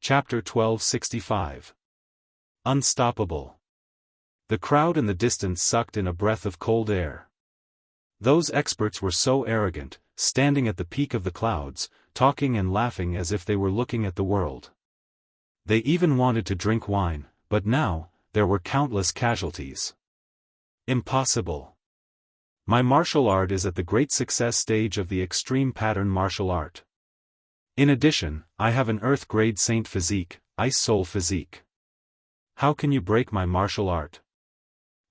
Chapter 1265. Unstoppable. The crowd in the distance sucked in a breath of cold air. Those experts were so arrogant, standing at the peak of the clouds, talking and laughing as if they were looking at the world. They even wanted to drink wine, but now, there were countless casualties. Impossible. My martial art is at the great success stage of the extreme pattern martial art. In addition, I have an Earth-grade saint physique, ice soul physique. How can you break my martial art?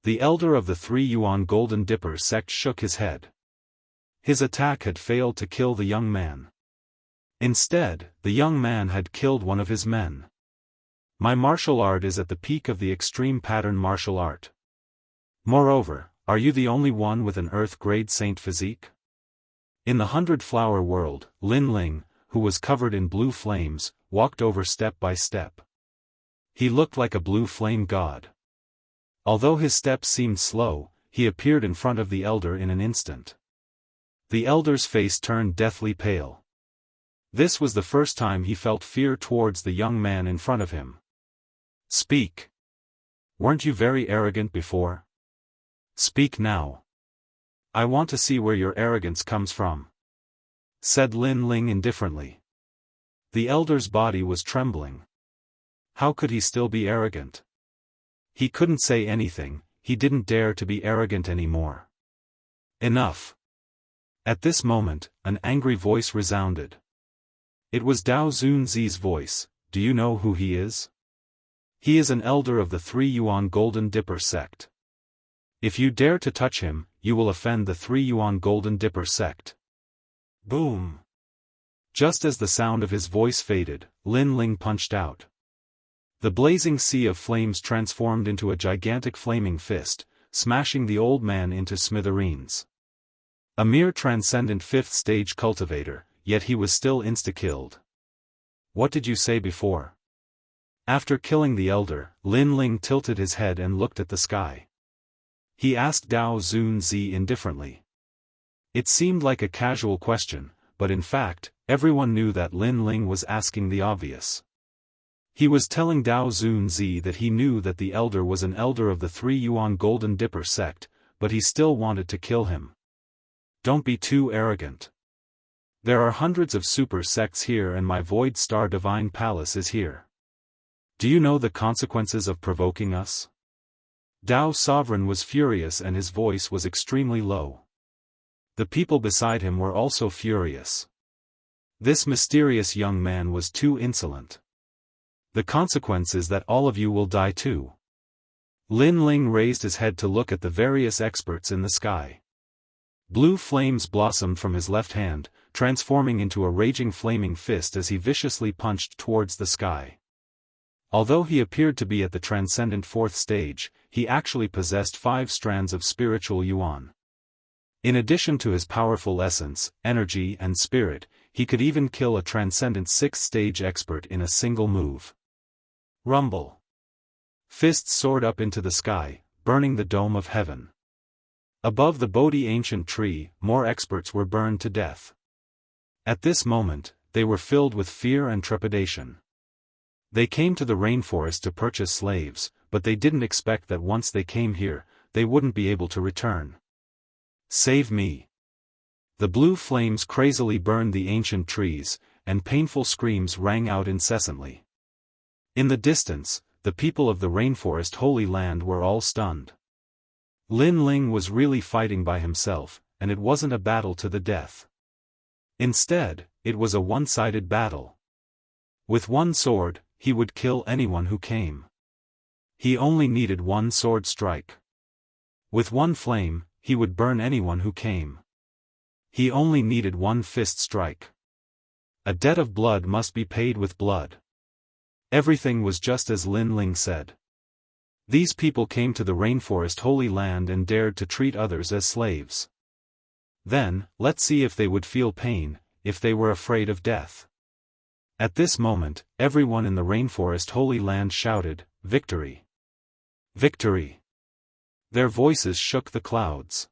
The elder of the 3 Yuan Golden Dipper sect shook his head. His attack had failed to kill the young man. Instead, the young man had killed one of his men. My martial art is at the peak of the extreme pattern martial art. Moreover, are you the only one with an Earth-grade saint physique? In the 100-flower world, Lin Ling, who was covered in blue flames, walked over step by step. He looked like a blue flame god. Although his steps seemed slow, he appeared in front of the elder in an instant. The elder's face turned deathly pale. This was the first time he felt fear towards the young man in front of him. Speak. Weren't you very arrogant before? Speak now. I want to see where your arrogance comes from, said Lin Ling indifferently. The elder's body was trembling. How could he still be arrogant? He couldn't say anything, he didn't dare to be arrogant anymore. Enough. At this moment, an angry voice resounded. It was Dao Zunzi's voice. Do you know who he is? He is an elder of the 3 Yuan Golden Dipper sect. If you dare to touch him, you will offend the 3 Yuan Golden Dipper sect. Boom! Just as the sound of his voice faded, Lin Ling punched out. The blazing sea of flames transformed into a gigantic flaming fist, smashing the old man into smithereens. A mere transcendent 5th-stage cultivator, yet he was still insta-killed. What did you say before? After killing the elder, Lin Ling tilted his head and looked at the sky. He asked Dao Zunzi indifferently. It seemed like a casual question, but in fact, everyone knew that Lin Ling was asking the obvious. He was telling Dao Zunzi that he knew that the elder was an elder of the 3 Yuan Golden Dipper sect, but he still wanted to kill him. Don't be too arrogant. There are hundreds of super sects here and my Void Star Divine Palace is here. Do you know the consequences of provoking us? Dao Sovereign was furious and his voice was extremely low. The people beside him were also furious. This mysterious young man was too insolent. The consequence is that all of you will die too. Lin Ling raised his head to look at the various experts in the sky. Blue flames blossomed from his left hand, transforming into a raging flaming fist as he viciously punched towards the sky. Although he appeared to be at the transcendent 4th stage, he actually possessed 5 strands of spiritual yuan. In addition to his powerful essence, energy and spirit, he could even kill a transcendent 6th-stage expert in a single move. Rumble. Fists soared up into the sky, burning the dome of heaven. Above the Bodhi ancient tree, more experts were burned to death. At this moment, they were filled with fear and trepidation. They came to the rainforest to purchase slaves, but they didn't expect that once they came here, they wouldn't be able to return. Save me. The blue flames crazily burned the ancient trees, and painful screams rang out incessantly. In the distance, the people of the rainforest Holy Land were all stunned. Lin Ling was really fighting by himself, and it wasn't a battle to the death. Instead, it was a one-sided battle. With one sword, he would kill anyone who came. He only needed one sword strike. With one flame, he would burn anyone who came. He only needed one fist strike. A debt of blood must be paid with blood. Everything was just as Lin Ling said. These people came to the rainforest Holy Land and dared to treat others as slaves. Then, let's see if they would feel pain, if they were afraid of death. At this moment, everyone in the rainforest Holy Land shouted, "Victory! Victory!" Their voices shook the clouds.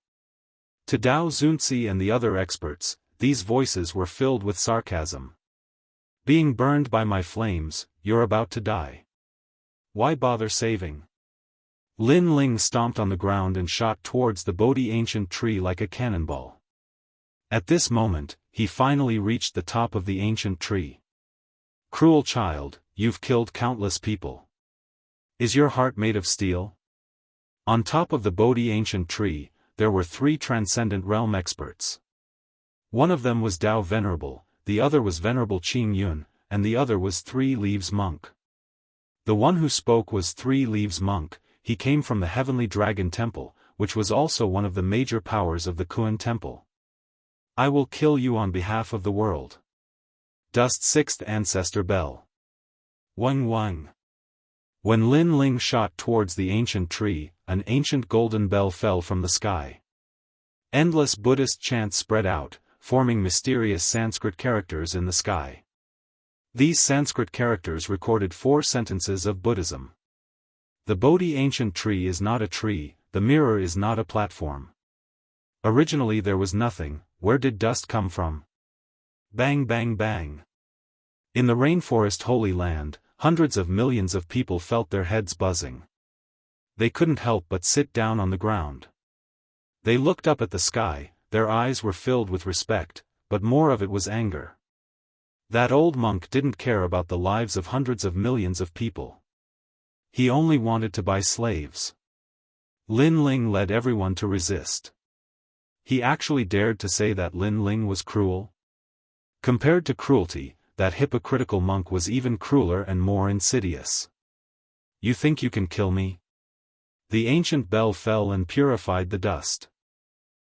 To Dao Zunzi and the other experts, these voices were filled with sarcasm. Being burned by my flames, you're about to die. Why bother saving? Lin Ling stomped on the ground and shot towards the Bodhi ancient tree like a cannonball. At this moment, he finally reached the top of the ancient tree. Cruel child, you've killed countless people. Is your heart made of steel? On top of the Bodhi ancient tree, there were 3 transcendent realm experts. One of them was Dao Venerable, the other was Venerable Qing Yun, and the other was 3 Leaves Monk. The one who spoke was 3 Leaves Monk. He came from the Heavenly Dragon Temple, which was also one of the major powers of the Kuan Temple. I will kill you on behalf of the world. Dust 6th Ancestor Bell. Wang Wang. When Lin Ling shot towards the ancient tree, an ancient golden bell fell from the sky. Endless Buddhist chants spread out, forming mysterious Sanskrit characters in the sky. These Sanskrit characters recorded 4 sentences of Buddhism. The Bodhi ancient tree is not a tree, the mirror is not a platform. Originally there was nothing, where did dust come from? Bang bang bang. In the rainforest Holy Land, hundreds of millions of people felt their heads buzzing. They couldn't help but sit down on the ground. They looked up at the sky, their eyes were filled with respect, but more of it was anger. That old monk didn't care about the lives of hundreds of millions of people. He only wanted to buy slaves. Lin Ling led everyone to resist. He actually dared to say that Lin Ling was cruel. Compared to cruelty, that hypocritical monk was even crueler and more insidious. You think you can kill me? The ancient bell fell and purified the dust.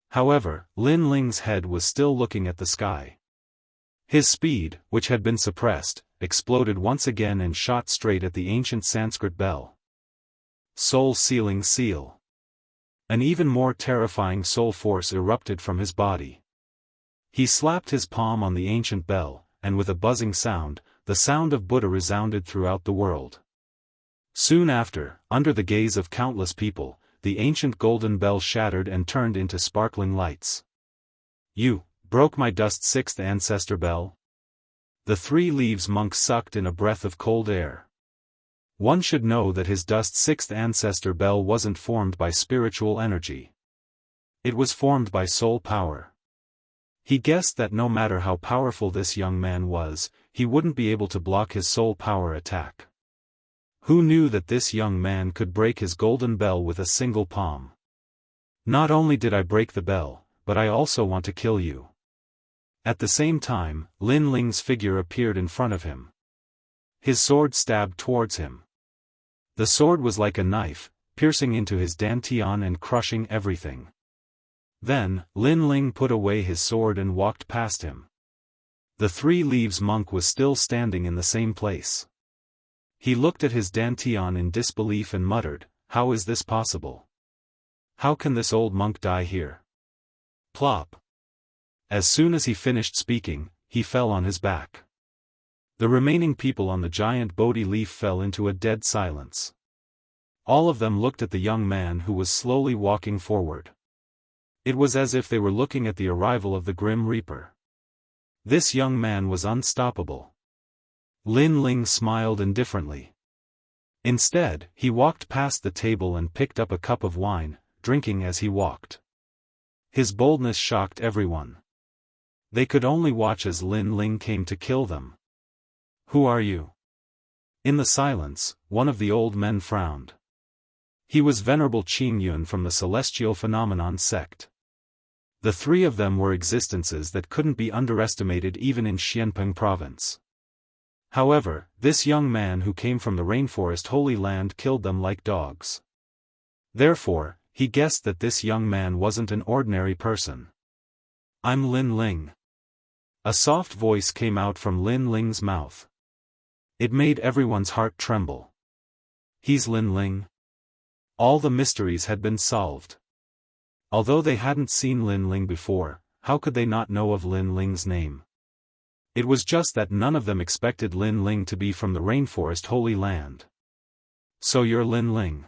However, Lin Ling's head was still looking at the sky. His speed, which had been suppressed, exploded once again and shot straight at the ancient Sanskrit bell. Soul-sealing seal. An even more terrifying soul force erupted from his body. He slapped his palm on the ancient bell, and with a buzzing sound, the sound of Buddha resounded throughout the world. Soon after, under the gaze of countless people, the ancient golden bell shattered and turned into sparkling lights. You broke my dust 6th ancestor bell? The 3 Leaves Monk sucked in a breath of cold air. One should know that his dust 6th ancestor bell wasn't formed by spiritual energy. It was formed by soul power. He guessed that no matter how powerful this young man was, he wouldn't be able to block his soul power attack. Who knew that this young man could break his golden bell with a single palm? Not only did I break the bell, but I also want to kill you. At the same time, Lin Ling's figure appeared in front of him. His sword stabbed towards him. The sword was like a knife, piercing into his dantian and crushing everything. Then, Lin Ling put away his sword and walked past him. The 3 Leaves Monk was still standing in the same place. He looked at his dantian in disbelief and muttered, "How is this possible? How can this old monk die here?" Plop. As soon as he finished speaking, he fell on his back. The remaining people on the giant Bodhi leaf fell into a dead silence. All of them looked at the young man who was slowly walking forward. It was as if they were looking at the arrival of the Grim Reaper. This young man was unstoppable. Lin Ling smiled indifferently. Instead, he walked past the table and picked up a cup of wine, drinking as he walked. His boldness shocked everyone. They could only watch as Lin Ling came to kill them. "Who are you?" In the silence, one of the old men frowned. He was Venerable Qing Yun from the Celestial Phenomenon sect. The 3 of them were existences that couldn't be underestimated even in Xianpeng province. However, this young man who came from the rainforest Holy Land killed them like dogs. Therefore, he guessed that this young man wasn't an ordinary person. "I'm Lin Ling." A soft voice came out from Lin Ling's mouth. It made everyone's heart tremble. He's Lin Ling? All the mysteries had been solved. Although they hadn't seen Lin Ling before, how could they not know of Lin Ling's name? It was just that none of them expected Lin Ling to be from the rainforest Holy Land. "So you're Lin Ling.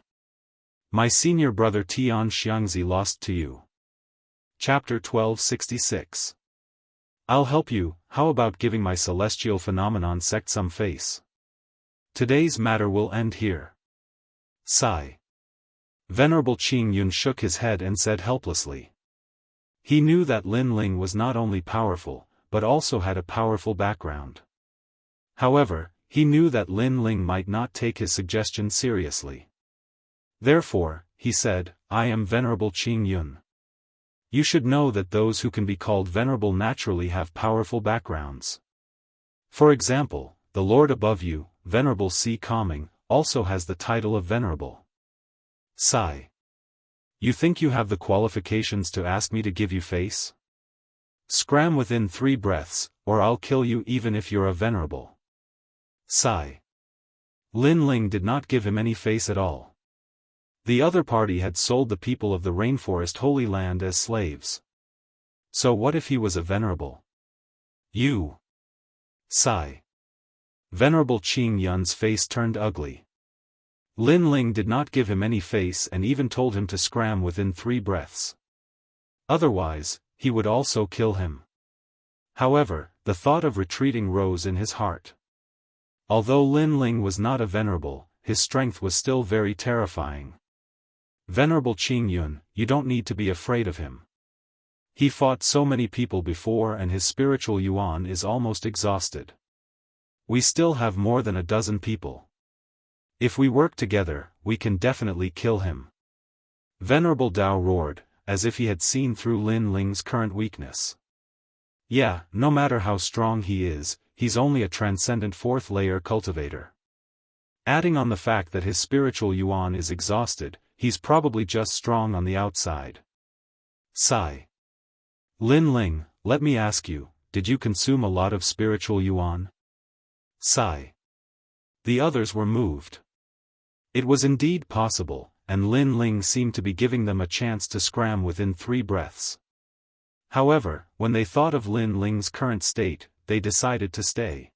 My senior brother Tian Xiangzi lost to you." Chapter 1266. I'll help you. How about giving my celestial phenomenon sect some face? Today's matter will end here. Sigh. Venerable Qing Yun shook his head and said helplessly. He knew that Lin Ling was not only powerful, but also had a powerful background. However, he knew that Lin Ling might not take his suggestion seriously. Therefore, he said, I am Venerable Qing Yun. You should know that those who can be called venerable naturally have powerful backgrounds. For example, the Lord above you, Venerable C. Calming, also has the title of Venerable. Sigh. You think you have the qualifications to ask me to give you face? Scram within 3 breaths, or I'll kill you even if you're a venerable. Sigh. Lin Ling did not give him any face at all. The other party had sold the people of the rainforest Holy Land as slaves. So what if he was a venerable? You. Sigh. Venerable Qing Yun's face turned ugly. Lin Ling did not give him any face and even told him to scram within 3 breaths. Otherwise, he would also kill him. However, the thought of retreating rose in his heart. Although Lin Ling was not a venerable, his strength was still very terrifying. Venerable Qing Yun, you don't need to be afraid of him. He fought so many people before and his spiritual yuan is almost exhausted. We still have more than a dozen people. If we work together, we can definitely kill him. Venerable Dao roared, as if he had seen through Lin Ling's current weakness. Yeah, no matter how strong he is, he's only a transcendent 4th-layer cultivator. Adding on the fact that his spiritual yuan is exhausted, he's probably just strong on the outside. Sigh. Lin Ling, let me ask you, did you consume a lot of spiritual yuan? Sigh. The others were moved. It was indeed possible, and Lin Ling seemed to be giving them a chance to scram within 3 breaths. However, when they thought of Lin Ling's current state, they decided to stay.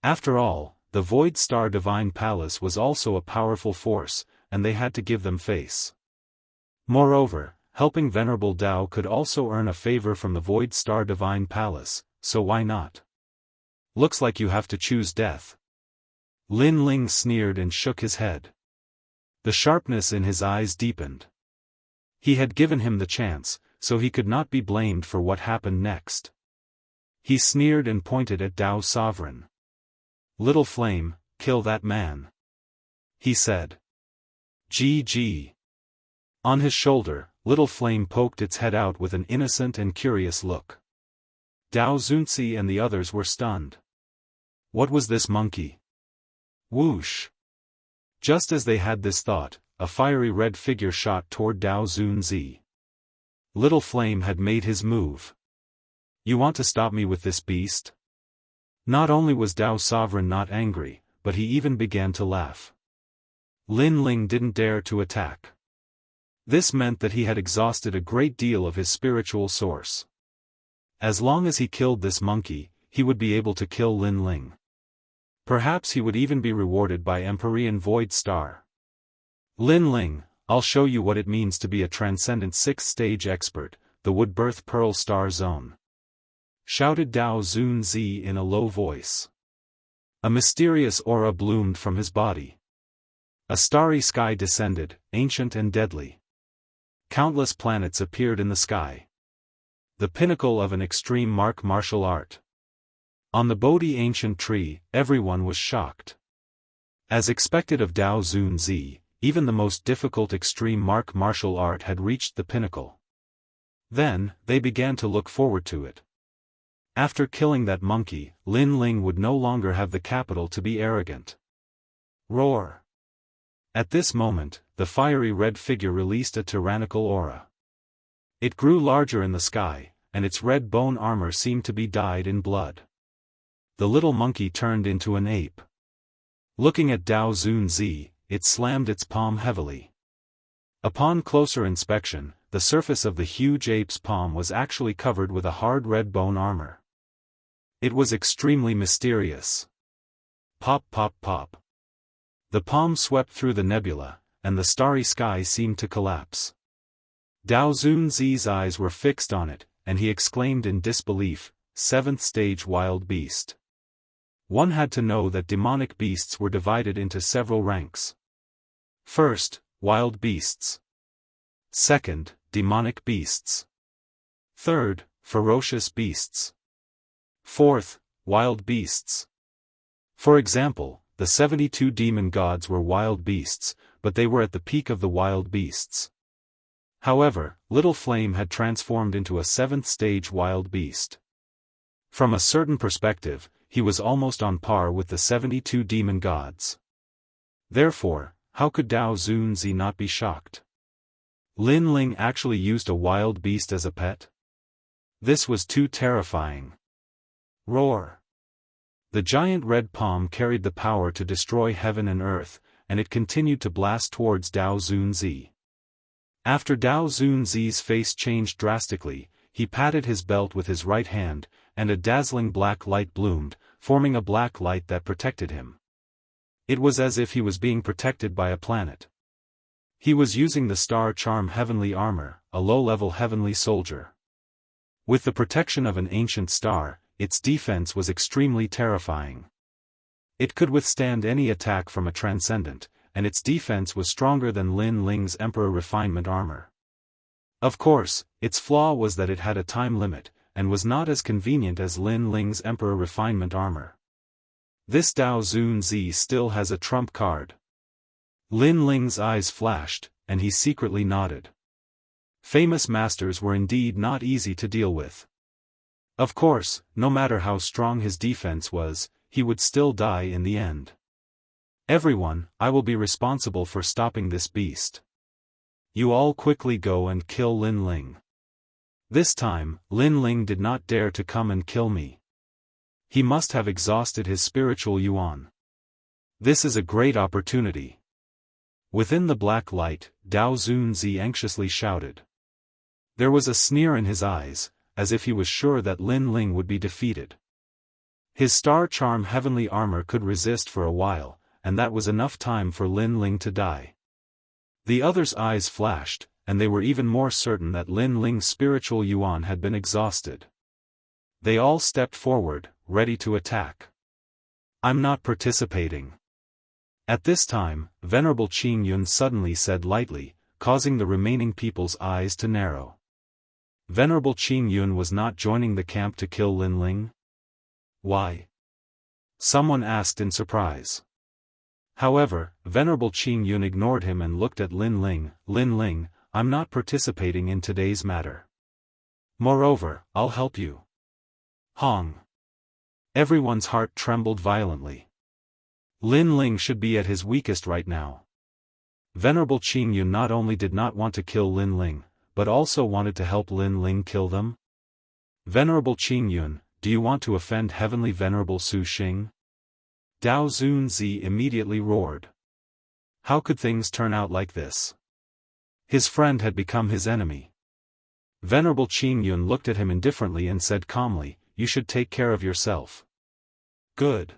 After all, the Void Star Divine Palace was also a powerful force, and they had to give them face. Moreover, helping Venerable Dao could also earn a favor from the Void Star Divine Palace, so why not? Looks like you have to choose death. Lin Ling sneered and shook his head. The sharpness in his eyes deepened. He had given him the chance, so he could not be blamed for what happened next. He sneered and pointed at Dao's sovereign. Little Flame, kill that man. He said. GG. On his shoulder, Little Flame poked its head out with an innocent and curious look. Dao Zunzi and the others were stunned. What was this monkey? Whoosh. Just as they had this thought, a fiery red figure shot toward Dao Zunzi. Little Flame had made his move. You want to stop me with this beast? Not only was Dao's sovereign not angry, but he even began to laugh. Lin Ling didn't dare to attack. This meant that he had exhausted a great deal of his spiritual source. As long as he killed this monkey, he would be able to kill Lin Ling. Perhaps he would even be rewarded by Empyrean Void Star. Lin Ling, I'll show you what it means to be a transcendent 6th-stage expert, the Woodbirth Pearl Star Zone. Shouted Dao Zunzi in a low voice. A mysterious aura bloomed from his body. A starry sky descended, ancient and deadly. Countless planets appeared in the sky. The pinnacle of an extreme martial art. On the Bodhi ancient tree, everyone was shocked. As expected of Dao Zunzi, even the most difficult extreme martial art had reached the pinnacle. Then, they began to look forward to it. After killing that monkey, Lin Ling would no longer have the capital to be arrogant. Roar. At this moment, the fiery red figure released a tyrannical aura. It grew larger in the sky, and its red bone armor seemed to be dyed in blood. The little monkey turned into an ape. Looking at Dao Zunzi, it slammed its palm heavily. Upon closer inspection, the surface of the huge ape's palm was actually covered with a hard red bone armor. It was extremely mysterious. Pop pop pop. The palm swept through the nebula, and the starry sky seemed to collapse. Dao Zunzi's eyes were fixed on it, and he exclaimed in disbelief, 7th stage wild beast. One had to know that demonic beasts were divided into several ranks. First, wild beasts. Second, demonic beasts. Third, ferocious beasts. Fourth, wild beasts. For example, the 72 demon gods were wild beasts, but they were at the peak of the wild beasts. However, Little Flame had transformed into a 7th stage wild beast. From a certain perspective, he was almost on par with the 72 demon gods. Therefore, how could Dao Zunzi not be shocked? Lin Ling actually used a wild beast as a pet? This was too terrifying. Roar! The giant red palm carried the power to destroy heaven and earth, and it continued to blast towards Dao Zunzi. After Dao Zunzi's face changed drastically, he patted his belt with his right hand, and a dazzling black light bloomed, forming a black light that protected him. It was as if he was being protected by a planet. He was using the Star Charm Heavenly Armor, a low-level heavenly soldier. With the protection of an ancient star, its defense was extremely terrifying. It could withstand any attack from a transcendent, and its defense was stronger than Lin Ling's Emperor Refinement armor. Of course, its flaw was that it had a time limit, and was not as convenient as Lin Ling's Emperor Refinement armor. This Dao Zunzi still has a trump card. Lin Ling's eyes flashed, and he secretly nodded. Famous masters were indeed not easy to deal with. Of course, no matter how strong his defense was, he would still die in the end. Everyone, I will be responsible for stopping this beast. You all quickly go and kill Lin Ling. This time, Lin Ling did not dare to come and kill me. He must have exhausted his spiritual yuan. This is a great opportunity. Within the black light, Dao Zunzi anxiously shouted. There was a sneer in his eyes, as if he was sure that Lin Ling would be defeated. His Star Charm Heavenly Armor could resist for a while, and that was enough time for Lin Ling to die. The others' eyes flashed, and they were even more certain that Lin Ling's spiritual yuan had been exhausted. They all stepped forward, ready to attack. I'm not participating. At this time, Venerable Qing Yun suddenly said lightly, causing the remaining people's eyes to narrow. Venerable Qing Yun was not joining the camp to kill Lin Ling? Why? Someone asked in surprise. However, Venerable Qing Yun ignored him and looked at Lin Ling. Lin Ling, I'm not participating in today's matter. Moreover, I'll help you. Hong. Everyone's heart trembled violently. Lin Ling should be at his weakest right now. Venerable Qing Yun not only did not want to kill Lin Ling, but also wanted to help Lin Ling kill them. Venerable Qing Yun, do you want to offend Heavenly Venerable Su Xing? Dao Zunzi immediately roared. How could things turn out like this? His friend had become his enemy. Venerable Qing Yun looked at him indifferently and said calmly, you should take care of yourself. Good.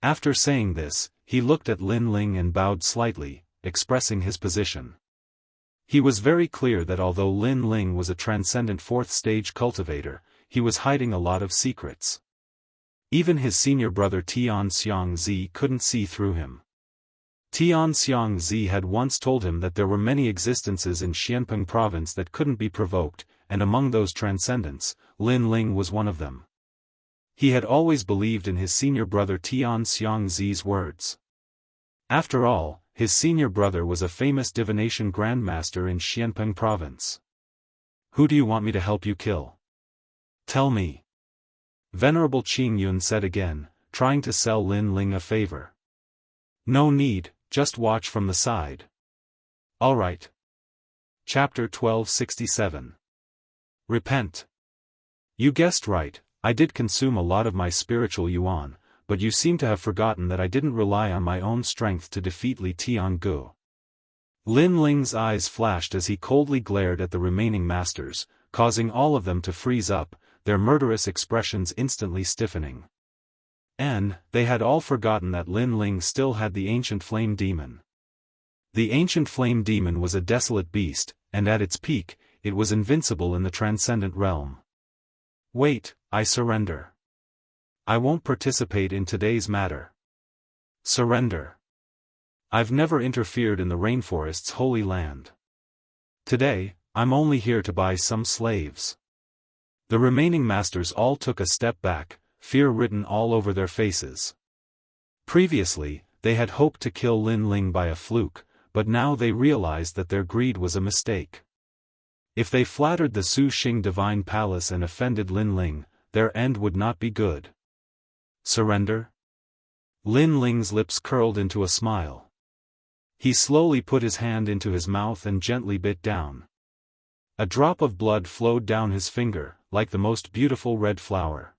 After saying this, he looked at Lin Ling and bowed slightly, expressing his position. He was very clear that although Lin Ling was a transcendent 4th stage cultivator, he was hiding a lot of secrets. Even his senior brother Tian Xiangzi couldn't see through him. Tian Xiangzi had once told him that there were many existences in Xianpeng province that couldn't be provoked, and among those transcendents, Lin Ling was one of them. He had always believed in his senior brother Tian Xiangzi's words. After all, his senior brother was a famous divination grandmaster in Xianpeng province. Who do you want me to help you kill? Tell me. Venerable Qing Yun said again, trying to sell Lin Ling a favor. No need, just watch from the side. Alright. Chapter 1267. Repent. You guessed right, I did consume a lot of my spiritual yuan, but you seem to have forgotten that I didn't rely on my own strength to defeat Li Tiangu. Lin Ling's eyes flashed as he coldly glared at the remaining masters, causing all of them to freeze up, their murderous expressions instantly stiffening. And, they had all forgotten that Lin Ling still had the ancient flame demon. The ancient flame demon was a desolate beast, and at its peak, it was invincible in the transcendent realm. Wait, I surrender. I won't participate in today's matter. Surrender. I've never interfered in the rainforest's holy land. Today, I'm only here to buy some slaves. The remaining masters all took a step back, fear written all over their faces. Previously, they had hoped to kill Lin Ling by a fluke, but now they realized that their greed was a mistake. If they flattered the Su Xing divine palace and offended Lin Ling, their end would not be good. Surrender? Lin Ling's lips curled into a smile. He slowly put his hand into his mouth and gently bit down. A drop of blood flowed down his finger, like the most beautiful red flower.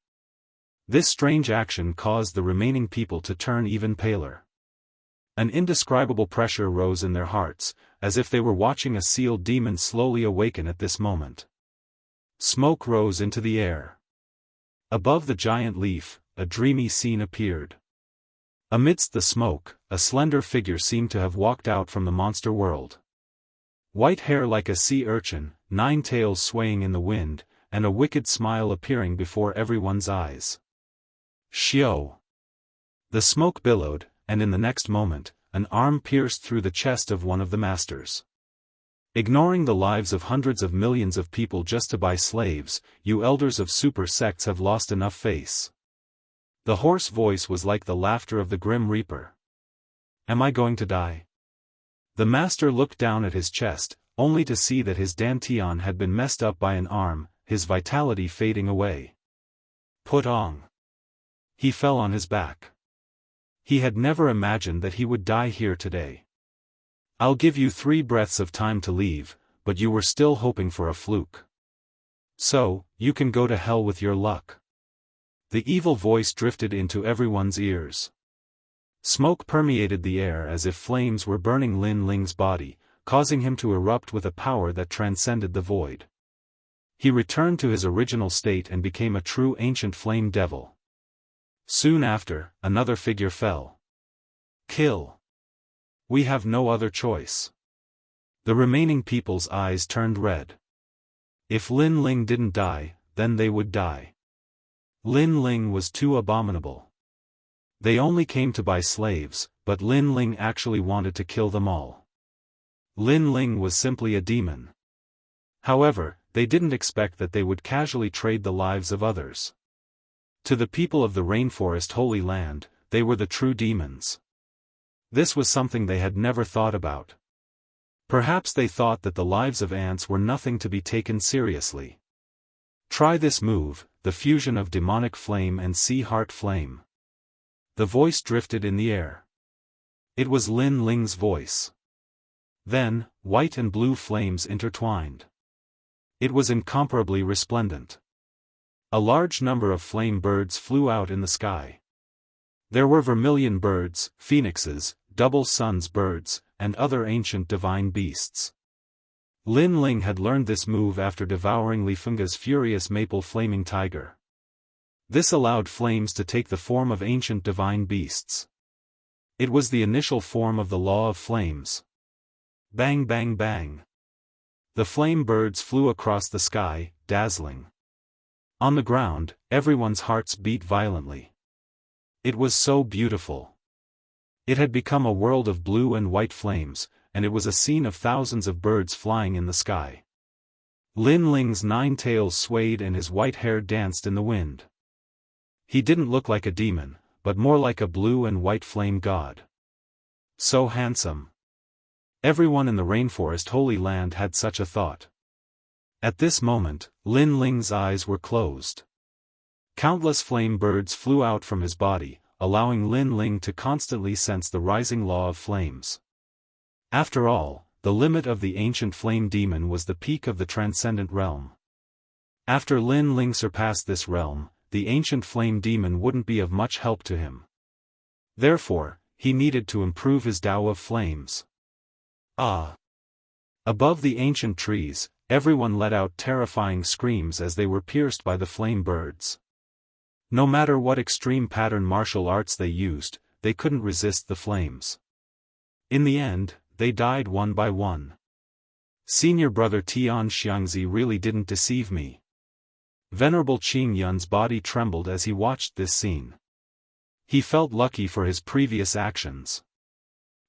This strange action caused the remaining people to turn even paler. An indescribable pressure rose in their hearts, as if they were watching a sealed demon slowly awaken at this moment. Smoke rose into the air. Above the giant leaf, a dreamy scene appeared. Amidst the smoke, a slender figure seemed to have walked out from the monster world. White hair like a sea urchin, 9 tails swaying in the wind, and a wicked smile appearing before everyone's eyes. Xiao! The smoke billowed, and in the next moment, an arm pierced through the chest of one of the masters. Ignoring the lives of hundreds of millions of people just to buy slaves, you elders of super sects have lost enough face. The hoarse voice was like the laughter of the Grim Reaper. Am I going to die? The master looked down at his chest, only to see that his dantian had been messed up by an arm, his vitality fading away. Put on. He fell on his back. He had never imagined that he would die here today. I'll give you 3 breaths of time to leave, but you were still hoping for a fluke. So, you can go to hell with your luck. The evil voice drifted into everyone's ears. Smoke permeated the air as if flames were burning Lin Ling's body, causing him to erupt with a power that transcended the void. He returned to his original state and became a true ancient flame devil. Soon after, another figure fell. Kill. We have no other choice. The remaining people's eyes turned red. If Lin Ling didn't die, then they would die. Lin Ling was too abominable. They only came to buy slaves, but Lin Ling actually wanted to kill them all. Lin Ling was simply a demon. However, they didn't expect that they would casually trade the lives of others. To the people of the rainforest holy land, they were the true demons. This was something they had never thought about. Perhaps they thought that the lives of ants were nothing to be taken seriously. Try this move, the fusion of demonic flame and sea heart flame. The voice drifted in the air. It was Lin Ling's voice. Then, white and blue flames intertwined. It was incomparably resplendent. A large number of flame birds flew out in the sky. There were vermilion birds, phoenixes, double suns birds, and other ancient divine beasts. Lin Ling had learned this move after devouring Li Feng's furious maple flaming tiger. This allowed flames to take the form of ancient divine beasts. It was the initial form of the law of flames. Bang bang bang. The flame birds flew across the sky, dazzling. On the ground, everyone's hearts beat violently. It was so beautiful. It had become a world of blue and white flames, and it was a scene of thousands of birds flying in the sky. Lin Ling's 9 tails swayed and his white hair danced in the wind. He didn't look like a demon, but more like a blue and white flame god. So handsome. Everyone in the rainforest holy land had such a thought. At this moment, Lin Ling's eyes were closed. Countless flame birds flew out from his body, allowing Lin Ling to constantly sense the rising law of flames. After all, the limit of the ancient flame demon was the peak of the transcendent realm. After Lin Ling surpassed this realm, the ancient flame demon wouldn't be of much help to him. Therefore, he needed to improve his Tao of flames. Ah! Above the ancient trees, everyone let out terrifying screams as they were pierced by the flame birds. No matter what extreme pattern martial arts they used, they couldn't resist the flames. In the end, they died one by one. Senior brother Tian Xiangzi really didn't deceive me. Venerable Qing Yun's body trembled as he watched this scene. He felt lucky for his previous actions.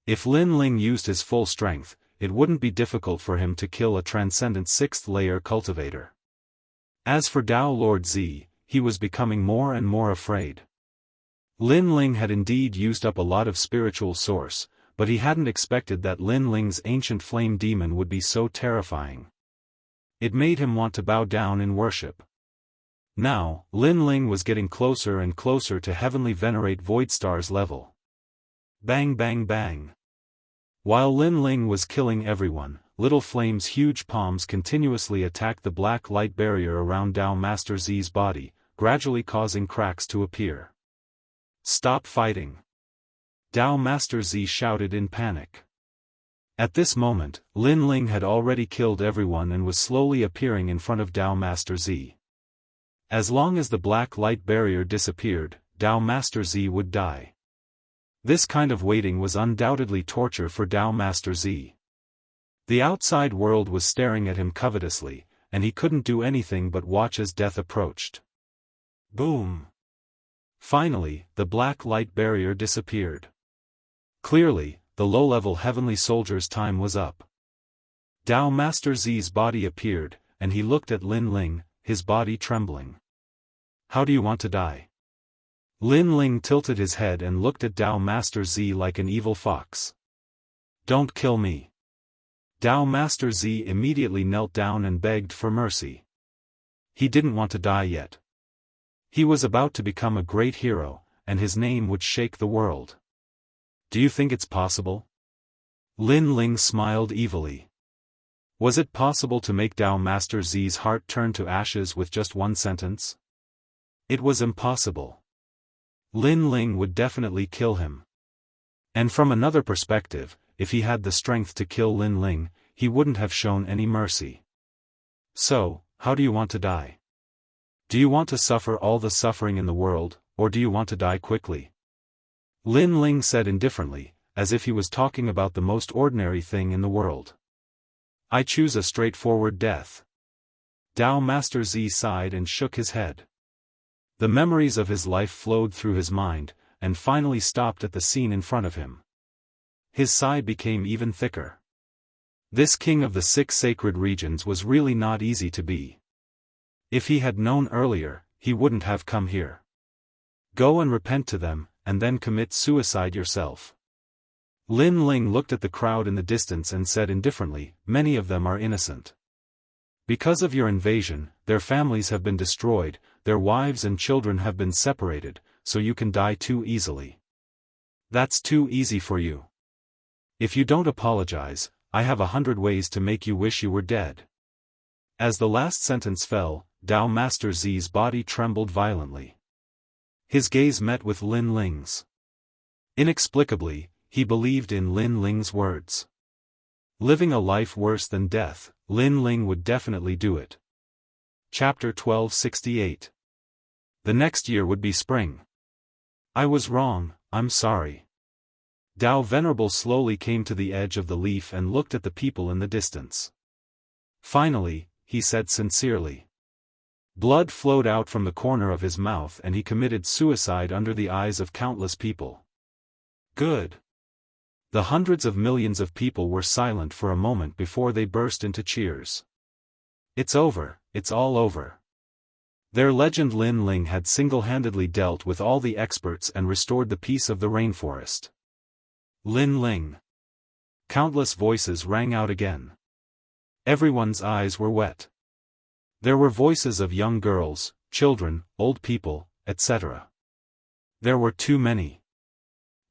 If Lin Ling used his full strength, it wouldn't be difficult for him to kill a transcendent 6th-layer cultivator. As for Tao Lord Z, he was becoming more and more afraid. Lin Ling had indeed used up a lot of spiritual source, but he hadn't expected that Lin Ling's ancient flame demon would be so terrifying. It made him want to bow down in worship. Now, Lin Ling was getting closer and closer to heavenly venerate Voidstar's level. Bang bang bang. While Lin Ling was killing everyone, Little Flame's huge palms continuously attacked the black light barrier around Tao Master Z's body, gradually causing cracks to appear. Stop fighting! Tao Master Z shouted in panic. At this moment, Lin Ling had already killed everyone and was slowly appearing in front of Tao Master Z. As long as the black light barrier disappeared, Tao Master Z would die. This kind of waiting was undoubtedly torture for Tao Master Z. The outside world was staring at him covetously, and he couldn't do anything but watch as death approached. Boom! Finally, the black light barrier disappeared. Clearly, the low-level heavenly soldier's time was up. Tao Master Z's body appeared, and he looked at Lin Ling, his body trembling. How do you want to die? Lin Ling tilted his head and looked at Tao Master Z like an evil fox. Don't kill me. Tao Master Z immediately knelt down and begged for mercy. He didn't want to die yet. He was about to become a great hero, and his name would shake the world. Do you think it's possible? Lin Ling smiled evilly. Was it possible to make Tao Master Z's heart turn to ashes with just one sentence? It was impossible. Lin Ling would definitely kill him. And from another perspective, if he had the strength to kill Lin Ling, he wouldn't have shown any mercy. So, how do you want to die? Do you want to suffer all the suffering in the world, or do you want to die quickly? Lin Ling said indifferently, as if he was talking about the most ordinary thing in the world. I choose a straightforward death. Tao Master Z sighed and shook his head. The memories of his life flowed through his mind, and finally stopped at the scene in front of him. His sigh became even thicker. This king of the 6 sacred regions was really not easy to be. If he had known earlier, he wouldn't have come here. Go and repent to them, and then commit suicide yourself. Lin Ling looked at the crowd in the distance and said indifferently, many of them are innocent. Because of your invasion, their families have been destroyed, their wives and children have been separated, so you can die too easily. That's too easy for you. If you don't apologize, I have 100 ways to make you wish you were dead. As the last sentence fell, Tao Master Z's body trembled violently. His gaze met with Lin Ling's. Inexplicably, he believed in Lin Ling's words. Living a life worse than death, Lin Ling would definitely do it. Chapter 1268. The next year would be spring. I was wrong, I'm sorry. Tao Venerable slowly came to the edge of the leaf and looked at the people in the distance. Finally, he said sincerely. Blood flowed out from the corner of his mouth and he committed suicide under the eyes of countless people. Good. The hundreds of millions of people were silent for a moment before they burst into cheers. It's over, it's all over. Their legend Lin Ling had single-handedly dealt with all the experts and restored the peace of the rainforest. Lin Ling. Countless voices rang out again. Everyone's eyes were wet. There were voices of young girls, children, old people, etc. There were too many.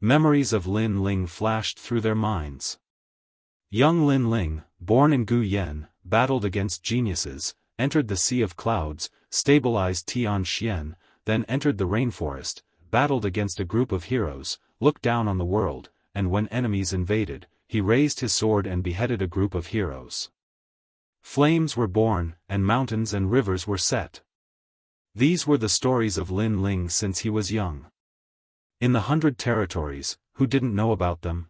Memories of Lin Ling flashed through their minds. Young Lin Ling, born in Guyen, battled against geniuses, entered the Sea of Clouds, stabilized Tianxian, then entered the rainforest, battled against a group of heroes, looked down on the world, and when enemies invaded, he raised his sword and beheaded a group of heroes. Flames were born, and mountains and rivers were set. These were the stories of Lin Ling since he was young. In the 100 territories, who didn't know about them?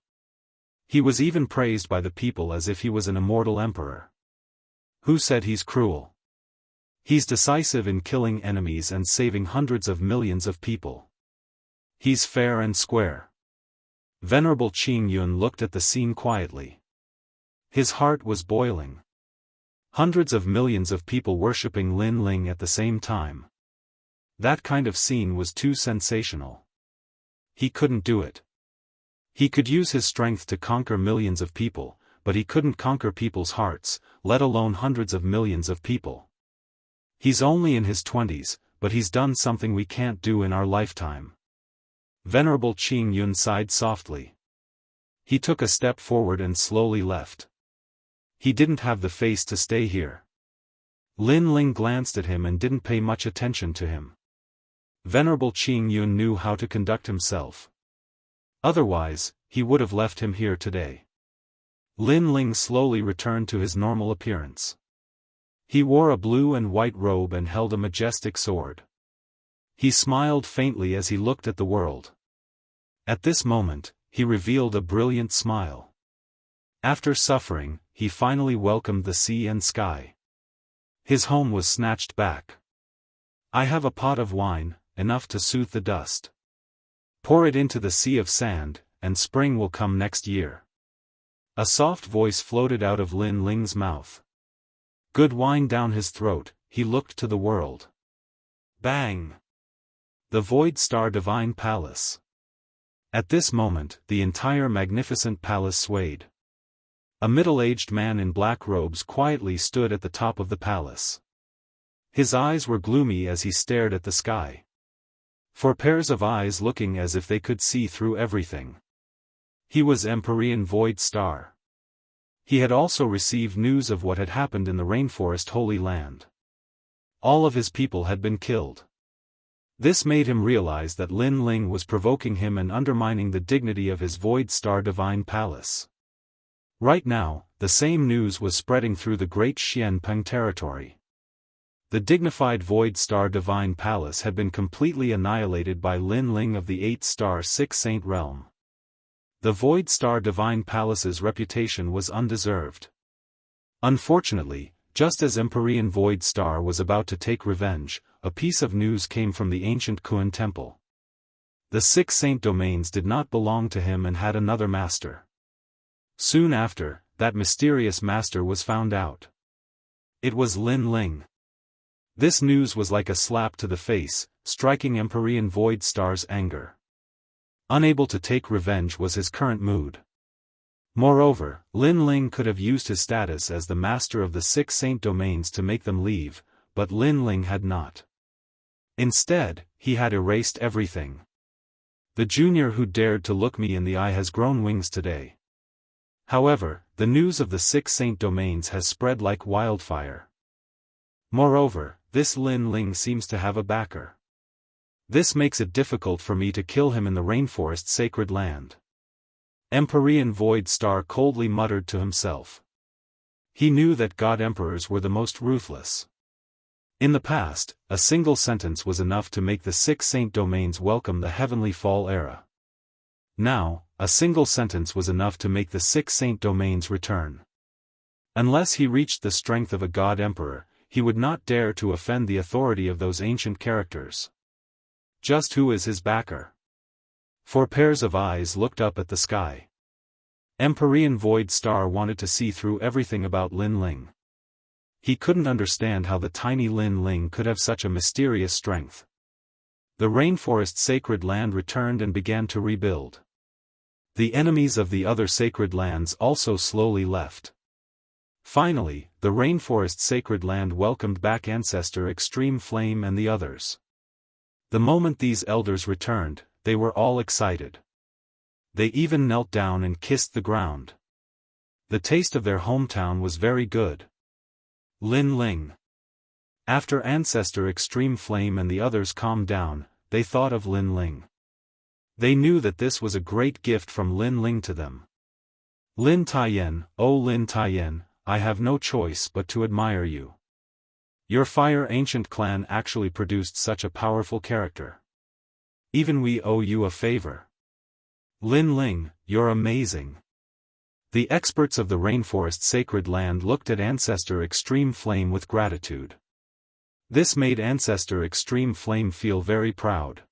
He was even praised by the people as if he was an immortal emperor. Who said he's cruel? He's decisive in killing enemies and saving hundreds of millions of people. He's fair and square. Venerable Qing Yun looked at the scene quietly. His heart was boiling. Hundreds of millions of people worshipping Lin Ling at the same time. That kind of scene was too sensational. He couldn't do it. He could use his strength to conquer millions of people, but he couldn't conquer people's hearts, let alone hundreds of millions of people. He's only in his 20s, but he's done something we can't do in our lifetime. Venerable Qing Yun sighed softly. He took a step forward and slowly left. He didn't have the face to stay here. Lin Ling glanced at him and didn't pay much attention to him. Venerable Qing Yun knew how to conduct himself. Otherwise, he would have left him here today. Lin Ling slowly returned to his normal appearance. He wore a blue and white robe and held a majestic sword. He smiled faintly as he looked at the world. At this moment, he revealed a brilliant smile. After suffering, he finally welcomed the sea and sky. His home was snatched back. I have a pot of wine, enough to soothe the dust. Pour it into the sea of sand, and spring will come next year. A soft voice floated out of Lin Ling's mouth. Good wine down his throat, he looked to the world. Bang! The Void Star Divine Palace. At this moment, the entire magnificent palace swayed. A middle-aged man in black robes quietly stood at the top of the palace. His eyes were gloomy as he stared at the sky. Four pairs of eyes looking as if they could see through everything. He was Empyrean Void Star. He had also received news of what had happened in the Rainforest Holy Land. All of his people had been killed. This made him realize that Lin Ling was provoking him and undermining the dignity of his Void Star Divine Palace. Right now, the same news was spreading through the great Xianpeng territory. The dignified Void Star Divine Palace had been completely annihilated by Lin Ling of the 8-star Six Saint Realm. The Void Star Divine Palace's reputation was undeserved. Unfortunately, just as Empyrean Void Star was about to take revenge, a piece of news came from the ancient Kun Temple. The Six Saint domains did not belong to him and had another master. Soon after, that mysterious master was found out. It was Lin Ling. This news was like a slap to the face, striking Empyrean Void Star's anger. Unable to take revenge was his current mood. Moreover, Lin Ling could have used his status as the master of the Six Saint domains to make them leave, but Lin Ling had not. Instead, he had erased everything. The junior who dared to look me in the eye has grown wings today. However, the news of the Six Saint domains has spread like wildfire. Moreover, this Lin Ling seems to have a backer. This makes it difficult for me to kill him in the Rainforest Sacred Land. Empyrean Void Star coldly muttered to himself. He knew that God Emperors were the most ruthless. In the past, a single sentence was enough to make the Six Saint domains welcome the Heavenly Fall era. Now, a single sentence was enough to make the Six Saint domains return. Unless he reached the strength of a God Emperor, he would not dare to offend the authority of those ancient characters. Just who is his backer? Four pairs of eyes looked up at the sky. Empyrean Void Star wanted to see through everything about Lin Ling. He couldn't understand how the tiny Lin Ling could have such a mysterious strength. The Rainforest Sacred Land returned and began to rebuild. The enemies of the other sacred lands also slowly left. Finally, the Rainforest Sacred Land welcomed back Ancestor Extreme Flame and the others. The moment these elders returned, they were all excited. They even knelt down and kissed the ground. The taste of their hometown was very good. Lin Ling. After Ancestor Extreme Flame and the others calmed down, they thought of Lin Ling. They knew that this was a great gift from Lin Ling to them. Lin Taiyan, oh Lin Taiyan, I have no choice but to admire you. Your Fire Ancient clan actually produced such a powerful character. Even we owe you a favor. Lin Ling, you're amazing. The experts of the Rainforest Sacred Land looked at Ancestor Extreme Flame with gratitude. This made Ancestor Extreme Flame feel very proud.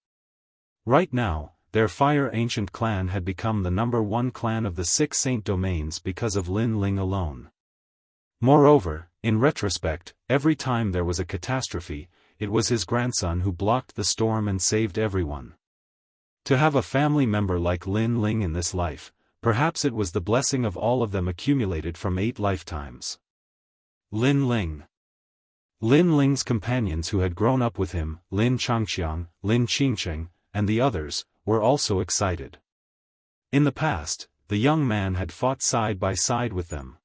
Right now, their Fire Ancient clan had become the #1 clan of the 6 Saint Domains because of Lin Ling alone. Moreover, in retrospect, every time there was a catastrophe, it was his grandson who blocked the storm and saved everyone. To have a family member like Lin Ling in this life, perhaps it was the blessing of all of them accumulated from 8 lifetimes. Lin Ling. Lin Ling's companions who had grown up with him, Lin Changqiang, Lin Qingcheng, and the others, were also excited. In the past, the young man had fought side by side with them.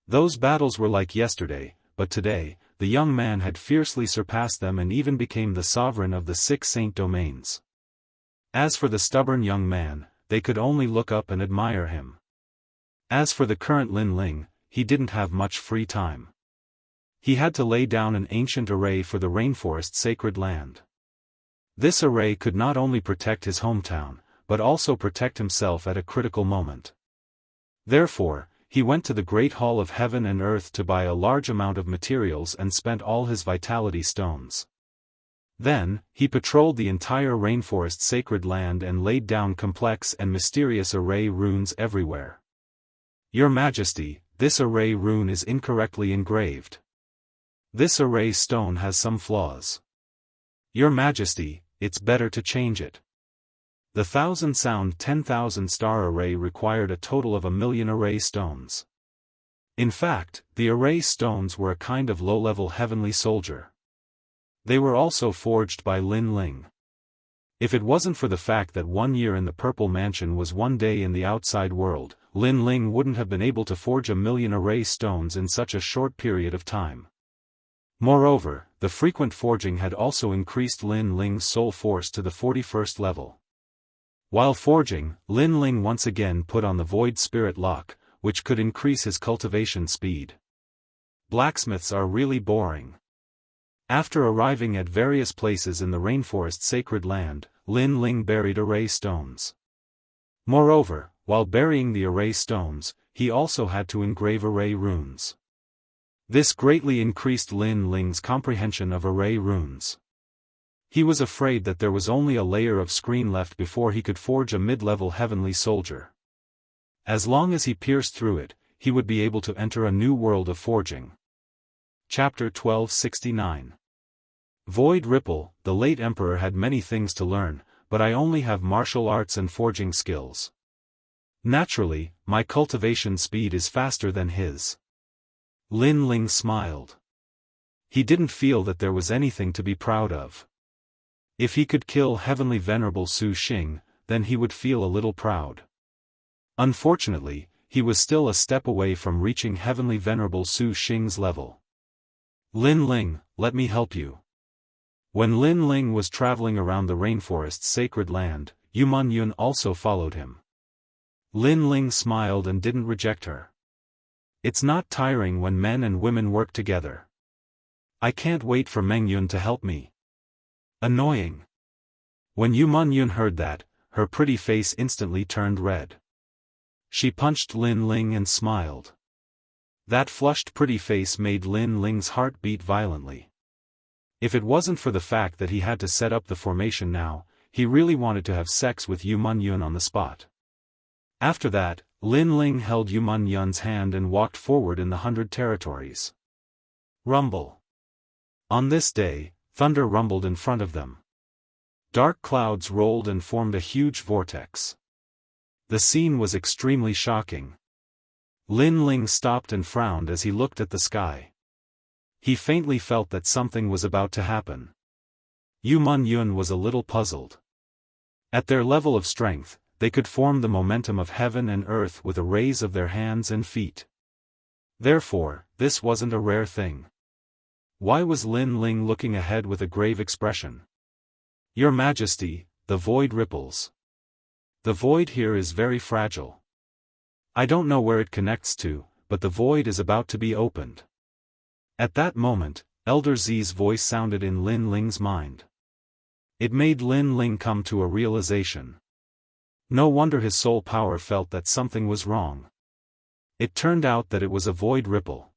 Those battles were like yesterday, but today, the young man had fiercely surpassed them and even became the sovereign of the 6 Saint Domains. As for the stubborn young man, they could only look up and admire him. As for the current Lin Ling, he didn't have much free time. He had to lay down an ancient array for the rainforest sacred land. This array could not only protect his hometown, but also protect himself at a critical moment. Therefore, he went to the great hall of heaven and earth to buy a large amount of materials and spent all his vitality stones. Then, he patrolled the entire rainforest sacred land and laid down complex and mysterious array runes everywhere. Your Majesty, this array rune is incorrectly engraved. This array stone has some flaws. Your Majesty, it's better to change it. The 1,000 sound 10,000 star array required a total of 1,000,000 array stones. In fact, the array stones were a kind of low-level heavenly soldier. They were also forged by Lin Ling. If it wasn't for the fact that 1 year in the Purple Mansion was 1 day in the outside world, Lin Ling wouldn't have been able to forge 1,000,000 array stones in such a short period of time. Moreover, the frequent forging had also increased Lin Ling's soul force to the 41st level. While forging, Lin Ling once again put on the Void Spirit Lock, which could increase his cultivation speed. Blacksmiths are really boring. After arriving at various places in the rainforest sacred land, Lin Ling buried array stones. Moreover, while burying the array stones, he also had to engrave array runes. This greatly increased Lin Ling's comprehension of array runes. He was afraid that there was only a layer of screen left before he could forge a mid-level heavenly soldier. As long as he pierced through it, he would be able to enter a new world of forging. Chapter 1269. Void Ripple, the late emperor had many things to learn, but I only have martial arts and forging skills. Naturally, my cultivation speed is faster than his. Lin Ling smiled. He didn't feel that there was anything to be proud of. If he could kill Heavenly Venerable Su Xing, then he would feel a little proud. Unfortunately, he was still a step away from reaching Heavenly Venerable Su Xing's level. Lin Ling, let me help you. When Lin Ling was traveling around the rainforest's sacred land, Yuman Yun also followed him. Lin Ling smiled and didn't reject her. It's not tiring when men and women work together. I can't wait for Meng Yun to help me. Annoying. When Yuman Yun heard that, her pretty face instantly turned red. She punched Lin Ling and smiled. That flushed pretty face made Lin Ling's heart beat violently. If it wasn't for the fact that he had to set up the formation now, he really wanted to have sex with Yuman Yun on the spot. After that, Lin Ling held Yuman Yun's hand and walked forward in the 100 territories. Rumble. On this day, thunder rumbled in front of them. Dark clouds rolled and formed a huge vortex. The scene was extremely shocking. Lin Ling stopped and frowned as he looked at the sky. He faintly felt that something was about to happen. Yuman Yun was a little puzzled. At their level of strength, they could form the momentum of heaven and earth with a raise of their hands and feet. Therefore, this wasn't a rare thing. Why was Lin Ling looking ahead with a grave expression? Your Majesty, the void ripples. The void here is very fragile. I don't know where it connects to, but the void is about to be opened. At that moment, Elder Z's voice sounded in Lin Ling's mind. It made Lin Ling come to a realization. No wonder his soul power felt that something was wrong. It turned out that it was a void ripple.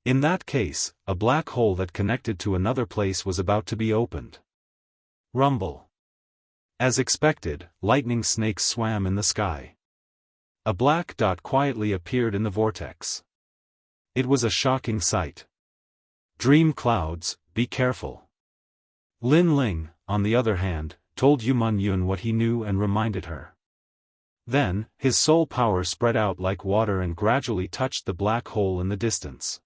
In that case, a black hole that connected to another place was about to be opened. Rumble. As expected, lightning snakes swam in the sky. A black dot quietly appeared in the vortex. It was a shocking sight. Dream clouds, be careful. Lin Ling, on the other hand, told Yu Man Yun what he knew and reminded her. Then, his soul power spread out like water and gradually touched the black hole in the distance.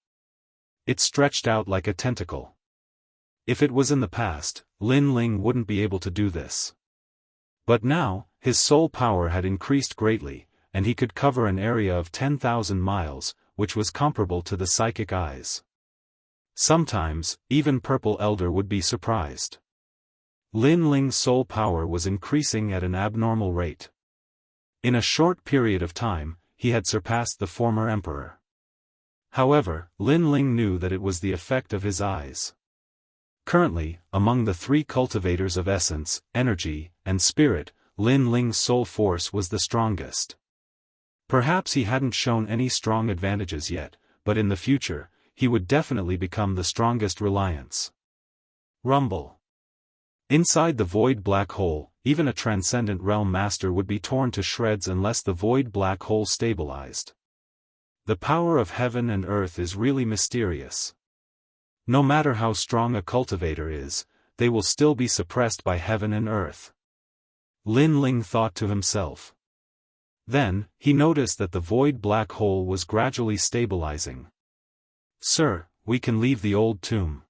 It stretched out like a tentacle. If it was in the past, Lin Ling wouldn't be able to do this. But now, his soul power had increased greatly, and he could cover an area of 10,000 miles, which was comparable to the psychic eyes. Sometimes, even Purple Elder would be surprised. Lin Ling's soul power was increasing at an abnormal rate. In a short period of time, he had surpassed the former emperor. However, Lin Ling knew that it was the effect of his eyes. Currently, among the three cultivators of essence, energy, and spirit, Lin Ling's soul force was the strongest. Perhaps he hadn't shown any strong advantages yet, but in the future, he would definitely become the strongest reliance. Rumble. Inside the void black hole, even a transcendent realm master would be torn to shreds unless the void black hole stabilized. The power of heaven and earth is really mysterious. No matter how strong a cultivator is, they will still be suppressed by heaven and earth. Lin Ling thought to himself. Then, he noticed that the void black hole was gradually stabilizing. Sir, we can leave the old tomb.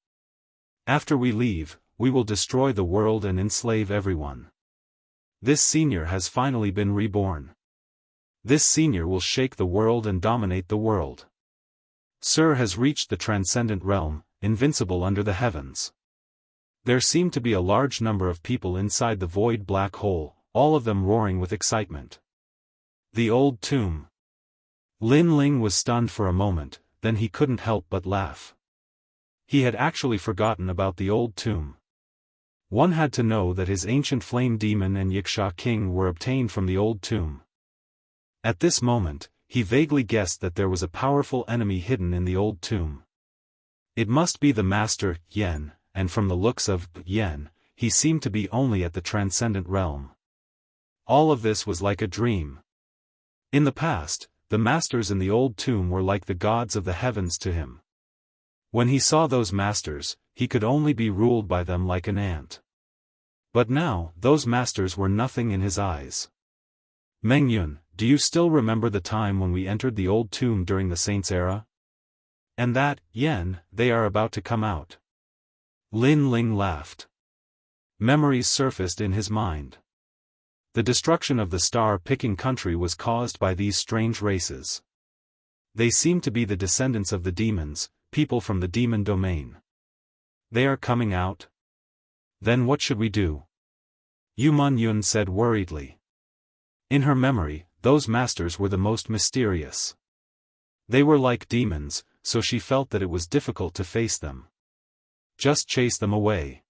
After we leave, we will destroy the world and enslave everyone. This senior has finally been reborn. This senior will shake the world and dominate the world. Sir has reached the transcendent realm, invincible under the heavens. There seemed to be a large number of people inside the void black hole, all of them roaring with excitement. The old tomb. Lin Ling was stunned for a moment, then he couldn't help but laugh. He had actually forgotten about the old tomb. One had to know that his ancient flame demon and Yiksha king were obtained from the old tomb. At this moment, he vaguely guessed that there was a powerful enemy hidden in the old tomb. It must be the master, Yen, and from the looks of Yen, he seemed to be only at the transcendent realm. All of this was like a dream. In the past, the masters in the old tomb were like the gods of the heavens to him. When he saw those masters, he could only be ruled by them like an ant. But now, those masters were nothing in his eyes. Mengyun, do you still remember the time when we entered the old tomb during the Saints' era? And that, Yen, they are about to come out. Lin Ling laughed. Memories surfaced in his mind. The destruction of the star-picking country was caused by these strange races. They seem to be the descendants of the demons, people from the demon domain. They are coming out? Then what should we do? Yu Man Yun said worriedly. In her memory, those masters were the most mysterious. They were like demons, so she felt that it was difficult to face them. Just chase them away.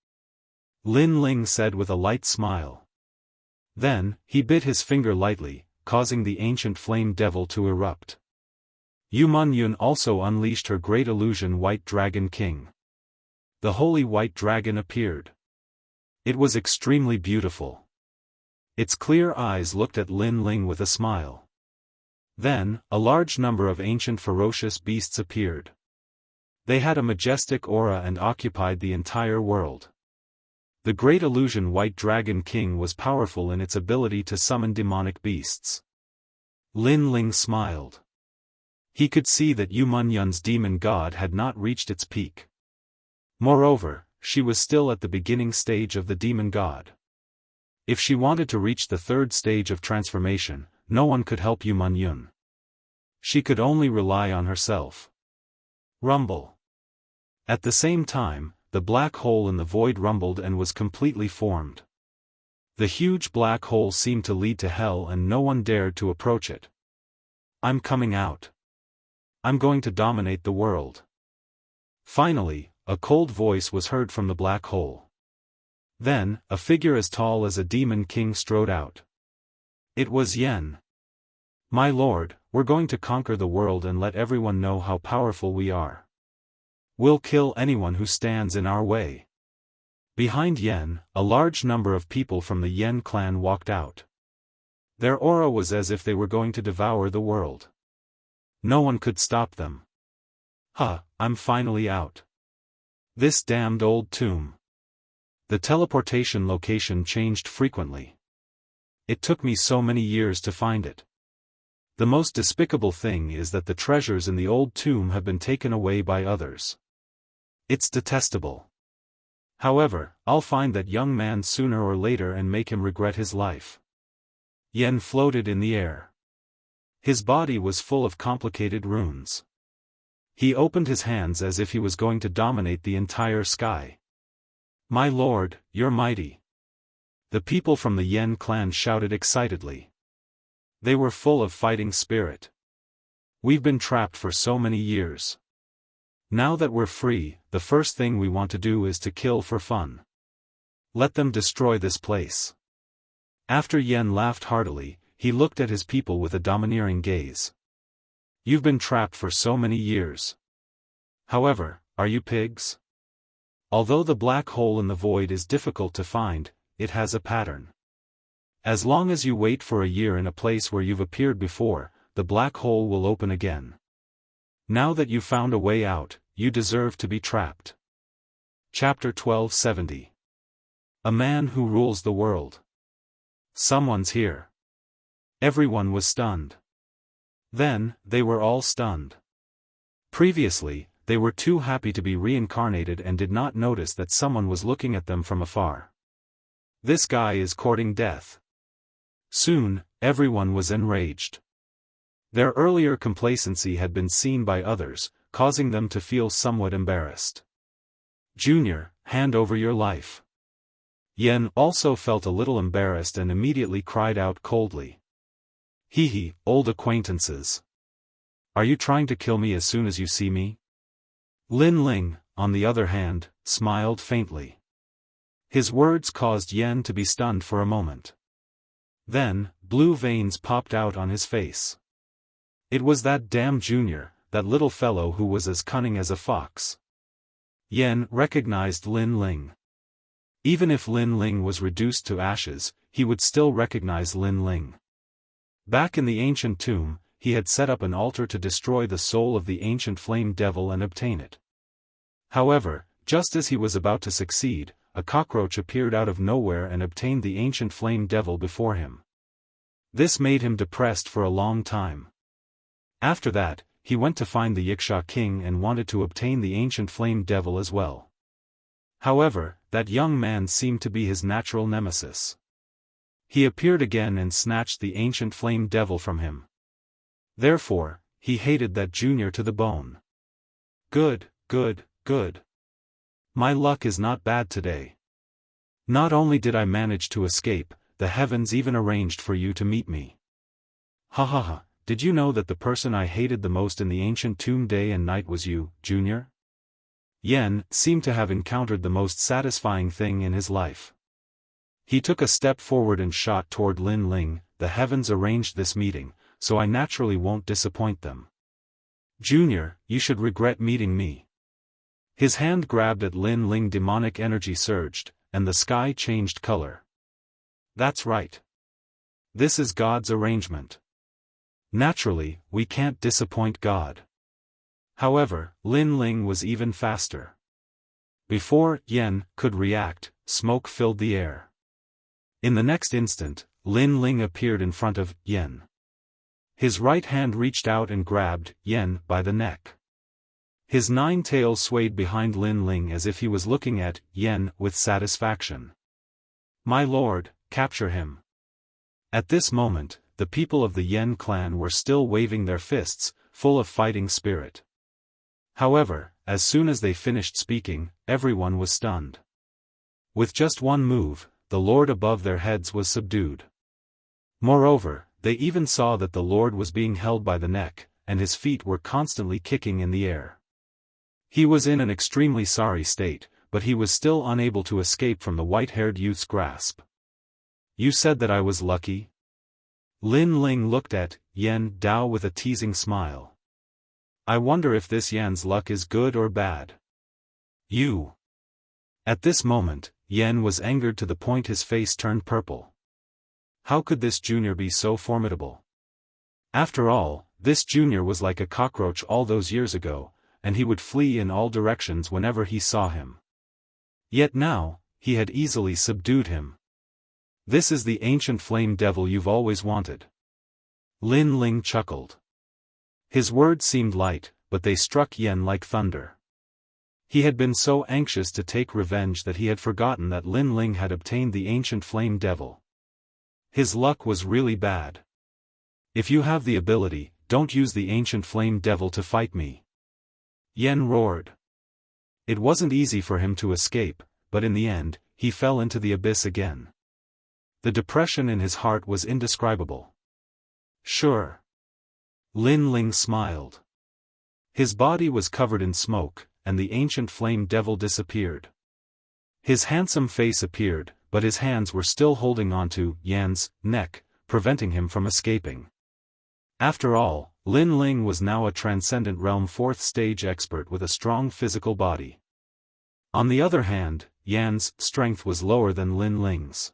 Lin Ling said with a light smile. Then, he bit his finger lightly, causing the ancient flame devil to erupt. Yu Man Yun also unleashed her great illusion White Dragon King. The holy white dragon appeared. It was extremely beautiful. Its clear eyes looked at Lin Ling with a smile. Then, a large number of ancient ferocious beasts appeared. They had a majestic aura and occupied the entire world. The great illusion White Dragon King was powerful in its ability to summon demonic beasts. Lin Ling smiled. He could see that Yu Man Yun's demon god had not reached its peak. Moreover, she was still at the beginning stage of the demon god. If she wanted to reach the third stage of transformation, no one could help Yu Man Yun. She could only rely on herself. Rumble. At the same time, the black hole in the void rumbled and was completely formed. The huge black hole seemed to lead to hell and no one dared to approach it. I'm coming out. I'm going to dominate the world. Finally, a cold voice was heard from the black hole. Then, a figure as tall as a demon king strode out. It was Yen. My lord, we're going to conquer the world and let everyone know how powerful we are. We'll kill anyone who stands in our way. Behind Yen, a large number of people from the Yen clan walked out. Their aura was as if they were going to devour the world. No one could stop them. I'm finally out. This damned old tomb. The teleportation location changed frequently. It took me so many years to find it. The most despicable thing is that the treasures in the old tomb have been taken away by others. It's detestable. However, I'll find that young man sooner or later and make him regret his life. Yen floated in the air. His body was full of complicated runes. He opened his hands as if he was going to dominate the entire sky. My lord, you're mighty. The people from the Yen clan shouted excitedly. They were full of fighting spirit. We've been trapped for so many years. Now that we're free, the first thing we want to do is to kill for fun. Let them destroy this place. After Yen laughed heartily, he looked at his people with a domineering gaze. You've been trapped for so many years. However, are you pigs? Although the black hole in the void is difficult to find, it has a pattern. As long as you wait for a year in a place where you've appeared before, the black hole will open again. Now that you've found a way out, you deserve to be trapped. Chapter 1270. A man who rules the world. Someone's here. Everyone was stunned. Then, they were all stunned. Previously, they were too happy to be reincarnated and did not notice that someone was looking at them from afar. This guy is courting death. Soon, everyone was enraged. Their earlier complacency had been seen by others, causing them to feel somewhat embarrassed. Junior, hand over your life. Yen also felt a little embarrassed and immediately cried out coldly. Hee, old acquaintances. Are you trying to kill me as soon as you see me? Lin Ling, on the other hand, smiled faintly. His words caused Yen to be stunned for a moment. Then, blue veins popped out on his face. It was that damn Junior, that little fellow who was as cunning as a fox. Yen recognized Lin Ling. Even if Lin Ling was reduced to ashes, he would still recognize Lin Ling. Back in the ancient tomb, he had set up an altar to destroy the soul of the ancient flame devil and obtain it. However, just as he was about to succeed, a cockroach appeared out of nowhere and obtained the ancient flame devil before him. This made him depressed for a long time. After that, he went to find the Yiksha king and wanted to obtain the ancient flame devil as well. However, that young man seemed to be his natural nemesis. He appeared again and snatched the ancient flame devil from him. Therefore, he hated that Junior to the bone. Good. My luck is not bad today. Not only did I manage to escape, the heavens even arranged for you to meet me. Did you know that the person I hated the most in the ancient tomb day and night was you, Junior? Yen seemed to have encountered the most satisfying thing in his life. He took a step forward and shot toward Lin Ling. The heavens arranged this meeting, so I naturally won't disappoint them. Junior, you should regret meeting me. His hand grabbed at Lin Ling. Demonic energy surged, and the sky changed color. That's right. This is God's arrangement. Naturally, we can't disappoint God. However, Lin Ling was even faster. Before Yen could react, smoke filled the air. In the next instant, Lin Ling appeared in front of Yen. His right hand reached out and grabbed Yen by the neck. His 9 tails swayed behind Lin Ling as if he was looking at Yen with satisfaction. My lord, capture him. At this moment, the people of the Yen clan were still waving their fists, full of fighting spirit. However, as soon as they finished speaking, everyone was stunned. With just one move, the lord above their heads was subdued. Moreover, they even saw that the lord was being held by the neck, and his feet were constantly kicking in the air. He was in an extremely sorry state, but he was still unable to escape from the white-haired youth's grasp. You said that I was lucky? Lin Ling looked at Yen Dao with a teasing smile. I wonder if this Yan's luck is good or bad. You. At this moment, Yen was angered to the point his face turned purple. How could this junior be so formidable? After all, this junior was like a cockroach all those years ago, and he would flee in all directions whenever he saw him. Yet now, he had easily subdued him. This is the ancient flame devil you've always wanted. Lin Ling chuckled. His words seemed light, but they struck Yen like thunder. He had been so anxious to take revenge that he had forgotten that Lin Ling had obtained the ancient flame devil. His luck was really bad. If you have the ability, don't use the ancient flame devil to fight me. Yen roared. It wasn't easy for him to escape, but in the end, he fell into the abyss again. The depression in his heart was indescribable. Sure. Lin Ling smiled. His body was covered in smoke, and the ancient flame devil disappeared. His handsome face appeared, but his hands were still holding onto Yan's neck, preventing him from escaping. After all, Lin Ling was now a Transcendent Realm 4th stage expert with a strong physical body. On the other hand, Yan's strength was lower than Lin Ling's.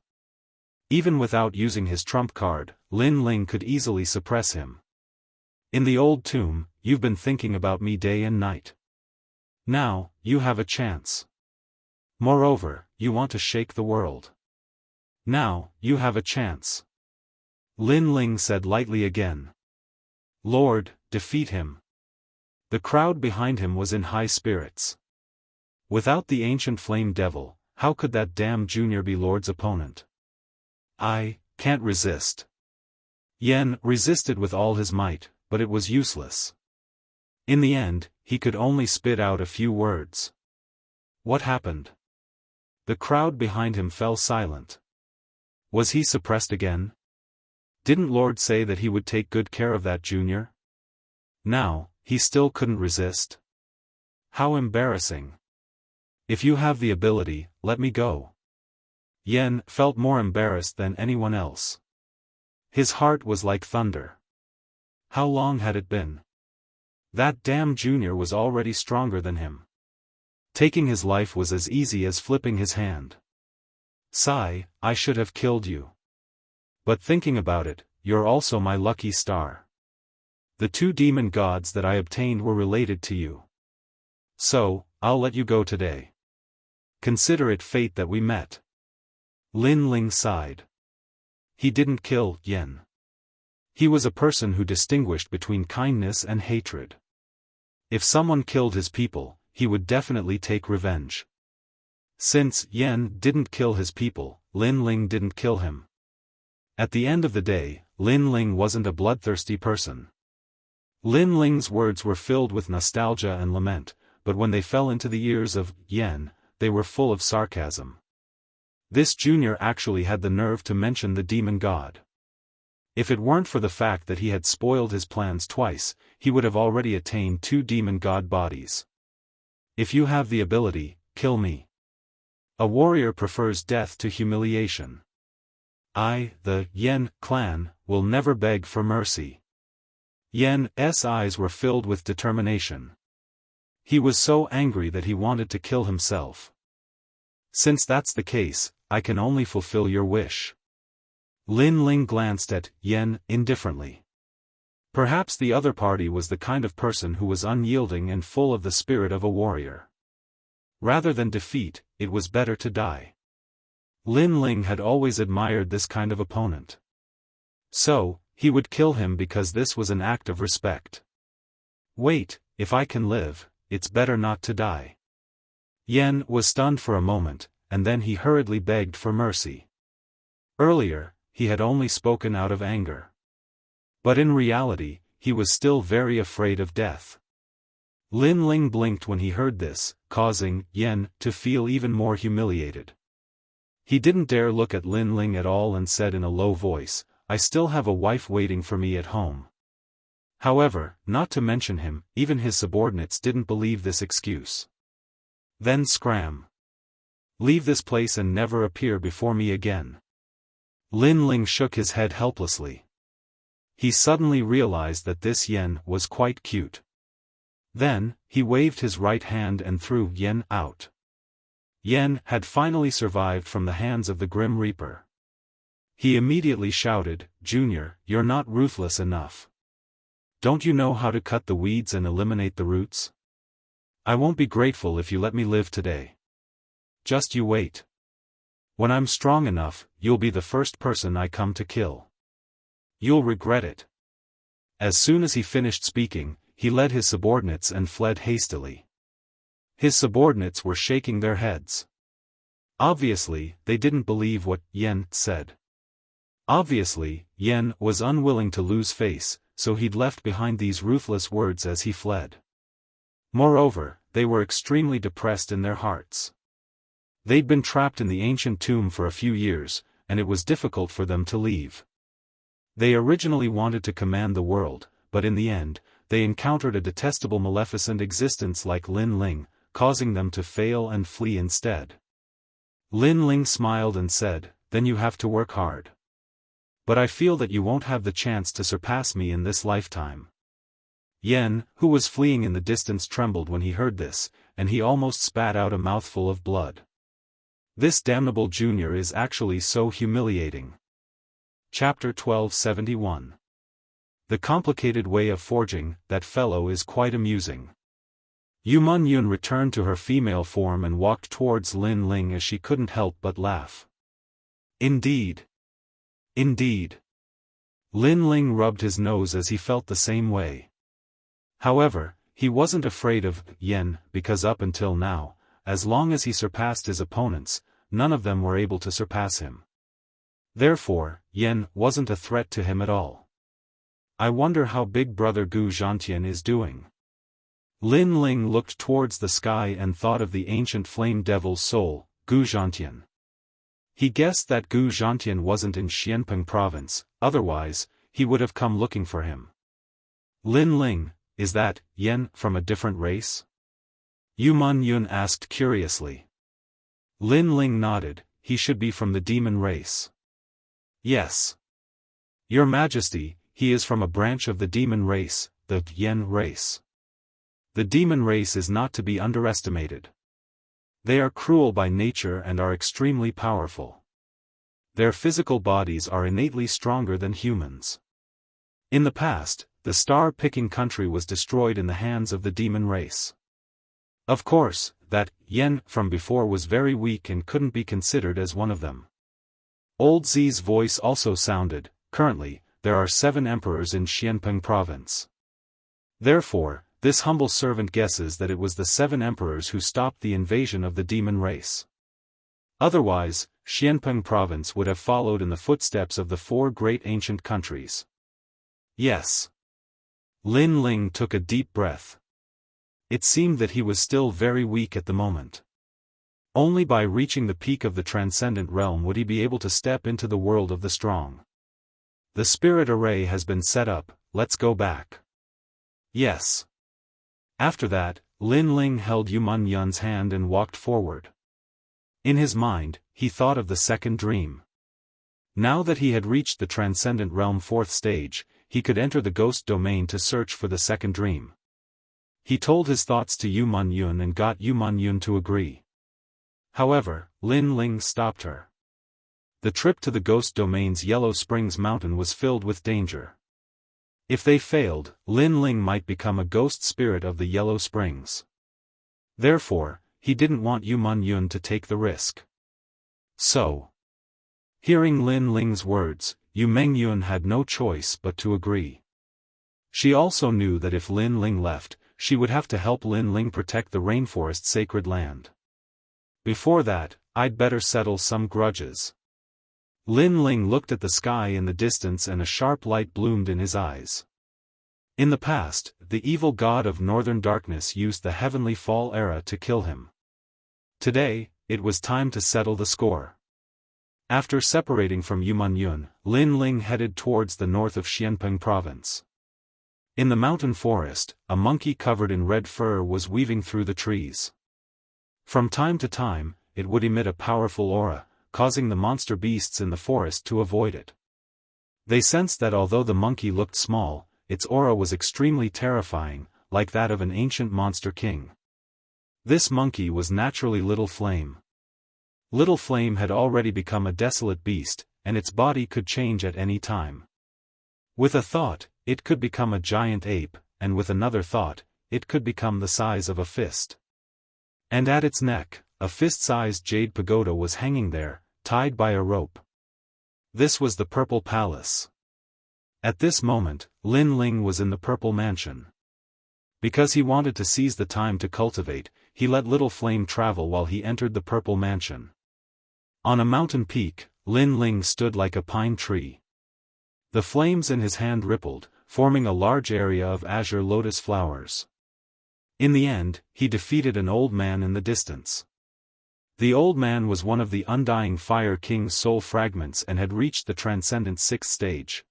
Even without using his trump card, Lin Ling could easily suppress him. In the old tomb, you've been thinking about me day and night. Now, you have a chance. Moreover, you want to shake the world. Now, you have a chance. Lin Ling said lightly again. Lord, defeat him. The crowd behind him was in high spirits. Without the ancient flame devil, how could that damn junior be Lord's opponent? I can't resist. Yen resisted with all his might, but it was useless. In the end, he could only spit out a few words. What happened? The crowd behind him fell silent. Was he suppressed again? Didn't Lord say that he would take good care of that junior? Now, he still couldn't resist. How embarrassing. If you have the ability, let me go. Yen felt more embarrassed than anyone else. His heart was like thunder. How long had it been? That damn junior was already stronger than him. Taking his life was as easy as flipping his hand. Sigh, I should have killed you. But thinking about it, you're also my lucky star. The 2 demon gods that I obtained were related to you. So, I'll let you go today. Consider it fate that we met. Lin Ling sighed. He didn't kill Yen. He was a person who distinguished between kindness and hatred. If someone killed his people, he would definitely take revenge. Since Yen didn't kill his people, Lin Ling didn't kill him. At the end of the day, Lin Ling wasn't a bloodthirsty person. Lin Ling's words were filled with nostalgia and lament, but when they fell into the ears of Yen, they were full of sarcasm. This junior actually had the nerve to mention the demon god. If it weren't for the fact that he had spoiled his plans twice, he would have already attained 2 demon god bodies. If you have the ability, kill me. A warrior prefers death to humiliation. I, the Yen clan, will never beg for mercy. Yen's eyes were filled with determination. He was so angry that he wanted to kill himself. Since that's the case, I can only fulfill your wish. Lin Ling glanced at Yen indifferently. Perhaps the other party was the kind of person who was unyielding and full of the spirit of a warrior. Rather than defeat, it was better to die. Lin Ling had always admired this kind of opponent. So, he would kill him because this was an act of respect. Wait, if I can live, it's better not to die. Yen was stunned for a moment, and then he hurriedly begged for mercy. Earlier, he had only spoken out of anger. But in reality, he was still very afraid of death. Lin Ling blinked when he heard this, causing Yen to feel even more humiliated. He didn't dare look at Lin Ling at all and said in a low voice, I still have a wife waiting for me at home. However, not to mention him, even his subordinates didn't believe this excuse. Then scram. Leave this place and never appear before me again. Lin Ling shook his head helplessly. He suddenly realized that this Yen was quite cute. Then, he waved his right hand and threw Yen out. Yen had finally survived from the hands of the Grim Reaper. He immediately shouted, "Junior, you're not ruthless enough. Don't you know how to cut the weeds and eliminate the roots? I won't be grateful if you let me live today. Just you wait. When I'm strong enough, you'll be the first person I come to kill. You'll regret it." As soon as he finished speaking, he led his subordinates and fled hastily. His subordinates were shaking their heads. Obviously, they didn't believe what Yen said. Obviously, Yen was unwilling to lose face, so he'd left behind these ruthless words as he fled. Moreover, they were extremely depressed in their hearts. They'd been trapped in the ancient tomb for a few years, and it was difficult for them to leave. They originally wanted to command the world, but in the end, they encountered a detestable maleficent existence like Lin Ling, causing them to fail and flee instead. Lin Ling smiled and said, "Then you have to work hard. But I feel that you won't have the chance to surpass me in this lifetime." Yen, who was fleeing in the distance, trembled when he heard this, and he almost spat out a mouthful of blood. This damnable junior is actually so humiliating. Chapter 1271. The complicated way of forging, that fellow is quite amusing. Yumun Yun returned to her female form and walked towards Lin Ling as she couldn't help but laugh. Indeed. Indeed. Lin Ling rubbed his nose as he felt the same way. However, he wasn't afraid of Yen, because up until now, as long as he surpassed his opponents, none of them were able to surpass him. Therefore, Yen wasn't a threat to him at all. I wonder how big brother Gu Zhantian is doing. Lin Ling looked towards the sky and thought of the ancient flame devil's soul, Gu Zhantian. He guessed that Gu Zhantian wasn't in Xianpeng province, otherwise, he would have come looking for him. Lin Ling, is that Yen from a different race? Yumun Yun asked curiously. Lin Ling nodded, he should be from the demon race. Yes. Your Majesty, he is from a branch of the demon race, the Yen race. The demon race is not to be underestimated. They are cruel by nature and are extremely powerful. Their physical bodies are innately stronger than humans. In the past, the star-picking country was destroyed in the hands of the demon race. Of course, that Yen from before was very weak and couldn't be considered as one of them. Old Zi's voice also sounded, currently, there are 7 emperors in Xianpeng province. Therefore, this humble servant guesses that it was the 7 emperors who stopped the invasion of the demon race. Otherwise, Xianpeng province would have followed in the footsteps of the 4 great ancient countries. Yes. Lin Ling took a deep breath. It seemed that he was still very weak at the moment. Only by reaching the peak of the transcendent realm would he be able to step into the world of the strong. The spirit array has been set up, let's go back. Yes. After that, Lin Ling held Yumun Yun's hand and walked forward. In his mind, he thought of the second dream. Now that he had reached the transcendent realm 4th stage, he could enter the ghost domain to search for the second dream. He told his thoughts to Yumun Yun and got Yumun Yun to agree. However, Lin Ling stopped her. The trip to the ghost domain's Yellow Springs mountain was filled with danger. If they failed, Lin Ling might become a ghost spirit of the Yellow Springs. Therefore, he didn't want Yumun Yun to take the risk. So, hearing Lin Ling's words, Yumeng Yun had no choice but to agree. She also knew that if Lin Ling left, she would have to help Lin Ling protect the rainforest's sacred land. Before that, I'd better settle some grudges. Lin Ling looked at the sky in the distance and a sharp light bloomed in his eyes. In the past, the evil god of northern darkness used the heavenly fall era to kill him. Today, it was time to settle the score. After separating from Yumun Yun, Lin Ling headed towards the north of Xianpeng province. In the mountain forest, a monkey covered in red fur was weaving through the trees. From time to time, it would emit a powerful aura, causing the monster beasts in the forest to avoid it. They sensed that although the monkey looked small, its aura was extremely terrifying, like that of an ancient monster king. This monkey was naturally Little Flame. Little Flame had already become a desolate beast, and its body could change at any time. With a thought, it could become a giant ape, and with another thought, it could become the size of a fist. And at its neck, a fist-sized jade pagoda was hanging there, tied by a rope. This was the Purple Palace. At this moment, Lin Ling was in the Purple Mansion. Because he wanted to seize the time to cultivate, he let Little Flame travel while he entered the Purple Mansion. On a mountain peak, Lin Ling stood like a pine tree. The flames in his hand rippled, forming a large area of azure lotus flowers. In the end, he defeated an old man in the distance. The old man was one of the Undying Fire King's soul fragments and had reached the transcendent 6th stage.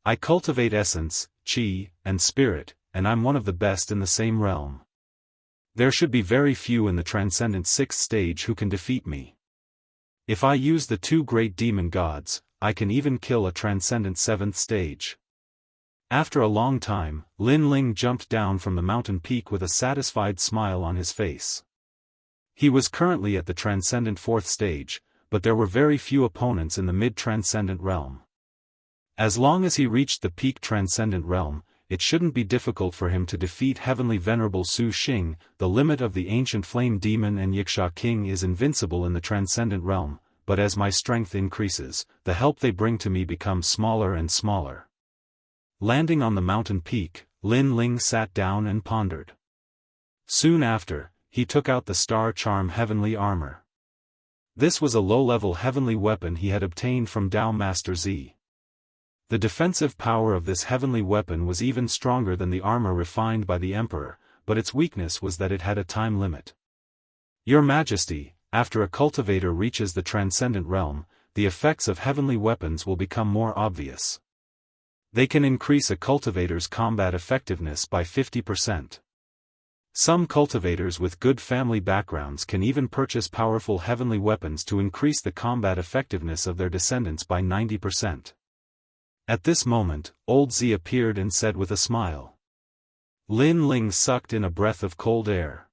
I cultivate essence, chi, and spirit, and I'm one of the best in the same realm. There should be very few in the transcendent 6th stage who can defeat me. If I use the 2 great demon gods, I can even kill a transcendent 7th stage. After a long time, Lin Ling jumped down from the mountain peak with a satisfied smile on his face. He was currently at the transcendent 4th stage, but there were very few opponents in the mid-transcendent realm. As long as he reached the peak transcendent realm, it shouldn't be difficult for him to defeat Heavenly Venerable Su Xing. The limit of the ancient flame demon and Yiksha King is invincible in the transcendent realm, but as my strength increases, the help they bring to me becomes smaller and smaller. Landing on the mountain peak, Lin Ling sat down and pondered. Soon after, he took out the Star Charm Heavenly Armor. This was a low-level heavenly weapon he had obtained from Tao Master Z. The defensive power of this heavenly weapon was even stronger than the armor refined by the Emperor, but its weakness was that it had a time limit. Your Majesty, after a cultivator reaches the transcendent realm, the effects of heavenly weapons will become more obvious. They can increase a cultivator's combat effectiveness by 50%. Some cultivators with good family backgrounds can even purchase powerful heavenly weapons to increase the combat effectiveness of their descendants by 90%. At this moment, Old Z appeared and said with a smile. Lin Ling sucked in a breath of cold air.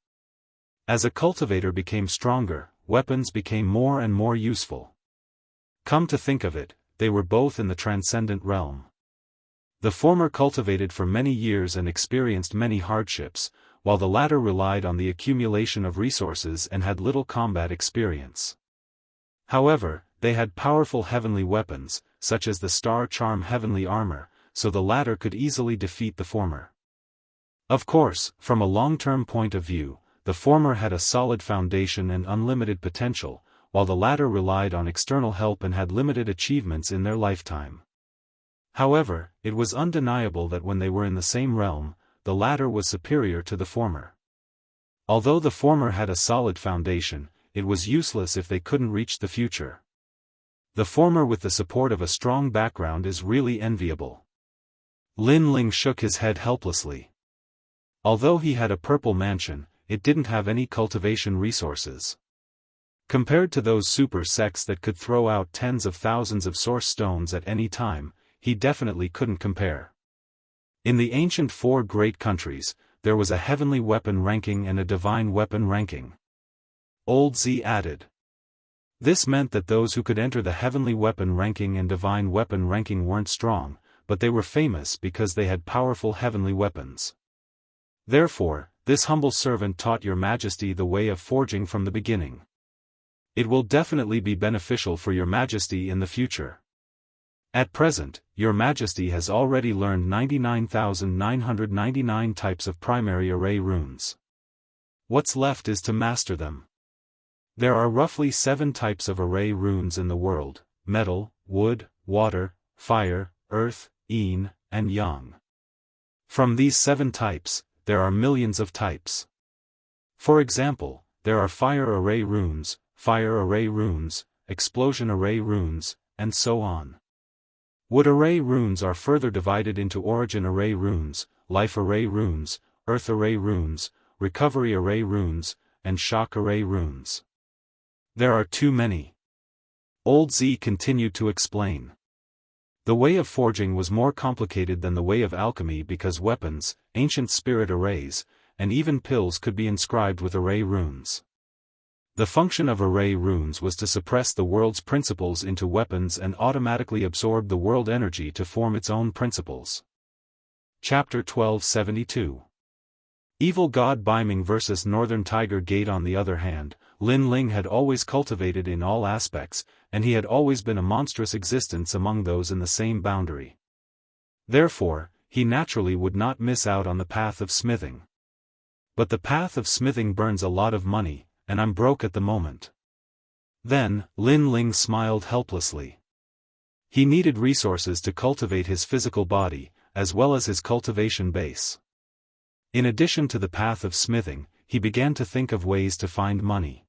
As a cultivator became stronger, weapons became more and more useful. Come to think of it, they were both in the transcendent realm. The former cultivated for many years and experienced many hardships, while the latter relied on the accumulation of resources and had little combat experience. However, they had powerful heavenly weapons, such as the Star Charm Heavenly Armor, so the latter could easily defeat the former. Of course, from a long-term point of view, the former had a solid foundation and unlimited potential, while the latter relied on external help and had limited achievements in their lifetime. However, it was undeniable that when they were in the same realm, the latter was superior to the former. Although the former had a solid foundation, it was useless if they couldn't reach the future. The former with the support of a strong background is really enviable. Lin Ling shook his head helplessly. Although he had a purple mansion, it didn't have any cultivation resources. Compared to those super sects that could throw out tens of thousands of source stones at any time, he definitely couldn't compare. In the ancient 4 great countries, there was a heavenly weapon ranking and a divine weapon ranking. Old Z added. This meant that those who could enter the heavenly weapon ranking and divine weapon ranking weren't strong, but they were famous because they had powerful heavenly weapons. Therefore, this humble servant taught Your Majesty the way of forging from the beginning. It will definitely be beneficial for Your Majesty in the future. At present, Your Majesty has already learned 99,999 types of primary array runes. What's left is to master them. There are roughly 7 types of array runes in the world: metal, wood, water, fire, earth, yin, and yang. From these 7 types, there are millions of types. For example, there are fire array runes, explosion array runes, and so on. Wood array runes are further divided into origin array runes, life array runes, earth array runes, recovery array runes, and shock array runes. There are too many. Old Z continued to explain. The way of forging was more complicated than the way of alchemy because weapons, ancient spirit arrays, and even pills could be inscribed with array runes. The function of array runes was to suppress the world's principles into weapons and automatically absorb the world energy to form its own principles. Chapter 1272. Evil God Bai Ming vs. Northern Tiger Gate. On the other hand, Lin Ling had always cultivated in all aspects, and he had always been a monstrous existence among those in the same boundary. Therefore, he naturally would not miss out on the path of smithing. But the path of smithing burns a lot of money, and I'm broke at the moment. Then, Lin Ling smiled helplessly. He needed resources to cultivate his physical body, as well as his cultivation base. In addition to the path of smithing, he began to think of ways to find money.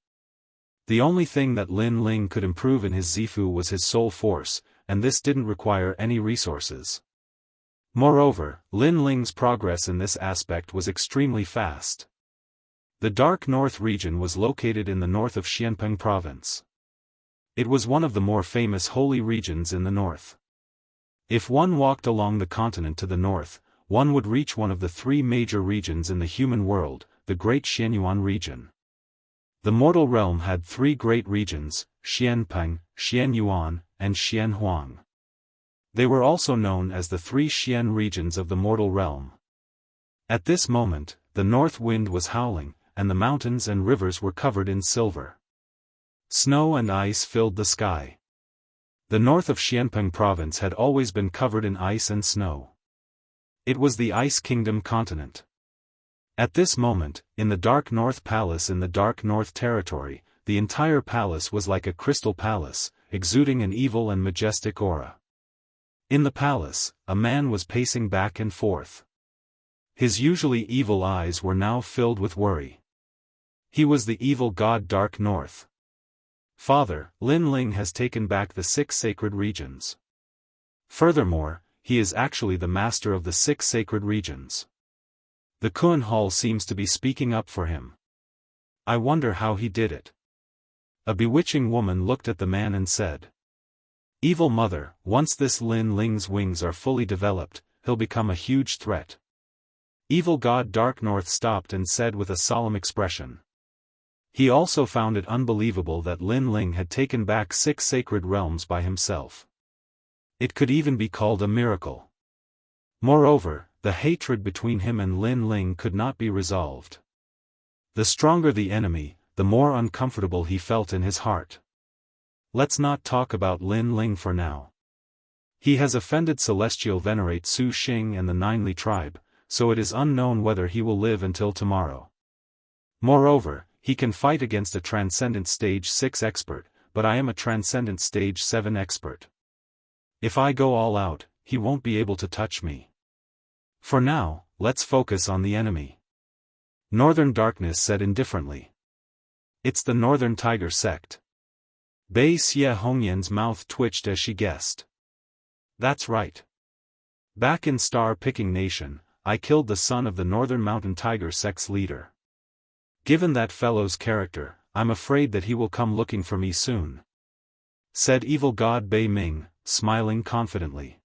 The only thing that Lin Ling could improve in his Zifu was his soul force, and this didn't require any resources. Moreover, Lin Ling's progress in this aspect was extremely fast. The Dark North region was located in the north of Xianpeng province. It was one of the more famous holy regions in the north. If one walked along the continent to the north, one would reach one of the three major regions in the human world, the Great Xianyuan region. The mortal realm had three great regions, Xianpeng, Xianyuan, and Xianhuang. They were also known as the three Xian regions of the mortal realm. At this moment, the north wind was howling, and the mountains and rivers were covered in silver. Snow and ice filled the sky. The north of Xianpeng province had always been covered in ice and snow. It was the Ice Kingdom continent. At this moment, in the Dark North Palace in the Dark North territory, the entire palace was like a crystal palace, exuding an evil and majestic aura. In the palace, a man was pacing back and forth. His usually evil eyes were now filled with worry. He was the evil god Dark North. Father, Lin Ling has taken back the 6 sacred regions. Furthermore, he is actually the master of the 6 sacred regions. The Kun Hall seems to be speaking up for him. I wonder how he did it. A bewitching woman looked at the man and said, "Evil mother, once this Lin Ling's wings are fully developed, he'll become a huge threat." Evil god Dark North stopped and said with a solemn expression. He also found it unbelievable that Lin Ling had taken back 6 sacred realms by himself. It could even be called a miracle. Moreover, the hatred between him and Lin Ling could not be resolved. The stronger the enemy, the more uncomfortable he felt in his heart. Let's not talk about Lin Ling for now. He has offended Celestial Venerate Su Xing and the Ninely tribe, so it is unknown whether he will live until tomorrow. Moreover, he can fight against a Transcendent Stage 6 expert, but I am a Transcendent Stage 7 expert. If I go all out, he won't be able to touch me. For now, let's focus on the enemy. Northern Darkness said indifferently. It's the Northern Tiger sect. Bei Xie Hongyan's mouth twitched as she guessed. That's right. Back in Star Picking Nation, I killed the son of the Northern Mountain Tiger sect's leader. Given that fellow's character, I'm afraid that he will come looking for me soon, said evil god Bei Ming, smiling confidently.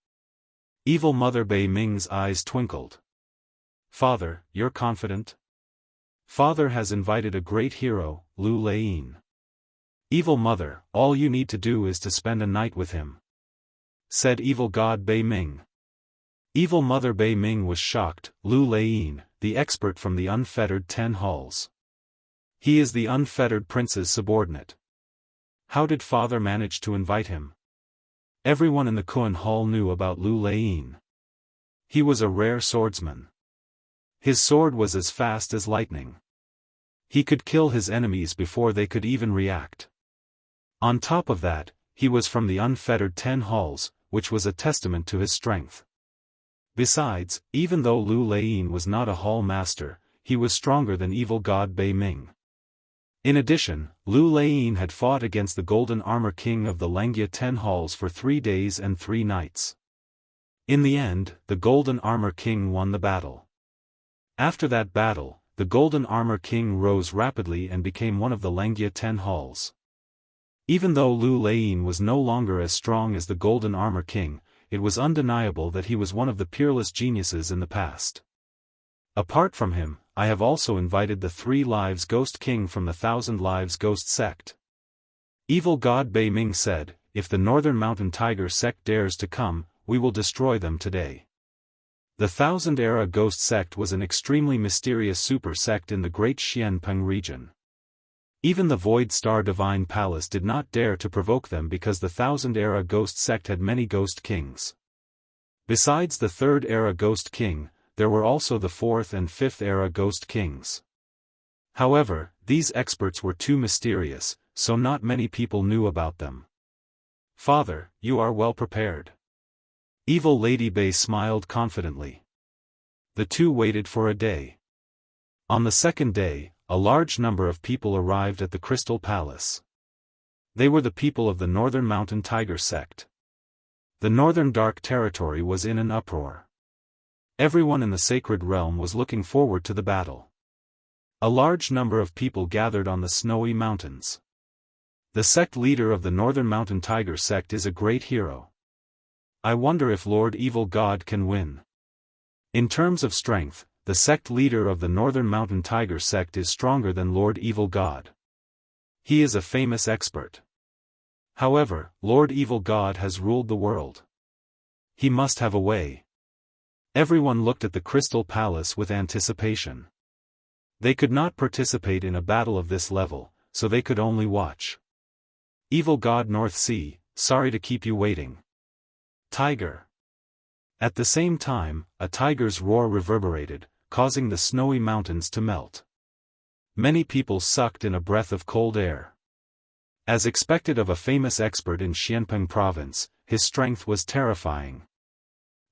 Evil mother Bei Ming's eyes twinkled. Father, you're confident? Father has invited a great hero, Lu Laiyin. Evil mother, all you need to do is to spend a night with him, said evil god Bei Ming. Evil mother Bei Ming was shocked. Lu Laiyin, the expert from the unfettered 10 halls. He is the unfettered prince's subordinate. How did father manage to invite him? Everyone in the Kun Hall knew about Lu Laiyin. He was a rare swordsman. His sword was as fast as lightning. He could kill his enemies before they could even react. On top of that, he was from the unfettered 10 halls, which was a testament to his strength. Besides, even though Lu Laiyin was not a hall master, he was stronger than evil god Bei Ming. In addition, Lu Laiyin had fought against the Golden Armor King of the Lengia 10 halls for 3 days and 3 nights. In the end, the Golden Armor King won the battle. After that battle, the Golden Armor King rose rapidly and became one of the Lengia 10 halls. Even though Lu Laiyin was no longer as strong as the Golden Armor King, it was undeniable that he was one of the peerless geniuses in the past. Apart from him, I have also invited the 3 Lives Ghost King from the 1,000 Lives Ghost sect. Evil God Bei Ming said, if the Northern Mountain Tiger sect dares to come, we will destroy them today. The 1000 Era Ghost sect was an extremely mysterious super sect in the Great Xianpeng region. Even the Void Star Divine Palace did not dare to provoke them because the 1000 Era Ghost sect had many Ghost Kings. Besides the 3rd Era Ghost King, there were also the 4th and 5th Era Ghost Kings. However, these experts were too mysterious, so not many people knew about them. Father, you are well prepared. Evil Lady Bei smiled confidently. The two waited for a day. On the 2nd day, a large number of people arrived at the Crystal Palace. They were the people of the Northern Mountain Tiger sect. The Northern Dark Territory was in an uproar. Everyone in the sacred realm was looking forward to the battle. A large number of people gathered on the snowy mountains. The sect leader of the Northern Mountain Tiger sect is a great hero. I wonder if Lord Evil God can win. In terms of strength, the sect leader of the Northern Mountain Tiger sect is stronger than Lord Evil God. He is a famous expert. However, Lord Evil God has ruled the world. He must have a way. Everyone looked at the Crystal Palace with anticipation. They could not participate in a battle of this level, so they could only watch. Evil God North Sea, sorry to keep you waiting. Tiger. At the same time, a tiger's roar reverberated, causing the snowy mountains to melt. Many people sucked in a breath of cold air. As expected of a famous expert in Xianpeng province, his strength was terrifying.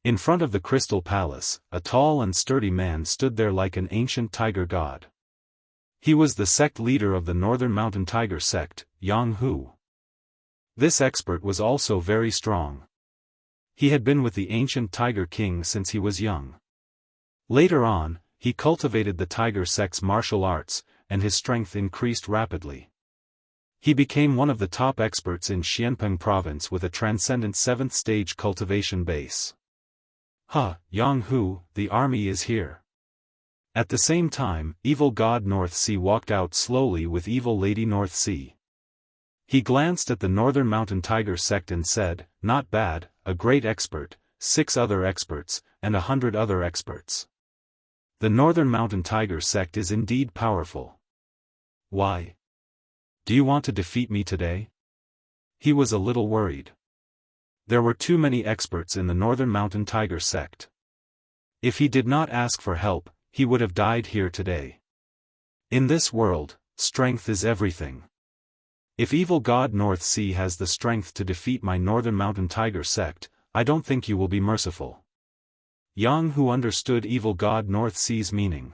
In front of the Crystal Palace, a tall and sturdy man stood there like an ancient tiger god. He was the sect leader of the Northern Mountain Tiger sect, Yang Hu. This expert was also very strong. He had been with the ancient Tiger King since he was young. Later on, he cultivated the Tiger sect's martial arts, and his strength increased rapidly. He became one of the top experts in Xianpeng province with a transcendent 7th stage cultivation base. Yang Hu, the army is here. At the same time, Evil God North Sea walked out slowly with Evil Lady North Sea. He glanced at the Northern Mountain Tiger sect and said, not bad, a great expert, 6 other experts, and 100 other experts. The Northern Mountain Tiger sect is indeed powerful. Why? Do you want to defeat me today? He was a little worried. There were too many experts in the Northern Mountain Tiger sect. If he did not ask for help, he would have died here today. In this world, strength is everything. If Evil God North Sea has the strength to defeat my Northern Mountain Tiger sect, I don't think you will be merciful. Yang Hu understood Evil God North Sea's meaning.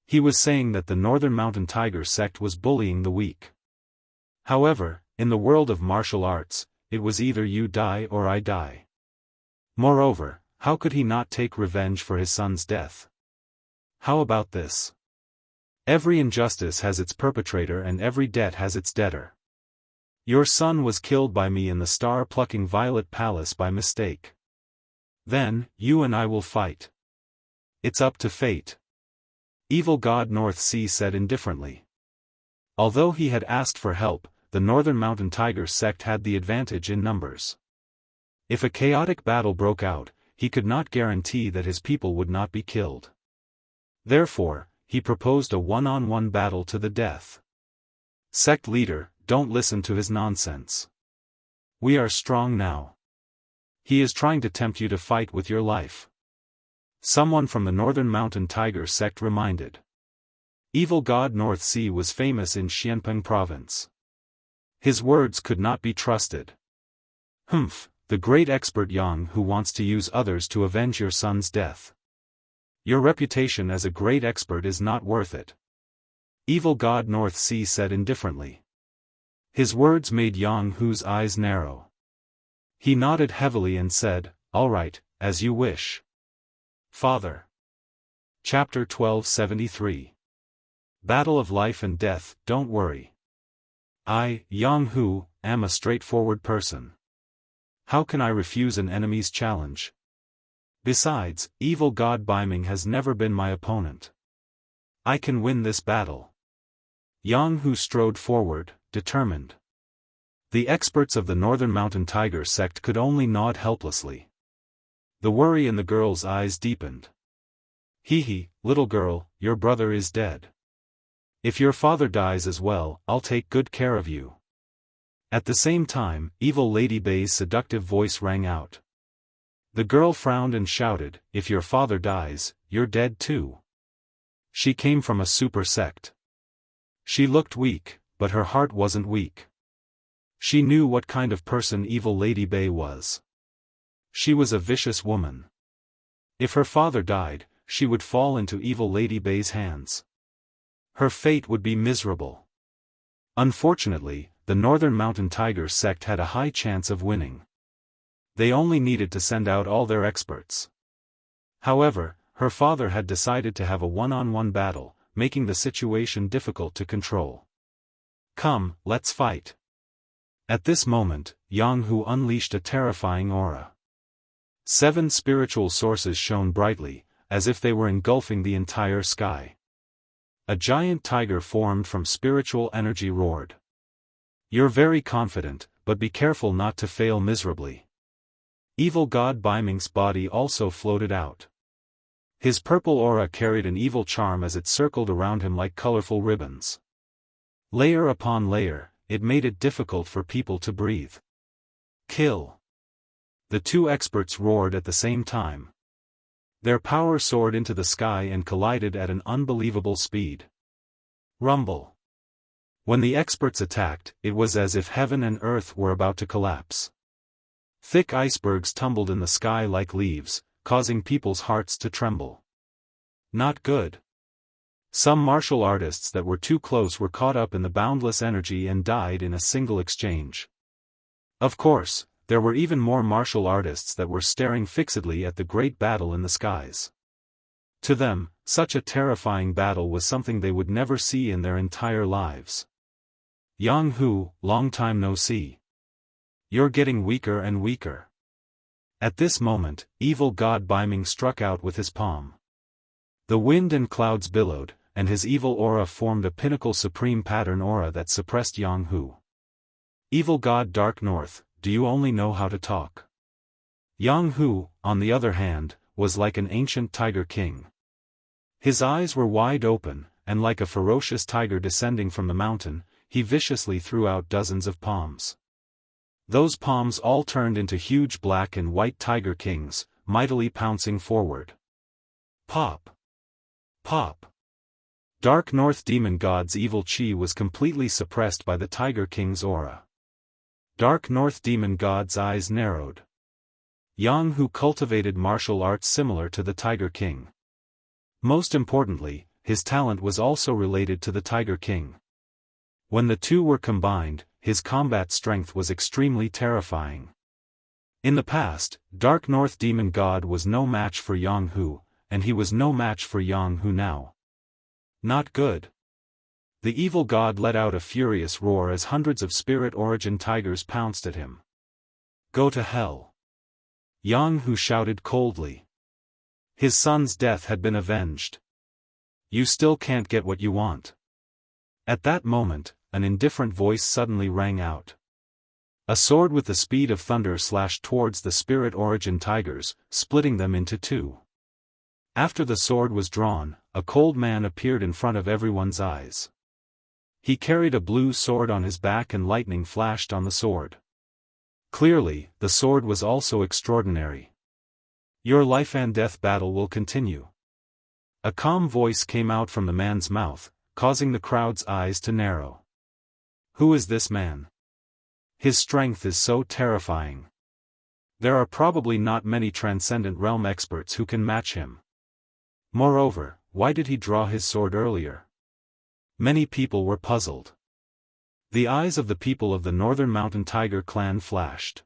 He was saying that the Northern Mountain Tiger sect was bullying the weak. However, in the world of martial arts, it was either you die or I die. Moreover, how could he not take revenge for his son's death? How about this? Every injustice has its perpetrator and every debt has its debtor. Your son was killed by me in the star-plucking Violet Palace by mistake. Then, you and I will fight. It's up to fate. Evil God North Sea said indifferently. Although he had asked for help, the Northern Mountain Tiger sect had the advantage in numbers. If a chaotic battle broke out, he could not guarantee that his people would not be killed. Therefore, he proposed a one-on-one battle to the death. Sect leader, don't listen to his nonsense. We are strong now. He is trying to tempt you to fight with your life. Someone from the Northern Mountain Tiger sect reminded. Evil God North Sea was famous in Xianpeng province. His words could not be trusted. The great expert Yang Hu wants to use others to avenge your son's death. Your reputation as a great expert is not worth it. Evil God North Sea said indifferently. His words made Yang Hu's eyes narrow. He nodded heavily and said, all right, as you wish. Father. Chapter 1273. Battle of Life and Death, don't worry. I, Yang Hu, am a straightforward person. How can I refuse an enemy's challenge? Besides, evil god Baiming has never been my opponent. I can win this battle. Yang Hu strode forward, determined. The experts of the Northern Mountain Tiger sect could only nod helplessly. The worry in the girl's eyes deepened. Hee, little girl, your brother is dead. If your father dies as well, I'll take good care of you. At the same time, evil Lady Bei's seductive voice rang out. The girl frowned and shouted, if your father dies, you're dead too. She came from a super sect. She looked weak, but her heart wasn't weak. She knew what kind of person evil Lady Bei was. She was a vicious woman. If her father died, she would fall into evil Lady Bei's hands. Her fate would be miserable. Unfortunately, the Northern Mountain Tiger sect had a high chance of winning. They only needed to send out all their experts. However, her father had decided to have a one-on-one battle, making the situation difficult to control. Come, let's fight. At this moment, Yang Hu unleashed a terrifying aura. 7 spiritual sources shone brightly, as if they were engulfing the entire sky. A giant tiger formed from spiritual energy roared. You're very confident, but be careful not to fail miserably. Evil god Baiming's body also floated out. His purple aura carried an evil charm as it circled around him like colorful ribbons. Layer upon layer, it made it difficult for people to breathe. Kill! The 2 experts roared at the same time. Their power soared into the sky and collided at an unbelievable speed. Rumble! When the experts attacked, it was as if heaven and earth were about to collapse. Thick icebergs tumbled in the sky like leaves, causing people's hearts to tremble. Not good. Some martial artists that were too close were caught up in the boundless energy and died in a single exchange. Of course, there were even more martial artists that were staring fixedly at the great battle in the skies. To them, such a terrifying battle was something they would never see in their entire lives. Yang Hu, long time no see. You're getting weaker and weaker. At this moment, evil god Baiming struck out with his palm. The wind and clouds billowed, and his evil aura formed a pinnacle supreme pattern aura that suppressed Yang Hu. Evil god Dark North, do you only know how to talk? Yang Hu, on the other hand, was like an ancient tiger king. His eyes were wide open, and like a ferocious tiger descending from the mountain, he viciously threw out dozens of palms. Those palms all turned into huge black and white tiger kings, mightily pouncing forward. Pop! Pop! Dark North Demon God's evil chi was completely suppressed by the Tiger King's aura. Dark North Demon God's eyes narrowed. Yang Hu cultivated martial arts similar to the Tiger King. Most importantly, his talent was also related to the Tiger King. When the two were combined, his combat strength was extremely terrifying. In the past, Dark North Demon God was no match for Yang Hu, and he was no match for Yang Hu now. Not good. The evil god let out a furious roar as hundreds of spirit origin tigers pounced at him. Go to hell! Yang Hu shouted coldly. His son's death had been avenged. You still can't get what you want. At that moment, an indifferent voice suddenly rang out. A sword with the speed of thunder slashed towards the spirit origin tigers, splitting them into 2. After the sword was drawn, a cold man appeared in front of everyone's eyes. He carried a blue sword on his back and lightning flashed on the sword. Clearly, the sword was also extraordinary. Your life and death battle will continue. A calm voice came out from the man's mouth, causing the crowd's eyes to narrow. Who is this man? His strength is so terrifying. There are probably not many Transcendent Realm experts who can match him. Moreover, why did he draw his sword earlier? Many people were puzzled. The eyes of the people of the Northern Mountain Tiger clan flashed.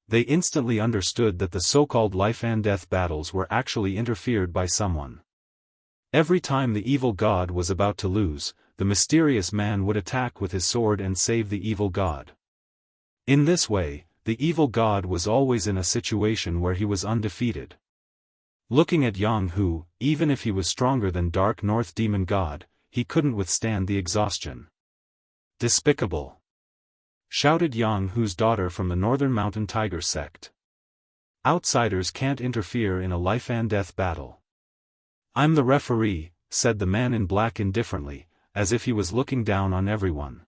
They instantly understood that the so-called life and death battles were actually interfered by someone. Every time the evil god was about to lose, the mysterious man would attack with his sword and save the evil god. In this way, the evil god was always in a situation where he was undefeated. Looking at Yang Hu, even if he was stronger than Dark North Demon God, he couldn't withstand the exhaustion. "Despicable!" shouted Yang Hu's daughter from the Northern Mountain Tiger sect. "Outsiders can't interfere in a life-and-death battle." "I'm the referee," said the man in black indifferently, as if he was looking down on everyone.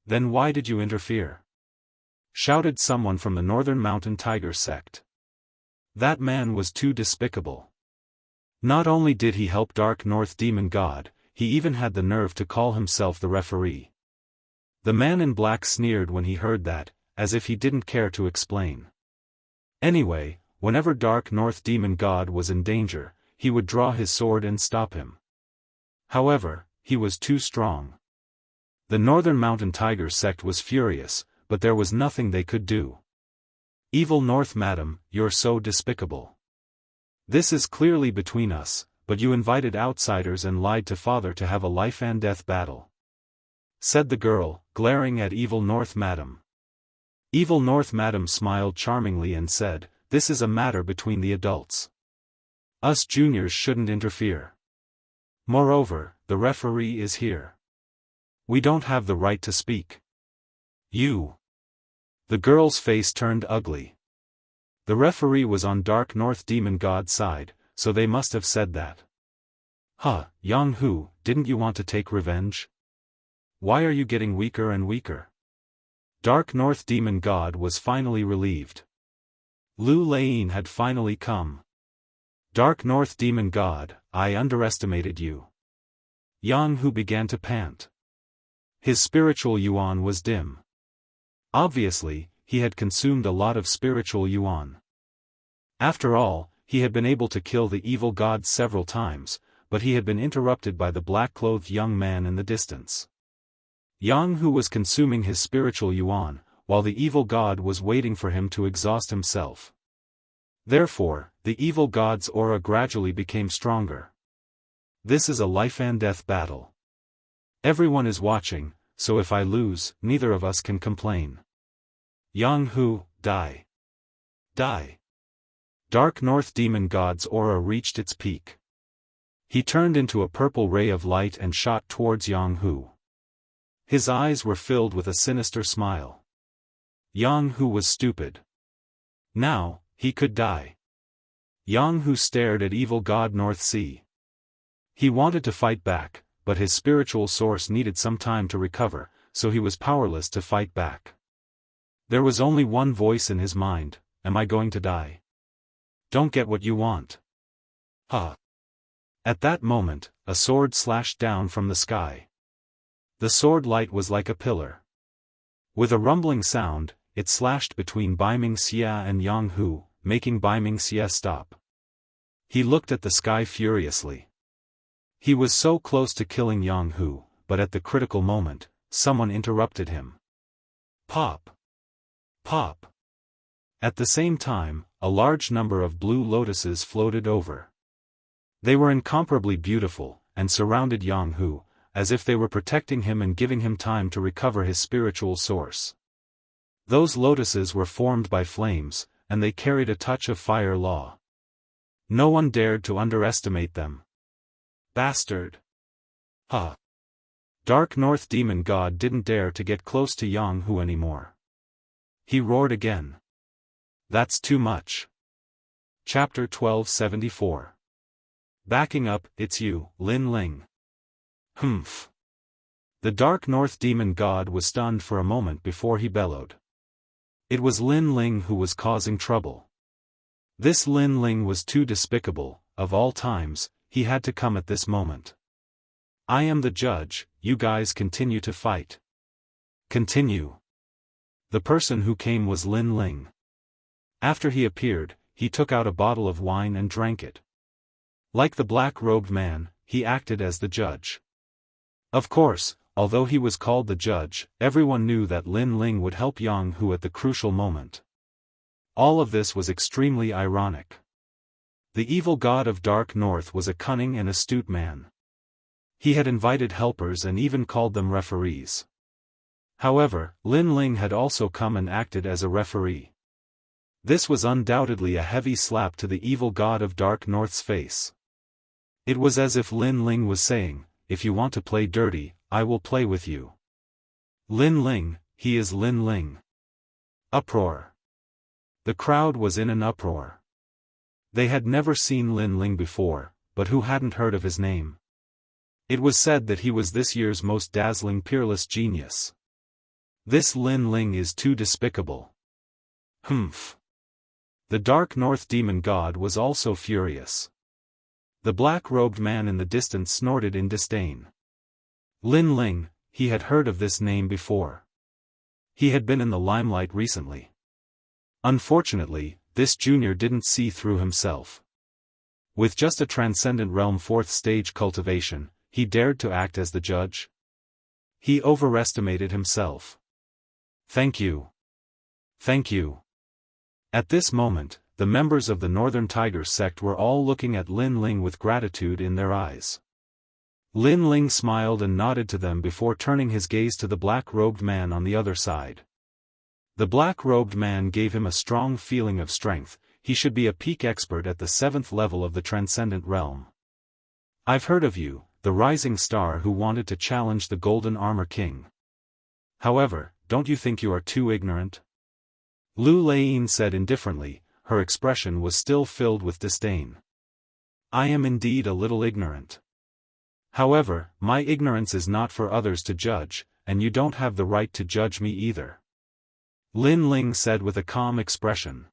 "Then why did you interfere?" shouted someone from the Northern Mountain Tiger sect. That man was too despicable. Not only did he help Dark North Demon God, he even had the nerve to call himself the referee. The man in black sneered when he heard that, as if he didn't care to explain. Anyway, whenever Dark North Demon God was in danger, he would draw his sword and stop him. However, he was too strong. The Northern Mountain Tiger sect was furious, but there was nothing they could do. "Evil North Madam, you're so despicable. This is clearly between us, but you invited outsiders and lied to Father to have a life-and-death battle," said the girl, glaring at Evil North Madam. Evil North Madam smiled charmingly and said, "This is a matter between the adults. Us juniors shouldn't interfere. Moreover, the referee is here. We don't have the right to speak." "You." The girl's face turned ugly. The referee was on Dark North Demon God's side, so they must have said that. "Huh, Yang Hu, didn't you want to take revenge? Why are you getting weaker and weaker?" Dark North Demon God was finally relieved. Lu Lane had finally come. "Dark North Demon God, I underestimated you." Yang Hu began to pant. His spiritual yuan was dim. Obviously, he had consumed a lot of spiritual yuan. After all, he had been able to kill the evil god several times, but he had been interrupted by the black-clothed young man in the distance. Yang Hu was consuming his spiritual yuan, while the evil god was waiting for him to exhaust himself. Therefore, the evil god's aura gradually became stronger. This is a life-and-death battle. Everyone is watching, so if I lose, neither of us can complain. Yang Hu, die. Die. Dark North Demon God's aura reached its peak. He turned into a purple ray of light and shot towards Yang Hu. His eyes were filled with a sinister smile. Yang Hu was stupid. Now, he could die. Yang Hu stared at evil god North Sea. He wanted to fight back, but his spiritual source needed some time to recover, so he was powerless to fight back. There was only one voice in his mind: "Am I going to die? Don't get what you want." Huh. At that moment, a sword slashed down from the sky. The sword light was like a pillar. With a rumbling sound, it slashed between Baiming Xia and Yang Hu, making Baiming Xia stop. He looked at the sky furiously. He was so close to killing Yang Hu, but at the critical moment, someone interrupted him. Pop! Pop! At the same time, a large number of blue lotuses floated over. They were incomparably beautiful, and surrounded Yang Hu, as if they were protecting him and giving him time to recover his spiritual source. Those lotuses were formed by flames, and they carried a touch of fire law. No one dared to underestimate them. Bastard! Huh! Dark North Demon God didn't dare to get close to Yang Hu anymore. He roared again. That's too much. Chapter 1274. Backing up, it's you, Lin Ling. Humph. The Dark North Demon God was stunned for a moment before he bellowed. It was Lin Ling who was causing trouble. This Lin Ling was too despicable. Of all times, he had to come at this moment. I am the judge, you guys continue to fight. Continue. The person who came was Lin Ling. After he appeared, he took out a bottle of wine and drank it. Like the black-robed man, he acted as the judge. Of course, although he was called the judge, everyone knew that Lin Ling would help Yang Hu at the crucial moment. All of this was extremely ironic. The evil god of Dark North was a cunning and astute man. He had invited helpers and even called them referees. However, Lin Ling had also come and acted as a referee. This was undoubtedly a heavy slap to the evil god of Dark North's face. It was as if Lin Ling was saying, "If you want to play dirty, I will play with you." Lin Ling, he is Lin Ling. Uproar. The crowd was in an uproar. They had never seen Lin Ling before, but who hadn't heard of his name? It was said that he was this year's most dazzling peerless genius. This Lin Ling is too despicable. Humph. The Dark North demon god was also furious. The black-robed man in the distance snorted in disdain. Lin Ling, he had heard of this name before. He had been in the limelight recently. Unfortunately, this junior didn't see through himself. With just a transcendent realm 4th stage cultivation, he dared to act as the judge? He overestimated himself. Thank you. Thank you. At this moment, the members of the Northern Tiger sect were all looking at Lin Ling with gratitude in their eyes. Lin Ling smiled and nodded to them before turning his gaze to the black-robed man on the other side. The black-robed man gave him a strong feeling of strength. He should be a peak expert at the 7th level of the Transcendent Realm. I've heard of you, the rising star who wanted to challenge the Golden Armor King. However, don't you think you are too ignorant? Lu Laiyin said indifferently, her expression was still filled with disdain. I am indeed a little ignorant. However, my ignorance is not for others to judge, and you don't have the right to judge me either. Lin Ling said with a calm expression.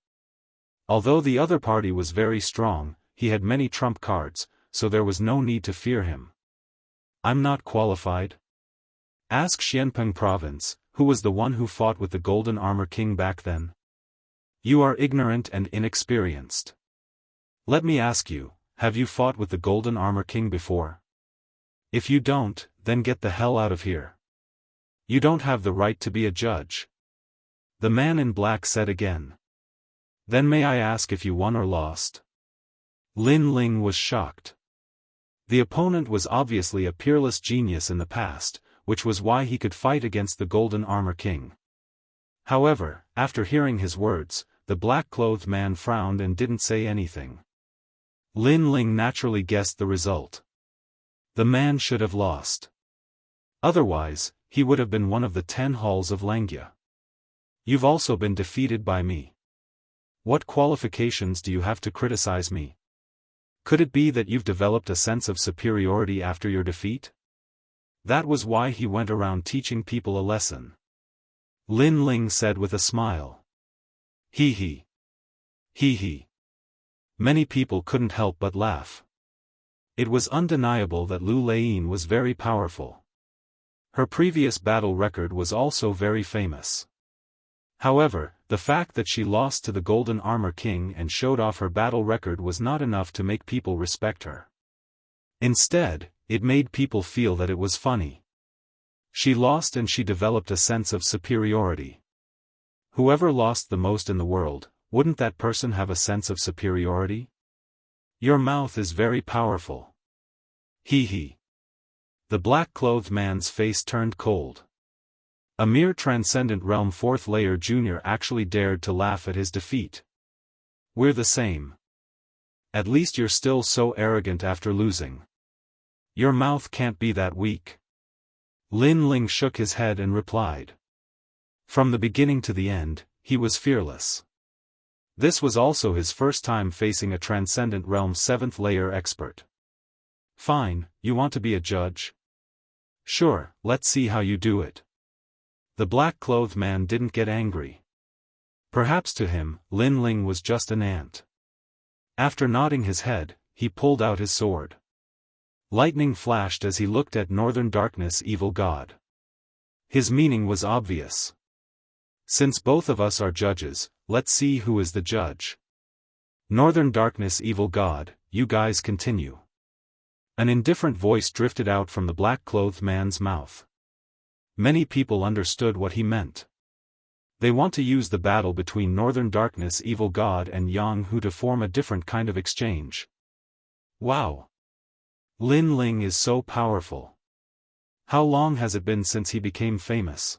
Although the other party was very strong, he had many trump cards, so there was no need to fear him. I'm not qualified. Ask Xianpeng Province, who was the one who fought with the Golden Armor King back then. You are ignorant and inexperienced. Let me ask you, have you fought with the Golden Armor King before? If you don't, then get the hell out of here. You don't have the right to be a judge. The man in black said again. Then may I ask if you won or lost? Lin Ling was shocked. The opponent was obviously a peerless genius in the past, which was why he could fight against the Golden Armor King. However, after hearing his words, the black-clothed man frowned and didn't say anything. Lin Ling naturally guessed the result. The man should have lost. Otherwise, he would have been one of the 10 halls of Langya. You've also been defeated by me. What qualifications do you have to criticize me? Could it be that you've developed a sense of superiority after your defeat? That was why he went around teaching people a lesson. Lin Ling said with a smile. Hee hee. Hee hee. Many people couldn't help but laugh. It was undeniable that Lu Laiyin was very powerful. Her previous battle record was also very famous. However, the fact that she lost to the Golden Armor King and showed off her battle record was not enough to make people respect her. Instead, it made people feel that it was funny. She lost and she developed a sense of superiority. Whoever lost the most in the world, wouldn't that person have a sense of superiority? Your mouth is very powerful. Hee hee. The black-clothed man's face turned cold. A mere transcendent realm 4th layer junior actually dared to laugh at his defeat. We're the same. At least you're still so arrogant after losing. Your mouth can't be that weak. Lin Ling shook his head and replied. From the beginning to the end, he was fearless. This was also his first time facing a transcendent realm 7th layer expert. Fine, you want to be a judge? Sure, let's see how you do it. The black-clothed man didn't get angry. Perhaps to him, Lin Ling was just an ant. After nodding his head, he pulled out his sword. Lightning flashed as he looked at Northern Darkness Evil God. His meaning was obvious. Since both of us are judges, let's see who is the judge. Northern Darkness Evil God, you guys continue. An indifferent voice drifted out from the black-clothed man's mouth. Many people understood what he meant. They want to use the battle between Northern Darkness Evil God and Yang Hu to form a different kind of exchange. Wow! Lin Ling is so powerful. How long has it been since he became famous?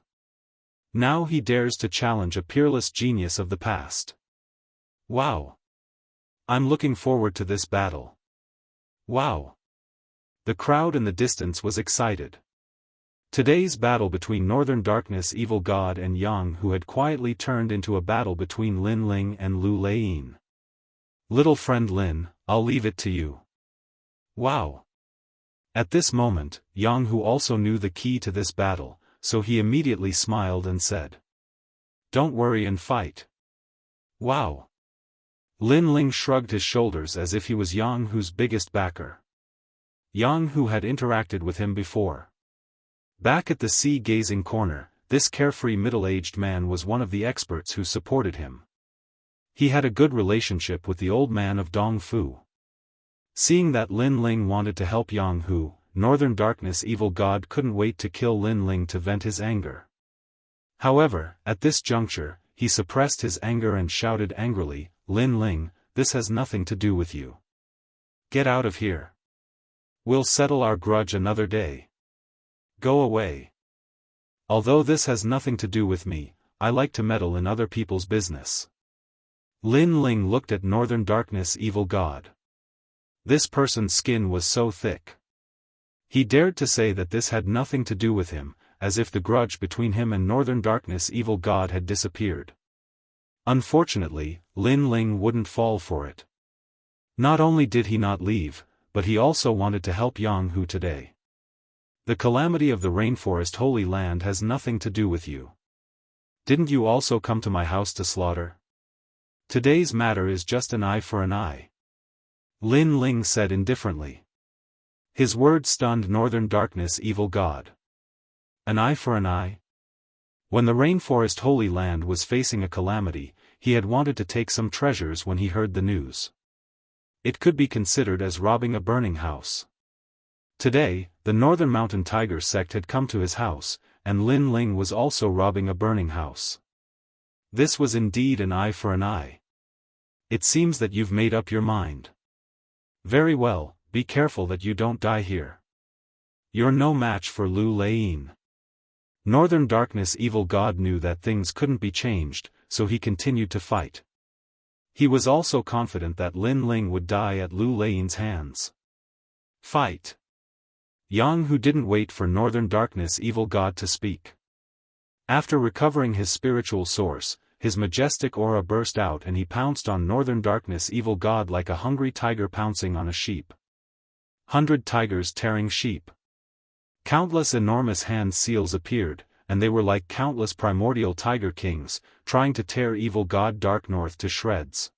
Now he dares to challenge a peerless genius of the past. Wow! I'm looking forward to this battle. Wow! The crowd in the distance was excited. Today's battle between Northern Darkness Evil God and Yang Hu had quietly turned into a battle between Lin Ling and Lu Laiyin. Little friend Lin, I'll leave it to you. Wow! At this moment, Yang Hu also knew the key to this battle, so he immediately smiled and said, "Don't worry and fight." Wow! Lin Ling shrugged his shoulders as if he was Yang Hu's biggest backer. Yang Hu had interacted with him before. Back at the sea-gazing corner, this carefree middle-aged man was one of the experts who supported him. He had a good relationship with the old man of Dongfu. Seeing that Lin Ling wanted to help Yang Hu, Northern Darkness Evil God couldn't wait to kill Lin Ling to vent his anger. However, at this juncture, he suppressed his anger and shouted angrily, "Lin Ling, this has nothing to do with you. Get out of here. We'll settle our grudge another day. Go away. Although this has nothing to do with me, I like to meddle in other people's business." Lin Ling looked at Northern Darkness Evil God. This person's skin was so thick. He dared to say that this had nothing to do with him, as if the grudge between him and Northern Darkness Evil God had disappeared. Unfortunately, Lin Ling wouldn't fall for it. Not only did he not leave, but he also wanted to help Yang Hu today. The calamity of the rainforest Holy Land has nothing to do with you. Didn't you also come to my house to slaughter? Today's matter is just an eye for an eye. Lin Ling said indifferently. His words stunned Northern Darkness Evil God. An eye for an eye? When the rainforest Holy Land was facing a calamity, he had wanted to take some treasures when he heard the news. It could be considered as robbing a burning house. Today, the Northern Mountain Tiger sect had come to his house, and Lin Ling was also robbing a burning house. This was indeed an eye for an eye. It seems that you've made up your mind. Very well, be careful that you don't die here. You're no match for Lu Laiyin. Northern Darkness Evil God knew that things couldn't be changed, so he continued to fight. He was also confident that Lin Ling would die at Lu Laiyin's hands. Fight! Yang Hu didn't wait for Northern Darkness Evil God to speak. After recovering his spiritual source, his majestic aura burst out and he pounced on Northern Darkness Evil God like a hungry tiger pouncing on a sheep. 100 tigers tearing sheep. Countless enormous hand seals appeared, and they were like countless primordial tiger kings, trying to tear Evil God Dark North to shreds.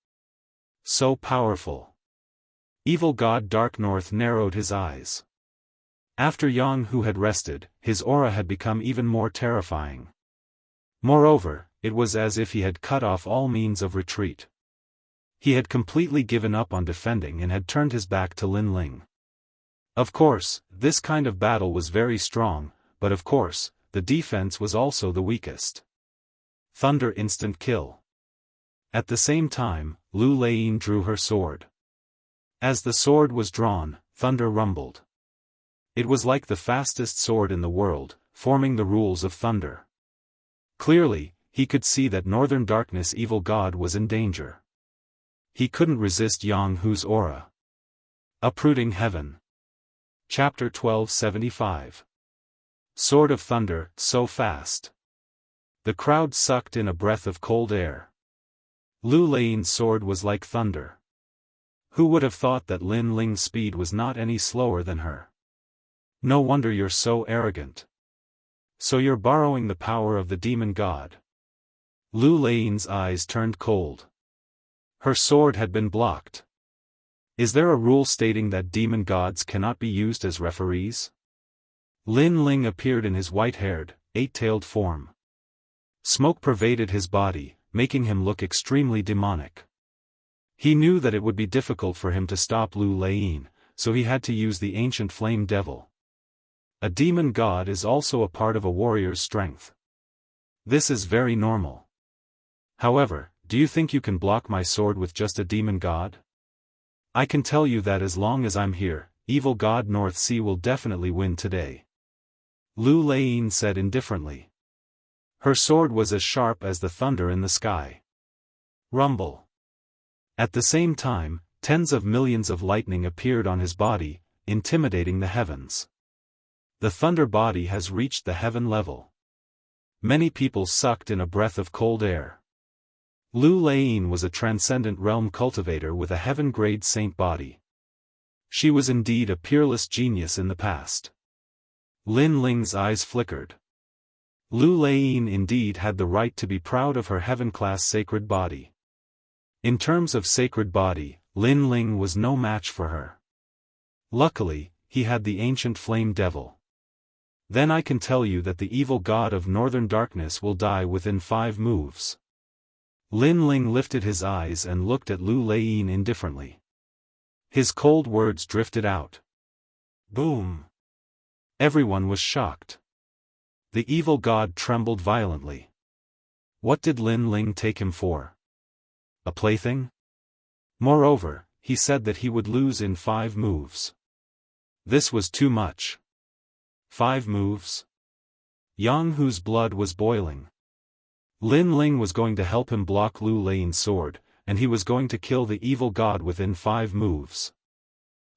So powerful. Evil God Dark North narrowed his eyes. After Yang Hu had rested, his aura had become even more terrifying. Moreover, it was as if he had cut off all means of retreat. He had completely given up on defending and had turned his back to Lin Ling. Of course, this kind of battle was very strong, but of course, the defense was also the weakest. Thunder instant kill. At the same time, Lu Laiyin drew her sword. As the sword was drawn, thunder rumbled. It was like the fastest sword in the world, forming the rules of thunder. Clearly, he could see that Northern Darkness Evil God was in danger. He couldn't resist Yang Hu's aura. Uprooting Heaven. Chapter 1275. Sword of Thunder, so fast. The crowd sucked in a breath of cold air. Lu Laiyin's sword was like thunder. Who would have thought that Lin Ling's speed was not any slower than her? No wonder you're so arrogant. So you're borrowing the power of the demon god. Lu Laiyin's eyes turned cold. Her sword had been blocked. Is there a rule stating that demon gods cannot be used as referees? Lin Ling appeared in his white-haired, eight-tailed form. Smoke pervaded his body, making him look extremely demonic. He knew that it would be difficult for him to stop Lu Laiyin, so he had to use the ancient flame devil. A demon god is also a part of a warrior's strength. This is very normal. However, do you think you can block my sword with just a demon god? I can tell you that as long as I'm here, Evil God North Sea will definitely win today. Lu Laiyin said indifferently. Her sword was as sharp as the thunder in the sky. Rumble. At the same time, tens of millions of lightning appeared on his body, intimidating the heavens. The thunder body has reached the heaven level. Many people sucked in a breath of cold air. Lu Leying was a transcendent realm cultivator with a heaven-grade saint body. She was indeed a peerless genius in the past. Lin Ling's eyes flickered. Lu Leying indeed had the right to be proud of her heaven-class sacred body. In terms of sacred body, Lin Ling was no match for her. Luckily, he had the ancient flame devil. Then I can tell you that the evil god of northern darkness will die within 5 moves. Lin Ling lifted his eyes and looked at Lu Leying indifferently. His cold words drifted out. Boom! Everyone was shocked. The evil god trembled violently. What did Lin Ling take him for? A plaything? Moreover, he said that he would lose in 5 moves. This was too much. 5 moves? Yang Hu's blood was boiling. Lin Ling was going to help him block Lu Leying's sword, and he was going to kill the evil god within 5 moves.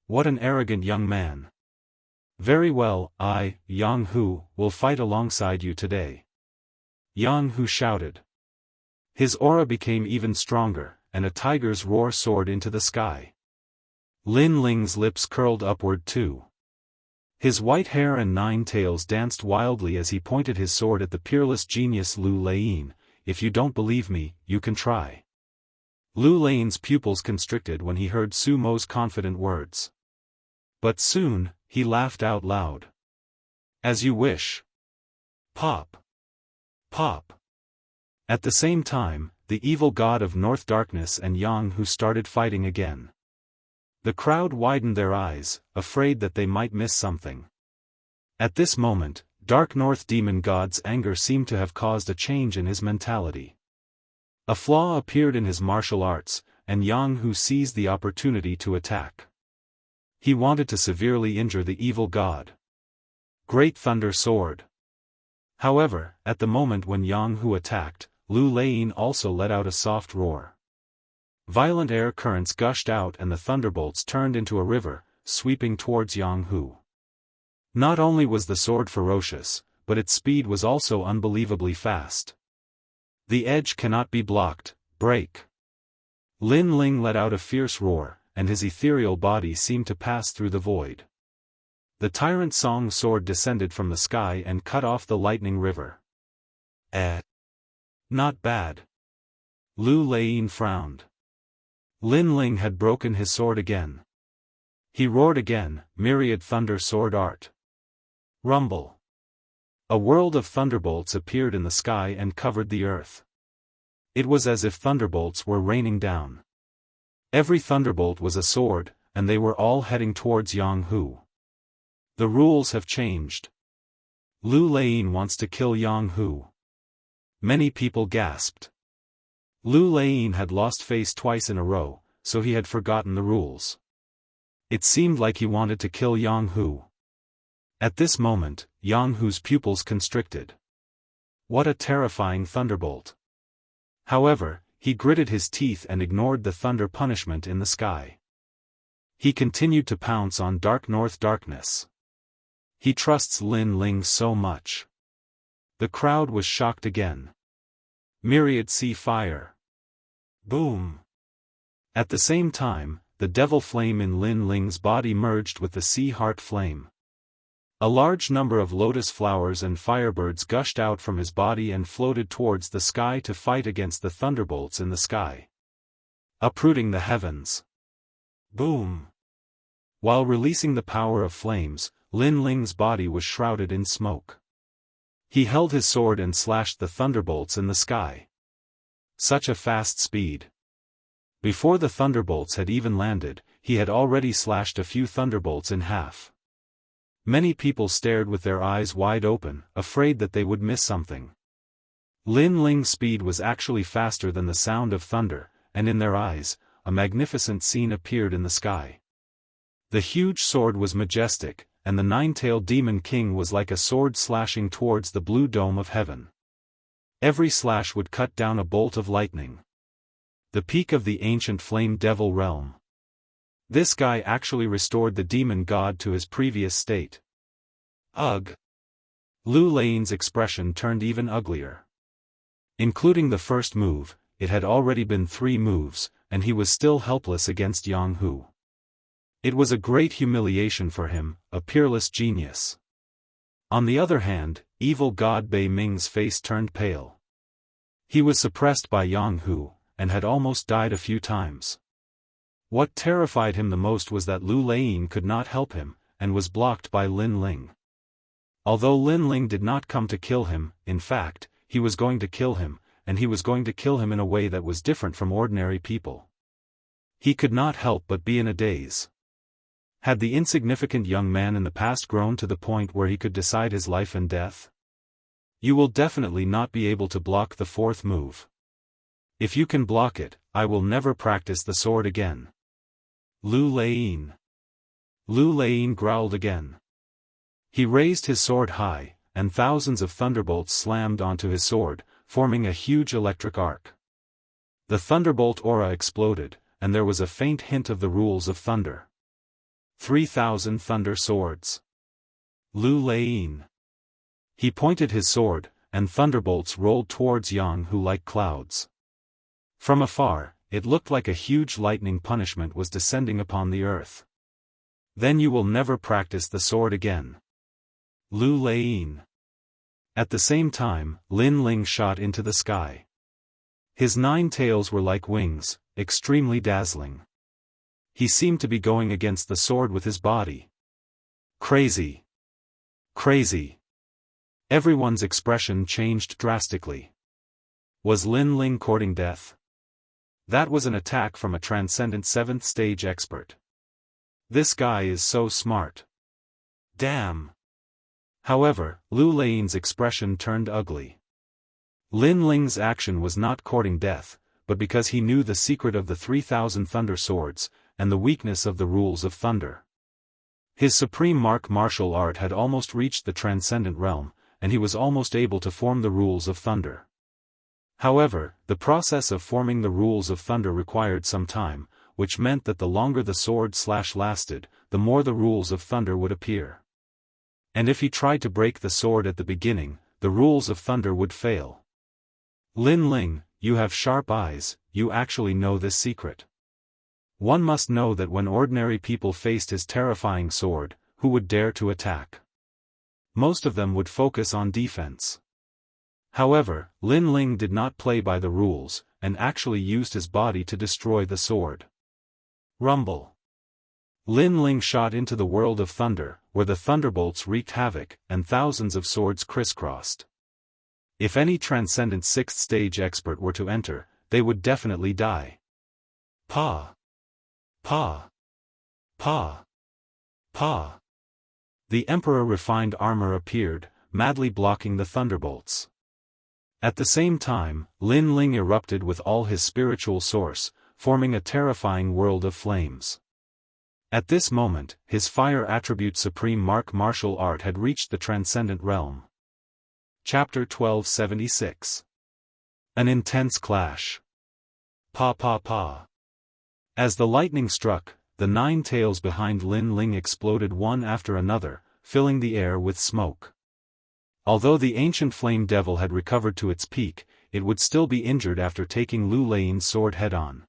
What an arrogant young man. Very well, I, Yang Hu, will fight alongside you today. Yang Hu shouted. His aura became even stronger, and a tiger's roar soared into the sky. Lin Ling's lips curled upward too. His white hair and 9 tails danced wildly as he pointed his sword at the peerless genius Lu Leying. If you don't believe me, you can try. Lu Leying's pupils constricted when he heard Su Mo's confident words. But soon, he laughed out loud. As you wish. Pop. Pop. At the same time, the evil god of North Darkness and Yang Hu started fighting again. The crowd widened their eyes, afraid that they might miss something. At this moment, Dark North Demon God's anger seemed to have caused a change in his mentality. A flaw appeared in his martial arts, and Yang Hu seized the opportunity to attack. He wanted to severely injure the evil god. Great Thunder Sword. However, at the moment when Yang Hu attacked, Lu Leying also let out a soft roar. Violent air currents gushed out and the thunderbolts turned into a river, sweeping towards Yang Hu. Not only was the sword ferocious, but its speed was also unbelievably fast. The edge cannot be blocked, break. Lin Ling let out a fierce roar, and his ethereal body seemed to pass through the void. The Tyrant Song sword descended from the sky and cut off the lightning river. Not bad. Lu Leying frowned. Lin Ling had broken his sword again. He roared again, myriad thunder sword art. Rumble. A world of thunderbolts appeared in the sky and covered the earth. It was as if thunderbolts were raining down. Every thunderbolt was a sword, and they were all heading towards Yang Hu. The rules have changed. Lu Leying wants to kill Yang Hu. Many people gasped. Lu Leying had lost face twice in a row, so he had forgotten the rules. It seemed like he wanted to kill Yang Hu. At this moment, Yang Hu's pupils constricted. What a terrifying thunderbolt. However, he gritted his teeth and ignored the thunder punishment in the sky. He continued to pounce on Dark North Darkness. He trusts Lin Ling so much. The crowd was shocked again. Myriad Sea Fire. Boom. At the same time, the devil flame in Lin Ling's body merged with the sea heart flame. A large number of lotus flowers and firebirds gushed out from his body and floated towards the sky to fight against the thunderbolts in the sky, uprooting the heavens. Boom. While releasing the power of flames, Lin Ling's body was shrouded in smoke. He held his sword and slashed the thunderbolts in the sky. Such a fast speed. Before the thunderbolts had even landed, he had already slashed a few thunderbolts in half. Many people stared with their eyes wide open, afraid that they would miss something. Lin Ling's speed was actually faster than the sound of thunder, and in their eyes, a magnificent scene appeared in the sky. The huge sword was majestic, and the 9-tailed demon king was like a sword slashing towards the blue dome of heaven. Every slash would cut down a bolt of lightning. The peak of the ancient flame devil realm. This guy actually restored the demon god to his previous state. Ugh. Lu Lein's expression turned even uglier. Including the first move, it had already been 3 moves, and he was still helpless against Yang Hu. It was a great humiliation for him, a peerless genius. On the other hand, evil god Bei Ming's face turned pale. He was suppressed by Yang Hu, and had almost died a few times. What terrified him the most was that Lu Lein could not help him, and was blocked by Lin Ling. Although Lin Ling did not come to kill him, in fact, he was going to kill him, and he was going to kill him in a way that was different from ordinary people. He could not help but be in a daze. Had the insignificant young man in the past grown to the point where he could decide his life and death? You will definitely not be able to block the 4th move. If you can block it, I will never practice the sword again. Lu Lein. Lu Lein growled again. He raised his sword high, and thousands of thunderbolts slammed onto his sword, forming a huge electric arc. The thunderbolt aura exploded, and there was a faint hint of the rules of thunder. 3,000 thunder swords. Lu Lein. He pointed his sword, and thunderbolts rolled towards Yang Hu like clouds. From afar, it looked like a huge lightning punishment was descending upon the earth. Then you will never practice the sword again. Lu Lein. At the same time, Lin Ling shot into the sky. His 9 tails were like wings, extremely dazzling. He seemed to be going against the sword with his body. Crazy. Crazy. Everyone's expression changed drastically. Was Lin Ling courting death? That was an attack from a transcendent 7th stage expert. This guy is so smart. Damn. However, Lu Lein's expression turned ugly. Lin Ling's action was not courting death, but because he knew the secret of the 3,000 thunder swords, and the weakness of the rules of thunder. His supreme martial art had almost reached the transcendent realm, and he was almost able to form the rules of thunder. However, the process of forming the rules of thunder required some time, which meant that the longer the sword slash lasted, the more the rules of thunder would appear. And if he tried to break the sword at the beginning, the rules of thunder would fail. Lin Ling, you have sharp eyes, you actually know this secret. One must know that when ordinary people faced his terrifying sword, who would dare to attack? Most of them would focus on defense. However, Lin Ling did not play by the rules, and actually used his body to destroy the sword. Rumble. Lin Ling shot into the world of thunder, where the thunderbolts wreaked havoc, and thousands of swords crisscrossed. If any transcendent 6th stage expert were to enter, they would definitely die. Pa. Pa. Pa. Pa. The Emperor refined armor appeared, madly blocking the thunderbolts. At the same time, Lin Ling erupted with all his spiritual source, forming a terrifying world of flames. At this moment, his fire attribute supreme martial art had reached the transcendent realm. Chapter 1276. An intense clash. Pa pa pa. As the lightning struck, the 9 tails behind Lin Ling exploded one after another, filling the air with smoke. Although the ancient flame devil had recovered to its peak, it would still be injured after taking Lu Lein's sword head-on.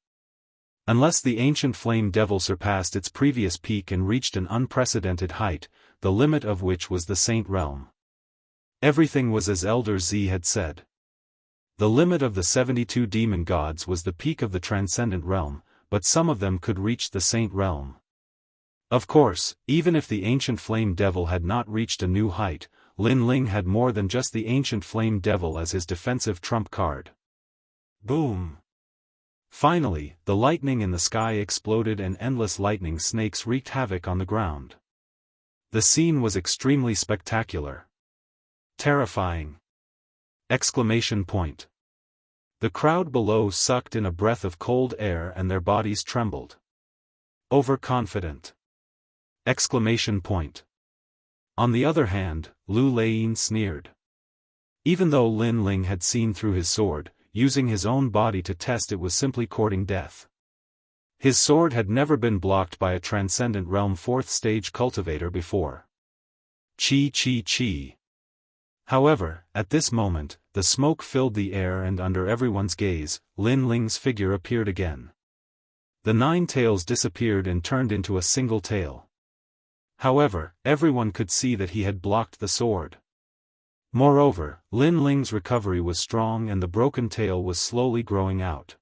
Unless the ancient flame devil surpassed its previous peak and reached an unprecedented height, the limit of which was the Saint Realm. Everything was as Elder Z had said. The limit of the 72 demon gods was the peak of the transcendent realm, but some of them could reach the Saint Realm. Of course, even if the ancient flame devil had not reached a new height, Lin Ling had more than just the ancient flame devil as his defensive trump card. Boom! Finally, the lightning in the sky exploded and endless lightning snakes wreaked havoc on the ground. The scene was extremely spectacular. Terrifying! Exclamation point. The crowd below sucked in a breath of cold air and their bodies trembled. Overconfident! Exclamation point. On the other hand, Lu Lein sneered. Even though Lin Ling had seen through his sword, using his own body to test it was simply courting death. His sword had never been blocked by a Transcendent Realm 4th stage cultivator before. Chi chi chi. However, at this moment, the smoke filled the air and under everyone's gaze, Lin Ling's figure appeared again. The 9 tails disappeared and turned into a single tail. However, everyone could see that he had blocked the sword. Moreover, Lin Ling's recovery was strong and the broken tail was slowly growing out.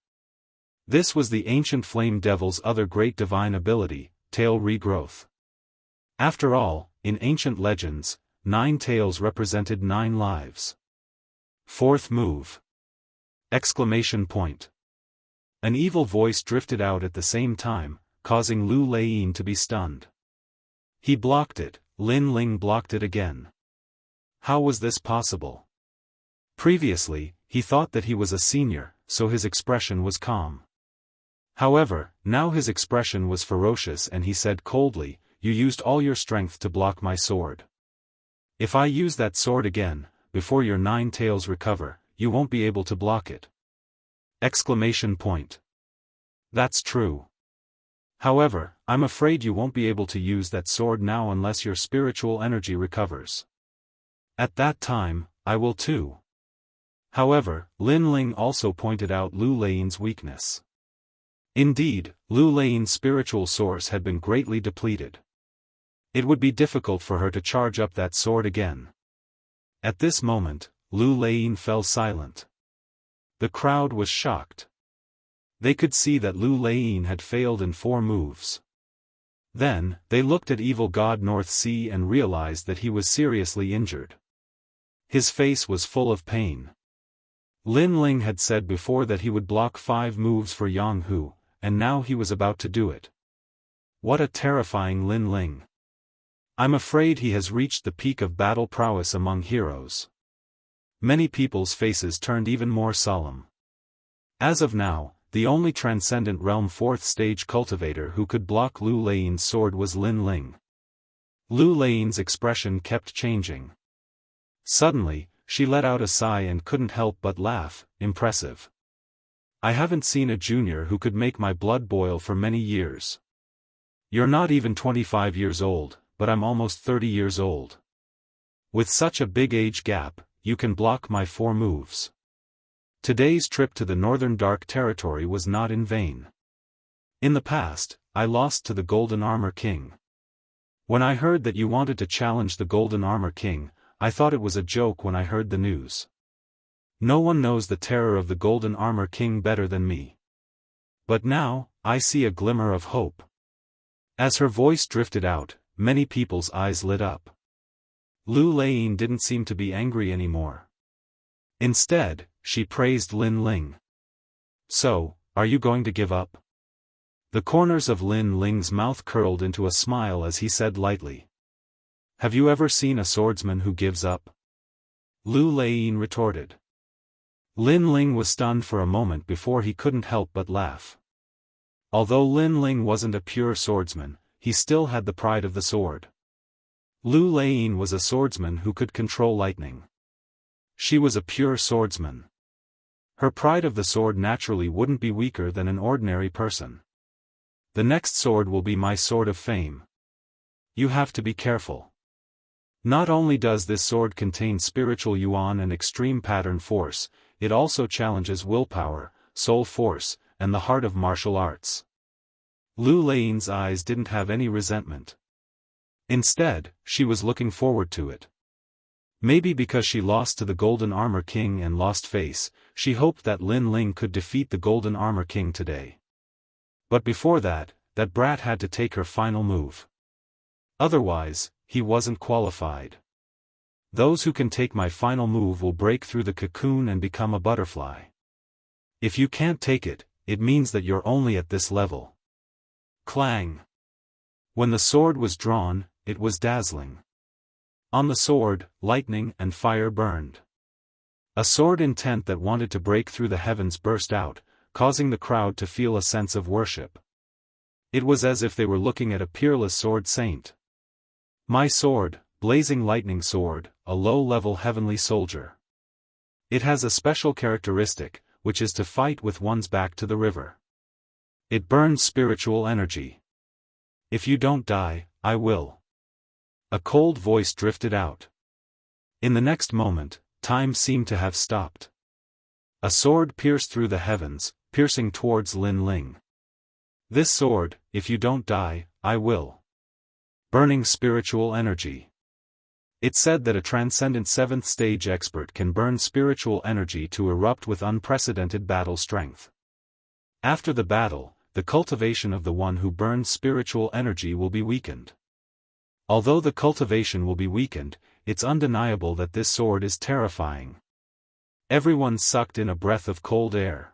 This was the ancient Flame Devil's other great divine ability, tail regrowth. After all, in ancient legends, 9 tails represented 9 lives. 4th move! Exclamation point. An evil voice drifted out at the same time, causing Lu Laiyin to be stunned. He blocked it, Lin Ling blocked it again. How was this possible? Previously, he thought that he was a senior, so his expression was calm. However, now his expression was ferocious and he said coldly, "You used all your strength to block my sword. If I use that sword again, before your 9 tails recover, you won't be able to block it." Exclamation point. That's true. However, I'm afraid you won't be able to use that sword now unless your spiritual energy recovers. At that time, I will too. However, Lin Ling also pointed out Lu Laiyin's weakness. Indeed, Lu Laiyin's spiritual source had been greatly depleted. It would be difficult for her to charge up that sword again. At this moment, Lu Laiyin fell silent. The crowd was shocked. They could see that Lu Laiyin had failed in 4 moves. Then, they looked at evil god North Sea and realized that he was seriously injured. His face was full of pain. Lin Ling had said before that he would block 5 moves for Yang Hu, and now he was about to do it. What a terrifying Lin Ling. I'm afraid he has reached the peak of battle prowess among heroes. Many people's faces turned even more solemn. As of now, the only Transcendent Realm 4th stage cultivator who could block Lu Laiyin's sword was Lin Ling. Lu Laiyin's expression kept changing. Suddenly, she let out a sigh and couldn't help but laugh. Impressive. I haven't seen a junior who could make my blood boil for many years. You're not even 25 years old, but I'm almost 30 years old. With such a big age gap, you can block my 4 moves. Today's trip to the Northern Dark Territory was not in vain. In the past, I lost to the Golden Armor King. When I heard that you wanted to challenge the Golden Armor King, I thought it was a joke when I heard the news. No one knows the terror of the Golden Armor King better than me. But now, I see a glimmer of hope. As her voice drifted out, many people's eyes lit up. Lu Laiyin didn't seem to be angry anymore. Instead, she praised Lin Ling. So, are you going to give up? The corners of Lin Ling's mouth curled into a smile as he said lightly. Have you ever seen a swordsman who gives up? Lu Laiyin retorted. Lin Ling was stunned for a moment before he couldn't help but laugh. Although Lin Ling wasn't a pure swordsman, he still had the pride of the sword. Lu Laiyin was a swordsman who could control lightning. She was a pure swordsman. Her pride of the sword naturally wouldn't be weaker than an ordinary person. The next sword will be my sword of fame. You have to be careful. Not only does this sword contain spiritual yuan and extreme pattern force, it also challenges willpower, soul force, and the heart of martial arts. Lu Laiyin's eyes didn't have any resentment. Instead, she was looking forward to it. Maybe because she lost to the Golden Armor King and lost face, she hoped that Lin Ling could defeat the Golden Armor King today. But before that brat had to take her final move. Otherwise, he wasn't qualified. Those who can take my final move will break through the cocoon and become a butterfly. If you can't take it, it means that you're only at this level. Clang! When the sword was drawn, it was dazzling. On the sword, lightning and fire burned. A sword intent that wanted to break through the heavens burst out, causing the crowd to feel a sense of worship. It was as if they were looking at a peerless sword saint. My sword, blazing lightning sword, a low-level heavenly soldier. It has a special characteristic, which is to fight with one's back to the river. It burns spiritual energy. If you don't die, I will. A cold voice drifted out. In the next moment, time seemed to have stopped. A sword pierced through the heavens, piercing towards Lin Ling. This sword, if you don't die, I will. Burning spiritual energy. It said that a transcendent 7th stage expert can burn spiritual energy to erupt with unprecedented battle strength. After the battle, the cultivation of the one who burns spiritual energy will be weakened. Although the cultivation will be weakened, it's undeniable that this sword is terrifying. Everyone sucked in a breath of cold air.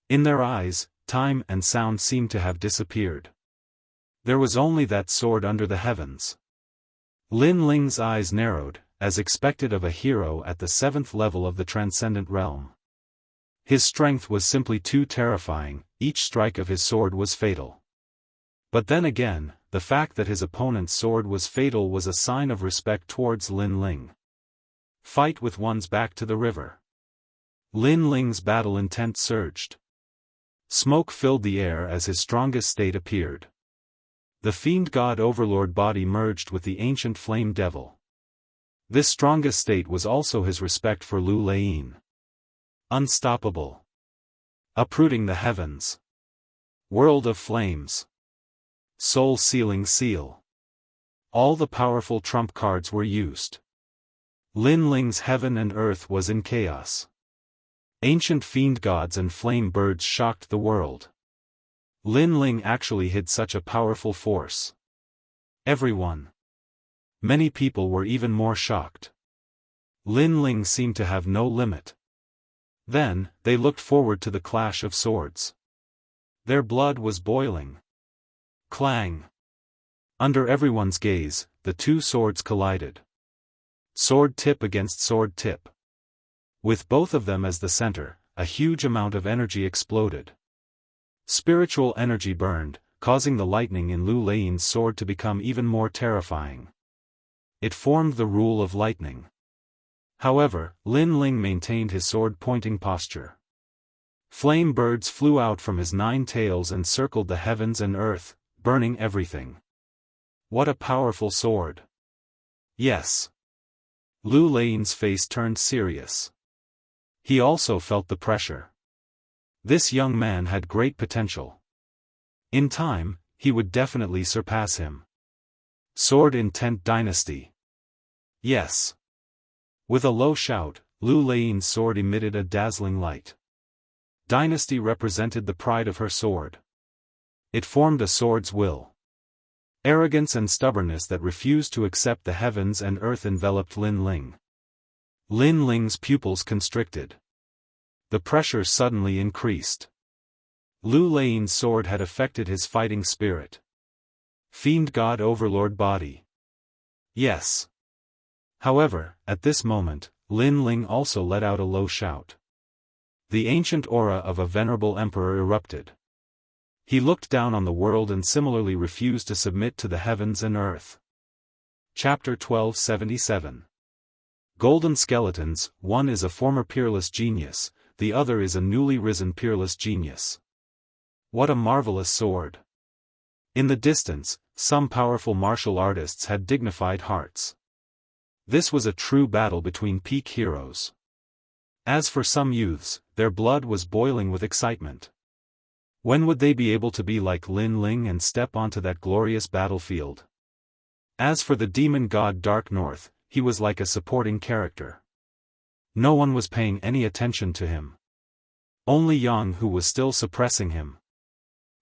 In their eyes, time and sound seemed to have disappeared. There was only that sword under the heavens. Lin Ling's eyes narrowed, as expected of a hero at the 7th level of the transcendent realm. His strength was simply too terrifying, each strike of his sword was fatal. But then again, the fact that his opponent's sword was fatal was a sign of respect towards Lin Ling. Fight with one's back to the river. Lin Ling's battle intent surged. Smoke filled the air as his strongest state appeared. The fiend god overlord body merged with the ancient flame devil. This strongest state was also his respect for Lu Lei. Unstoppable. Uprooting the heavens. World of flames. Soul-sealing seal. All the powerful trump cards were used. Lin Ling's heaven and earth was in chaos. Ancient fiend gods and flame birds shocked the world. Lin Ling actually hid such a powerful force. Everyone. Many people were even more shocked. Lin Ling seemed to have no limit. Then, they looked forward to the clash of swords. Their blood was boiling. Clang. Under everyone's gaze, the two swords collided. Sword tip against sword tip. With both of them as the center, a huge amount of energy exploded. Spiritual energy burned, causing the lightning in Lu Lei's sword to become even more terrifying. It formed the rule of lightning. However, Lin Ling maintained his sword-pointing posture. Flame birds flew out from his 9 tails and circled the heavens and earth, burning everything. What a powerful sword! Yes. Lu Lei's face turned serious. He also felt the pressure. This young man had great potential. In time, he would definitely surpass him. Sword Intent Dynasty. Yes. With a low shout, Lu Lei's sword emitted a dazzling light. Dynasty represented the pride of her sword. It formed a sword's will. Arrogance and stubbornness that refused to accept the heavens and earth enveloped Lin Ling. Lin Ling's pupils constricted. The pressure suddenly increased. Lu Lei's sword had affected his fighting spirit. Fiend God Overlord body. Yes. However, at this moment, Lin Ling also let out a low shout. The ancient aura of a venerable emperor erupted. He looked down on the world and similarly refused to submit to the heavens and earth. Chapter 1277. Golden Skeletons, one is a former peerless genius, the other is a newly risen peerless genius. What a marvelous sword! In the distance, some powerful martial artists had dignified hearts. This was a true battle between peak heroes. As for some youths, their blood was boiling with excitement. When would they be able to be like Lin Ling and step onto that glorious battlefield? As for the demon god Dark North, he was like a supporting character. No one was paying any attention to him. Only Yang Hu was still suppressing him.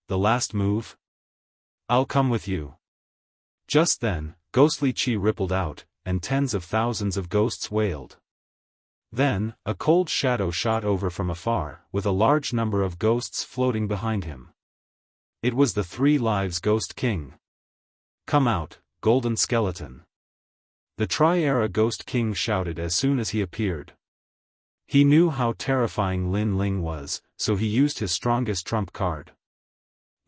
The last move? I'll come with you. Just then, ghostly chi rippled out, and tens of thousands of ghosts wailed. Then, a cold shadow shot over from afar, with a large number of ghosts floating behind him. It was the 3 Lives Ghost King. Come out, Golden Skeleton. The Tri-Era Ghost King shouted as soon as he appeared. He knew how terrifying Lin Ling was, so he used his strongest trump card.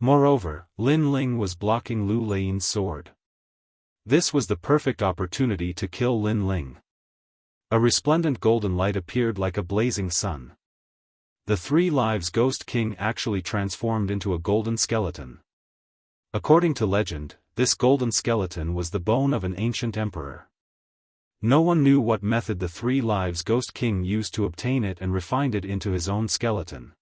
Moreover, Lin Ling was blocking Lu Lei's sword. This was the perfect opportunity to kill Lin Ling. A resplendent golden light appeared like a blazing sun. The 3 Lives Ghost King actually transformed into a golden skeleton. According to legend, this golden skeleton was the bone of an ancient emperor. No one knew what method the 3 Lives Ghost King used to obtain it and refined it into his own skeleton.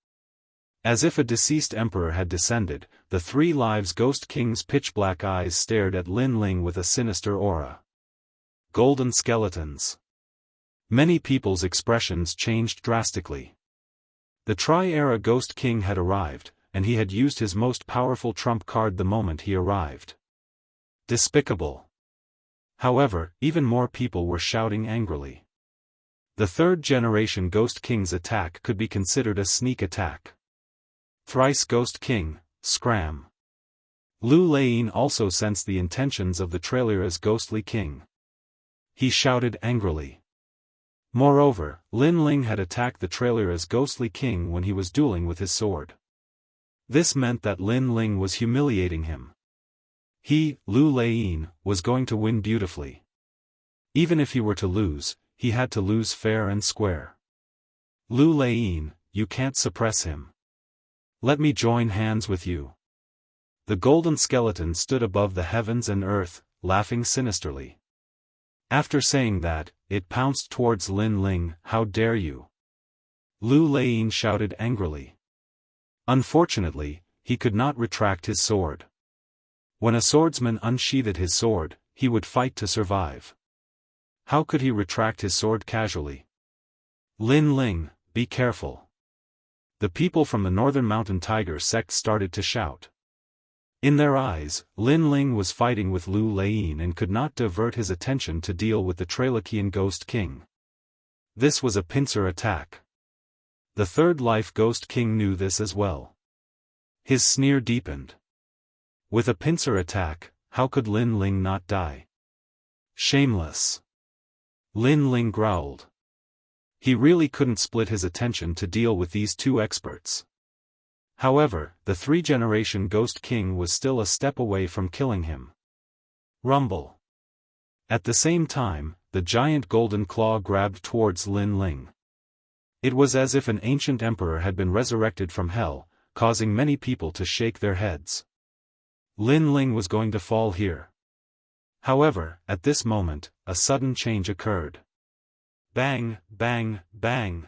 As if a deceased emperor had descended, the 3 Lives Ghost King's pitch-black eyes stared at Lin Ling with a sinister aura. Golden skeletons. Many people's expressions changed drastically. The Tri-Era Ghost King had arrived, and he had used his most powerful trump card the moment he arrived. Despicable. However, even more people were shouting angrily. The 3rd-generation Ghost King's attack could be considered a sneak attack. Thrice Ghost King, scram. Lu Laiyin also sensed the intentions of the Trailera's ghostly king. He shouted angrily. Moreover, Lin Ling had attacked the Trailera's ghostly king when he was dueling with his sword. This meant that Lin Ling was humiliating him. He, Lu Laiyin, was going to win beautifully. Even if he were to lose, he had to lose fair and square. Lu Laiyin, you can't suppress him. Let me join hands with you. The golden skeleton stood above the heavens and earth, laughing sinisterly. After saying that, it pounced towards Lin Ling. How dare you? Lu Laiyin shouted angrily. Unfortunately, he could not retract his sword. When a swordsman unsheathed his sword, he would fight to survive. How could he retract his sword casually? Lin Ling, be careful. The people from the Northern Mountain Tiger sect started to shout. In their eyes, Lin Ling was fighting with Lu Laiyin and could not divert his attention to deal with the Trailakian Ghost King. This was a pincer attack. The 3rd Life Ghost King knew this as well. His sneer deepened. With a pincer attack, how could Lin Ling not die? Shameless. Lin Ling growled. He really couldn't split his attention to deal with these 2 experts. However, the 3rd-generation Ghost King was still a step away from killing him. Rumble. At the same time, the giant golden claw grabbed towards Lin Ling. It was as if an ancient emperor had been resurrected from hell, causing many people to shake their heads. Lin Ling was going to fall here. However, at this moment, a sudden change occurred. Bang, bang, bang.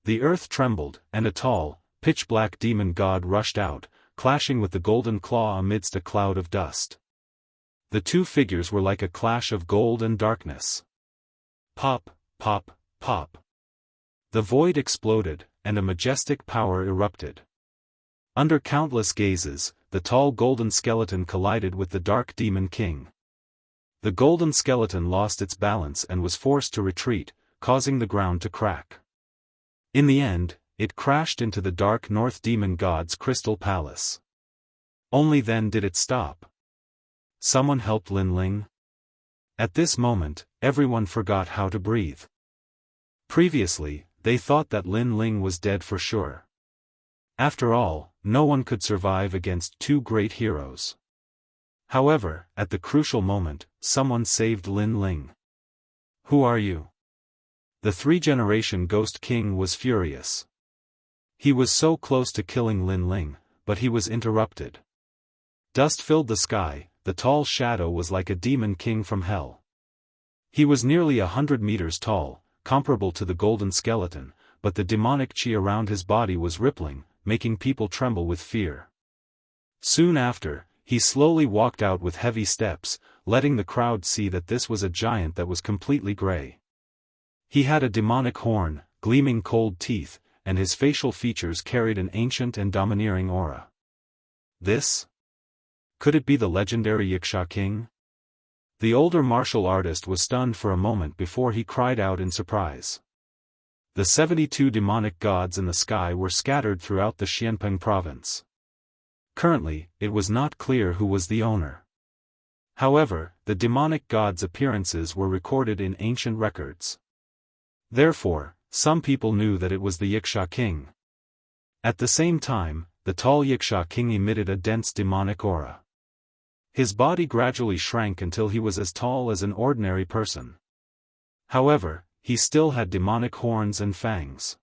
The earth trembled, and a tall, pitch-black demon god rushed out, clashing with the golden claw amidst a cloud of dust. The 2 figures were like a clash of gold and darkness. Pop, pop, pop. The void exploded, and a majestic power erupted. Under countless gazes, the tall golden skeleton collided with the dark demon king. The golden skeleton lost its balance and was forced to retreat, causing the ground to crack. In the end, it crashed into the dark North Demon God's crystal palace. Only then did it stop. Someone helped Lin Ling? At this moment, everyone forgot how to breathe. Previously, they thought that Lin Ling was dead for sure. After all, no one could survive against 2 great heroes. However, at the crucial moment, someone saved Lin Ling. Who are you? The 3rd-generation Ghost King was furious. He was so close to killing Lin Ling, but he was interrupted. Dust filled the sky. The tall shadow was like a demon king from hell. He was nearly 100 meters tall, comparable to the golden skeleton, but the demonic chi around his body was rippling, making people tremble with fear. Soon after, he slowly walked out with heavy steps, letting the crowd see that this was a giant that was completely gray. He had a demonic horn, gleaming cold teeth, and his facial features carried an ancient and domineering aura. This? Could it be the legendary Wuxia king? The older martial artist was stunned for a moment before he cried out in surprise. The 72 demonic gods in the sky were scattered throughout the Xianpeng province. Currently, it was not clear who was the owner. However, the demonic gods' appearances were recorded in ancient records. Therefore, some people knew that it was the Wuxia king. At the same time, the tall Wuxia king emitted a dense demonic aura. His body gradually shrank until he was as tall as an ordinary person. However, he still had demonic horns and fangs.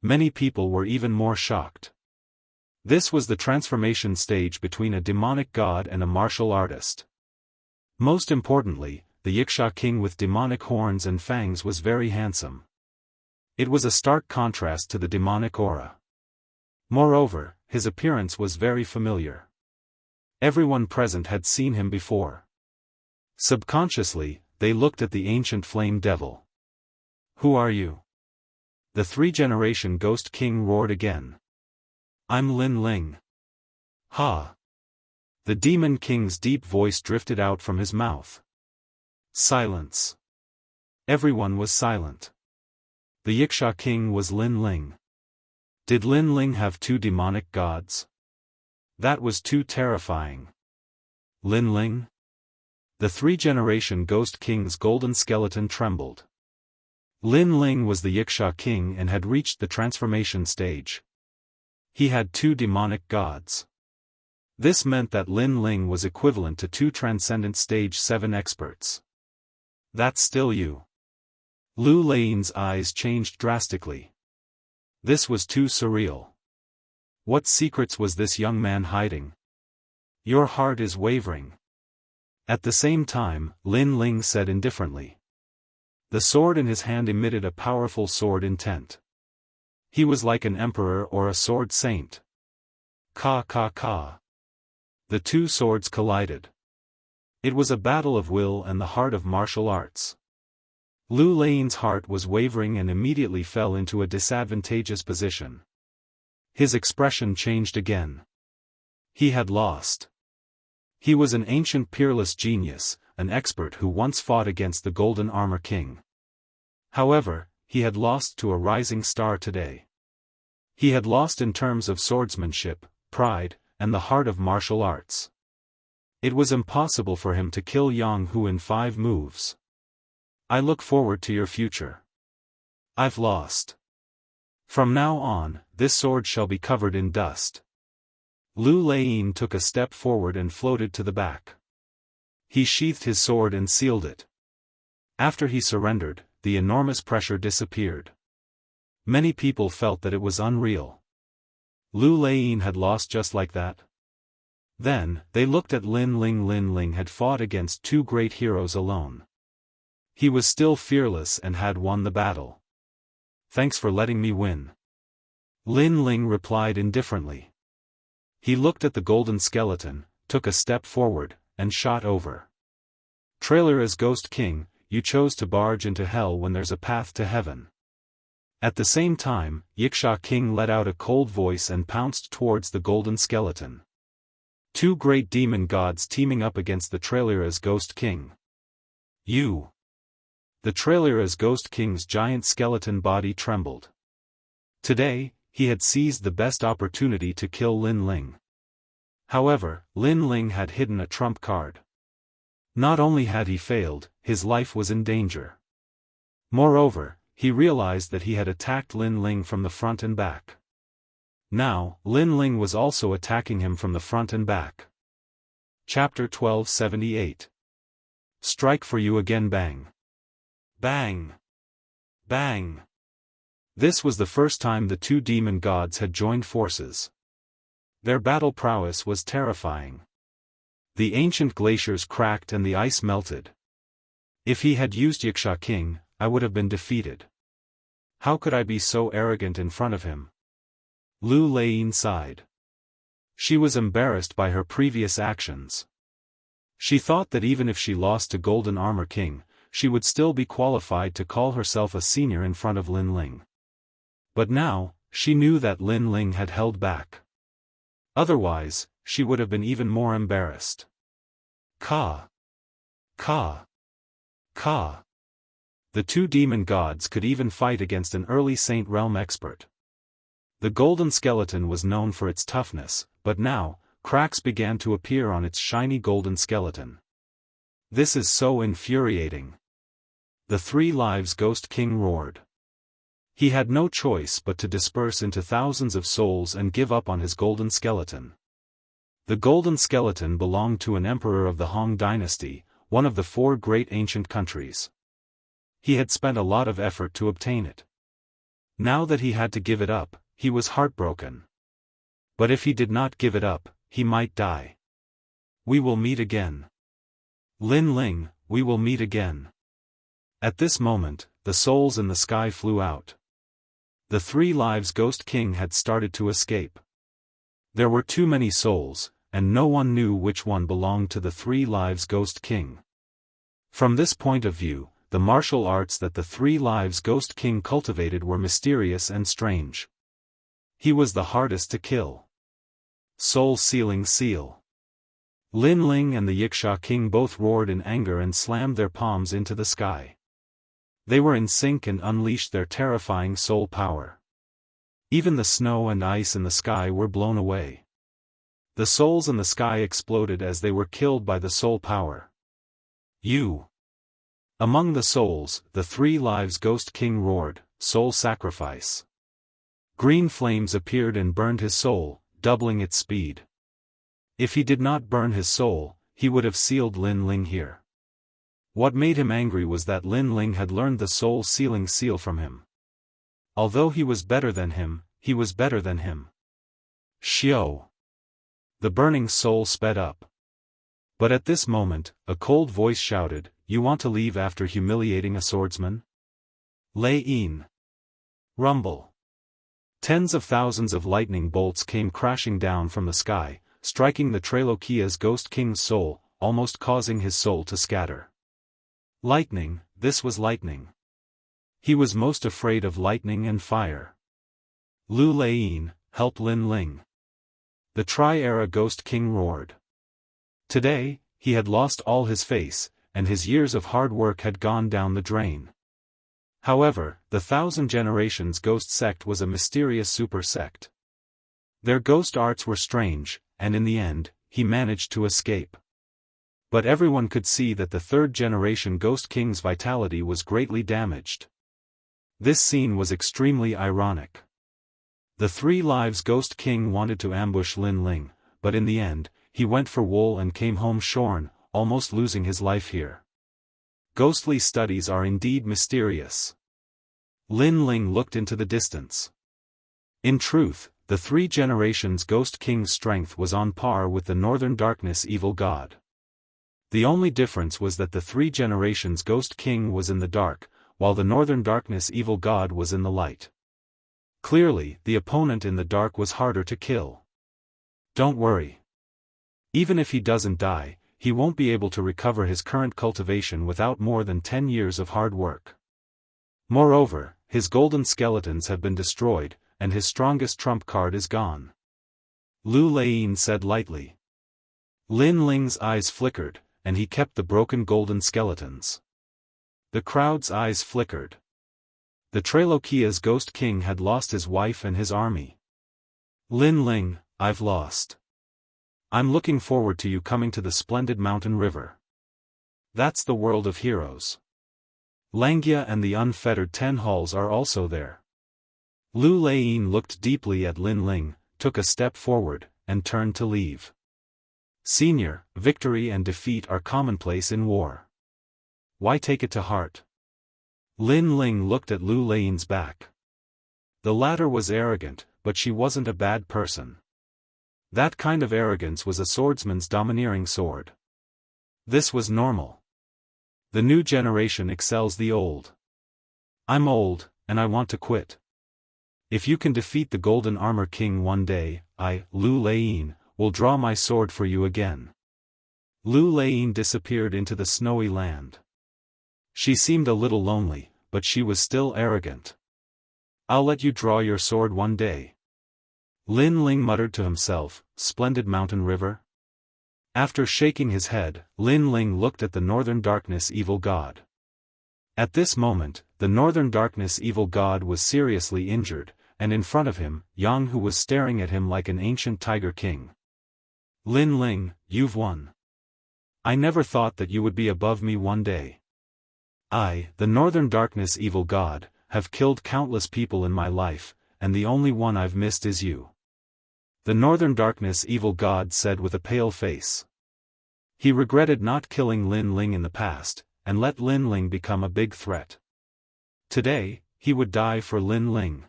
Many people were even more shocked. This was the transformation stage between a demonic god and a martial artist. Most importantly, the Wuxia king with demonic horns and fangs was very handsome. It was a stark contrast to the demonic aura. Moreover, his appearance was very familiar. Everyone present had seen him before. Subconsciously, they looked at the ancient flame devil. "Who are you?" The three-generation ghost king roared again. "I'm Lin Ling." "Ha!" The demon king's deep voice drifted out from his mouth. Silence. Everyone was silent. The Wuxia king was Lin Ling. Did Lin Ling have two demonic gods? That was too terrifying. Lin Ling? The three-generation ghost king's golden skeleton trembled. Lin Ling was the Wuxia king and had reached the transformation stage. He had two demonic gods. This meant that Lin Ling was equivalent to two Transcendent Stage 7 experts. "That's still you." Lu Lein's eyes changed drastically. This was too surreal. What secrets was this young man hiding? "Your heart is wavering." At the same time, Lin Ling said indifferently. The sword in his hand emitted a powerful sword intent. He was like an emperor or a sword saint. Ka ka ka. The two swords collided. It was a battle of will and the heart of martial arts. Lu Lein's heart was wavering and immediately fell into a disadvantageous position. His expression changed again. He had lost. He was an ancient peerless genius, an expert who once fought against the Golden Armor King. However, he had lost to a rising star today. He had lost in terms of swordsmanship, pride, and the heart of martial arts. It was impossible for him to kill Yang Hu in 5 moves. "I look forward to your future. I've lost. From now on, this sword shall be covered in dust." Lu Lein took a step forward and floated to the back. He sheathed his sword and sealed it. After he surrendered, the enormous pressure disappeared. Many people felt that it was unreal. Lu Lein had lost just like that. Then, they looked at Lin Ling. Lin Ling had fought against 2 great heroes alone. He was still fearless and had won the battle. "Thanks for letting me win." Lin Ling replied indifferently. He looked at the golden skeleton, took a step forward, and shot over. "Trailer as Ghost King, you chose to barge into hell when there's a path to heaven." At the same time, Wuxia King let out a cold voice and pounced towards the golden skeleton. 2 great demon gods teaming up against the Trailer as Ghost King. "You!" The Trailer as Ghost King's giant skeleton body trembled. Today, he had seized the best opportunity to kill Lin Ling. However, Lin Ling had hidden a trump card. Not only had he failed, his life was in danger. Moreover, he realized that he had attacked Lin Ling from the front and back. Now, Lin Ling was also attacking him from the front and back. Chapter 1278. Strike for you again. Bang! Bang! Bang! This was the first time the 2 demon gods had joined forces. Their battle prowess was terrifying. The ancient glaciers cracked and the ice melted. If he had used Wuxia King, I would have been defeated. How could I be so arrogant in front of him? Lu Lein sighed. She was embarrassed by her previous actions. She thought that even if she lost to Golden Armor King, she would still be qualified to call herself a senior in front of Lin Ling. But now, she knew that Lin Ling had held back. Otherwise, she would have been even more embarrassed. Ka! Ka! Ka! The 2 demon gods could even fight against an early Saint Realm expert. The golden skeleton was known for its toughness, but now, cracks began to appear on its shiny golden skeleton. This is so infuriating. The 3 lives Ghost King roared. He had no choice but to disperse into thousands of souls and give up on his golden skeleton. The golden skeleton belonged to an emperor of the Hong dynasty, one of the 4 great ancient countries. he had spent a lot of effort to obtain it. Now that he had to give it up, he was heartbroken. But if he did not give it up, he might die. We will meet again. Lin Ling, we will meet again. At this moment, the souls in the sky flew out. The 3 lives Ghost King had started to escape. There were too many souls, and no one knew which one belonged to the 3 lives Ghost King. From this point of view, the martial arts that the 3 lives Ghost King cultivated were mysterious and strange. He was the hardest to kill. Soul-sealing seal. Lin Ling and the Yiksha King both roared in anger and slammed their palms into the sky. They were in sync and unleashed their terrifying soul power. Even the snow and ice in the sky were blown away. The souls in the sky exploded as they were killed by the soul power. You! Among the souls, the 3 lives Ghost King roared, "Soul sacrifice." Green flames appeared and burned his soul, doubling its speed. If he did not burn his soul, he would have sealed Lin Ling here. What made him angry was that Lin Ling had learned the soul-sealing seal from him. Although he was better than him, he was better than him. Xiao! The burning soul sped up. But at this moment, a cold voice shouted, "You want to leave after humiliating a swordsman?" Lei Yin. Rumble. Tens of thousands of lightning bolts came crashing down from the sky, striking the Trailokia's Ghost King's soul, almost causing his soul to scatter. Lightning, this was lightning. He was most afraid of lightning and fire. Lu Leiyin, help Lin Ling. The Tri-Era Ghost King roared. Today, he had lost all his face, and his years of hard work had gone down the drain. However, the 1,000 Generations Ghost Sect was a mysterious super sect. Their ghost arts were strange, and in the end, he managed to escape. But everyone could see that the 3rd generation Ghost King's vitality was greatly damaged. This scene was extremely ironic. The 3 lives Ghost King wanted to ambush Lin Ling, but in the end, he went for wool and came home shorn, almost losing his life here. Ghostly studies are indeed mysterious. Lin Ling looked into the distance. In truth, the 3 generations Ghost King's strength was on par with the Northern Darkness Evil God. The only difference was that the 3 generations Ghost King was in the dark, while the Northern Darkness Evil God was in the light. Clearly, the opponent in the dark was harder to kill. Don't worry. Even if he doesn't die, he won't be able to recover his current cultivation without more than 10 years of hard work. Moreover, his golden skeletons have been destroyed, and his strongest trump card is gone. Lu Leiyin said lightly. Lin Ling's eyes flickered, and he kept the broken golden skeletons. The crowd's eyes flickered. The Trailokia's Ghost King had lost his wife and his army. Lin Ling, I've lost. I'm looking forward to you coming to the splendid mountain river. That's the world of heroes. Langia and the unfettered 10 halls are also there. Lu Leiyin looked deeply at Lin Ling, took a step forward, and turned to leave. Senior, victory and defeat are commonplace in war. Why take it to heart? Lin Ling looked at Lu Leiyin's back. The latter was arrogant, but she wasn't a bad person. That kind of arrogance was a swordsman's domineering sword. This was normal. The new generation excels the old. I'm old, and I want to quit. If you can defeat the Golden Armor King one day, I, Lu Leiyin, will draw my sword for you again. Lu Leiyin disappeared into the snowy land. She seemed a little lonely, but she was still arrogant. I'll let you draw your sword one day. Lin Ling muttered to himself, splendid mountain river. After shaking his head, Lin Ling looked at the Northern Darkness Evil God. At this moment, the Northern Darkness Evil God was seriously injured, and in front of him, Yang Hu was staring at him like an ancient tiger king. Lin Ling, you've won. I never thought that you would be above me one day. I, the Northern Darkness Evil God, have killed countless people in my life, and the only one I've missed is you. The Northern Darkness Evil God said with a pale face. He regretted not killing Lin Ling in the past, and let Lin Ling become a big threat. Today, he would die for Lin Ling.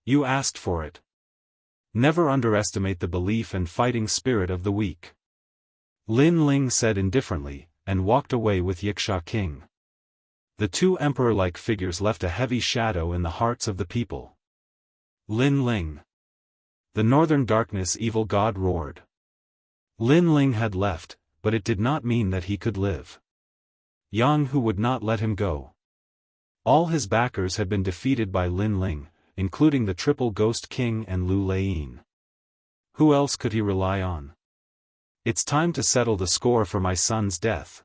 You asked for it. Never underestimate the belief and fighting spirit of the weak. Lin Ling said indifferently, and walked away with Wuxia King. The two emperor-like figures left a heavy shadow in the hearts of the people. Lin Ling. The northern darkness evil god roared. Lin Ling had left, but it did not mean that he could live. Yang Hu would not let him go. All his backers had been defeated by Lin Ling, including the triple Ghost King and Lu Laiyin. Who else could he rely on? It's time to settle the score for my son's death.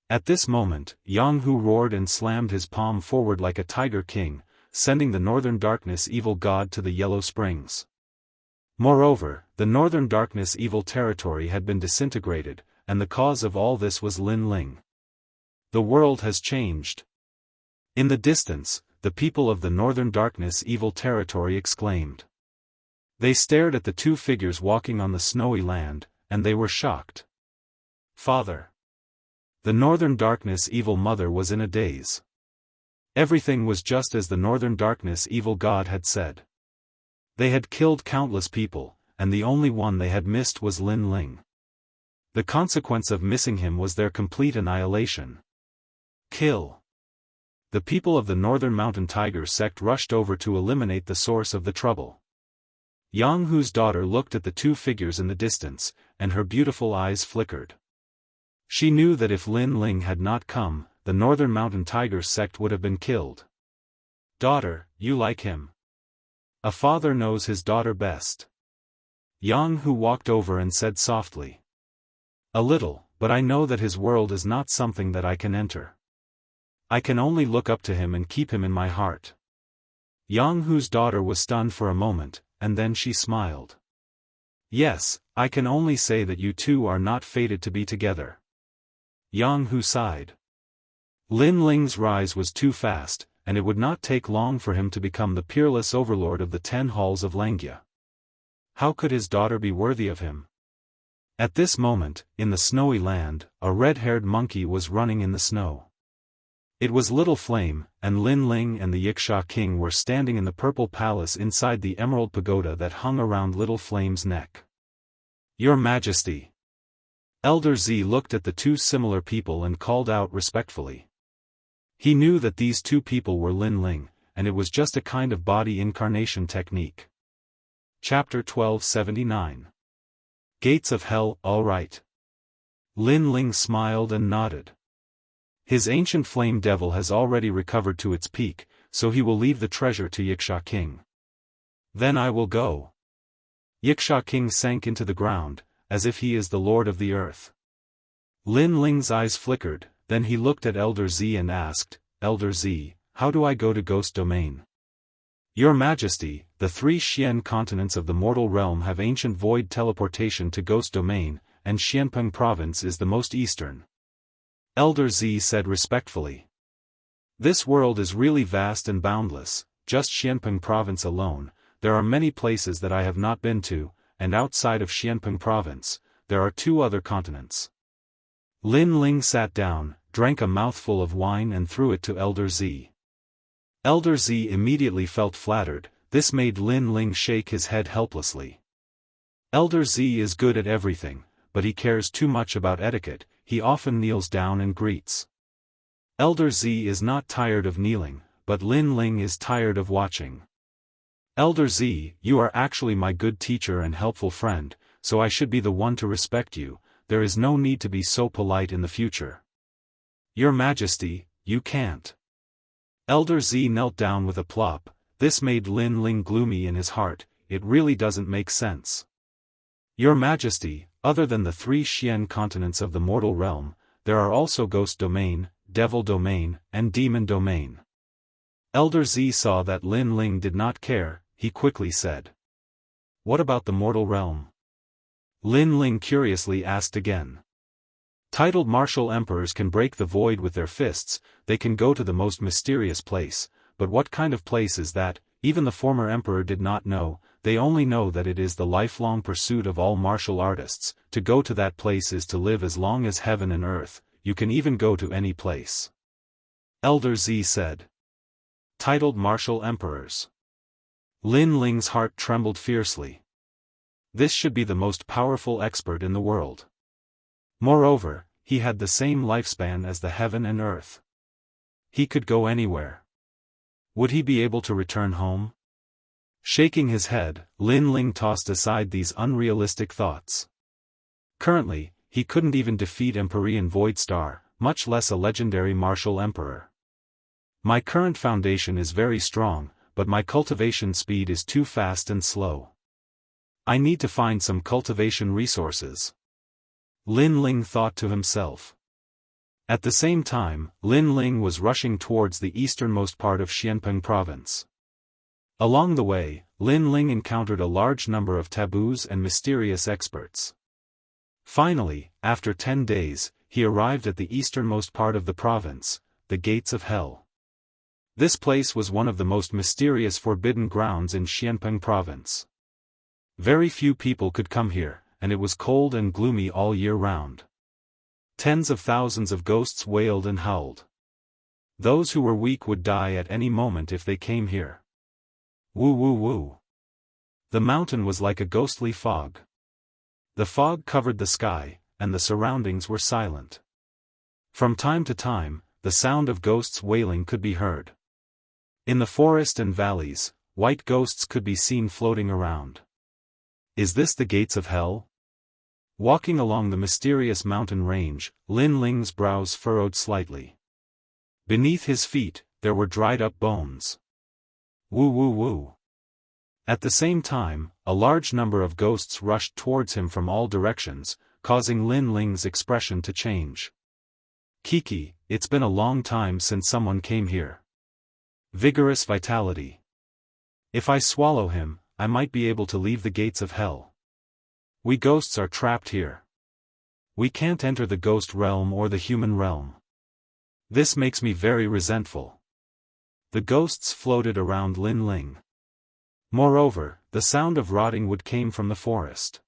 At this moment, Yang Hu roared and slammed his palm forward like a tiger king, sending the northern darkness evil god to the Yellow Springs. Moreover, the northern darkness evil territory had been disintegrated, and the cause of all this was Lin Ling. The world has changed. In the distance, the people of the northern darkness evil territory exclaimed. They stared at the two figures walking on the snowy land, and they were shocked. Father. The northern darkness evil mother was in a daze. Everything was just as the northern darkness evil god had said. They had killed countless people, and the only one they had missed was Lin Ling. The consequence of missing him was their complete annihilation. Kill. The people of the Northern Mountain Tiger sect rushed over to eliminate the source of the trouble. Yang Hu's daughter looked at the two figures in the distance, and her beautiful eyes flickered. She knew that if Lin Ling had not come, the Northern Mountain Tiger sect would have been killed. Daughter, you like him. A father knows his daughter best. Yang Hu walked over and said softly. A little, but I know that his world is not something that I can enter. I can only look up to him and keep him in my heart. Yang Hu's daughter was stunned for a moment, and then she smiled. Yes, I can only say that you two are not fated to be together. Yang Hu sighed. Lin Ling's rise was too fast, and it would not take long for him to become the peerless overlord of the 10 halls of Langia. How could his daughter be worthy of him? At this moment, in the snowy land, a red-haired monkey was running in the snow. It was Little Flame, and Lin Ling and the Wuxia King were standing in the purple palace inside the emerald pagoda that hung around Little Flame's neck. Your Majesty! Elder Z looked at the two similar people and called out respectfully. He knew that these two people were Lin Ling, and it was just a kind of body incarnation technique. Chapter 1279. Gates of Hell, all right. Lin Ling smiled and nodded. His ancient flame devil has already recovered to its peak, so he will leave the treasure to Wuxia King. Then I will go. Wuxia King sank into the ground, as if he is the lord of the earth. Lin Ling's eyes flickered, then he looked at Elder Z and asked, Elder Z, how do I go to Ghost Domain? Your Majesty, the 3 Xian continents of the mortal realm have ancient void teleportation to Ghost Domain, and Xianpeng Province is the most eastern. Elder Z said respectfully. This world is really vast and boundless, just Xianpeng Province alone, there are many places that I have not been to, and outside of Xianpeng Province, there are 2 other continents. Lin Ling sat down, drank a mouthful of wine and threw it to Elder Z. Elder Z immediately felt flattered, this made Lin Ling shake his head helplessly. Elder Z is good at everything, but he cares too much about etiquette, he often kneels down and greets. Elder Z is not tired of kneeling, but Lin Ling is tired of watching. Elder Z, you are actually my good teacher and helpful friend, so I should be the one to respect you, there is no need to be so polite in the future. Your Majesty, you can't. Elder Z knelt down with a plop, this made Lin Ling gloomy in his heart, it really doesn't make sense. Your Majesty, other than the 3 Xian continents of the mortal realm, there are also Ghost Domain, Devil Domain, and Demon Domain. Elder Z saw that Lin Ling did not care, he quickly said. What about the mortal realm? Lin Ling curiously asked again. Titled martial emperors can break the void with their fists, they can go to the most mysterious place, but what kind of place is that? Even the former emperor did not know, they only know that it is the lifelong pursuit of all martial artists, to go to that place is to live as long as heaven and earth, you can even go to any place. Elder Z said. titled martial emperors. Lin Ling's heart trembled fiercely. This should be the most powerful expert in the world. Moreover, he had the same lifespan as the heaven and earth. He could go anywhere. Would he be able to return home? Shaking his head, Lin Ling tossed aside these unrealistic thoughts. Currently, he couldn't even defeat Empyrean Void Star, much less a legendary martial emperor. My current foundation is very strong, but my cultivation speed is too fast and slow. I need to find some cultivation resources. Lin Ling thought to himself. At the same time, Lin Ling was rushing towards the easternmost part of Xianpeng province. Along the way, Lin Ling encountered a large number of taboos and mysterious experts. Finally, after 10 days, he arrived at the easternmost part of the province, the Gates of Hell. This place was one of the most mysterious forbidden grounds in Xianpeng province. Very few people could come here, and it was cold and gloomy all year round. Tens of thousands of ghosts wailed and howled. Those who were weak would die at any moment if they came here. Woo woo woo. The mountain was like a ghostly fog. The fog covered the sky, and the surroundings were silent. From time to time, the sound of ghosts wailing could be heard. In the forest and valleys, white ghosts could be seen floating around. Is this the Gates of Hell? Walking along the mysterious mountain range, Lin Ling's brows furrowed slightly. Beneath his feet, there were dried-up bones. Woo woo woo. At the same time, a large number of ghosts rushed towards him from all directions, causing Lin Ling's expression to change. Kiki, it's been a long time since someone came here. Vigorous vitality. If I swallow him, I might be able to leave the Gates of Hell. We ghosts are trapped here. We can't enter the ghost realm or the human realm. This makes me very resentful. The ghosts floated around Lin Ling. Moreover, the sound of rotting wood came from the forest.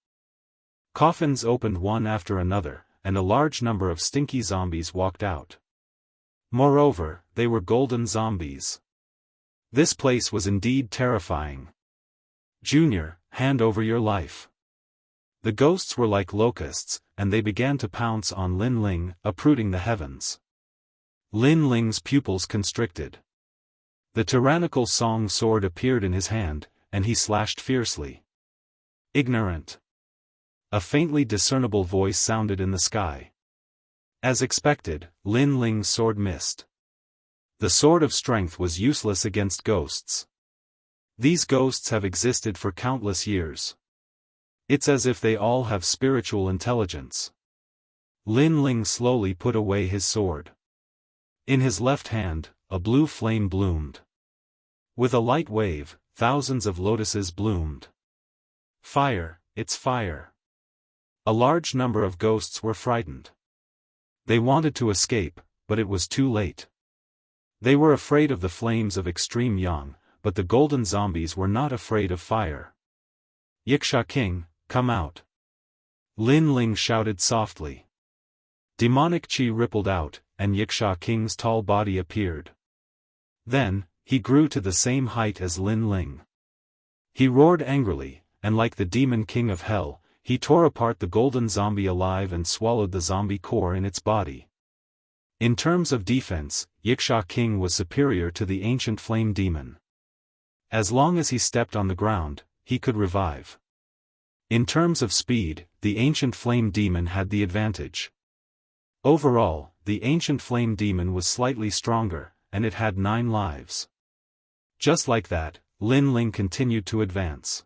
Coffins opened one after another, and a large number of stinky zombies walked out. Moreover, they were golden zombies. This place was indeed terrifying. Junior, hand over your life. The ghosts were like locusts, and they began to pounce on Lin Ling, uprooting the heavens. Lin Ling's pupils constricted. The tyrannical song sword appeared in his hand, and he slashed fiercely. Ignorant. A faintly discernible voice sounded in the sky. As expected, Lin Ling's sword missed. The sword of strength was useless against ghosts. These ghosts have existed for countless years. It's as if they all have spiritual intelligence. Lin Ling slowly put away his sword. In his left hand, a blue flame bloomed. With a light wave, thousands of lotuses bloomed. Fire, it's fire. A large number of ghosts were frightened. They wanted to escape, but it was too late. They were afraid of the flames of extreme yang, but the golden zombies were not afraid of fire. Yiksha King, come out. Lin Ling shouted softly. Demonic chi rippled out, and Yiksha King's tall body appeared. Then, he grew to the same height as Lin Ling. He roared angrily, and like the demon king of hell, he tore apart the golden zombie alive and swallowed the zombie core in its body. In terms of defense, Yiksha King was superior to the ancient flame demon. As long as he stepped on the ground, he could revive. In terms of speed, the ancient flame demon had the advantage. Overall, the ancient flame demon was slightly stronger, and it had 9 lives. Just like that, Lin Ling continued to advance.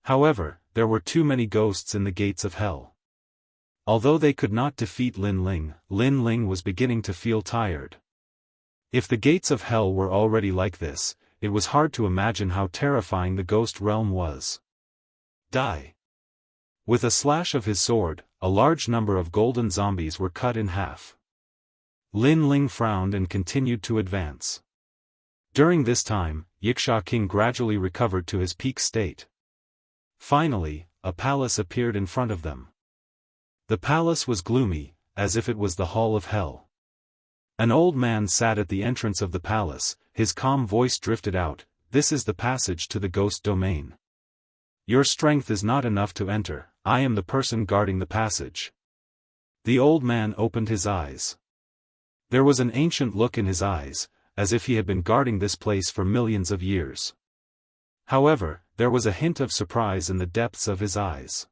However, there were too many ghosts in the Gates of Hell. Although they could not defeat Lin Ling was beginning to feel tired. If the Gates of Hell were already like this, it was hard to imagine how terrifying the ghost realm was. Die. With a slash of his sword, a large number of golden zombies were cut in half. Lin Ling frowned and continued to advance. During this time, Yiksha King gradually recovered to his peak state. Finally, a palace appeared in front of them. The palace was gloomy, as if it was the Hall of Hell. An old man sat at the entrance of the palace, his calm voice drifted out, "This is the passage to the ghost domain. Your strength is not enough to enter, I am the person guarding the passage." The old man opened his eyes. There was an ancient look in his eyes, as if he had been guarding this place for millions of years. However, there was a hint of surprise in the depths of his eyes.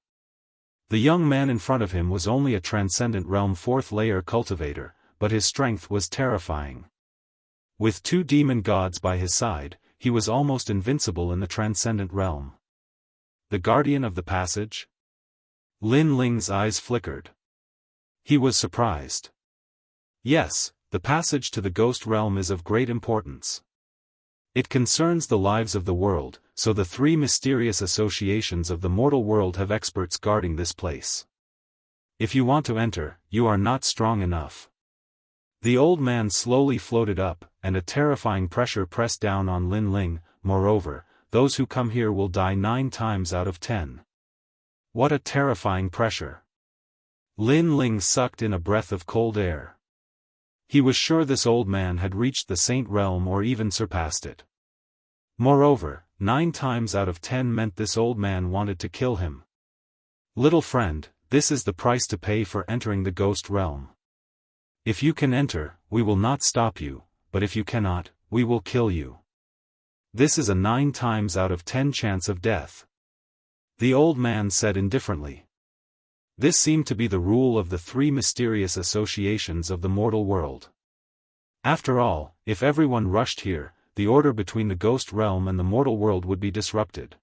The young man in front of him was only a transcendent realm 4th layer cultivator, but his strength was terrifying. With 2 demon gods by his side, he was almost invincible in the transcendent realm. The guardian of the passage? Lin Ling's eyes flickered. He was surprised. Yes, the passage to the ghost realm is of great importance. It concerns the lives of the world, so the 3 mysterious associations of the mortal world have experts guarding this place. If you want to enter, you are not strong enough. The old man slowly floated up, and a terrifying pressure pressed down on Lin Ling. Moreover, those who come here will die 9 times out of 10. What a terrifying pressure. Lin Ling sucked in a breath of cold air. He was sure this old man had reached the saint realm or even surpassed it. Moreover, 9 times out of 10 meant this old man wanted to kill him. Little friend, this is the price to pay for entering the ghost realm. If you can enter, we will not stop you, but if you cannot, we will kill you. This is a 9 times out of 10 chance of death. The old man said indifferently. This seemed to be the rule of the 3 mysterious associations of the mortal world. After all, if everyone rushed here, the order between the ghost realm and the mortal world would be disrupted.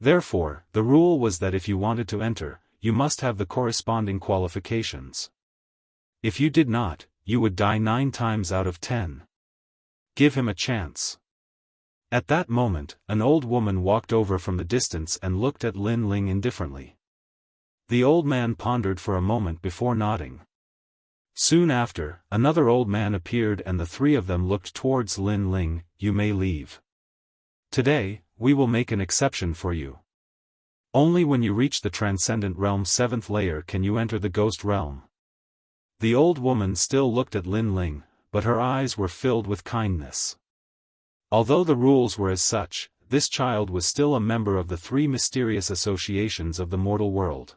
Therefore, the rule was that if you wanted to enter, you must have the corresponding qualifications. If you did not, you would die 9 times out of 10. Give him a chance. At that moment, an old woman walked over from the distance and looked at Lin Ling indifferently. The old man pondered for a moment before nodding. Soon after, another old man appeared and the 3 of them looked towards Lin Ling. "You may leave. Today, we will make an exception for you. Only when you reach the transcendent realm 7th layer can you enter the ghost realm." The old woman still looked at Lin Ling, but her eyes were filled with kindness. Although the rules were as such, this child was still a member of the 3 mysterious associations of the mortal world.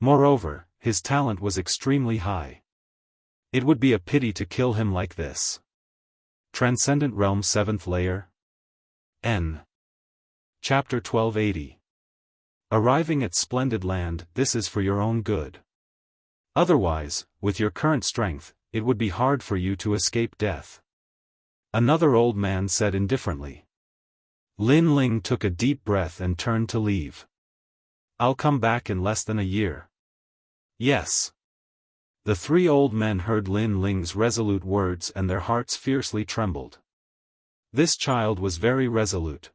Moreover, his talent was extremely high. It would be a pity to kill him like this. Transcendent Realm 7th Layer? N. Chapter 1280. Arriving at Splendid Land, this is for your own good. Otherwise, with your current strength, it would be hard for you to escape death. Another old man said indifferently. Lin Ling took a deep breath and turned to leave. "I'll come back in less than a year." "Yes." The 3 old men heard Lin Ling's resolute words and their hearts fiercely trembled. This child was very resolute.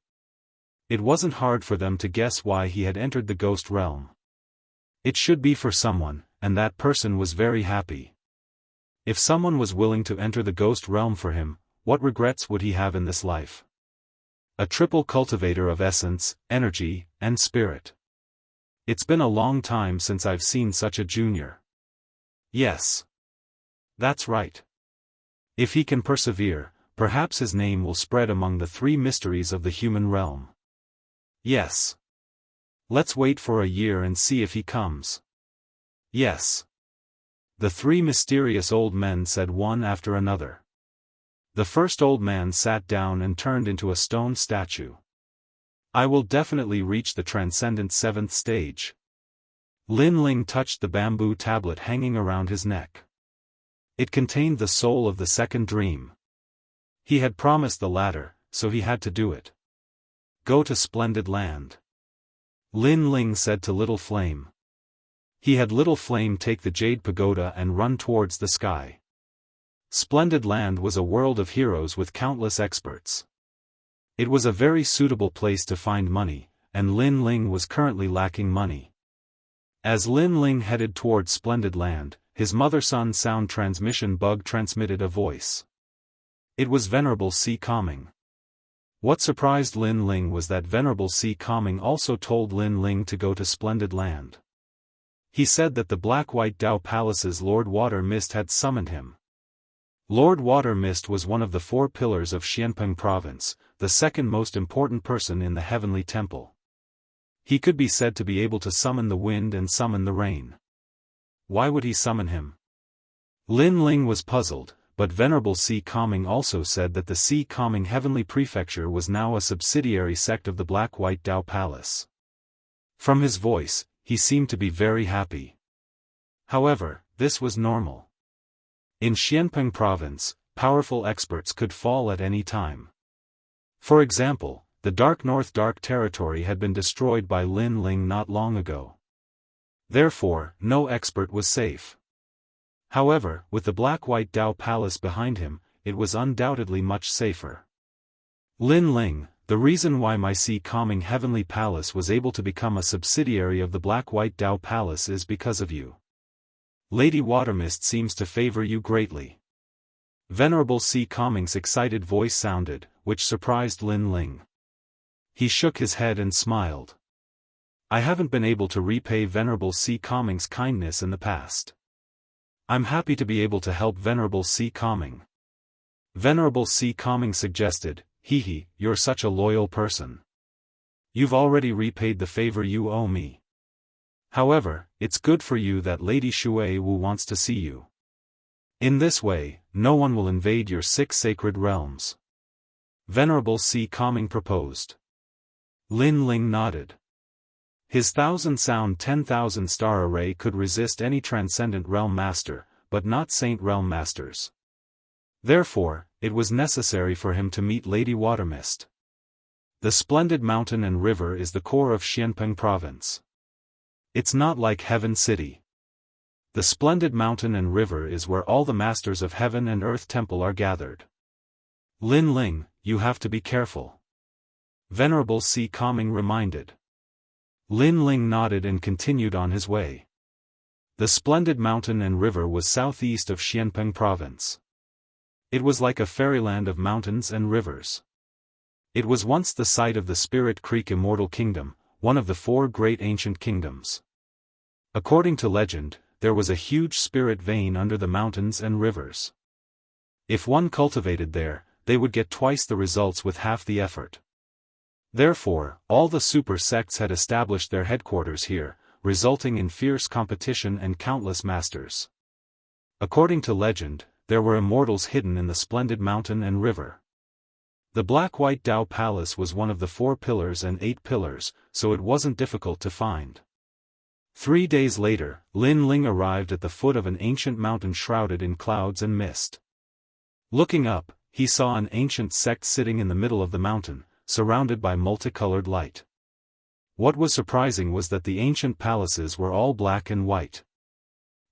It wasn't hard for them to guess why he had entered the ghost realm. It should be for someone, and that person was very happy. If someone was willing to enter the ghost realm for him, what regrets would he have in this life? A triple cultivator of essence, energy, and spirit. It's been a long time since I've seen such a junior. Yes. That's right. If he can persevere, perhaps his name will spread among the 3 mysteries of the human realm. Yes. Let's wait for a year and see if he comes. Yes. The 3 mysterious old men said one after another. The first old man sat down and turned into a stone statue. "I will definitely reach the transcendent 7th stage." Lin Ling touched the bamboo tablet hanging around his neck. It contained the soul of the second dream. He had promised the latter, so he had to do it. "Go to Splendid Land," Lin Ling said to Little Flame. He had Little Flame take the jade pagoda and run towards the sky. Splendid Land was a world of heroes with countless experts. It was a very suitable place to find money, and Lin Ling was currently lacking money. As Lin Ling headed towards Splendid Land, his mother-son sound transmission bug transmitted a voice. It was Venerable Sea Calming. What surprised Lin Ling was that Venerable Sea Calming also told Lin Ling to go to Splendid Land. He said that the Black-White Dao Palace's Lord Water Mist had summoned him. Lord Water Mist was one of the 4 pillars of Xianpeng Province, the second most important person in the Heavenly Temple. He could be said to be able to summon the wind and summon the rain. Why would he summon him? Lin Ling was puzzled, but Venerable Si Calming also said that the Si Calming Heavenly Prefecture was now a subsidiary sect of the Black-White Dao Palace. From his voice, he seemed to be very happy. However, this was normal. In Xianpeng Province, powerful experts could fall at any time. For example, the Dark North Dark Territory had been destroyed by Lin Ling not long ago. Therefore, no expert was safe. However, with the Black-White Dao Palace behind him, it was undoubtedly much safer. Lin Ling, the reason why my Si Calming Heavenly Palace was able to become a subsidiary of the Black-White Dao Palace is because of you. Lady Watermist seems to favor you greatly. Venerable Si Calming's excited voice sounded, which surprised Lin Ling. He shook his head and smiled. I haven't been able to repay Venerable Si Calming's kindness in the past. I'm happy to be able to help Venerable Si Calming. Venerable Si Calming suggested, Hehe, you're such a loyal person. You've already repaid the favor you owe me. However, it's good for you that Lady Shui Wu wants to see you. In this way, no one will invade your 6 sacred realms. Venerable Si Calming proposed. Lin Ling nodded. His 1,000-sound 10,000-star array could resist any transcendent realm master, but not saint realm masters. Therefore, it was necessary for him to meet Lady Watermist. The splendid mountain and river is the core of Xianpeng Province. It's not like Heaven City. The splendid mountain and river is where all the masters of Heaven and Earth Temple are gathered. Lin Ling, you have to be careful. Venerable Si Calming reminded. Lin Ling nodded and continued on his way. The splendid mountain and river was southeast of Xianpeng Province. It was like a fairyland of mountains and rivers. It was once the site of the Spirit Creek Immortal Kingdom, one of the 4 great ancient kingdoms. According to legend, there was a huge spirit vein under the mountains and rivers. If one cultivated there, they would get twice the results with half the effort. Therefore, all the super sects had established their headquarters here, resulting in fierce competition and countless masters. According to legend, there were immortals hidden in the splendid mountain and river. The Black-White Dao Palace was one of the 4 pillars and 8 pillars, so it wasn't difficult to find. 3 days later, Lin Ling arrived at the foot of an ancient mountain shrouded in clouds and mist. Looking up, he saw an ancient sect sitting in the middle of the mountain, surrounded by multicolored light. What was surprising was that the ancient palaces were all black and white.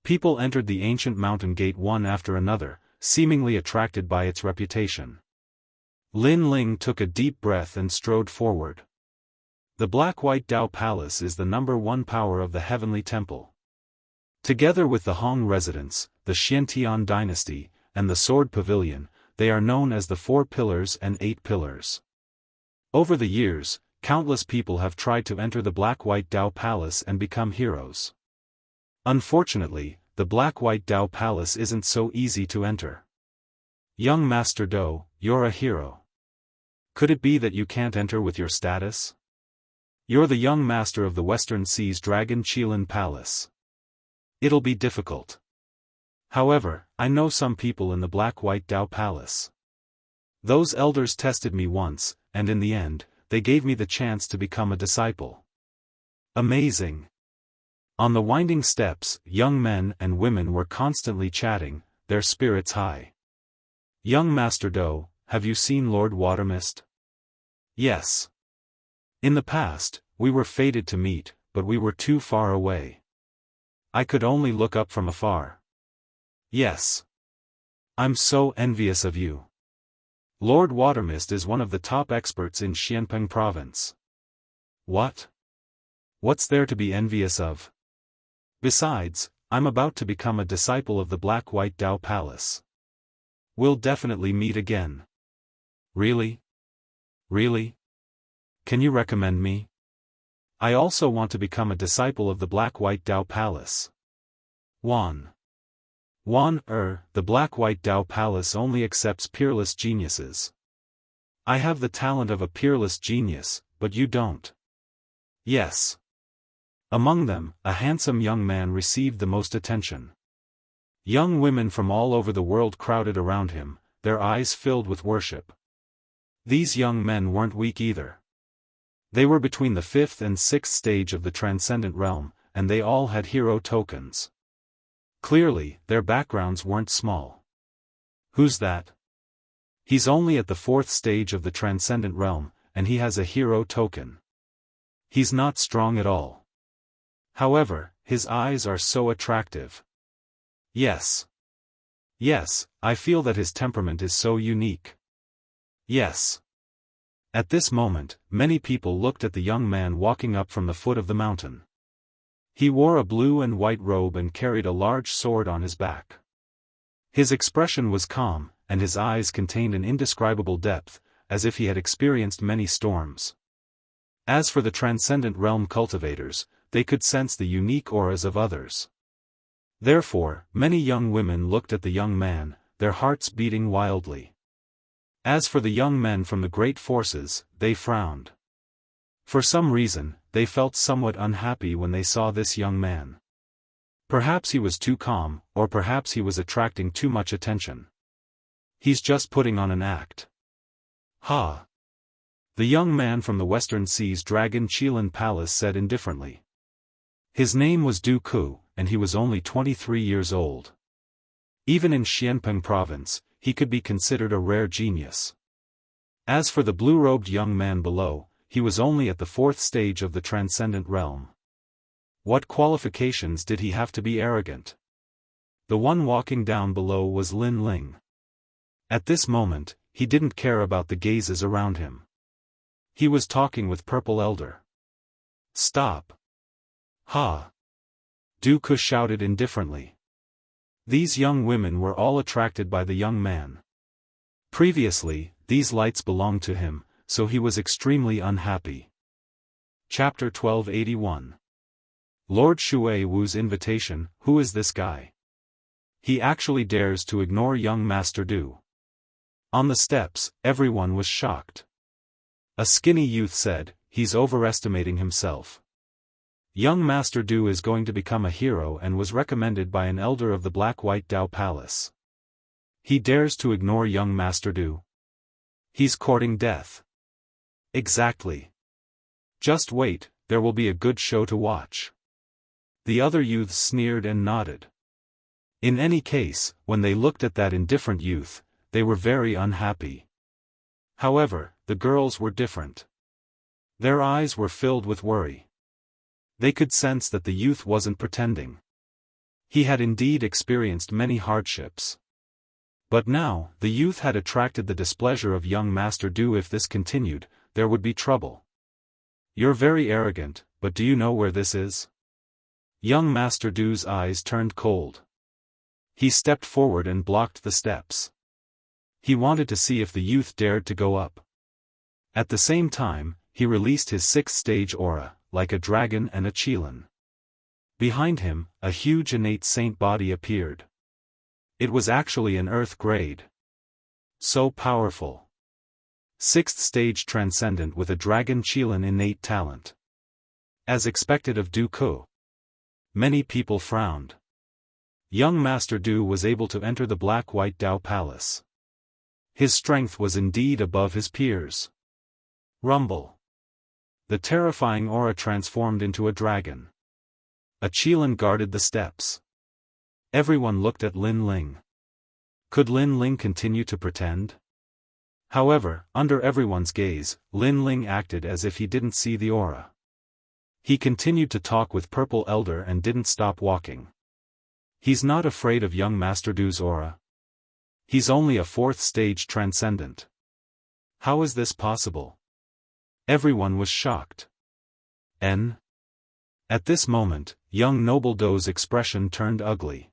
People entered the ancient mountain gate one after another, seemingly attracted by its reputation. Lin Ling took a deep breath and strode forward. The Black-White Dao Palace is the #1 power of the Heavenly Temple. Together with the Hong residence, the Xiantian dynasty, and the Sword Pavilion, they are known as the 4 pillars and 8 pillars. Over the years, countless people have tried to enter the Black-White Dao Palace and become heroes. Unfortunately, the Black-White Dao Palace isn't so easy to enter. Young Master Do, you're a hero. Could it be that you can't enter with your status? You're the young master of the Western Sea's Dragon Qilin Palace. It'll be difficult. However, I know some people in the Black-White Dao Palace. Those elders tested me once, and in the end, they gave me the chance to become a disciple. Amazing. On the winding steps, young men and women were constantly chatting, their spirits high. Young Master Do, have you seen Lord Watermist? Yes. In the past, we were fated to meet, but we were too far away. I could only look up from afar. Yes. I'm so envious of you. Lord Watermist is one of the top experts in Xianpeng Province. What? What's there to be envious of? Besides, I'm about to become a disciple of the Black-White Dao Palace. We'll definitely meet again. Really? Really? Can you recommend me? I also want to become a disciple of the Black-White Dao Palace. Wan. The black-white Tao Palace only accepts peerless geniuses. I have the talent of a peerless genius, but you don't. Yes. Among them, a handsome young man received the most attention. Young women from all over the world crowded around him, their eyes filled with worship. These young men weren't weak either. They were between the 5th and 6th stage of the transcendent realm, and they all had hero tokens. Clearly, their backgrounds weren't small. Who's that? He's only at the 4th stage of the transcendent realm, and he has a hero token. He's not strong at all. However, his eyes are so attractive. Yes. Yes, I feel that his temperament is so unique. Yes. At this moment, many people looked at the young man walking up from the foot of the mountain. He wore a blue and white robe and carried a large sword on his back. His expression was calm, and his eyes contained an indescribable depth, as if he had experienced many storms. As for the transcendent realm cultivators, they could sense the unique auras of others. Therefore, many young women looked at the young man, their hearts beating wildly. As for the young men from the great forces, they frowned. For some reason, they felt somewhat unhappy when they saw this young man. Perhaps he was too calm, or perhaps he was attracting too much attention. He's just putting on an act. Ha! The young man from the Western Sea's Dragon Qilan Palace said indifferently. His name was Du Ku, and he was only 23 years old. Even in Xianpeng province, he could be considered a rare genius. As for the blue-robed young man below, he was only at the 4th stage of the transcendent realm. What qualifications did he have to be arrogant? The one walking down below was Lin Ling. At this moment, he didn't care about the gazes around him. He was talking with Purple Elder. Stop! Ha! Du Ku shouted indifferently. These young women were all attracted by the young man. Previously, these lights belonged to him, so he was extremely unhappy. Chapter 1281. Lord Shui Wu's invitation. Who is this guy? He actually dares to ignore young Master Du. On the steps, everyone was shocked. A skinny youth said, he's overestimating himself. Young Master Du is going to become a hero and was recommended by an elder of the Black-White Tao Palace. He dares to ignore young Master Du. He's courting death. Exactly. Just wait, there will be a good show to watch. The other youths sneered and nodded. In any case, when they looked at that indifferent youth, they were very unhappy. However, the girls were different. Their eyes were filled with worry. They could sense that the youth wasn't pretending. He had indeed experienced many hardships. But now, the youth had attracted the displeasure of young Master Du. If this continued, there would be trouble. You're very arrogant, but do you know where this is? Young Master Du's eyes turned cold. He stepped forward and blocked the steps. He wanted to see if the youth dared to go up. At the same time, he released his 6th stage aura, like a dragon and a Qilan. Behind him, a huge innate saint body appeared. It was actually an earth grade. So powerful. 6th stage transcendent with a dragon Qilan innate talent. As expected of Du Ku. Many people frowned. Young Master Du was able to enter the Black-White Tao Palace. His strength was indeed above his peers. Rumble. The terrifying aura transformed into a dragon. A Qilan guarded the steps. Everyone looked at Lin Ling. Could Lin Ling continue to pretend? However, under everyone's gaze, Lin Ling acted as if he didn't see the aura. He continued to talk with Purple Elder and didn't stop walking. He's not afraid of young Master Du's aura. He's only a 4th stage transcendent. How is this possible? Everyone was shocked. At this moment, young Noble Do's expression turned ugly.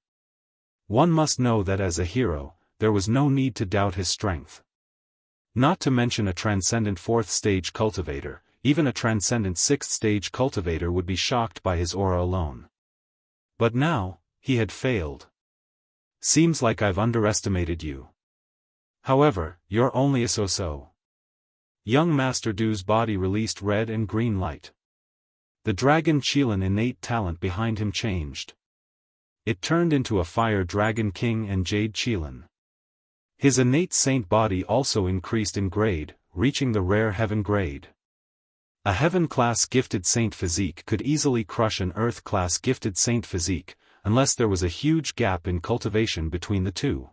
One must know that as a hero, there was no need to doubt his strength. Not to mention a transcendent 4th stage cultivator, even a transcendent 6th stage cultivator would be shocked by his aura alone. But now, he had failed. Seems like I've underestimated you. However, you're only a so-so. Young Master Du's body released red and green light. The dragon Qilin innate talent behind him changed. It turned into a fire dragon king and jade Qilin. His innate saint body also increased in grade, reaching the rare heaven grade. A heaven-class gifted saint physique could easily crush an earth-class gifted saint physique, unless there was a huge gap in cultivation between the two.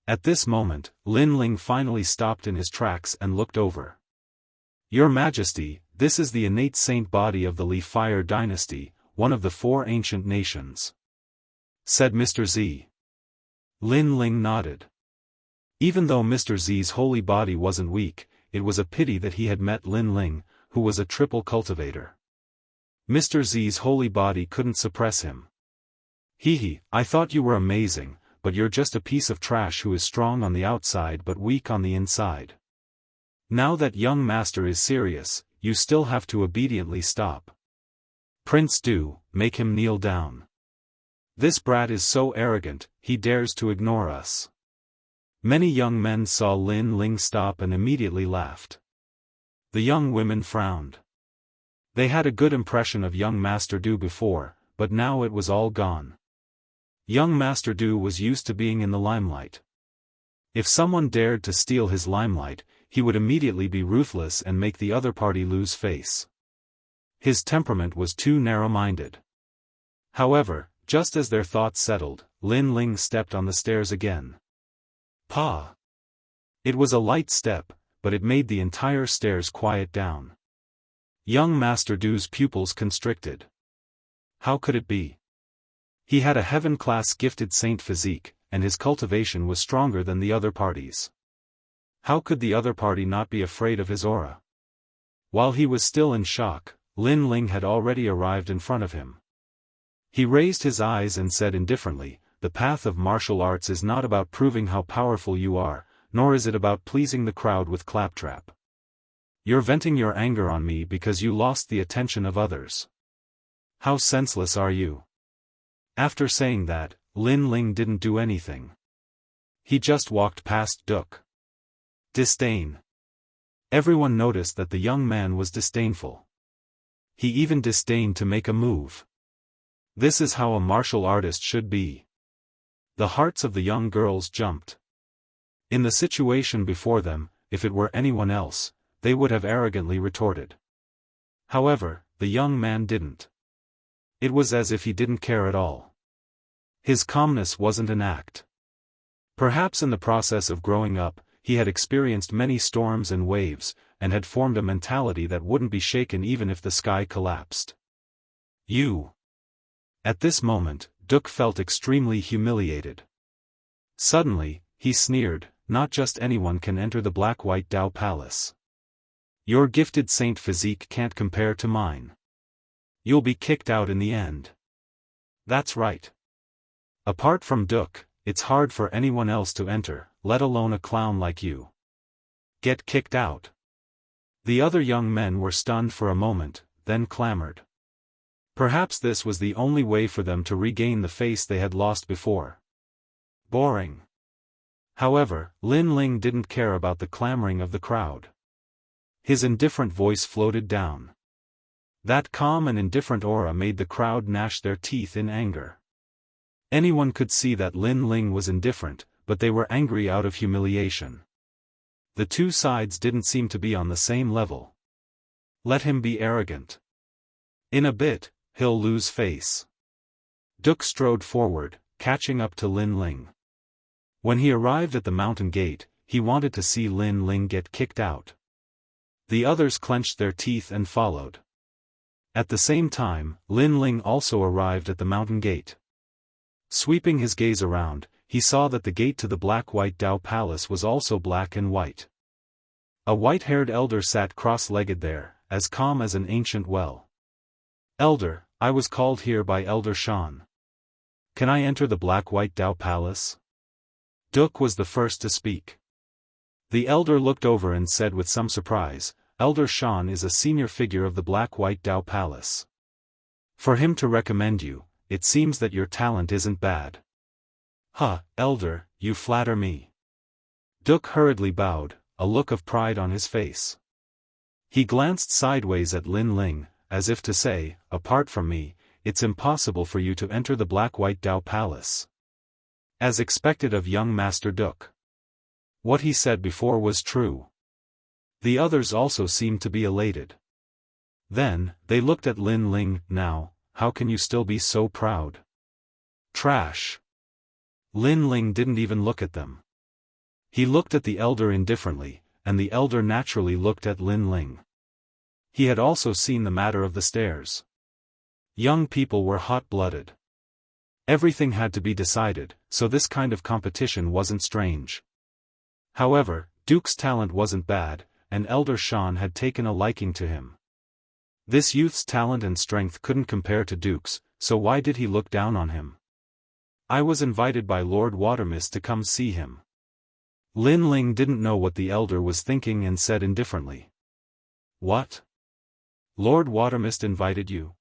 At this moment, Lin Ling finally stopped in his tracks and looked over. Your Majesty, this is the innate saint body of the Li Fire dynasty, one of the 4 ancient nations, said Mr. Z. Lin Ling nodded. Even though Mr. Z's holy body wasn't weak, it was a pity that he had met Lin Ling, who was a triple cultivator. Mr. Z's holy body couldn't suppress him. Hee, I thought you were amazing, but you're just a piece of trash who is strong on the outside but weak on the inside. Now that young master is serious, you still have to obediently stop. Prince Du, make him kneel down. This brat is so arrogant, he dares to ignore us. Many young men saw Lin Ling stop and immediately laughed. The young women frowned. They had a good impression of young Master Du before, but now it was all gone. Young Master Du was used to being in the limelight. If someone dared to steal his limelight, he would immediately be ruthless and make the other party lose face. His temperament was too narrow-minded. However, just as their thoughts settled, Lin Ling stepped on the stairs again. Pa! It was a light step, but it made the entire stairs quiet down. Young Master Du's pupils constricted. How could it be? He had a heaven-class gifted saint physique, and his cultivation was stronger than the other parties. How could the other party not be afraid of his aura? While he was still in shock, Lin Ling had already arrived in front of him. He raised his eyes and said indifferently, the path of martial arts is not about proving how powerful you are, nor is it about pleasing the crowd with claptrap. You're venting your anger on me because you lost the attention of others. How senseless are you? After saying that, Lin Ling didn't do anything. He just walked past Duke. Disdain. Everyone noticed that the young man was disdainful. He even disdained to make a move. This is how a martial artist should be. The hearts of the young girls jumped. In the situation before them, if it were anyone else, they would have arrogantly retorted. However, the young man didn't. It was as if he didn't care at all. His calmness wasn't an act. Perhaps in the process of growing up, he had experienced many storms and waves, and had formed a mentality that wouldn't be shaken even if the sky collapsed. You. At this moment, Duke felt extremely humiliated. Suddenly, he sneered, not just anyone can enter the Black-White Dao Palace. Your gifted saint physique can't compare to mine. You'll be kicked out in the end. That's right. Apart from Duke, it's hard for anyone else to enter, let alone a clown like you. Get kicked out. The other young men were stunned for a moment, then clamored. Perhaps this was the only way for them to regain the face they had lost before. Boring. However, Lin Ling didn't care about the clamoring of the crowd. His indifferent voice floated down. That calm and indifferent aura made the crowd gnash their teeth in anger. Anyone could see that Lin Ling was indifferent, but they were angry out of humiliation. The two sides didn't seem to be on the same level. Let him be arrogant. In a bit, he'll lose face. Duke strode forward, catching up to Lin Ling. When he arrived at the mountain gate, he wanted to see Lin Ling get kicked out. The others clenched their teeth and followed. At the same time, Lin Ling also arrived at the mountain gate. Sweeping his gaze around, he saw that the gate to the Black-White Dao Palace was also black and white. A white-haired elder sat cross-legged there, as calm as an ancient well. Elder, I was called here by Elder Shan. Can I enter the Black-White Dao Palace? Duke was the first to speak. The elder looked over and said with some surprise, Elder Shan is a senior figure of the Black-White Dao Palace. For him to recommend you, it seems that your talent isn't bad. Elder, you flatter me." Duke hurriedly bowed, a look of pride on his face. He glanced sideways at Lin Ling, as if to say, "Apart from me, it's impossible for you to enter the Black-White Dao Palace." As expected of young Master Duke. What he said before was true. The others also seemed to be elated. Then, they looked at Lin Ling. "Now, how can you still be so proud?" "Trash." Lin Ling didn't even look at them. He looked at the elder indifferently, and the elder naturally looked at Lin Ling. He had also seen the matter of the stairs. Young people were hot-blooded. Everything had to be decided, so this kind of competition wasn't strange. However, Duke's talent wasn't bad, and Elder Shan had taken a liking to him. This youth's talent and strength couldn't compare to Duke's, so why did he look down on him? "I was invited by Lord Watermist to come see him." Lin Ling didn't know what the elder was thinking and said indifferently. "What? Lord Watermist invited you?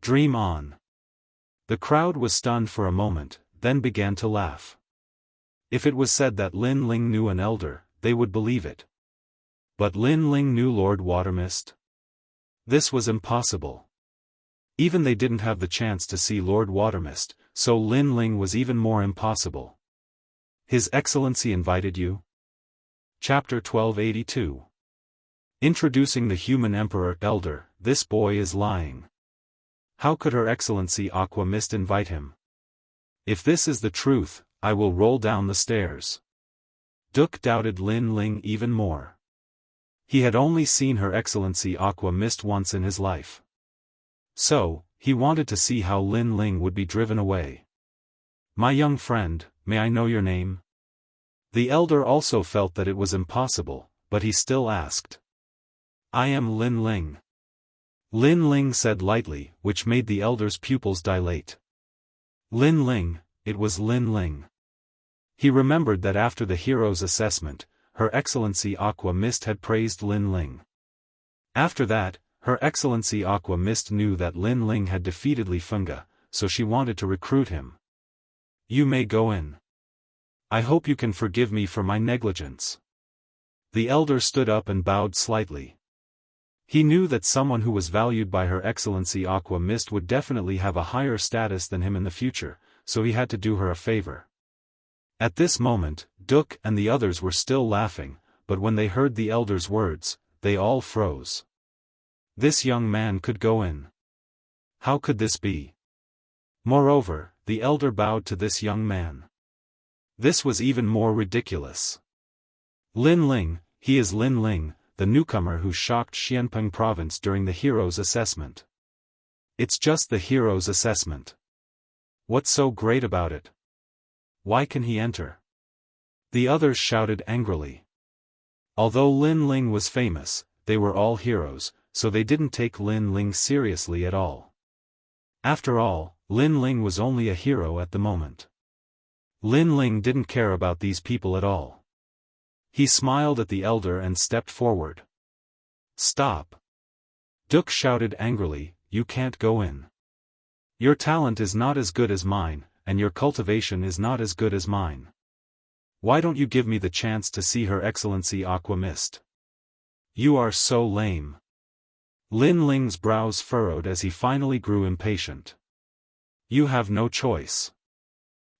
Dream on." The crowd was stunned for a moment, then began to laugh. If it was said that Lin Ling knew an elder, they would believe it. But Lin Ling knew Lord Watermist? This was impossible. Even they didn't have the chance to see Lord Watermist, so Lin Ling was even more impossible. "His Excellency invited you?" Chapter 1282. Introducing the Human Emperor. "Elder, this boy is lying. How could Her Excellency Aqua Mist invite him? If this is the truth, I will roll down the stairs." Duke doubted Lin Ling even more. He had only seen Her Excellency Aqua Mist once in his life. So, he wanted to see how Lin Ling would be driven away. "My young friend, may I know your name?" The elder also felt that it was impossible, but he still asked. "I am Lin Ling." Lin Ling said lightly, which made the elder's pupils dilate. Lin Ling, it was Lin Ling. He remembered that after the hero's assessment, Her Excellency Aqua Mist had praised Lin Ling. After that, Her Excellency Aqua Mist knew that Lin Ling had defeated Li Fenga, so she wanted to recruit him. "You may go in. I hope you can forgive me for my negligence." The elder stood up and bowed slightly. He knew that someone who was valued by Her Excellency Aqua Mist would definitely have a higher status than him in the future, so he had to do her a favor. At this moment, Duke and the others were still laughing, but when they heard the elder's words, they all froze. This young man could go in. How could this be? Moreover, the elder bowed to this young man. This was even more ridiculous. Lin Ling, he is Lin Ling, the newcomer who shocked Xianpeng province during the hero's assessment. It's just the hero's assessment. What's so great about it? Why can he enter? The others shouted angrily. Although Lin Ling was famous, they were all heroes, so they didn't take Lin Ling seriously at all. After all, Lin Ling was only a hero at the moment. Lin Ling didn't care about these people at all. He smiled at the elder and stepped forward. "Stop!" Duke shouted angrily, "You can't go in. Your talent is not as good as mine, and your cultivation is not as good as mine. Why don't you give me the chance to see Her Excellency Aqua Mist? You are so lame." Lin Ling's brows furrowed as he finally grew impatient. "You have no choice."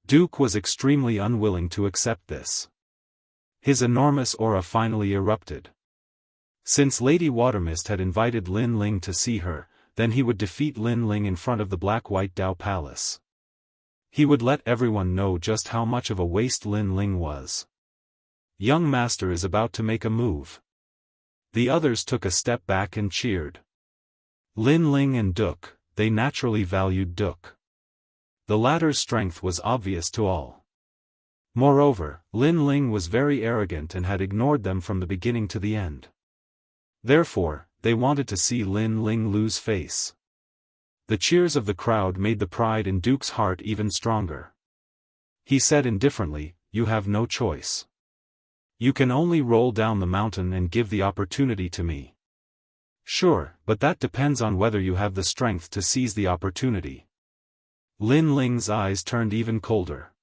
Duke was extremely unwilling to accept this. His enormous aura finally erupted. Since Lady Watermist had invited Lin Ling to see her, then he would defeat Lin Ling in front of the Black-White Dao Palace. He would let everyone know just how much of a waste Lin Ling was. Young Master is about to make a move. The others took a step back and cheered. Lin Ling and Duke, they naturally valued Duke. The latter's strength was obvious to all. Moreover, Lin Ling was very arrogant and had ignored them from the beginning to the end. Therefore, they wanted to see Lin Ling lose face. The cheers of the crowd made the pride in Duke's heart even stronger. He said indifferently, "You have no choice. You can only roll down the mountain and give the opportunity to me." "Sure, but that depends on whether you have the strength to seize the opportunity." Lin Ling's eyes turned even colder.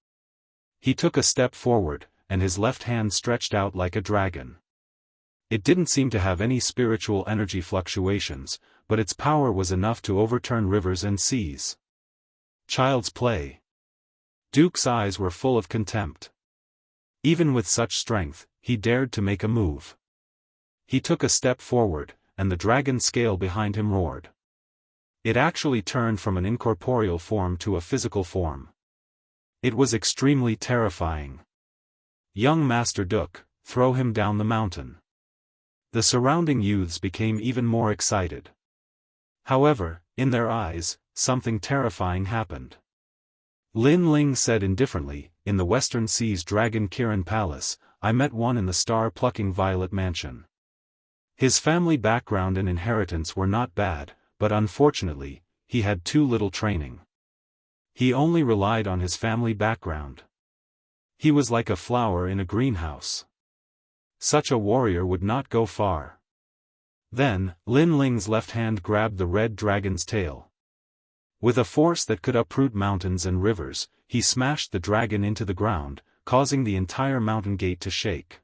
He took a step forward, and his left hand stretched out like a dragon. It didn't seem to have any spiritual energy fluctuations, but its power was enough to overturn rivers and seas. Child's play. Duke's eyes were full of contempt. Even with such strength, he dared to make a move. He took a step forward, and the dragon scale behind him roared. It actually turned from an incorporeal form to a physical form. It was extremely terrifying. Young Master Duke, throw him down the mountain. The surrounding youths became even more excited. However, in their eyes, something terrifying happened. Lin Ling said indifferently, "In the Western Sea's Dragon Kirin Palace, I met one in the star-plucking Violet Mansion. His family background and inheritance were not bad, but unfortunately, he had too little training. He only relied on his family background. He was like a flower in a greenhouse. Such a warrior would not go far." Then, Lin Ling's left hand grabbed the red dragon's tail. With a force that could uproot mountains and rivers, he smashed the dragon into the ground, causing the entire mountain gate to shake.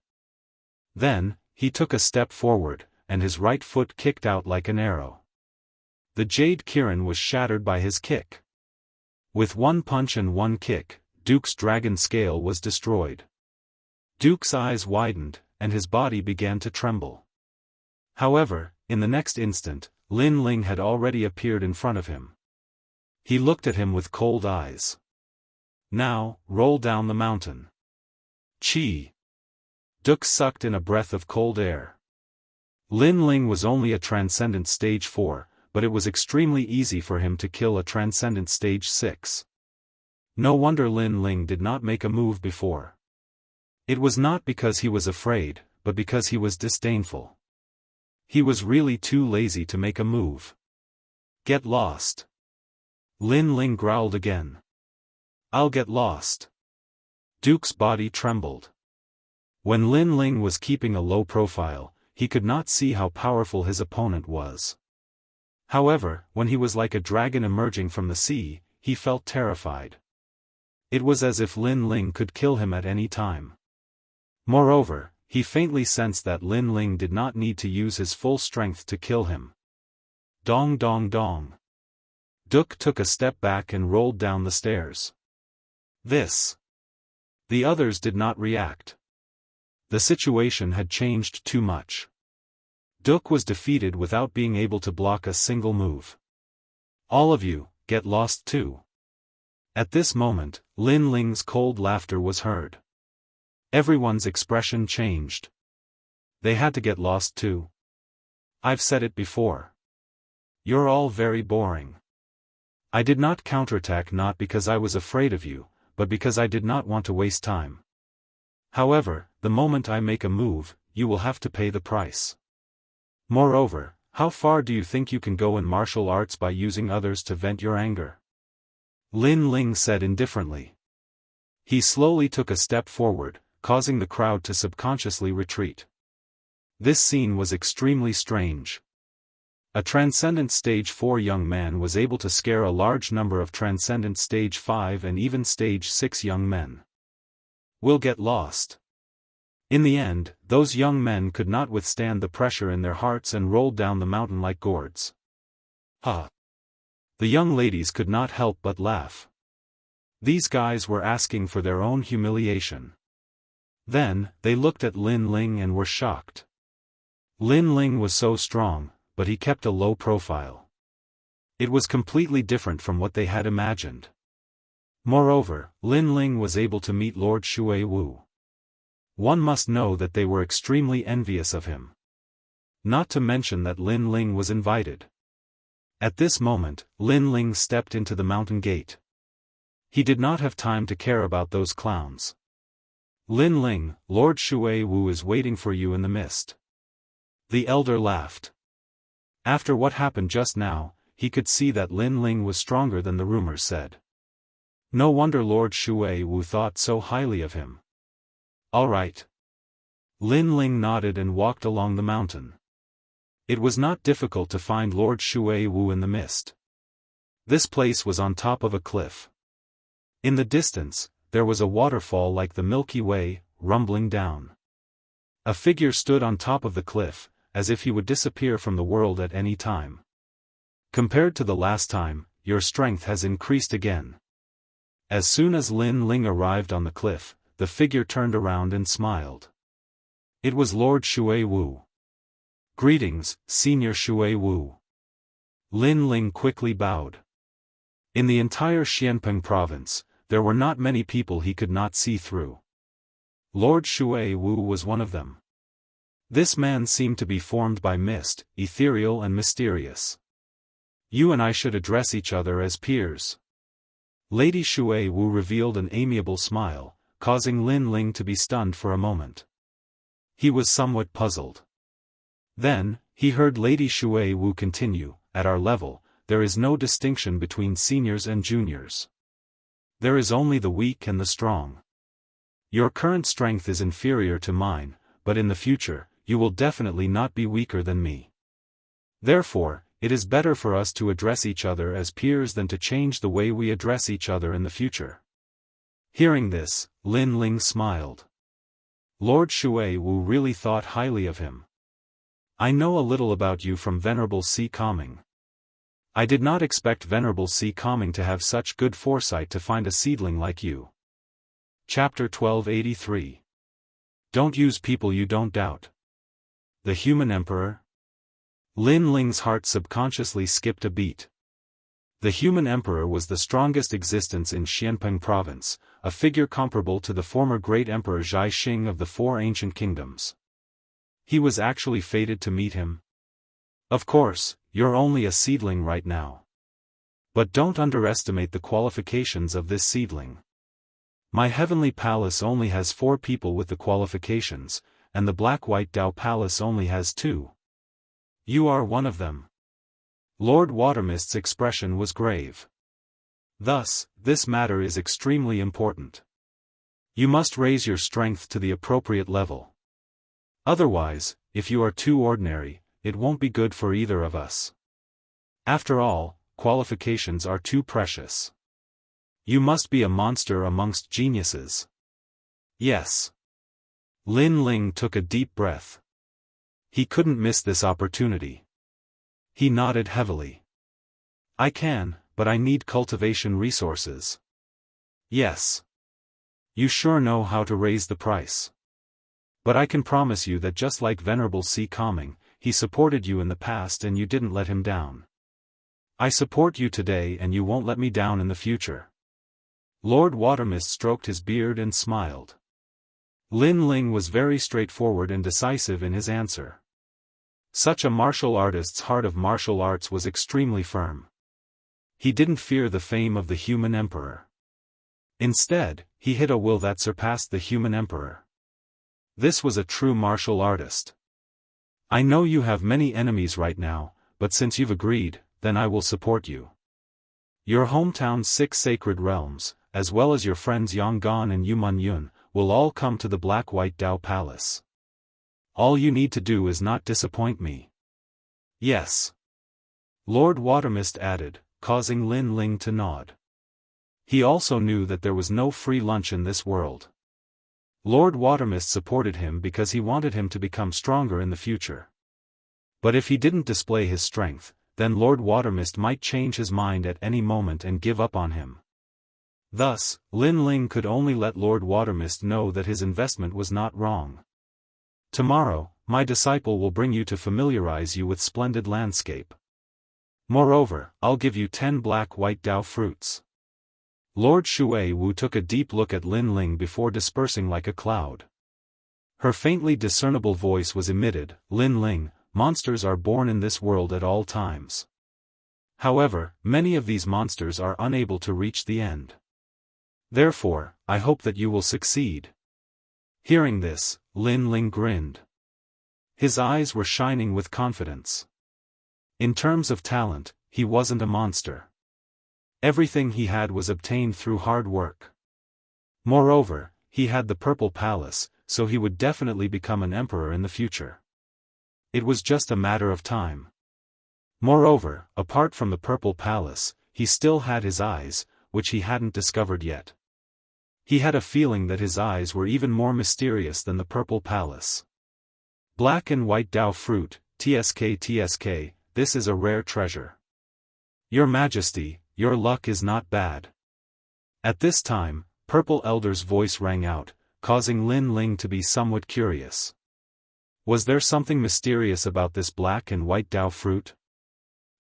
Then, he took a step forward, and his right foot kicked out like an arrow. The Jade Kirin was shattered by his kick. With one punch and one kick, Duke's dragon scale was destroyed. Duke's eyes widened, and his body began to tremble. However, in the next instant, Lin Ling had already appeared in front of him. He looked at him with cold eyes. "Now, roll down the mountain." Chi. Duke sucked in a breath of cold air. Lin Ling was only a Transcendent Stage 4, but it was extremely easy for him to kill a Transcendent Stage 6. No wonder Lin Ling did not make a move before. It was not because he was afraid, but because he was disdainful. He was really too lazy to make a move. "Get lost." Lin Ling growled again. "I'll get lost." Duke's body trembled. When Lin Ling was keeping a low profile, he could not see how powerful his opponent was. However, when he was like a dragon emerging from the sea, he felt terrified. It was as if Lin Ling could kill him at any time. Moreover, he faintly sensed that Lin Ling did not need to use his full strength to kill him. Dong dong dong. Duke took a step back and rolled down the stairs. This. The others did not react. The situation had changed too much. Duke was defeated without being able to block a single move. "All of you, get lost too." At this moment, Lin Ling's cold laughter was heard. Everyone's expression changed. They had to get lost too. "I've said it before. You're all very boring. I did not counterattack not because I was afraid of you, but because I did not want to waste time. However, the moment I make a move, you will have to pay the price. Moreover, how far do you think you can go in martial arts by using others to vent your anger?" Lin Ling said indifferently. He slowly took a step forward, causing the crowd to subconsciously retreat. This scene was extremely strange. A Transcendent Stage 4 young man was able to scare a large number of Transcendent Stage 5 and even Stage 6 young men. "We'll get lost." In the end, those young men could not withstand the pressure in their hearts and rolled down the mountain like gourds. "Huh." The young ladies could not help but laugh. These guys were asking for their own humiliation. Then, they looked at Lin Ling and were shocked. Lin Ling was so strong, but he kept a low profile. It was completely different from what they had imagined. Moreover, Lin Ling was able to meet Lord Shui Wu. One must know that they were extremely envious of him. Not to mention that Lin Ling was invited. At this moment, Lin Ling stepped into the mountain gate. He did not have time to care about those clowns. "Lin Ling, Lord Shui Wu is waiting for you in the mist." The elder laughed. After what happened just now, he could see that Lin Ling was stronger than the rumors said. No wonder Lord Shui Wu thought so highly of him. "All right." Lin Ling nodded and walked along the mountain. It was not difficult to find Lord Shui Wu in the mist. This place was on top of a cliff. In the distance, there was a waterfall like the Milky Way, rumbling down. A figure stood on top of the cliff, as if he would disappear from the world at any time. Compared to the last time, your strength has increased again. As soon as Lin Ling arrived on the cliff, the figure turned around and smiled. It was Lord Shui Wu. Greetings, Senior Shui Wu. Lin Ling quickly bowed. In the entire Xianpeng province, there were not many people he could not see through. Lord Shui Wu was one of them. This man seemed to be formed by mist, ethereal and mysterious. You and I should address each other as peers. Lady Shui Wu revealed an amiable smile, causing Lin Ling to be stunned for a moment. He was somewhat puzzled. Then, he heard Lady Shui Wu continue, at our level, there is no distinction between seniors and juniors. There is only the weak and the strong. Your current strength is inferior to mine, but in the future, you will definitely not be weaker than me. Therefore, it is better for us to address each other as peers than to change the way we address each other in the future. Hearing this, Lin Ling smiled. Lord Shui Wu really thought highly of him. I know a little about you from Venerable Si Kaming. I did not expect Venerable Si Kaming to have such good foresight to find a seedling like you. Chapter 1283. Don't use people you don't doubt. The Human Emperor? Lin Ling's heart subconsciously skipped a beat. The Human Emperor was the strongest existence in Xianpeng province, a figure comparable to the former great Emperor Zhai Xing of the Four Ancient Kingdoms. He was actually fated to meet him. Of course, you're only a seedling right now. But don't underestimate the qualifications of this seedling. My heavenly palace only has 4 people with the qualifications, and the Black-White Dao Palace only has 2. You are one of them. Lord Watermist's expression was grave. Thus, this matter is extremely important. You must raise your strength to the appropriate level. Otherwise, if you are too ordinary, it won't be good for either of us. After all, qualifications are too precious. You must be a monster amongst geniuses. Yes. Lin Ling took a deep breath. He couldn't miss this opportunity. He nodded heavily. I can, but I need cultivation resources. Yes. You sure know how to raise the price. But I can promise you that just like Venerable Si Kaming, he supported you in the past and you didn't let him down. I support you today and you won't let me down in the future. Lord Watermist stroked his beard and smiled. Lin Ling was very straightforward and decisive in his answer. Such a martial artist's heart of martial arts was extremely firm. He didn't fear the fame of the Human Emperor. Instead, he hid a will that surpassed the Human Emperor. This was a true martial artist. I know you have many enemies right now, but since you've agreed, then I will support you. Your hometown's 6 sacred realms, as well as your friends Yonggan and Yuman Yun, will all come to the Black-White Dao Palace. All you need to do is not disappoint me. Yes. Lord Watermist added, causing Lin Ling to nod. He also knew that there was no free lunch in this world. Lord Watermist supported him because he wanted him to become stronger in the future. But if he didn't display his strength, then Lord Watermist might change his mind at any moment and give up on him. Thus, Lin Ling could only let Lord Watermist know that his investment was not wrong. Tomorrow, my disciple will bring you to familiarize you with splendid landscape. Moreover, I'll give you 10 Black-White Dao fruits. Lord Shui Wu took a deep look at Lin Ling before dispersing like a cloud. Her faintly discernible voice was emitted, Lin Ling, monsters are born in this world at all times. However, many of these monsters are unable to reach the end. Therefore, I hope that you will succeed. Hearing this, Lin Ling grinned. His eyes were shining with confidence. In terms of talent, he wasn't a monster. Everything he had was obtained through hard work. Moreover, he had the Purple Palace, so he would definitely become an emperor in the future. It was just a matter of time. Moreover, apart from the Purple Palace, he still had his eyes, which he hadn't discovered yet. He had a feeling that his eyes were even more mysterious than the purple palace. Black and white Dao fruit, TSK, this is a rare treasure. Your Majesty, your luck is not bad. At this time, Purple Elder's voice rang out, causing Lin Ling to be somewhat curious. Was there something mysterious about this black and white Dao fruit?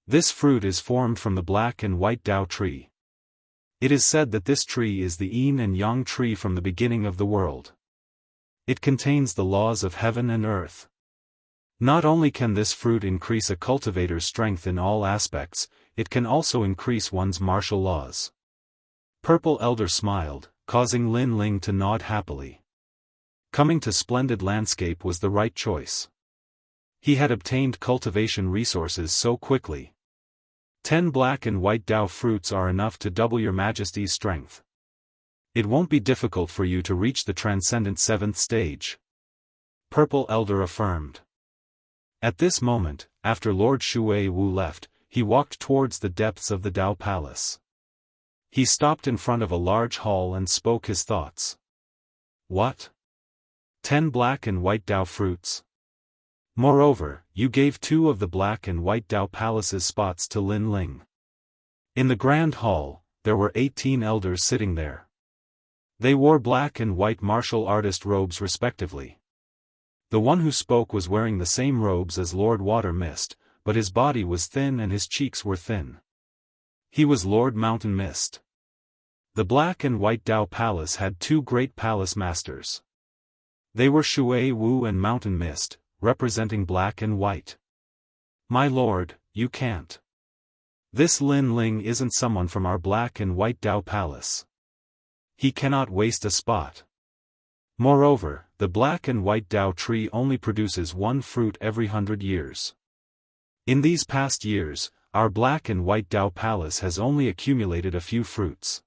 This fruit is formed from the black and white Dao tree. It is said that this tree is the yin and yang tree from the beginning of the world. It contains the laws of heaven and earth. Not only can this fruit increase a cultivator's strength in all aspects, it can also increase one's martial laws. Purple Elder smiled, causing Lin Ling to nod happily. Coming to Splendid Landscape was the right choice. He had obtained cultivation resources so quickly. 10 black and white Dao fruits are enough to double your Majesty's strength. It won't be difficult for you to reach the transcendent 7th stage. Purple Elder affirmed. At this moment, after Lord Shui Wu left, he walked towards the depths of the Dao Palace. He stopped in front of a large hall and spoke his thoughts. What? 10 black and white Dao fruits? Moreover, you gave 2 of the black and white Dao Palace's spots to Lin Ling. In the Grand Hall, there were 18 elders sitting there. They wore black and white martial artist robes respectively. The one who spoke was wearing the same robes as Lord Water Mist, but his body was thin and his cheeks were thin. He was Lord Mountain Mist. The black and white Dao Palace had 2 great palace masters. They were Shui Wu and Mountain Mist, representing black and white. My lord, you can't. This Lin Ling isn't someone from our black and white Dao Palace. He cannot waste a spot. Moreover, the black and white Dao tree only produces 1 fruit every 100 years. In these past years, our black and white Dao Palace has only accumulated a few fruits.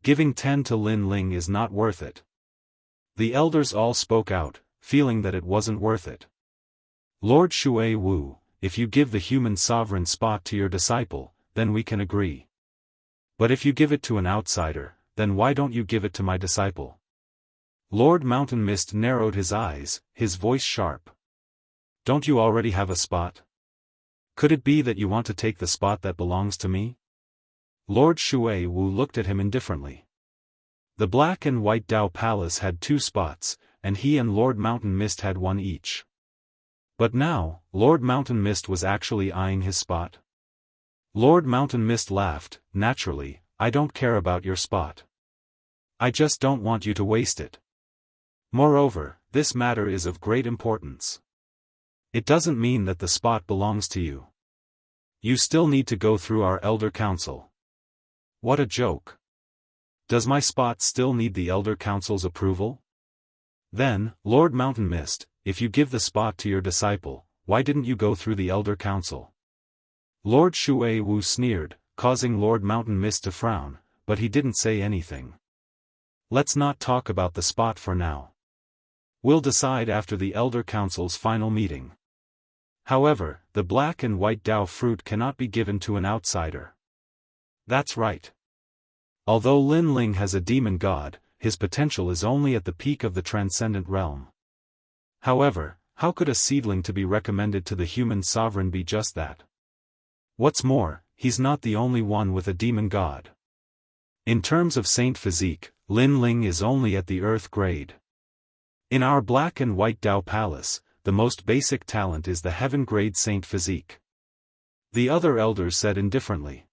Giving 10 to Lin Ling is not worth it. The elders all spoke out, feeling that it wasn't worth it. Lord Shui Wu, if you give the human sovereign spot to your disciple, then we can agree. But if you give it to an outsider, then why don't you give it to my disciple? Lord Mountain Mist narrowed his eyes, his voice sharp. Don't you already have a spot? Could it be that you want to take the spot that belongs to me? Lord Shui Wu looked at him indifferently. The black and white Dao Palace had 2 spots, and he and Lord Mountain Mist had 1 each. But now, Lord Mountain Mist was actually eyeing his spot. Lord Mountain Mist laughed, naturally, I don't care about your spot. I just don't want you to waste it. Moreover, this matter is of great importance. It doesn't mean that the spot belongs to you. You still need to go through our Elder Council. What a joke. Does my spot still need the Elder Council's approval? Then, Lord Mountain Mist, if you give the spot to your disciple, why didn't you go through the Elder Council? Lord Shui Wu sneered, causing Lord Mountain Mist to frown, but he didn't say anything. Let's not talk about the spot for now. We'll decide after the Elder Council's final meeting. However, the black and white Dao fruit cannot be given to an outsider. That's right. Although Lin Ling has a demon god, his potential is only at the peak of the transcendent realm. However, how could a seedling to be recommended to the human sovereign be just that? What's more, he's not the only one with a demon god. In terms of saint physique, Lin Ling is only at the earth grade. In our black and white Dao Palace, the most basic talent is the heaven grade saint physique. The other elders said indifferently.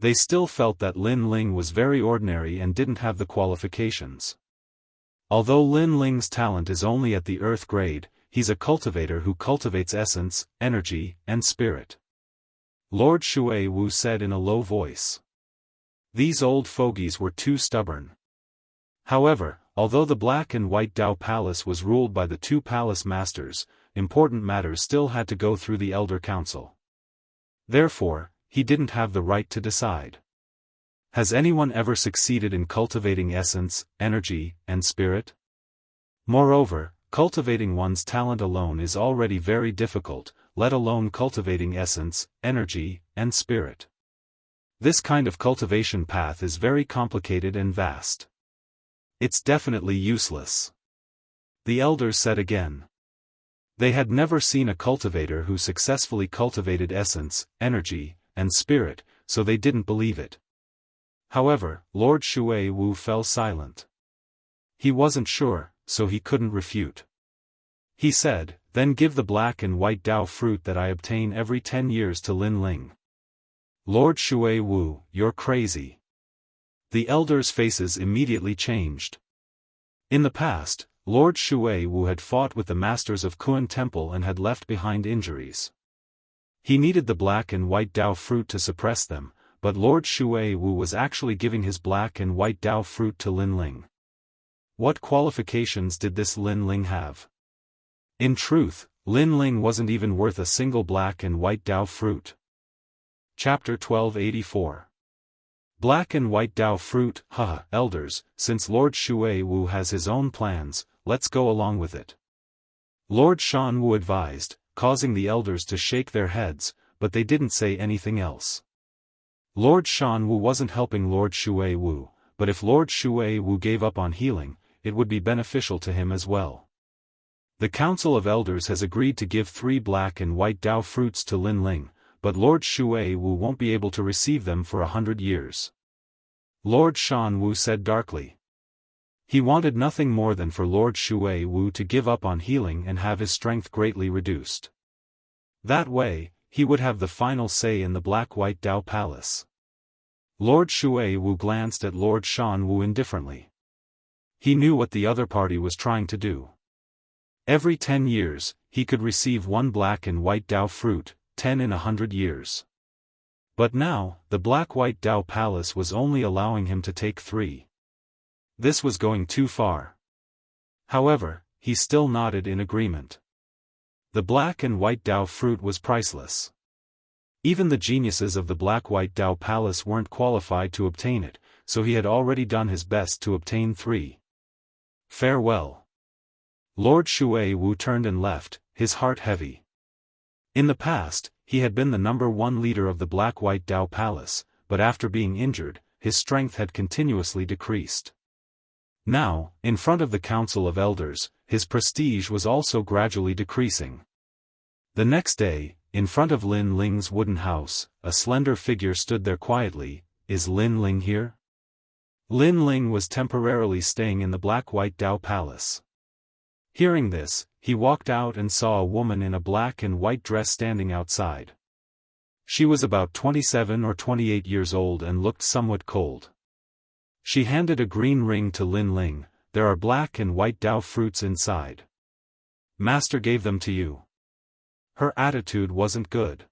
They still felt that Lin Ling was very ordinary and didn't have the qualifications. Although Lin Ling's talent is only at the earth grade, he's a cultivator who cultivates essence, energy, and spirit. Lord Shui Wu said in a low voice. These old fogies were too stubborn. However, although the black and white Dao Palace was ruled by the 2 palace masters, important matters still had to go through the Elder Council. Therefore, he didn't have the right to decide. Has anyone ever succeeded in cultivating essence, energy, and spirit? Moreover, cultivating one's talent alone is already very difficult, let alone cultivating essence, energy, and spirit. This kind of cultivation path is very complicated and vast. It's definitely useless. The elders said again. They had never seen a cultivator who successfully cultivated essence, energy, and spirit, so they didn't believe it. However, Lord Shui Wu fell silent. He wasn't sure, so he couldn't refute. He said, "Then give the black and white Dao fruit that I obtain every 10 years to Lin Ling." Lord Shui Wu, you're crazy. The elders' faces immediately changed. In the past, Lord Shui Wu had fought with the masters of Kun Temple and had left behind injuries. He needed the black and white Dao fruit to suppress them, but Lord Shui Wu was actually giving his black and white Dao fruit to Lin Ling. What qualifications did this Lin Ling have? In truth, Lin Ling wasn't even worth a single black and white Dao fruit. Chapter 1284. Black and white Dao fruit, elders, since Lord Shui Wu has his own plans, let's go along with it. Lord Shan Wu advised, causing the elders to shake their heads, but they didn't say anything else. Lord Shan Wu wasn't helping Lord Shui Wu, but if Lord Shui Wu gave up on healing, it would be beneficial to him as well. The Council of Elders has agreed to give 3 black and white Dao fruits to Lin Ling, but Lord Shui Wu won't be able to receive them for 100 years. Lord Shan Wu said darkly. He wanted nothing more than for Lord Shui Wu to give up on healing and have his strength greatly reduced. That way, he would have the final say in the Black-White Dao Palace. Lord Shui Wu glanced at Lord Shan Wu indifferently. He knew what the other party was trying to do. Every 10 years, he could receive 1 black and white Dao fruit, 10 in 100 years. But now, the Black-White Dao Palace was only allowing him to take 3. This was going too far. However, he still nodded in agreement. The black and white Dao fruit was priceless. Even the geniuses of the Black-White Dao Palace weren't qualified to obtain it, so he had already done his best to obtain 3. Farewell. Lord Shui Wu turned and left, his heart heavy. In the past, he had been the #1 leader of the Black-White Dao Palace, but after being injured, his strength had continuously decreased. Now, in front of the Council of Elders, his prestige was also gradually decreasing. The next day, in front of Lin Ling's wooden house, a slender figure stood there quietly. Is Lin Ling here? Lin Ling was temporarily staying in the Black-White Dao Palace. Hearing this, he walked out and saw a woman in a black and white dress standing outside. She was about 27 or 28 years old and looked somewhat cold. She handed a green ring to Lin Ling. There are black and white Dao fruits inside. Master gave them to you. Her attitude wasn't good.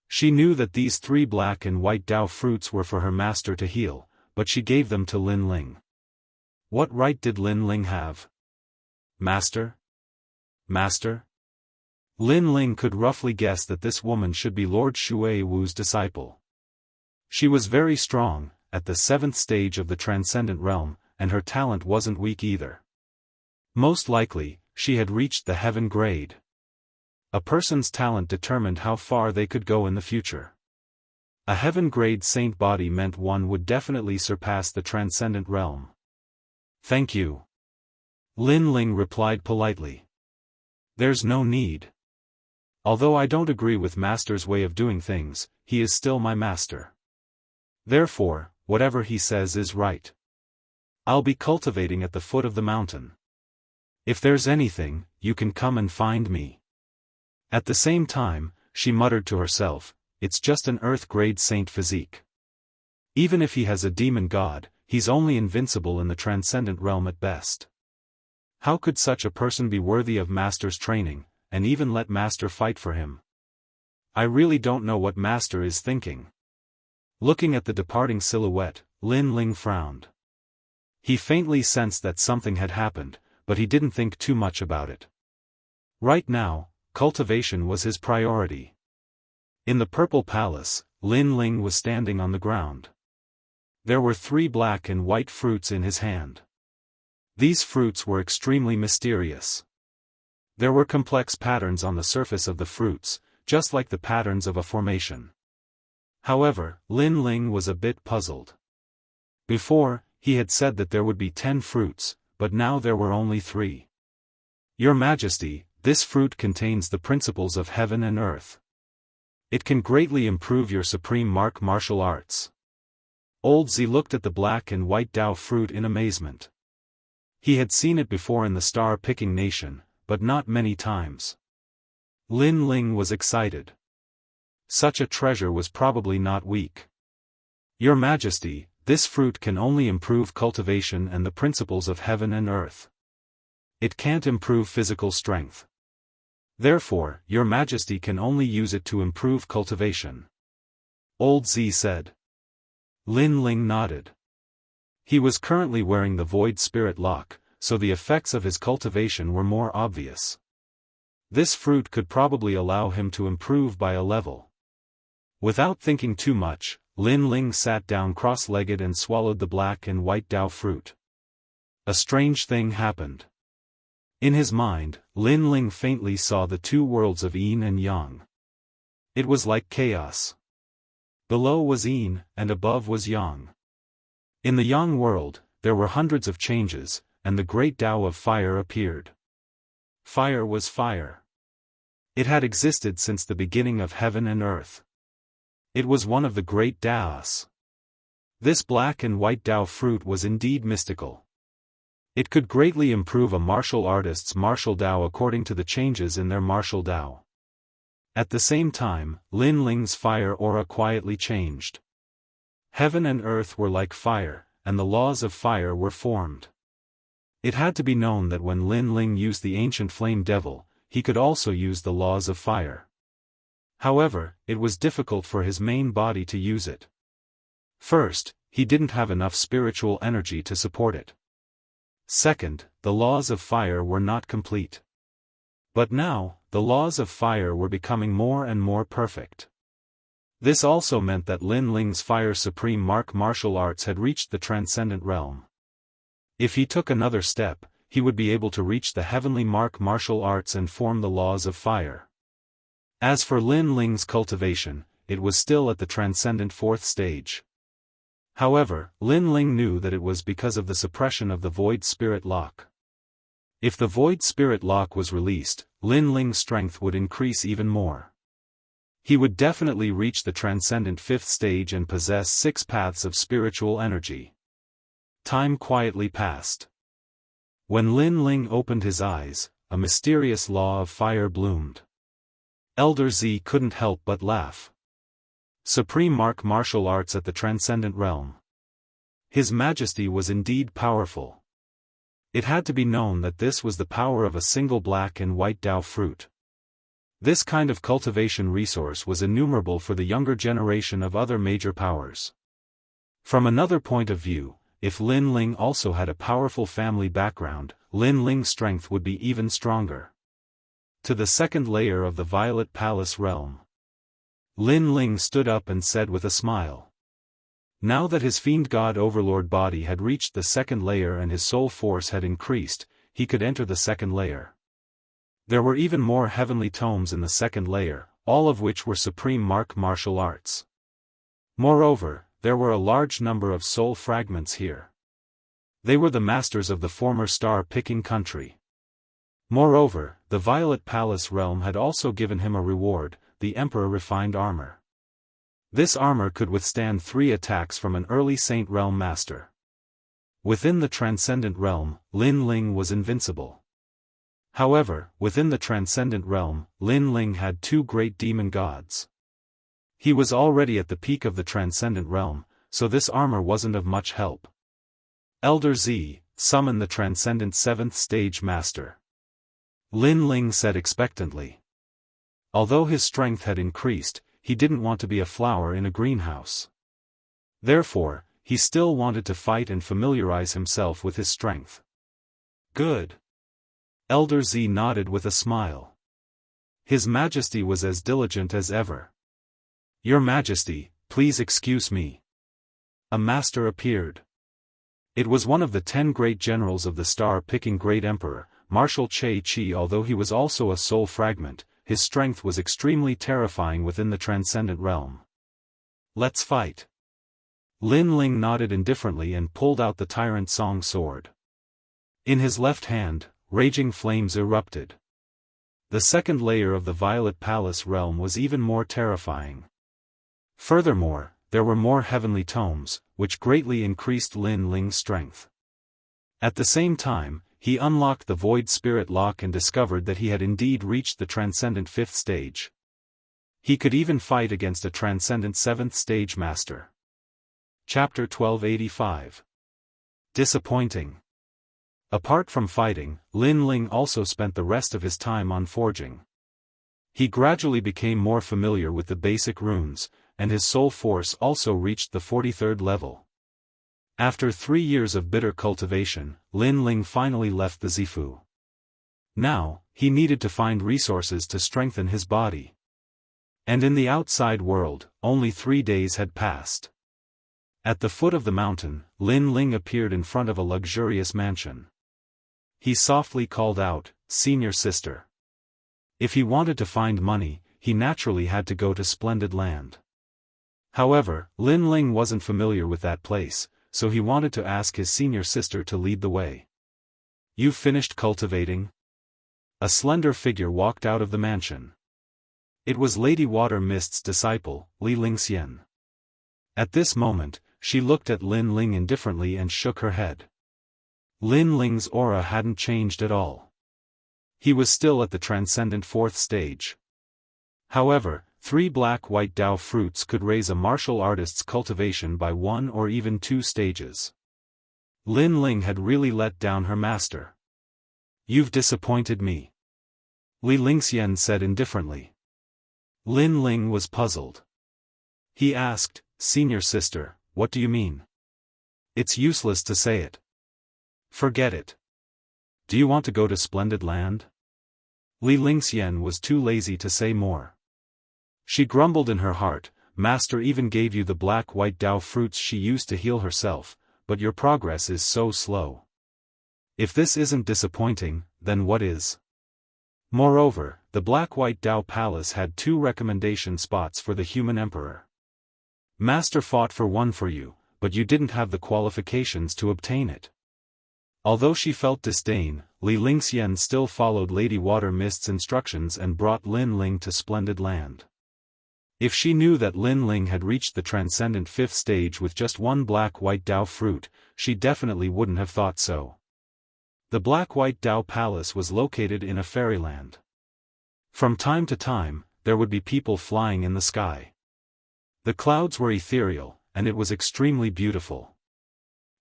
She knew that these 3 black and white Dao fruits were for her master to heal, but she gave them to Lin Ling. What right did Lin Ling have? Master? Master? Lin Ling could roughly guess that this woman should be Lord Shui Wu's disciple. She was very strong, at the 7th stage of the Transcendent Realm, and her talent wasn't weak either. Most likely, she had reached the heaven grade. A person's talent determined how far they could go in the future. A heaven grade saint body meant one would definitely surpass the Transcendent Realm. Thank you. Lin Ling replied politely. There's no need. Although I don't agree with Master's way of doing things, he is still my master. Therefore, whatever he says is right. I'll be cultivating at the foot of the mountain. If there's anything, you can come and find me. At the same time, she muttered to herself, it's just an earth-grade saint physique. Even if he has a demon god, he's only invincible in the Transcendent Realm at best. How could such a person be worthy of Master's training, and even let Master fight for him? I really don't know what Master is thinking. Looking at the departing silhouette, Lin Ling frowned. He faintly sensed that something had happened, but he didn't think too much about it. Right now, cultivation was his priority. In the Purple Palace, Lin Ling was standing on the ground. There were 3 black and white fruits in his hand. These fruits were extremely mysterious. There were complex patterns on the surface of the fruits, just like the patterns of a formation. However, Lin Ling was a bit puzzled. Before, he had said that there would be 10 fruits, but now there were only 3. Your Majesty, this fruit contains the principles of heaven and earth. It can greatly improve your supreme martial arts. Old Z looked at the black and white Dao fruit in amazement. He had seen it before in the star-picking nation, but not many times. Lin Ling was excited. Such a treasure was probably not weak. Your Majesty, this fruit can only improve cultivation and the principles of heaven and earth. It can't improve physical strength. Therefore, Your Majesty can only use it to improve cultivation. Old Z said. Lin Ling nodded. He was currently wearing the Void Spirit Lock, so the effects of his cultivation were more obvious. This fruit could probably allow him to improve by a level. Without thinking too much, Lin Ling sat down cross-legged and swallowed the black and white Dao fruit. A strange thing happened. In his mind, Lin Ling faintly saw the 2 worlds of yin and yang. It was like chaos. Below was yin, and above was yang. In the yang world, there were hundreds of changes, and the great Tao of fire appeared. Fire was fire. It had existed since the beginning of heaven and earth. It was one of the great Taos. This black and white Tao fruit was indeed mystical. It could greatly improve a martial artist's martial Tao according to the changes in their martial Tao. At the same time, Lin Ling's fire aura quietly changed. Heaven and earth were like fire, and the laws of fire were formed. It had to be known that when Lin Ling used the ancient flame devil, he could also use the laws of fire. However, it was difficult for his main body to use it. First, he didn't have enough spiritual energy to support it. Second, the laws of fire were not complete. But now, the laws of fire were becoming more and more perfect. This also meant that Lin Ling's Fire Supreme martial arts had reached the transcendent realm. If he took another step, he would be able to reach the heavenly martial arts and form the laws of fire. As for Lin Ling's cultivation, it was still at the transcendent 4th stage. However, Lin Ling knew that it was because of the suppression of the Void Spirit Lock. If the Void Spirit Lock was released, Lin Ling's strength would increase even more. He would definitely reach the transcendent 5th stage and possess 6 paths of spiritual energy. Time quietly passed. When Lin Ling opened his eyes, a mysterious law of fire bloomed. Elder Z couldn't help but laugh. Supreme martial arts at the transcendent realm. His Majesty was indeed powerful. It had to be known that this was the power of a single black and white Tao fruit. This kind of cultivation resource was innumerable for the younger generation of other major powers. From another point of view, if Lin Ling also had a powerful family background, Lin Ling's strength would be even stronger. To the 2nd layer of the Violet Palace realm. Lin Ling stood up and said with a smile. Now that his Fiend God Overlord body had reached the 2nd layer and his soul force had increased, he could enter the 2nd layer. There were even more heavenly tomes in the 2nd layer, all of which were supreme martial arts. Moreover, there were a large number of soul fragments here. They were the masters of the former star-picking country. Moreover, the Violet Palace realm had also given him a reward, the Emperor Refined Armor. This armor could withstand 3 attacks from an early Saint Realm Master. Within the Transcendent Realm, Lin Ling was invincible. However, within the Transcendent Realm, Lin Ling had 2 great demon gods. He was already at the peak of the Transcendent Realm, so this armor wasn't of much help. Elder Z, summon the Transcendent 7th Stage Master. Lin Ling said expectantly. Although his strength had increased, he didn't want to be a flower in a greenhouse. Therefore, he still wanted to fight and familiarize himself with his strength. Good. Elder Z nodded with a smile. His Majesty was as diligent as ever. Your Majesty, please excuse me. A master appeared. It was one of the 10 great generals of the star-picking Great Emperor, Marshal Che Chi. Although he was also a soul fragment, his strength was extremely terrifying within the Transcendent Realm. Let's fight. Lin Ling nodded indifferently and pulled out the Tyrant Song sword. In his left hand, raging flames erupted. The second layer of the Violet Palace realm was even more terrifying. Furthermore, there were more heavenly tomes, which greatly increased Lin Ling's strength. At the same time, he unlocked the Void Spirit Lock and discovered that he had indeed reached the transcendent 5th stage. He could even fight against a transcendent 7th stage master. Chapter 1285. Disappointing. Apart from fighting, Lin Ling also spent the rest of his time on forging. He gradually became more familiar with the basic runes, and his soul force also reached the 43rd level. After 3 years of bitter cultivation, Lin Ling finally left the Zifu. Now, he needed to find resources to strengthen his body. And in the outside world, only 3 days had passed. At the foot of the mountain, Lin Ling appeared in front of a luxurious mansion. He softly called out, "Senior sister." If he wanted to find money, he naturally had to go to Splendid Land. However, Lin Ling wasn't familiar with that place, so he wanted to ask his senior sister to lead the way. "You've finished cultivating?" A slender figure walked out of the mansion. It was Lady Water Mist's disciple, Li Lingxian. At this moment, she looked at Lin Ling indifferently and shook her head. Lin Ling's aura hadn't changed at all. He was still at the transcendent 4th stage. However, 3 black-white Dao fruits could raise a martial artist's cultivation by 1 or even 2 stages. Lin Ling had really let down her master. "You've disappointed me," Li Lingxian said indifferently. Lin Ling was puzzled. He asked, "Senior sister, what do you mean?" "It's useless to say it. Forget it. Do you want to go to Splendid Land?" Li Lingxian was too lazy to say more. She grumbled in her heart, "Master even gave you the black-white Dao fruits she used to heal herself, but your progress is so slow. If this isn't disappointing, then what is?" Moreover, the black-white Dao Palace had 2 recommendation spots for the human emperor. Master fought for one for you, but you didn't have the qualifications to obtain it. Although she felt disdain, Li Lingxian still followed Lady Water Mist's instructions and brought Lin Ling to Splendid Land. If she knew that Lin Ling had reached the transcendent 5th stage with just 1 black-white Dao fruit, she definitely wouldn't have thought so. The black-white Dao Palace was located in a fairyland. From time to time, there would be people flying in the sky. The clouds were ethereal, and it was extremely beautiful.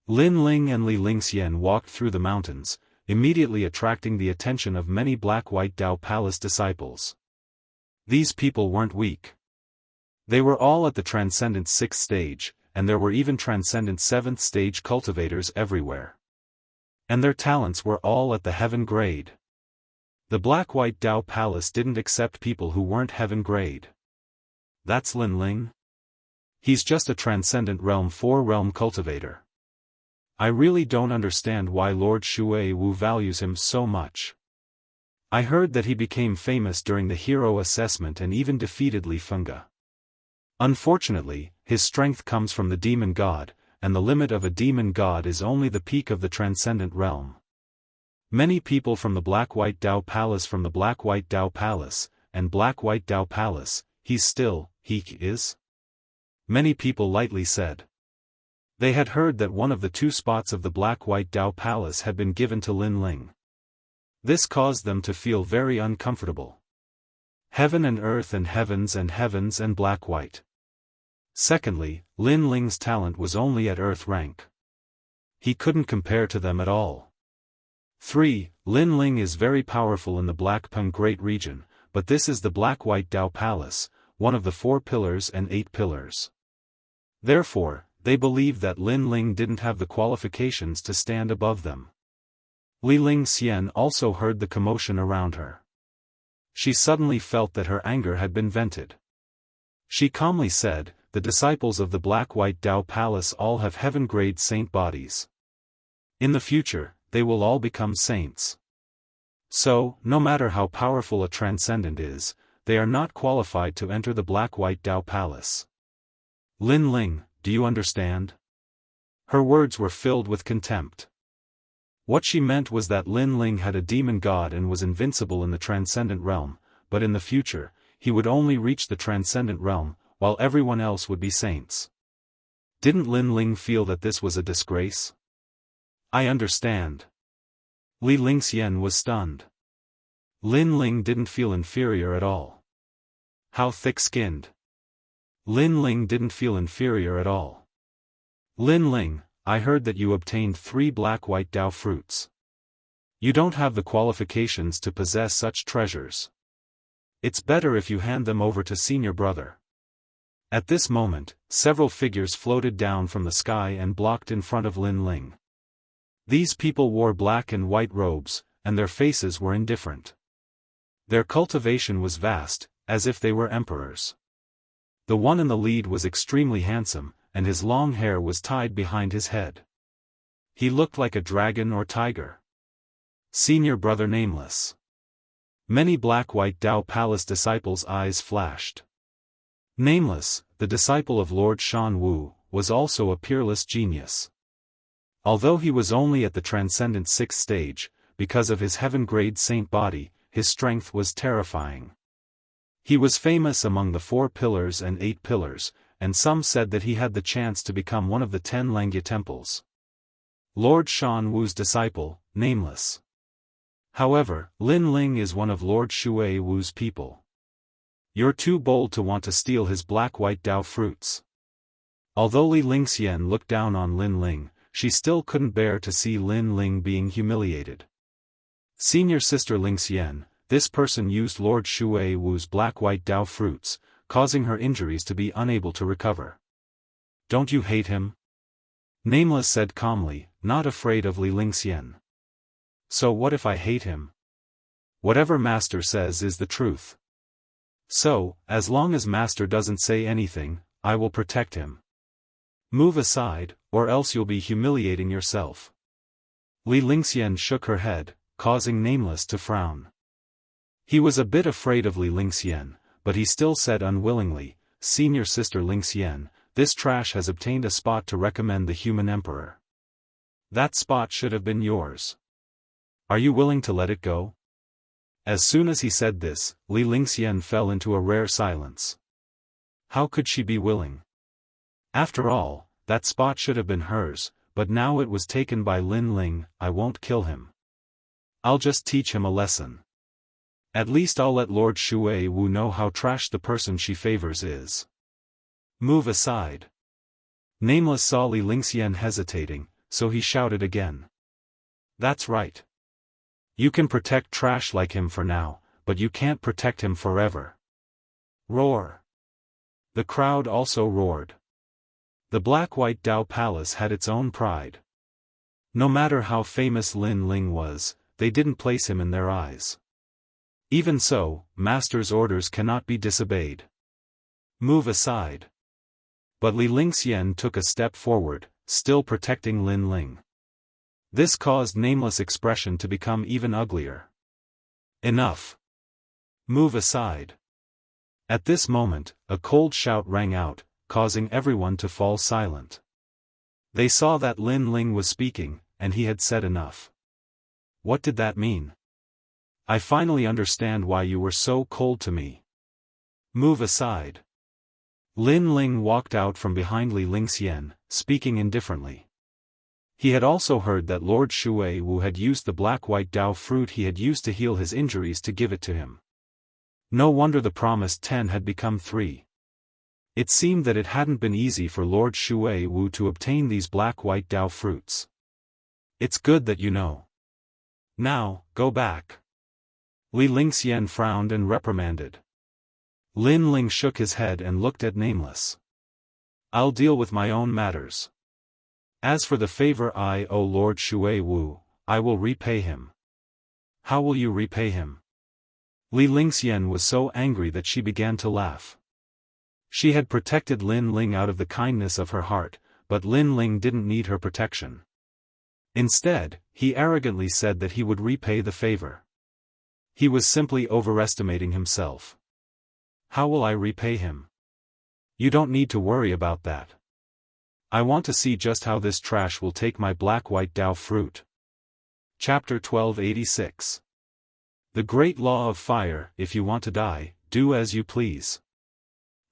Lin Ling and Li Lingxian walked through the mountains, immediately attracting the attention of many black-white Dao Palace disciples. These people weren't weak. They were all at the transcendent 6th stage, and there were even transcendent 7th stage cultivators everywhere. And their talents were all at the heaven grade. The black-white Dao Palace didn't accept people who weren't heaven grade. "That's Lin Ling? He's just a transcendent realm 4 realm cultivator. I really don't understand why Lord Shui Wu values him so much. I heard that he became famous during the hero assessment and even defeated Li Fenga. Unfortunately, his strength comes from the demon god, and the limit of a demon god is only the peak of the transcendent realm. Many people from the black-white Dao Palace and black-white Dao Palace, he is? Many people lightly said. They had heard that one of the 2 spots of the black-white Dao Palace had been given to Lin Ling. This caused them to feel very uncomfortable. Heaven and earth and heavens and black-white. Secondly, Lin Ling's talent was only at earth rank. He couldn't compare to them at all. 3. Lin Ling is very powerful in the Black Peng Great Region, but this is the black-white Dao Palace, one of the 4 pillars and 8 pillars. Therefore, they believed that Lin Ling didn't have the qualifications to stand above them. Li Lingxian also heard the commotion around her. She suddenly felt that her anger had been vented. She calmly said, "The disciples of the black-white Dao Palace all have heaven-grade saint bodies. In the future, they will all become saints. So, no matter how powerful a transcendent is, they are not qualified to enter the black-white Dao Palace. Lin Ling, do you understand? Her words were filled with contempt. What she meant was that Lin Ling had a demon god and was invincible in the transcendent realm, but in the future, he would only reach the transcendent realm, while everyone else would be saints. Didn't Lin Ling feel that this was a disgrace? I understand. Li Lingxian was stunned. Lin Ling didn't feel inferior at all. How thick-skinned. Lin Ling didn't feel inferior at all. Lin Ling, I heard that you obtained 3 black-white Dao fruits. You don't have the qualifications to possess such treasures. It's better if you hand them over to senior brother. At this moment, several figures floated down from the sky and blocked in front of Lin Ling. These people wore black and white robes, and their faces were indifferent. Their cultivation was vast, as if they were emperors. The one in the lead was extremely handsome, and his long hair was tied behind his head. He looked like a dragon or tiger. Senior brother Nameless. Many black-white Dao Palace disciples' eyes flashed. Nameless, the disciple of Lord Shan Wu, was also a peerless genius. Although he was only at the transcendent 6th stage, because of his heaven-grade saint body, his strength was terrifying. He was famous among the 4 pillars and 8 pillars, and some said that he had the chance to become one of the 10 Langya temples. Lord Shan Wu's disciple, Nameless. However, Lin Ling is one of Lord Shui Wu's people. You're too bold to want to steal his black-white Dao fruits. Although Li Lingxian looked down on Lin Ling, she still couldn't bear to see Lin Ling being humiliated. Senior sister Lingxian, this person used Lord Shui Wu's black-white Dao fruits, causing her injuries to be unable to recover. Don't you hate him? Nameless said calmly, not afraid of Li Lingxian. So what if I hate him? Whatever Master says is the truth. So, as long as Master doesn't say anything, I will protect him. Move aside, or else you'll be humiliating yourself. Li Lingxian shook her head, causing Nameless to frown. He was a bit afraid of Li Lingxian, but he still said unwillingly, Senior sister Lingxian, this trash has obtained a spot to recommend the human emperor. That spot should have been yours. Are you willing to let it go? As soon as he said this, Li Lingxian fell into a rare silence. How could she be willing? After all, that spot should have been hers, but now it was taken by Lin Ling. I won't kill him. I'll just teach him a lesson. At least I'll let Lord Shui Wu know how trash the person she favors is. Move aside. Nameless saw Li Lingxian hesitating, so he shouted again. That's right. You can protect trash like him for now, but you can't protect him forever. Roar. The crowd also roared. The black-white Dao Palace had its own pride. No matter how famous Lin Ling was, they didn't place him in their eyes. Even so, Master's orders cannot be disobeyed. Move aside. But Li Lingxian took a step forward, still protecting Lin Ling. This caused Nameless' expression to become even uglier. Enough. Move aside. At this moment, a cold shout rang out, causing everyone to fall silent. They saw that Lin Ling was speaking, and he had said enough. What did that mean? I finally understand why you were so cold to me. Move aside. Lin Ling walked out from behind Li Lingxian, speaking indifferently. He had also heard that Lord Shui Wu had used the black-white Dao fruit he had used to heal his injuries to give it to him. No wonder the promised 10 had become 3. It seemed that it hadn't been easy for Lord Shui Wu to obtain these black-white Dao fruits. It's good that you know. Now, go back. Li Lingxian frowned and reprimanded. Lin Ling shook his head and looked at Nameless. I'll deal with my own matters. As for the favor I owe Lord Shui Wu, I will repay him. How will you repay him? Li Lingxian was so angry that she began to laugh. She had protected Lin Ling out of the kindness of her heart, but Lin Ling didn't need her protection. Instead, he arrogantly said that he would repay the favor. He was simply overestimating himself. How will I repay him? You don't need to worry about that. I want to see just how this trash will take my black-white Dao fruit. Chapter 1286. The Great Law of Fire. If you want to die, do as you please.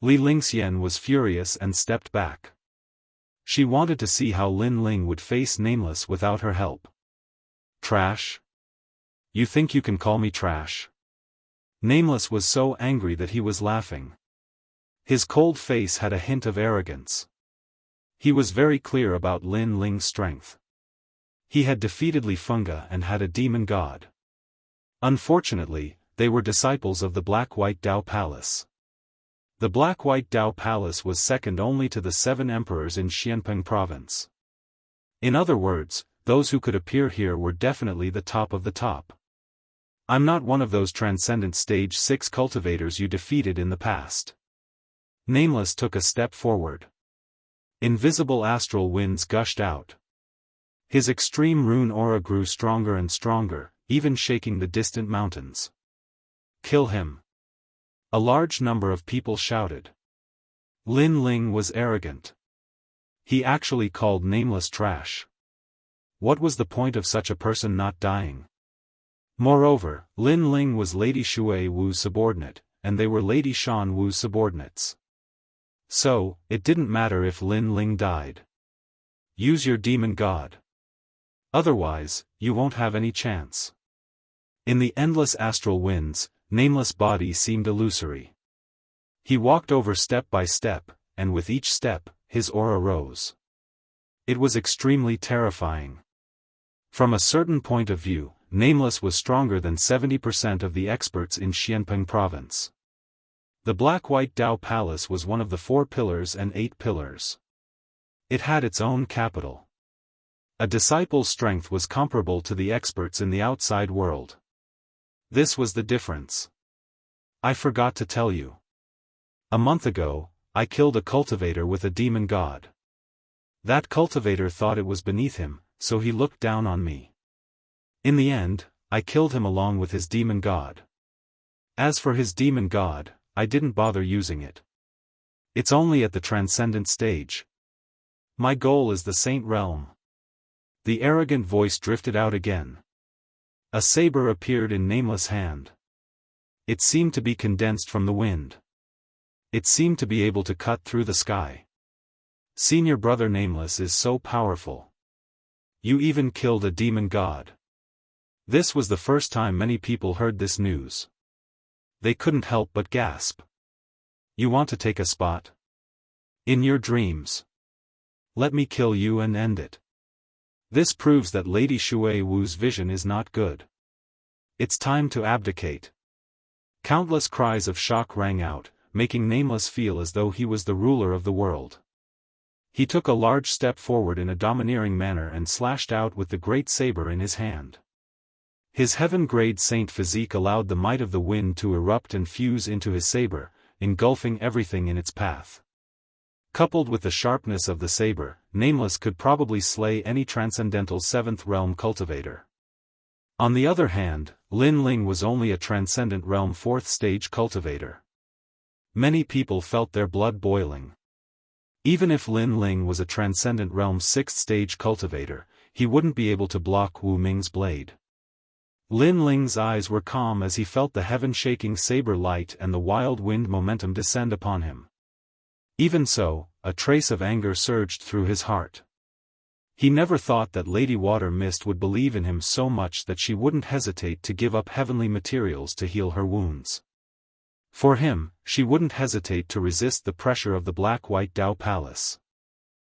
Li Lingxian was furious and stepped back. She wanted to see how Lin Ling would face Nameless without her help. Trash? You think you can call me trash? Nameless was so angry that he was laughing. His cold face had a hint of arrogance. He was very clear about Lin Ling's strength. He had defeated Li Funga and had a demon god. Unfortunately, they were disciples of the Black-White Dao Palace. The Black-White Dao Palace was second only to the 7 emperors in Xianpeng province. In other words, those who could appear here were definitely the top of the top. I'm not one of those transcendent stage 6 cultivators you defeated in the past. Nameless took a step forward. Invisible astral winds gushed out. His extreme rune aura grew stronger and stronger, even shaking the distant mountains. Kill him. A large number of people shouted. Lin Ling was arrogant. He actually called Nameless trash. What was the point of such a person not dying? Moreover, Lin Ling was Lady Shui Wu's subordinate, and they were Lady Shan Wu's subordinates. So, it didn't matter if Lin Ling died. Use your demon god. Otherwise, you won't have any chance. In the endless astral winds, Nameless' body seemed illusory. He walked over step by step, and with each step, his aura rose. It was extremely terrifying. From a certain point of view, Nameless was stronger than 70% of the experts in Xianpeng province. The Black-White Dao Palace was one of the 4 pillars and 8 pillars. It had its own capital. A disciple's strength was comparable to the experts in the outside world. This was the difference. I forgot to tell you. A month ago, I killed a cultivator with a demon god. That cultivator thought it was beneath him, so he looked down on me. In the end, I killed him along with his demon god. As for his demon god, I didn't bother using it. It's only at the transcendent stage. My goal is the Saint Realm. The arrogant voice drifted out again. A saber appeared in Nameless' hand. It seemed to be condensed from the wind. It seemed to be able to cut through the sky. Senior brother Nameless is so powerful. You even killed a demon god. This was the first time many people heard this news. They couldn't help but gasp. You want to take a spot? In your dreams. Let me kill you and end it. This proves that Lady Shui Wu's vision is not good. It's time to abdicate. Countless cries of shock rang out, making Nameless feel as though he was the ruler of the world. He took a large step forward in a domineering manner and slashed out with the great saber in his hand. His heaven-grade saint physique allowed the might of the wind to erupt and fuse into his saber, engulfing everything in its path. Coupled with the sharpness of the saber, Nameless could probably slay any transcendental 7th realm cultivator. On the other hand, Lin Ling was only a transcendent realm 4th stage cultivator. Many people felt their blood boiling. Even if Lin Ling was a transcendent realm 6th stage cultivator, he wouldn't be able to block Wu Ming's blade. Lin Ling's eyes were calm as he felt the heaven-shaking saber light and the wild wind momentum descend upon him. Even so, a trace of anger surged through his heart. He never thought that Lady Water Mist would believe in him so much that she wouldn't hesitate to give up heavenly materials to heal her wounds. For him, she wouldn't hesitate to resist the pressure of the Black-White Dao Palace.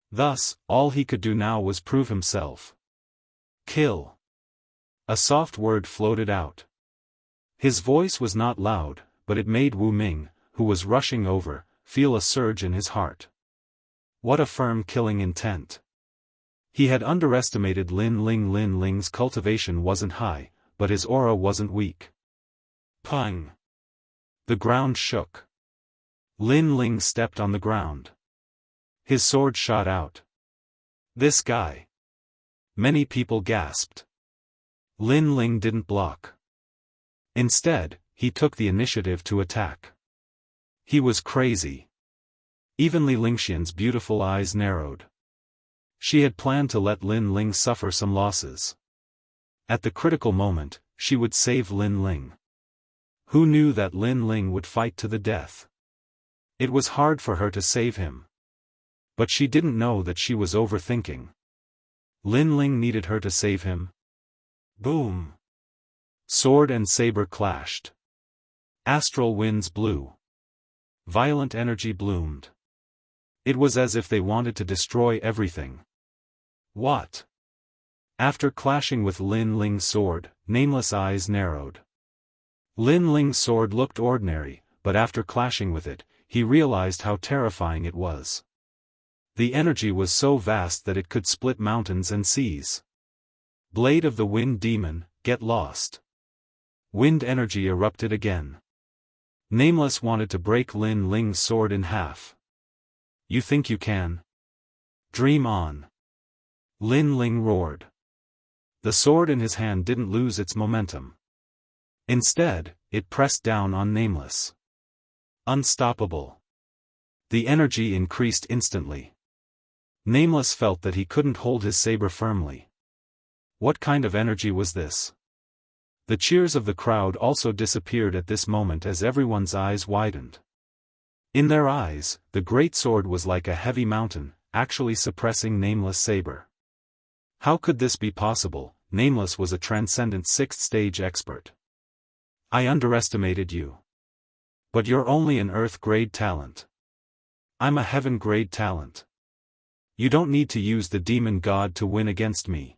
Thus, all he could do now was prove himself. Kill. A soft word floated out. His voice was not loud, but it made Wu Ming, who was rushing over, feel a surge in his heart. What a firm killing intent. He had underestimated Lin Ling. Lin Ling's cultivation wasn't high, but his aura wasn't weak. Pung! The ground shook. Lin Ling stepped on the ground. His sword shot out. This guy. Many people gasped. Lin Ling didn't block. Instead, he took the initiative to attack. He was crazy. Even Li Lingxian's beautiful eyes narrowed. She had planned to let Lin Ling suffer some losses. At the critical moment, she would save Lin Ling. Who knew that Lin Ling would fight to the death? It was hard for her to save him. But she didn't know that she was overthinking. Lin Ling needed her to save him. Boom! Sword and saber clashed. Astral winds blew. Violent energy bloomed. It was as if they wanted to destroy everything. What? After clashing with Lin Ling's sword, Nameless' eyes narrowed. Lin Ling's sword looked ordinary, but after clashing with it, he realized how terrifying it was. The energy was so vast that it could split mountains and seas. Blade of the Wind Demon, get lost. Wind energy erupted again. Nameless wanted to break Lin Ling's sword in half. You think you can? Dream on. Lin Ling roared. The sword in his hand didn't lose its momentum. Instead, it pressed down on Nameless. Unstoppable. The energy increased instantly. Nameless felt that he couldn't hold his saber firmly. What kind of energy was this? The cheers of the crowd also disappeared at this moment as everyone's eyes widened. In their eyes, the great sword was like a heavy mountain, actually suppressing Nameless' saber. How could this be possible? Nameless was a transcendent 6th stage expert. I underestimated you. But you're only an Earth-grade talent. I'm a Heaven-grade talent. You don't need to use the demon god to win against me.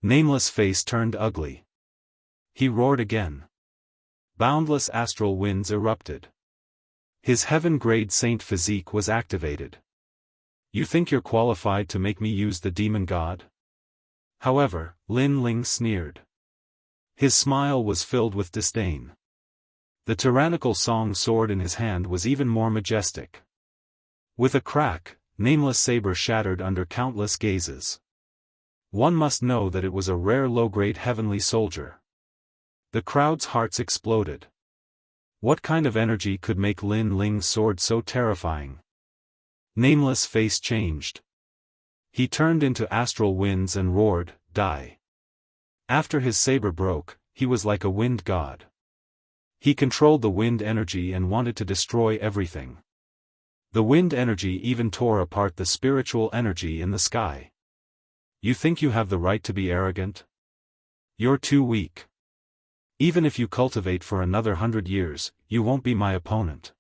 Nameless' face turned ugly. He roared again. Boundless astral winds erupted. His Heaven-grade saint physique was activated. You think you're qualified to make me use the demon god? However, Lin Ling sneered. His smile was filled with disdain. The tyrannical song sword in his hand was even more majestic. With a crack, Nameless' saber shattered under countless gazes. One must know that it was a rare low-grade heavenly soldier. The crowd's hearts exploded. What kind of energy could make Lin Ling's sword so terrifying? Nameless' face changed. He turned into astral winds and roared, "Die!" After his saber broke, he was like a wind god. He controlled the wind energy and wanted to destroy everything. The wind energy even tore apart the spiritual energy in the sky. You think you have the right to be arrogant? You're too weak. Even if you cultivate for another 100 years, you won't be my opponent.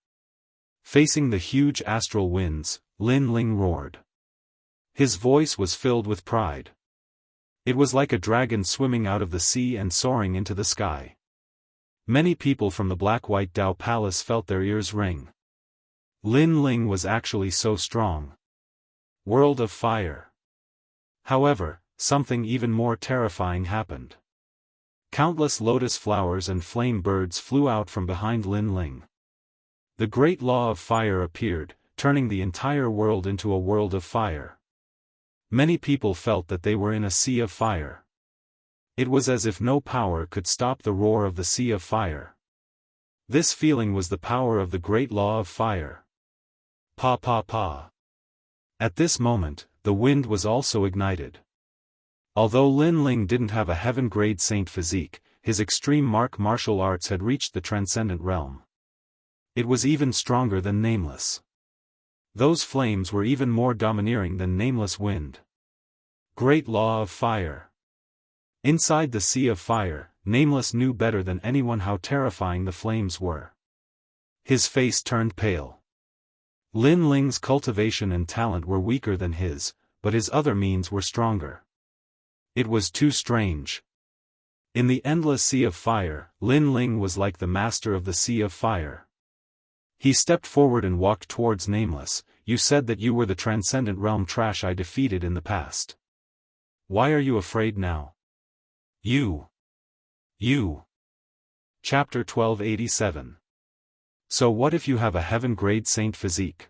Facing the huge astral winds, Lin Ling roared. His voice was filled with pride. It was like a dragon swimming out of the sea and soaring into the sky. Many people from the Black-White Dao Palace felt their ears ring. Lin Ling was actually so strong. World of Fire. However, something even more terrifying happened. Countless lotus flowers and flame birds flew out from behind Lin Ling. The great law of fire appeared, turning the entire world into a world of fire. Many people felt that they were in a sea of fire. It was as if no power could stop the roar of the sea of fire. This feeling was the power of the great law of fire. Pa pa pa. At this moment, the wind was also ignited. Although Lin Ling didn't have a heaven-grade saint physique, his extreme martial arts had reached the transcendent realm. It was even stronger than Nameless. Those flames were even more domineering than Nameless wind. Great law of fire. Inside the sea of fire, Nameless knew better than anyone how terrifying the flames were. His face turned pale. Lin Ling's cultivation and talent were weaker than his, but his other means were stronger. It was too strange. In the endless sea of fire, Lin Ling was like the master of the sea of fire. He stepped forward and walked towards Nameless. You said that you were the transcendent realm trash I defeated in the past. Why are you afraid now? You. Chapter 1287. So what if you have a heaven-grade saint physique?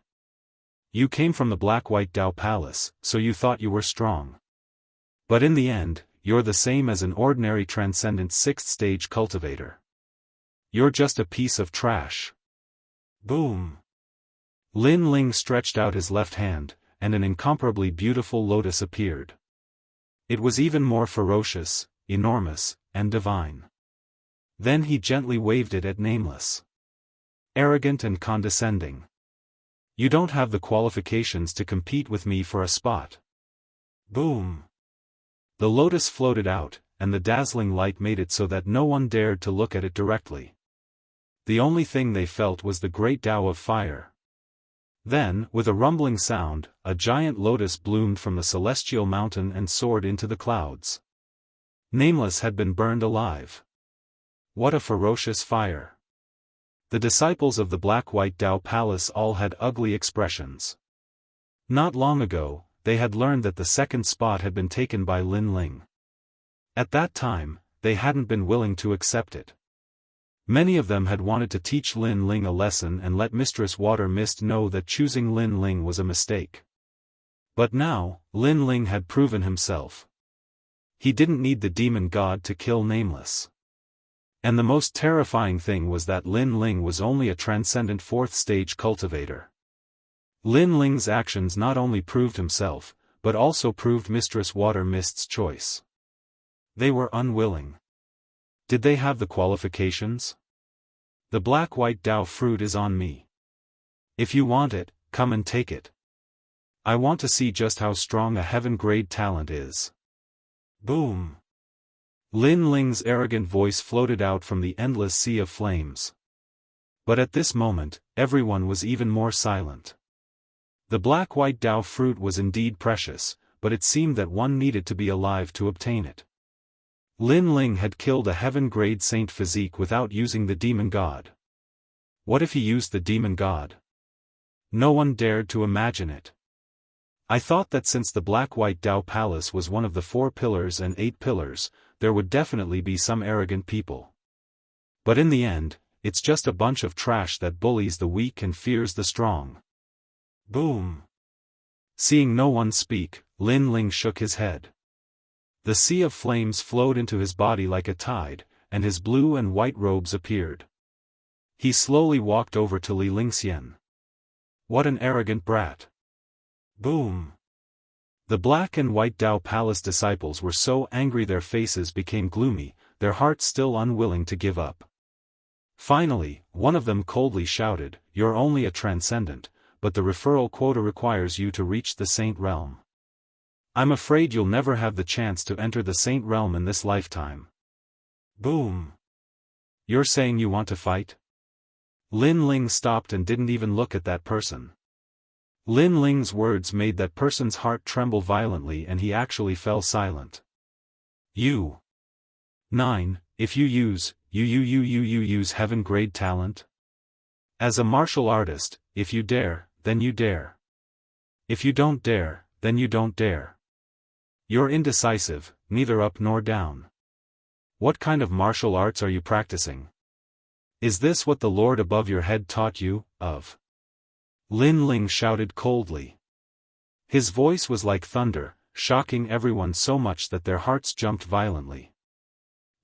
You came from the Black-White Dao Palace, so you thought you were strong. But in the end, you're the same as an ordinary transcendent 6th stage cultivator. You're just a piece of trash. Boom. Lin Ling stretched out his left hand, and an incomparably beautiful lotus appeared. It was even more ferocious, enormous, and divine. Then he gently waved it at Nameless. Arrogant and condescending. You don't have the qualifications to compete with me for a spot. Boom! The lotus floated out, and the dazzling light made it so that no one dared to look at it directly. The only thing they felt was the great Tao of fire. Then, with a rumbling sound, a giant lotus bloomed from the celestial mountain and soared into the clouds. Nameless had been burned alive. What a ferocious fire! The disciples of the Black-White Tao Palace all had ugly expressions. Not long ago, they had learned that the second spot had been taken by Lin Ling. At that time, they hadn't been willing to accept it. Many of them had wanted to teach Lin Ling a lesson and let Mistress Water Mist know that choosing Lin Ling was a mistake. But now, Lin Ling had proven himself. He didn't need the demon god to kill Nameless. And the most terrifying thing was that Lin Ling was only a transcendent fourth-stage cultivator. Lin Ling's actions not only proved himself, but also proved Mistress Water Mist's choice. They were unwilling. Did they have the qualifications? The Black-White Tao fruit is on me. If you want it, come and take it. I want to see just how strong a heaven-grade talent is. Boom! Lin Ling's arrogant voice floated out from the endless sea of flames. But at this moment, everyone was even more silent. The Black-White Tao fruit was indeed precious, but it seemed that one needed to be alive to obtain it. Lin Ling had killed a heaven-grade saint physique without using the demon god. What if he used the demon god? No one dared to imagine it. I thought that since the Black-White Tao Palace was one of the 4 pillars and 8 pillars, there would definitely be some arrogant people. But in the end, it's just a bunch of trash that bullies the weak and fears the strong. Boom! Seeing no one speak, Lin Ling shook his head. The sea of flames flowed into his body like a tide, and his blue and white robes appeared. He slowly walked over to Li Lingxian. What an arrogant brat! Boom! The Black and White Tao Palace disciples were so angry their faces became gloomy, their hearts still unwilling to give up. Finally, one of them coldly shouted, "You're only a transcendent, but the referral quota requires you to reach the Saint Realm. I'm afraid you'll never have the chance to enter the Saint Realm in this lifetime." Boom! You're saying you want to fight? Lin Ling stopped and didn't even look at that person. Lin Ling's words made that person's heart tremble violently and he actually fell silent. You. 9. If you use heaven-grade talent? As a martial artist, if you dare, then you dare. If you don't dare, then you don't dare. You're indecisive, neither up nor down. What kind of martial arts are you practicing? Is this what the Lord above your head taught you, of? Lin Ling shouted coldly. His voice was like thunder, shocking everyone so much that their hearts jumped violently.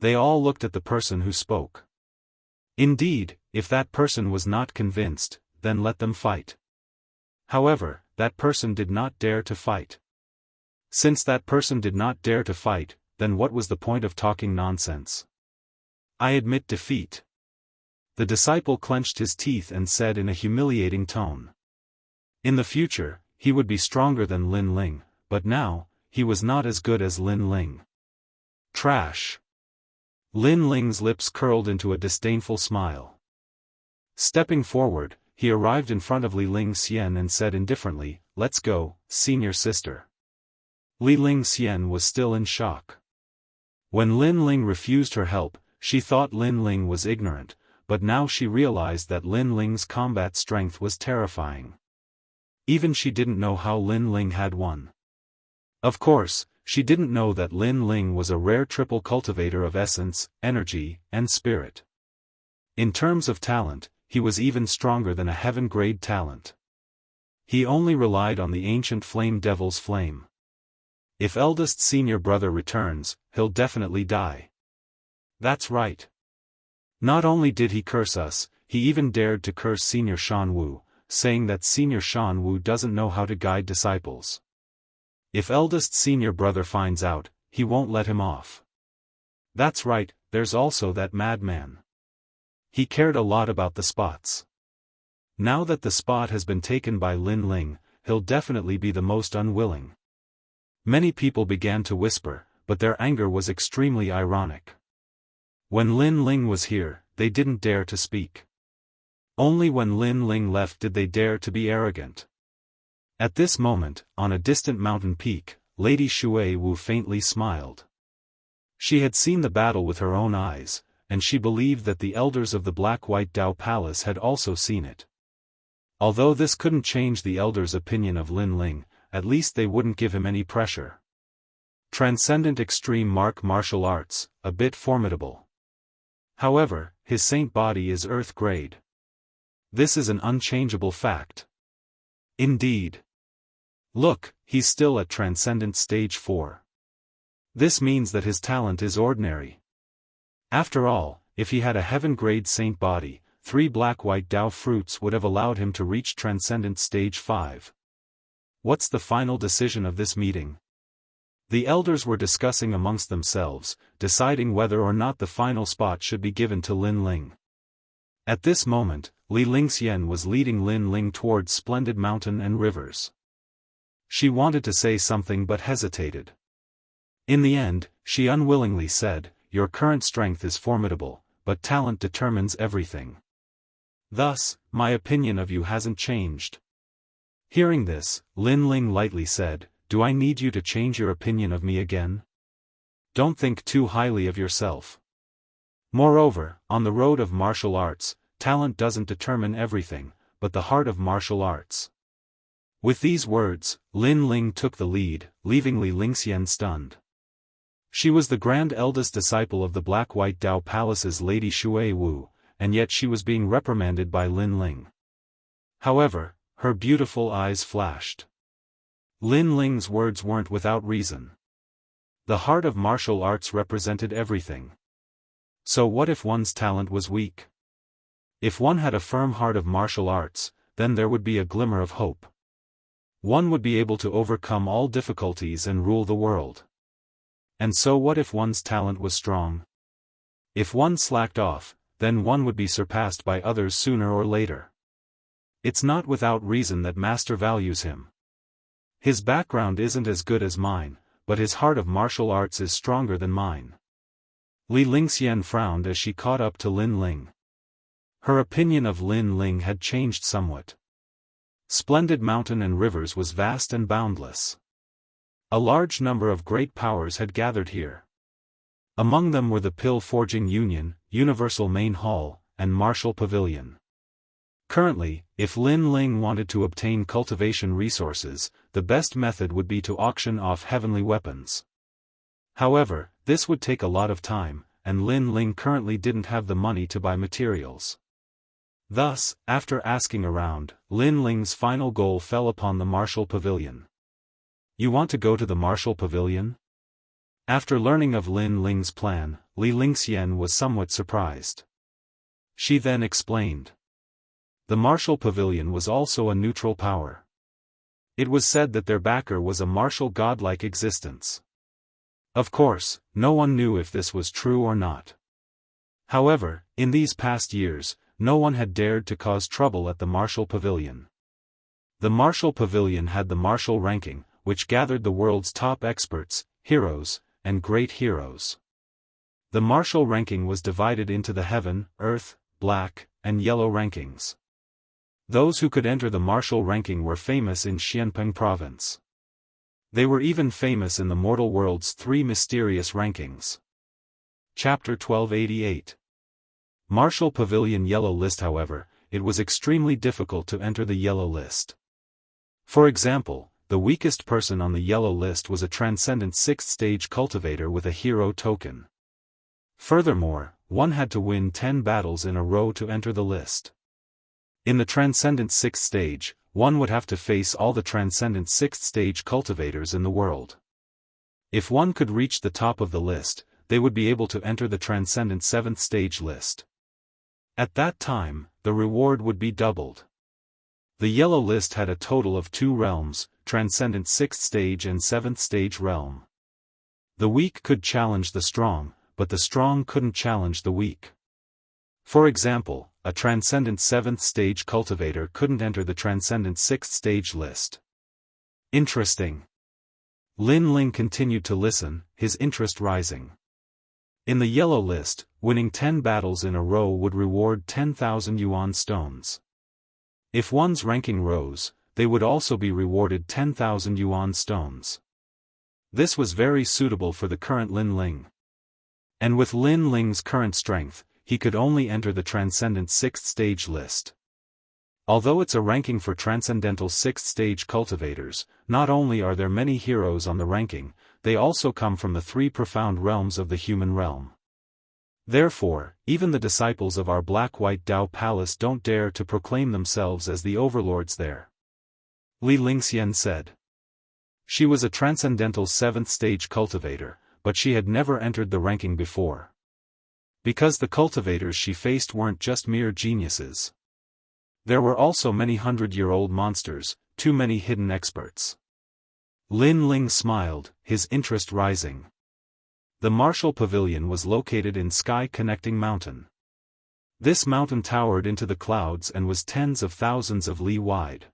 They all looked at the person who spoke. Indeed, if that person was not convinced, then let them fight. However, that person did not dare to fight. Since that person did not dare to fight, then what was the point of talking nonsense? I admit defeat. The disciple clenched his teeth and said in a humiliating tone. In the future, he would be stronger than Lin Ling, but now, he was not as good as Lin Ling. Trash. Lin Ling's lips curled into a disdainful smile. Stepping forward, he arrived in front of Li Lingxian and said indifferently, "Let's go, senior sister." Li Lingxian was still in shock. When Lin Ling refused her help, she thought Lin Ling was ignorant, but now she realized that Lin Ling's combat strength was terrifying. Even she didn't know how Lin Ling had won. Of course, she didn't know that Lin Ling was a rare triple cultivator of essence, energy, and spirit. In terms of talent, he was even stronger than a heaven-grade talent. He only relied on the ancient flame devil's flame. If eldest senior brother returns, he'll definitely die. That's right. Not only did he curse us, he even dared to curse senior Shan Wu, saying that Senior Shan Wu doesn't know how to guide disciples. If eldest senior brother finds out, he won't let him off. That's right, there's also that madman. He cared a lot about the spots. Now that the spot has been taken by Lin Ling, he'll definitely be the most unwilling. Many people began to whisper, but their anger was extremely ironic. When Lin Ling was here, they didn't dare to speak. Only when Lin Ling left did they dare to be arrogant. At this moment, on a distant mountain peak, Lady Shui Wu faintly smiled. She had seen the battle with her own eyes, and she believed that the elders of the Black-White Dao Palace had also seen it. Although this couldn't change the elders' opinion of Lin Ling, at least they wouldn't give him any pressure. Transcendent Extreme Martial Arts, a bit formidable. However, his saint body is Earth grade. This is an unchangeable fact. Indeed. Look, he's still at Transcendent Stage 4. This means that his talent is ordinary. After all, if he had a heaven-grade saint body, 3 black-white Dao fruits would have allowed him to reach Transcendent Stage 5. What's the final decision of this meeting? The elders were discussing amongst themselves, deciding whether or not the final spot should be given to Lin Ling. At this moment, Li Lingxian was leading Lin Ling towards splendid mountain and rivers. She wanted to say something but hesitated. In the end, she unwillingly said, "Your current strength is formidable, but talent determines everything. Thus, my opinion of you hasn't changed." Hearing this, Lin Ling lightly said, "Do I need you to change your opinion of me again? Don't think too highly of yourself. Moreover, on the road of martial arts, talent doesn't determine everything, but the heart of martial arts." With these words, Lin Ling took the lead, leaving Li Lingxian stunned. She was the grand eldest disciple of the Black-White Dao Palace's Lady Shui Wu, and yet she was being reprimanded by Lin Ling. However, her beautiful eyes flashed. Lin Ling's words weren't without reason. The heart of martial arts represented everything. So what if one's talent was weak? If one had a firm heart of martial arts, then there would be a glimmer of hope. One would be able to overcome all difficulties and rule the world. And so what if one's talent was strong? If one slacked off, then one would be surpassed by others sooner or later. It's not without reason that Master values him. His background isn't as good as mine, but his heart of martial arts is stronger than mine. Li Lingxian frowned as she caught up to Lin Ling. Her opinion of Lin Ling had changed somewhat. Splendid mountain and rivers was vast and boundless. A large number of great powers had gathered here. Among them were the Pill Forging Union, Universal Main Hall, and Martial Pavilion. Currently, if Lin Ling wanted to obtain cultivation resources, the best method would be to auction off heavenly weapons. However, this would take a lot of time, and Lin Ling currently didn't have the money to buy materials. Thus, after asking around, Lin Ling's final goal fell upon the Martial Pavilion. "You want to go to the Martial Pavilion?" After learning of Lin Ling's plan, Li Lingxian was somewhat surprised. She then explained. The Martial Pavilion was also a neutral power. It was said that their backer was a martial godlike existence. Of course, no one knew if this was true or not. However, in these past years, no one had dared to cause trouble at the Martial Pavilion. The Martial Pavilion had the martial ranking, which gathered the world's top experts, heroes, and great heroes. The martial ranking was divided into the Heaven, Earth, Black, and Yellow rankings. Those who could enter the martial ranking were famous in Xianpeng province. They were even famous in the mortal world's 3 mysterious rankings. Chapter 1288. Martial Pavilion Yellow List. However, it was extremely difficult to enter the Yellow List. For example, the weakest person on the Yellow List was a Transcendent 6th Stage cultivator with a hero token. Furthermore, one had to win 10 battles in a row to enter the list. In the Transcendent 6th Stage, one would have to face all the Transcendent 6th Stage cultivators in the world. If one could reach the top of the list, they would be able to enter the Transcendent 7th Stage list. At that time, the reward would be doubled. The yellow list had a total of 2 realms, Transcendent 6th Stage and 7th Stage Realm. The weak could challenge the strong, but the strong couldn't challenge the weak. For example, a Transcendent 7th Stage cultivator couldn't enter the Transcendent 6th Stage list. Interesting. Lin Ling continued to listen, his interest rising. In the yellow list, winning 10 battles in a row would reward 10,000 yuan stones. If one's ranking rose, they would also be rewarded 10,000 yuan stones. This was very suitable for the current Lin Ling. And with Lin Ling's current strength, he could only enter the Transcendent 6th Stage list. Although it's a ranking for Transcendental 6th Stage cultivators, not only are there many heroes on the ranking, they also come from the 3 profound realms of the human realm. Therefore, even the disciples of our Black-White Dao Palace don't dare to proclaim themselves as the overlords there. Li Lingxian said. She was a Transcendental 7th Stage cultivator, but she had never entered the ranking before. Because the cultivators she faced weren't just mere geniuses. There were also many 100-year-old monsters, too many hidden experts. Lin Ling smiled, his interest rising. The Martial Pavilion was located in Sky Connecting Mountain. This mountain towered into the clouds and was tens of thousands of li wide.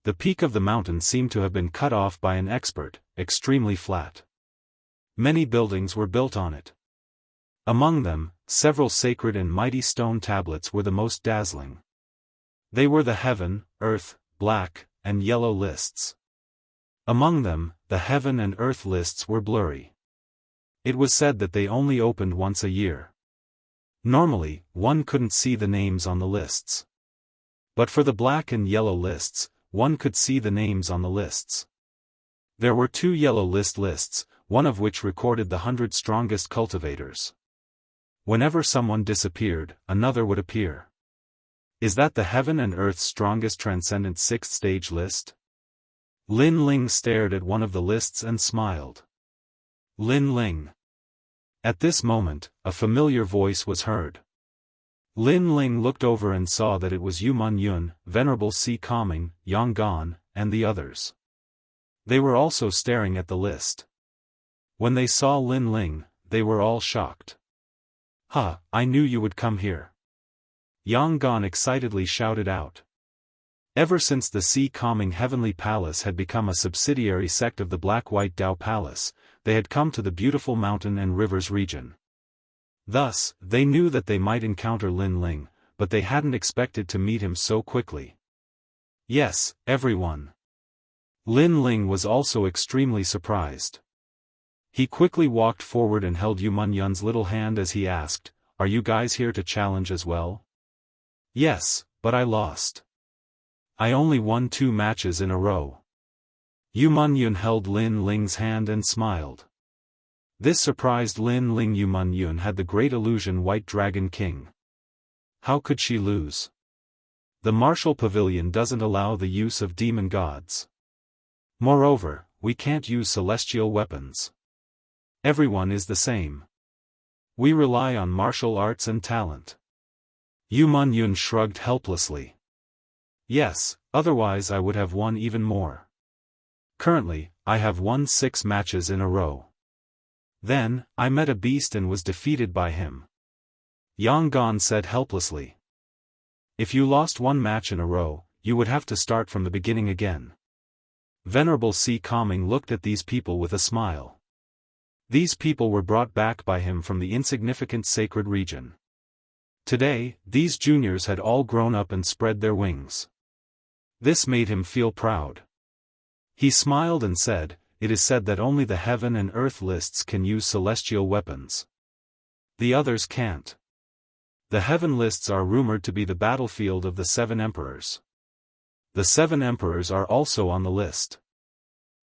The peak of the mountain seemed to have been cut off by an expert, extremely flat. Many buildings were built on it. Among them, several sacred and mighty stone tablets were the most dazzling. They were the heaven, earth, black, and yellow lists. Among them, the heaven and earth lists were blurry. It was said that they only opened once a year. Normally, one couldn't see the names on the lists. But for the black and yellow lists, one could see the names on the lists. There were 2 yellow lists, one of which recorded the 100 strongest cultivators. Whenever someone disappeared, another would appear. Is that the heaven and earth's strongest Transcendent 6th Stage list? Lin Ling stared at one of the lists and smiled. Lin Ling. At this moment, a familiar voice was heard. Lin Ling looked over and saw that it was Yu Man Yun, Venerable Si Calming, Yang Gan, and the others. They were also staring at the list. When they saw Lin Ling, they were all shocked. "Ha, I knew you would come here." Yang Gan excitedly shouted out. Ever since the Si Calming Heavenly Palace had become a subsidiary sect of the Black-White Dao Palace, they had come to the beautiful mountain and rivers region. Thus, they knew that they might encounter Lin Ling, but they hadn't expected to meet him so quickly. Yes, everyone. Lin Ling was also extremely surprised. He quickly walked forward and held Yu Man Yun's little hand as he asked, "Are you guys here to challenge as well?" "Yes, but I lost. I only won 2 matches in a row." Yu Man Yun held Lin Ling's hand and smiled. This surprised Lin Ling. Yu Man Yun had the great illusion White Dragon King. How could she lose? The Martial Pavilion doesn't allow the use of demon gods. Moreover, we can't use celestial weapons. Everyone is the same. We rely on martial arts and talent. Yu Man Yun shrugged helplessly. Yes, otherwise I would have won even more. Currently, I have won 6 matches in a row. Then, I met a beast and was defeated by him. Yang Gan said helplessly. If you lost 1 match in a row, you would have to start from the beginning again. Venerable Si Calming looked at these people with a smile. These people were brought back by him from the insignificant sacred region. Today, these juniors had all grown up and spread their wings. This made him feel proud. He smiled and said, "It is said that only the heaven and earth lists can use celestial weapons. The others can't. The heaven lists are rumored to be the battlefield of the 7 emperors. The 7 emperors are also on the list."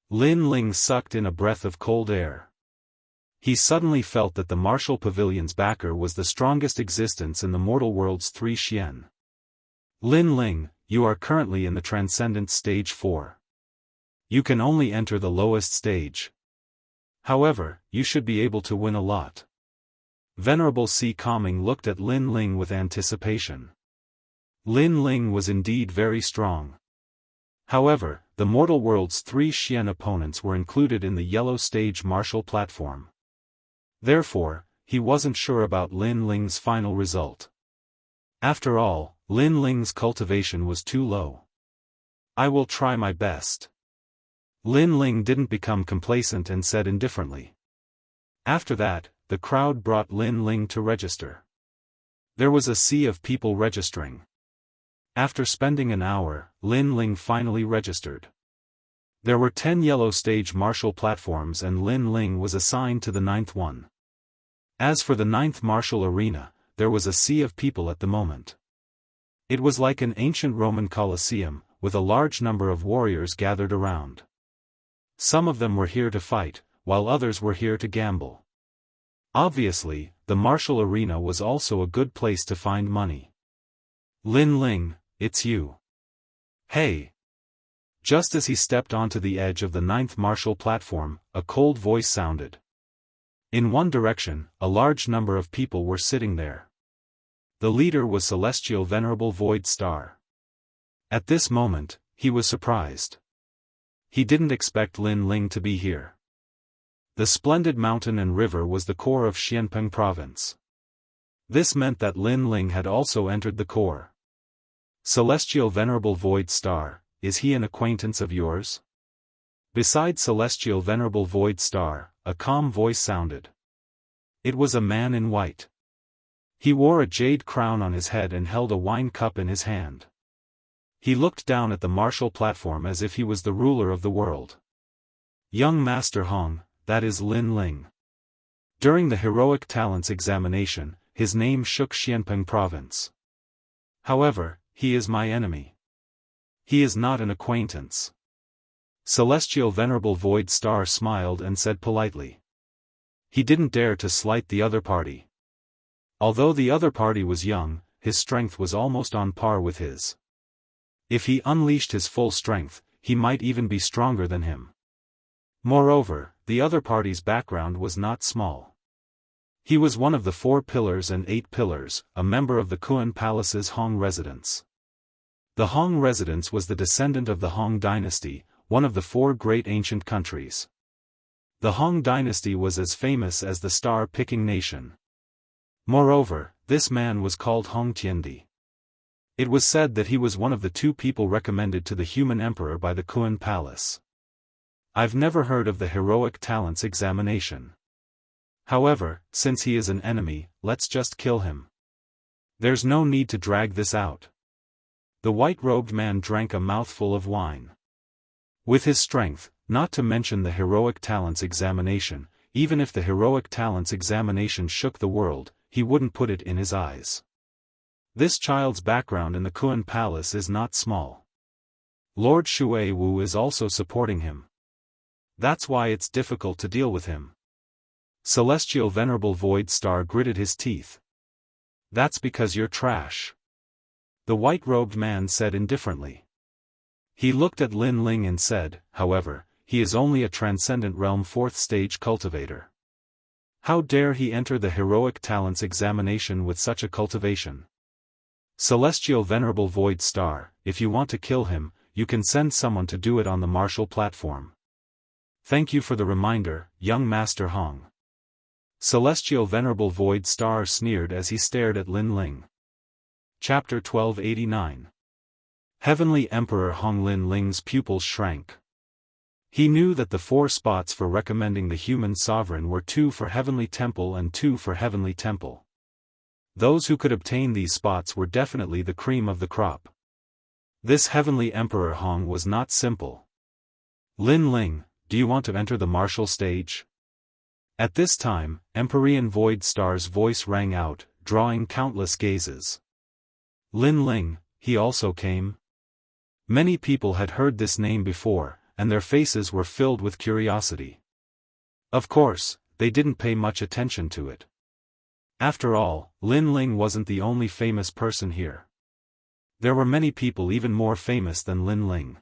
Lin Ling sucked in a breath of cold air. He suddenly felt that the Martial Pavilion's backer was the strongest existence in the mortal world's 3 Xian. Lin Ling, you are currently in the Transcendent Stage 4. You can only enter the lowest stage. However, you should be able to win a lot. Venerable Si Calming looked at Lin Ling with anticipation. Lin Ling was indeed very strong. However, the mortal world's 3 Xian opponents were included in the yellow stage martial platform. Therefore, he wasn't sure about Lin Ling's final result. After all, Lin Ling's cultivation was too low. I will try my best. Lin Ling didn't become complacent and said indifferently. After that, the crowd brought Lin Ling to register. There was a sea of people registering. After spending an hour, Lin Ling finally registered. There were 10 yellow stage martial platforms and Lin Ling was assigned to the 9th one. As for the 9th martial arena, there was a sea of people at the moment. It was like an ancient Roman Colosseum, with a large number of warriors gathered around. Some of them were here to fight, while others were here to gamble. Obviously, the martial arena was also a good place to find money. Lin Ling, it's you. Hey! Just as he stepped onto the edge of the 9th martial platform, a cold voice sounded. In one direction, a large number of people were sitting there. The leader was Celestial Venerable Void Star. At this moment, he was surprised. He didn't expect Lin Ling to be here. The splendid mountain and river was the core of Xianpeng province. This meant that Lin Ling had also entered the core. Celestial Venerable Void Star, is he an acquaintance of yours? Besides Celestial Venerable Void Star, a calm voice sounded. It was a man in white. He wore a jade crown on his head and held a wine cup in his hand. He looked down at the martial platform as if he was the ruler of the world. Young Master Hong, that is Lin Ling. During the heroic talents examination, his name shook Xianpeng province. However, he is my enemy. He is not an acquaintance. Celestial Venerable Void Star smiled and said politely. He didn't dare to slight the other party. Although the other party was young, his strength was almost on par with his. If he unleashed his full strength, he might even be stronger than him. Moreover, the other party's background was not small. He was one of the 4 pillars and 8 pillars, a member of the Kuan Palace's Hong residence. The Hong residence was the descendant of the Hong dynasty, one of the 4 great ancient countries. The Hong dynasty was as famous as the star-picking nation. Moreover, this man was called Hong Tiandi. It was said that he was one of the 2 people recommended to the human emperor by the Kuan Palace. I've never heard of the heroic talents examination. However, since he is an enemy, let's just kill him. There's no need to drag this out. The white-robed man drank a mouthful of wine. With his strength, not to mention the heroic talents examination, even if the heroic talents examination shook the world, he wouldn't put it in his eyes. This child's background in the Kuan Palace is not small. Lord Shui Wu is also supporting him. That's why it's difficult to deal with him. Celestial Venerable Void Star gritted his teeth. That's because you're trash. The white-robed man said indifferently. He looked at Lin Ling and said, however, he is only a transcendent realm 4th stage cultivator. How dare he enter the heroic talents examination with such a cultivation? Celestial Venerable Void Star, if you want to kill him, you can send someone to do it on the martial platform. Thank you for the reminder, young Master Hong. Celestial Venerable Void Star sneered as he stared at Lin Ling. Chapter 1289. Heavenly Emperor Hong. Lin Ling's pupils shrank. He knew that the 4 spots for recommending the human sovereign were 2 for Heavenly Temple and 2 for Heavenly Temple. Those who could obtain these spots were definitely the cream of the crop. This Heavenly Emperor Hong was not simple. Lin Ling, do you want to enter the martial stage? At this time, Empyrean Void Star's voice rang out, drawing countless gazes. Lin Ling, he also came? Many people had heard this name before, and their faces were filled with curiosity. Of course, they didn't pay much attention to it. After all, Lin Ling wasn't the only famous person here. There were many people even more famous than Lin Ling.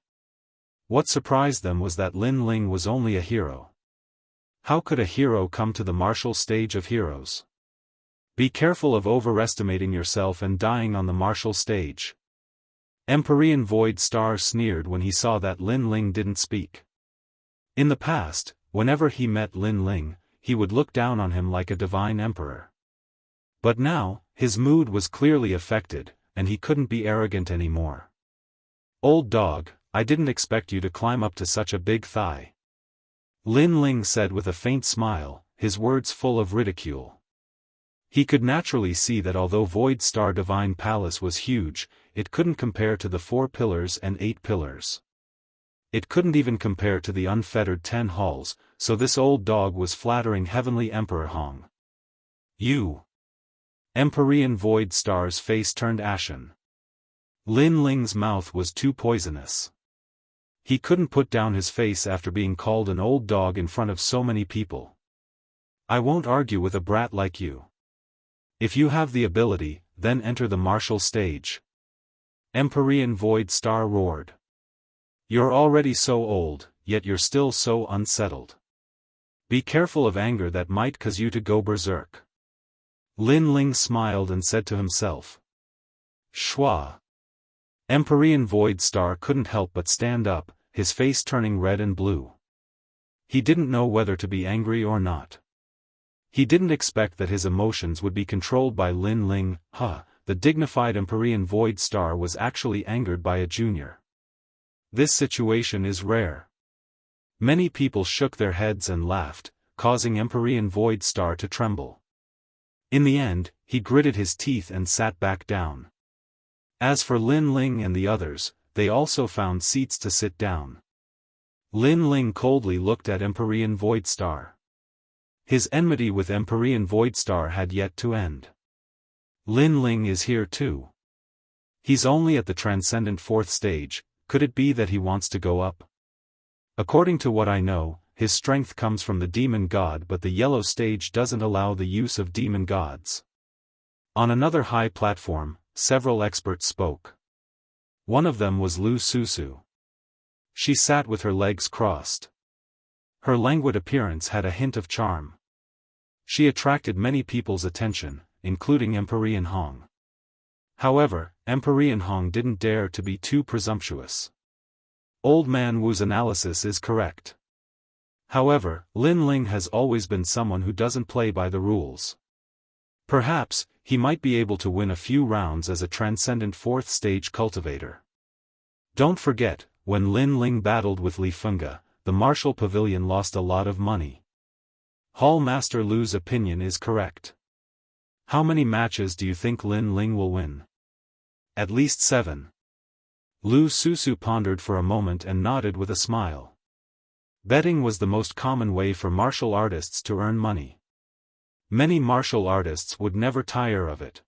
What surprised them was that Lin Ling was only a hero. How could a hero come to the martial stage of heroes? Be careful of overestimating yourself and dying on the martial stage. Empyrean Void Star sneered when he saw that Lin Ling didn't speak. In the past, whenever he met Lin Ling, he would look down on him like a divine emperor. But now, his mood was clearly affected, and he couldn't be arrogant anymore. "Old dog, I didn't expect you to climb up to such a big thigh," Lin Ling said with a faint smile, his words full of ridicule. He could naturally see that although Void Star Divine Palace was huge, it couldn't compare to the 4 pillars and 8 pillars. It couldn't even compare to the unfettered 10 halls, so this old dog was flattering Heavenly Emperor Hong. "You." Empyrean Void Star's face turned ashen. Lin Ling's mouth was too poisonous. He couldn't put down his face after being called an old dog in front of so many people. "I won't argue with a brat like you. If you have the ability, then enter the martial stage," Empyrean Void Star roared. "You're already so old, yet you're still so unsettled. Be careful of anger that might cause you to go berserk." Lin Ling smiled and said to himself. "Shwa." Empyrean Void Star couldn't help but stand up, his face turning red and blue. He didn't know whether to be angry or not. He didn't expect that his emotions would be controlled by Lin Ling. The dignified Empyrean Void Star was actually angered by a junior. This situation is rare. Many people shook their heads and laughed, causing Empyrean Void Star to tremble. In the end, he gritted his teeth and sat back down. As for Lin Ling and the others, they also found seats to sit down. Lin Ling coldly looked at Empyrean Void Star. His enmity with Empyrean Void Star had yet to end. "Lin Ling is here too. He's only at the transcendent 4th stage, could it be that he wants to go up? According to what I know, his strength comes from the demon god, but the yellow stage doesn't allow the use of demon gods." On another high platform, several experts spoke. One of them was Lu Susu. She sat with her legs crossed. Her languid appearance had a hint of charm. She attracted many people's attention, including Empyrean Hong. However, Empyrean Hong didn't dare to be too presumptuous. Old Man Wu's analysis is correct. However, Lin Ling has always been someone who doesn't play by the rules. Perhaps, he might be able to win a few rounds as a transcendent 4th stage cultivator. Don't forget, when Lin Ling battled with Li Fenga, the Martial Pavilion lost a lot of money. Hall Master Lu's opinion is correct. How many matches do you think Lin Ling will win? At least 7. Lu Susu pondered for a moment and nodded with a smile. Betting was the most common way for martial artists to earn money. Many martial artists would never tire of it.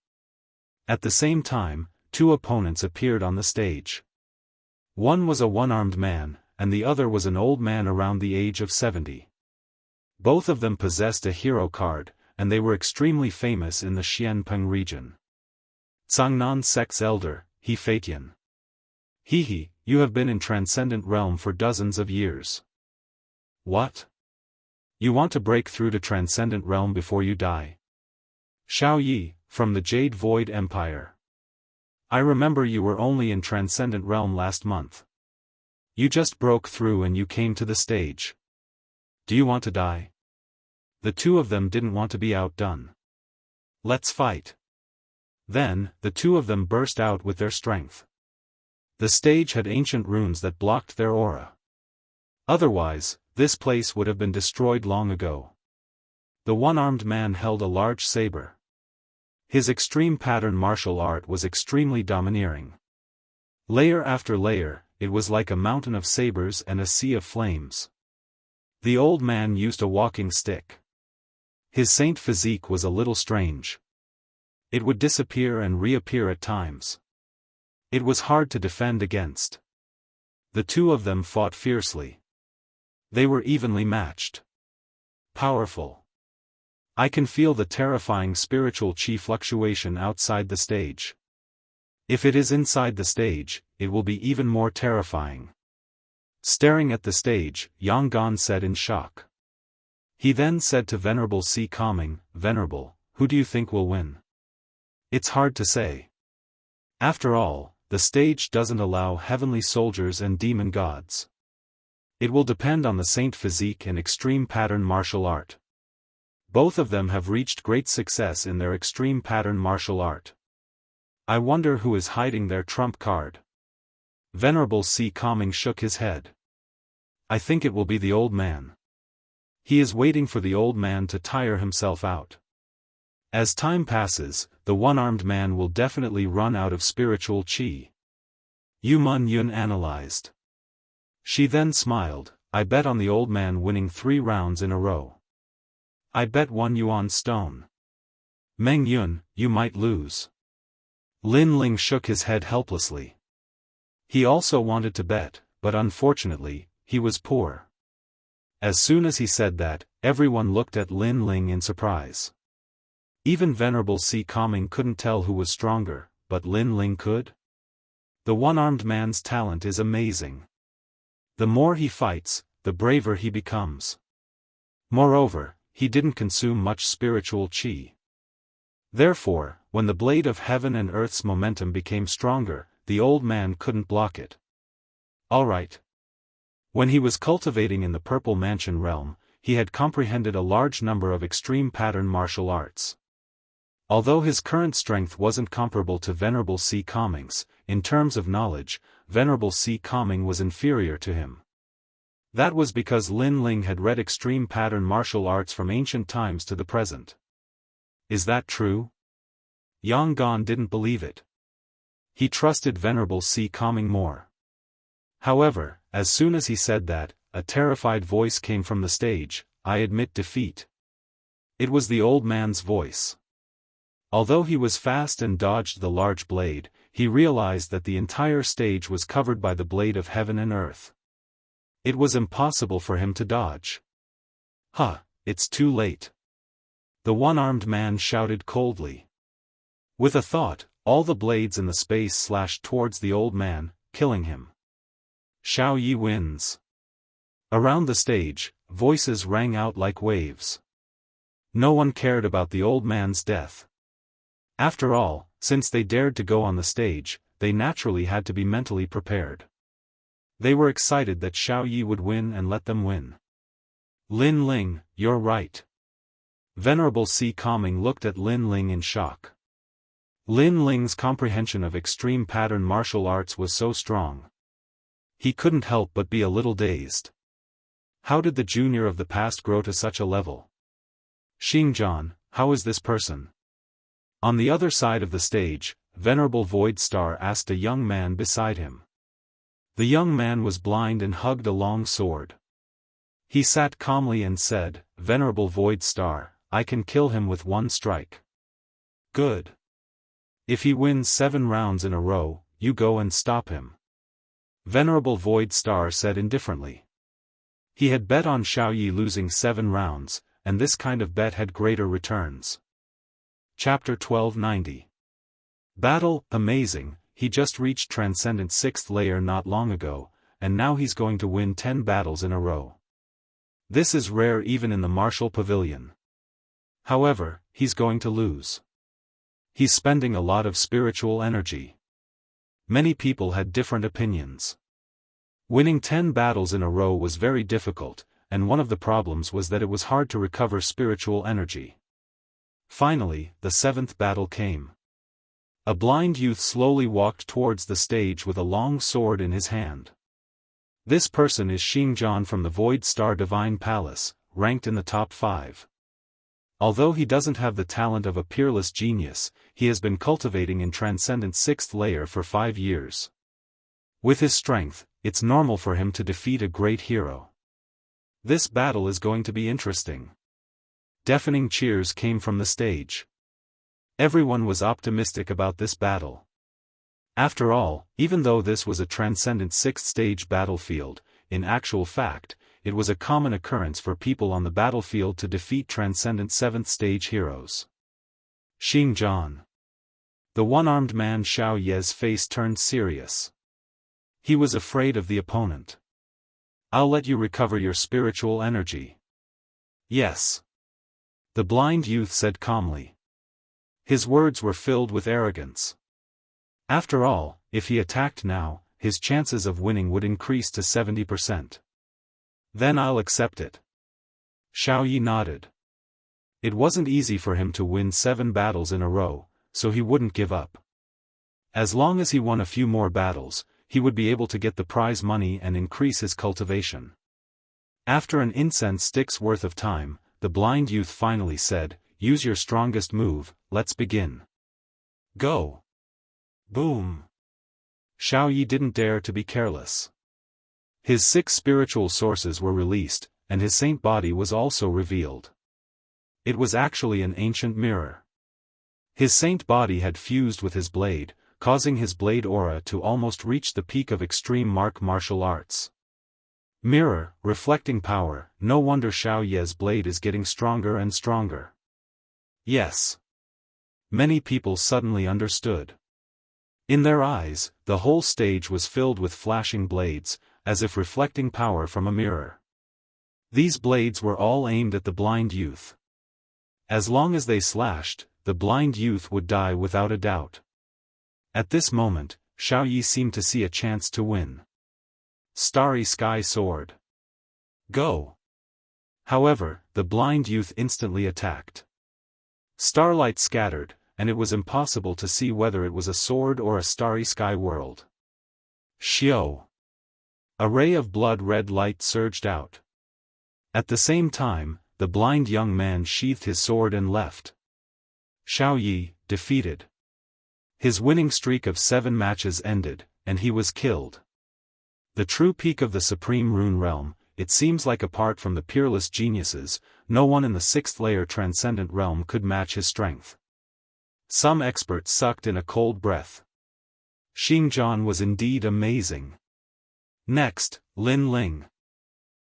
At the same time, 2 opponents appeared on the stage. One was a one-armed man, and the other was an old man around the age of 70. Both of them possessed a hero card, and they were extremely famous in the Xianpeng region. Cangnan Sect's elder, He Feitian. He, you have been in Transcendent Realm for dozens of years. What? You want to break through to Transcendent Realm before you die? Xiao Yi, from the Jade Void Empire. I remember you were only in Transcendent Realm last month. You just broke through and you came to the stage. Do you want to die? The 2 of them didn't want to be outdone. Let's fight. Then, the 2 of them burst out with their strength. The stage had ancient runes that blocked their aura. Otherwise, this place would have been destroyed long ago. The one-armed man held a large saber. His extreme pattern martial art was extremely domineering. Layer after layer, it was like a mountain of sabers and a sea of flames. The old man used a walking stick. His saint physique was a little strange. It would disappear and reappear at times. It was hard to defend against. The 2 of them fought fiercely. They were evenly matched. Powerful. I can feel the terrifying spiritual chi fluctuation outside the stage. If it is inside the stage, it will be even more terrifying. Staring at the stage, Yang Gan said in shock. He then said to Venerable Si Calming, Venerable, who do you think will win? It's hard to say. After all, the stage doesn't allow heavenly soldiers and demon gods. It will depend on the saint physique and extreme pattern martial art. Both of them have reached great success in their extreme pattern martial art. I wonder who is hiding their trump card. Venerable C. Calming shook his head. I think it will be the old man. He is waiting for the old man to tire himself out. As time passes, the one-armed man will definitely run out of spiritual qi. Yu Mun Yun analyzed. She then smiled. I bet on the old man winning 3 rounds in a row. I bet 1 yuan stone. Meng Yun, you might lose. Lin Ling shook his head helplessly. He also wanted to bet, but unfortunately, he was poor. As soon as he said that, everyone looked at Lin Ling in surprise. Even Venerable C. Calming couldn't tell who was stronger, but Lin Ling could? The one-armed man's talent is amazing. The more he fights, the braver he becomes. Moreover, he didn't consume much spiritual qi. Therefore, when the blade of heaven and earth's momentum became stronger, the old man couldn't block it. All right. When he was cultivating in the Purple Mansion realm, he had comprehended a large number of extreme pattern martial arts. Although his current strength wasn't comparable to Venerable C. Calming's, in terms of knowledge, Venerable C. Calming was inferior to him. That was because Lin Ling had read extreme pattern martial arts from ancient times to the present. Is that true? Yang Gan didn't believe it. He trusted Venerable C. Calming more. However, as soon as he said that, a terrified voice came from the stage. I admit defeat. It was the old man's voice. Although he was fast and dodged the large blade, he realized that the entire stage was covered by the blade of heaven and earth. It was impossible for him to dodge. It's too late. The one-armed man shouted coldly. With a thought, all the blades in the space slashed towards the old man, killing him. Xiao Yi wins. Around the stage, voices rang out like waves. No one cared about the old man's death. After all, since they dared to go on the stage, they naturally had to be mentally prepared. They were excited that Xiao Yi would win and let them win. Lin Ling, you're right. Venerable C. Calming looked at Lin Ling in shock. Lin Ling's comprehension of extreme pattern martial arts was so strong. He couldn't help but be a little dazed. How did the junior of the past grow to such a level? Xingjian, how is this person? On the other side of the stage, Venerable Void Star asked a young man beside him. The young man was blind and hugged a long sword. He sat calmly and said, Venerable Void Star, I can kill him with 1 strike. Good. If he wins 7 rounds in a row, you go and stop him. Venerable Void Star said indifferently. He had bet on Xiao Yi losing 7 rounds, and this kind of bet had greater returns. Chapter 1290. Battle, amazing, he just reached Transcendent 6th layer not long ago, and now he's going to win 10 battles in a row. This is rare even in the martial pavilion. However, he's going to lose. He's spending a lot of spiritual energy. Many people had different opinions. Winning 10 battles in a row was very difficult, and one of the problems was that it was hard to recover spiritual energy. Finally, the 7th battle came. A blind youth slowly walked towards the stage with a long sword in his hand. This person is Xingjian from the Void Star Divine Palace, ranked in the top 5. Although he doesn't have the talent of a peerless genius, he has been cultivating in Transcendent 6th layer for 5 years. With his strength, it's normal for him to defeat a great hero. This battle is going to be interesting. Deafening cheers came from the stage. Everyone was optimistic about this battle. After all, even though this was a Transcendent 6th stage battlefield, in actual fact, it was a common occurrence for people on the battlefield to defeat Transcendent 7th stage heroes. Xingjian. The one-armed man Xiao Ye's face turned serious. He was afraid of the opponent. I'll let you recover your spiritual energy. Yes. The blind youth said calmly. His words were filled with arrogance. After all, if he attacked now, his chances of winning would increase to 70%. Then I'll accept it. Xiao Yi nodded. It wasn't easy for him to win 7 battles in a row, so he wouldn't give up. As long as he won a few more battles, he would be able to get the prize money and increase his cultivation. After an incense stick's worth of time, the blind youth finally said, "Use your strongest move, let's begin." Go! Boom! Xiao Yi didn't dare to be careless. His 6 spiritual sources were released, and his saint body was also revealed. It was actually an ancient mirror. His saint body had fused with his blade, causing his blade aura to almost reach the peak of extreme martial arts. Mirror, reflecting power, no wonder Xiao Ye's blade is getting stronger and stronger. Yes. Many people suddenly understood. In their eyes, the whole stage was filled with flashing blades, as if reflecting power from a mirror. These blades were all aimed at the blind youth. As long as they slashed, the blind youth would die without a doubt. At this moment, Xiao Yi seemed to see a chance to win. Starry Sky Sword. Go! However, the blind youth instantly attacked. Starlight scattered, and it was impossible to see whether it was a sword or a starry sky world. Xiao! A ray of blood-red light surged out. At the same time, the blind young man sheathed his sword and left. Xiao Yi, defeated. His winning streak of 7 matches ended, and he was killed. The true peak of the Supreme Rune Realm, it seems like apart from the peerless geniuses, no one in the 6th layer Transcendent Realm could match his strength. Some experts sucked in a cold breath. Xingjian was indeed amazing. Next, Lin Ling.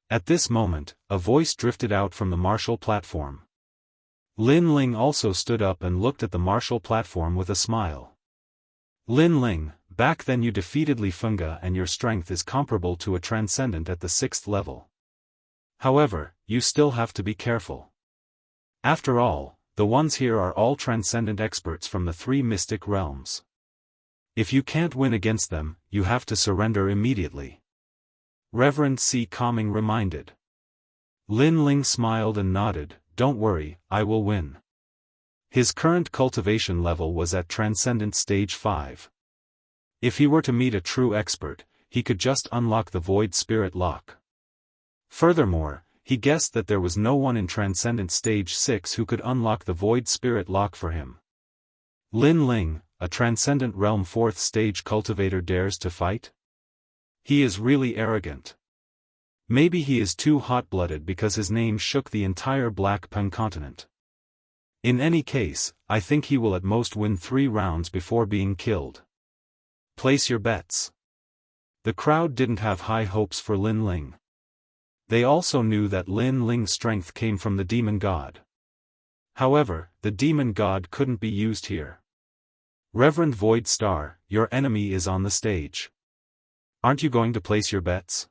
At this moment, a voice drifted out from the martial platform. Lin Ling also stood up and looked at the martial platform with a smile. Lin Ling, back then you defeated Li Fengge and your strength is comparable to a transcendent at the 6th level. However, you still have to be careful. After all, the ones here are all transcendent experts from the 3 mystic realms. If you can't win against them, you have to surrender immediately. Reverend C. Calming reminded. Lin Ling smiled and nodded, "Don't worry, I will win." His current cultivation level was at Transcendent Stage 5. If he were to meet a true expert, he could just unlock the Void Spirit Lock. Furthermore, he guessed that there was no one in Transcendent Stage 6 who could unlock the Void Spirit Lock for him. Lin Ling, a Transcendent Realm 4th stage cultivator, dares to fight? He is really arrogant. Maybe he is too hot-blooded because his name shook the entire Black Peng continent. In any case, I think he will at most win 3 rounds before being killed. Place your bets. The crowd didn't have high hopes for Lin Ling. They also knew that Lin Ling's strength came from the demon god. However, the demon god couldn't be used here. Reverend Void Star, your enemy is on the stage. Aren't you going to place your bets?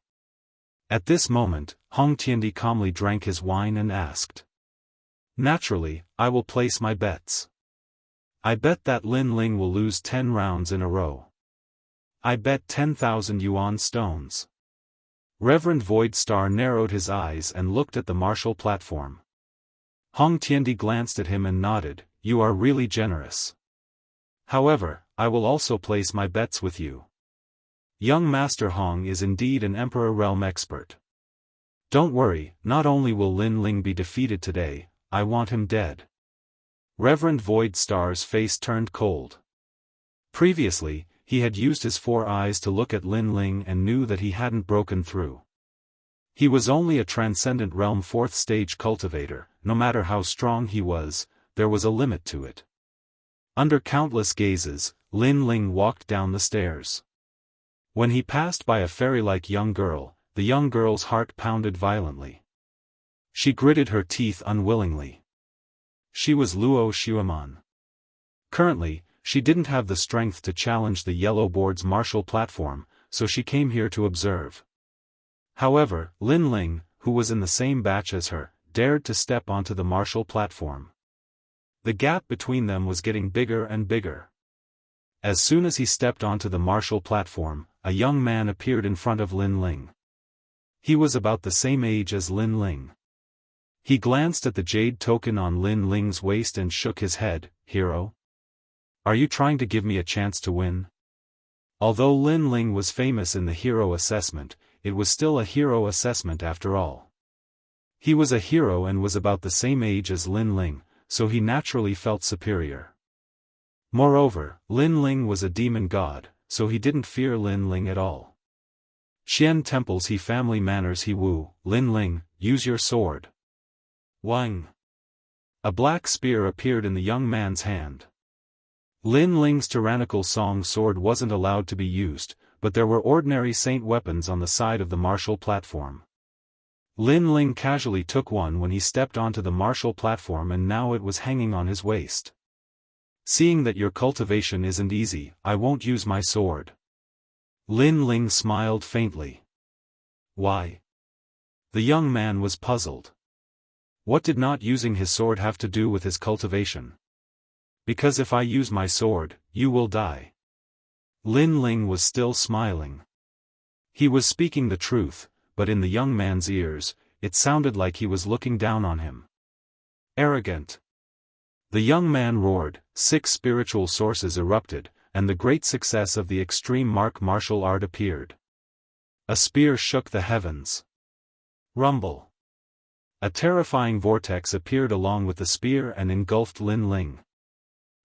At this moment, Hong Tiandi calmly drank his wine and asked. Naturally, I will place my bets. I bet that Lin Ling will lose 10 rounds in a row. I bet 10,000 yuan stones. Reverend Void Star narrowed his eyes and looked at the martial platform. Hong Tiandi glanced at him and nodded, "You are really generous. However, I will also place my bets with you. Young Master Hong is indeed an Emperor Realm expert. Don't worry, not only will Lin Ling be defeated today, I want him dead." Reverend Void Star's face turned cold. Previously, he had used his 4 eyes to look at Lin Ling and knew that he hadn't broken through. He was only a Transcendent Realm 4th stage cultivator. No matter how strong he was, there was a limit to it. Under countless gazes, Lin Ling walked down the stairs. When he passed by a fairy-like young girl, the young girl's heart pounded violently. She gritted her teeth unwillingly. She was Luo Xueman. Currently, she didn't have the strength to challenge the Yellow Board's martial platform, so she came here to observe. However, Lin Ling, who was in the same batch as her, dared to step onto the martial platform. The gap between them was getting bigger and bigger. As soon as he stepped onto the martial platform, a young man appeared in front of Lin Ling. He was about the same age as Lin Ling. He glanced at the jade token on Lin Ling's waist and shook his head. "Hero? Are you trying to give me a chance to win?" Although Lin Ling was famous in the hero assessment, it was still a hero assessment after all. He was a hero and was about the same age as Lin Ling, so he naturally felt superior. Moreover, Lin Ling was a demon god, so he didn't fear Lin Ling at all. Xian temples he family manners he Wu, Lin Ling, use your sword. Wang. A black spear appeared in the young man's hand. Lin Ling's tyrannical song sword wasn't allowed to be used, but there were ordinary saint weapons on the side of the martial platform. Lin Ling casually took one when he stepped onto the martial platform and now it was hanging on his waist. "Seeing that your cultivation isn't easy, I won't use my sword." Lin Ling smiled faintly. "Why?" The young man was puzzled. What did not using his sword have to do with his cultivation? "Because if I use my sword, you will die." Lin Ling was still smiling. He was speaking the truth, but in the young man's ears, it sounded like he was looking down on him. "Arrogant!" The young man roared, 6 spiritual sources erupted, and the great success of the extreme martial art appeared. A spear shook the heavens. Rumble. A terrifying vortex appeared along with the spear and engulfed Lin Ling.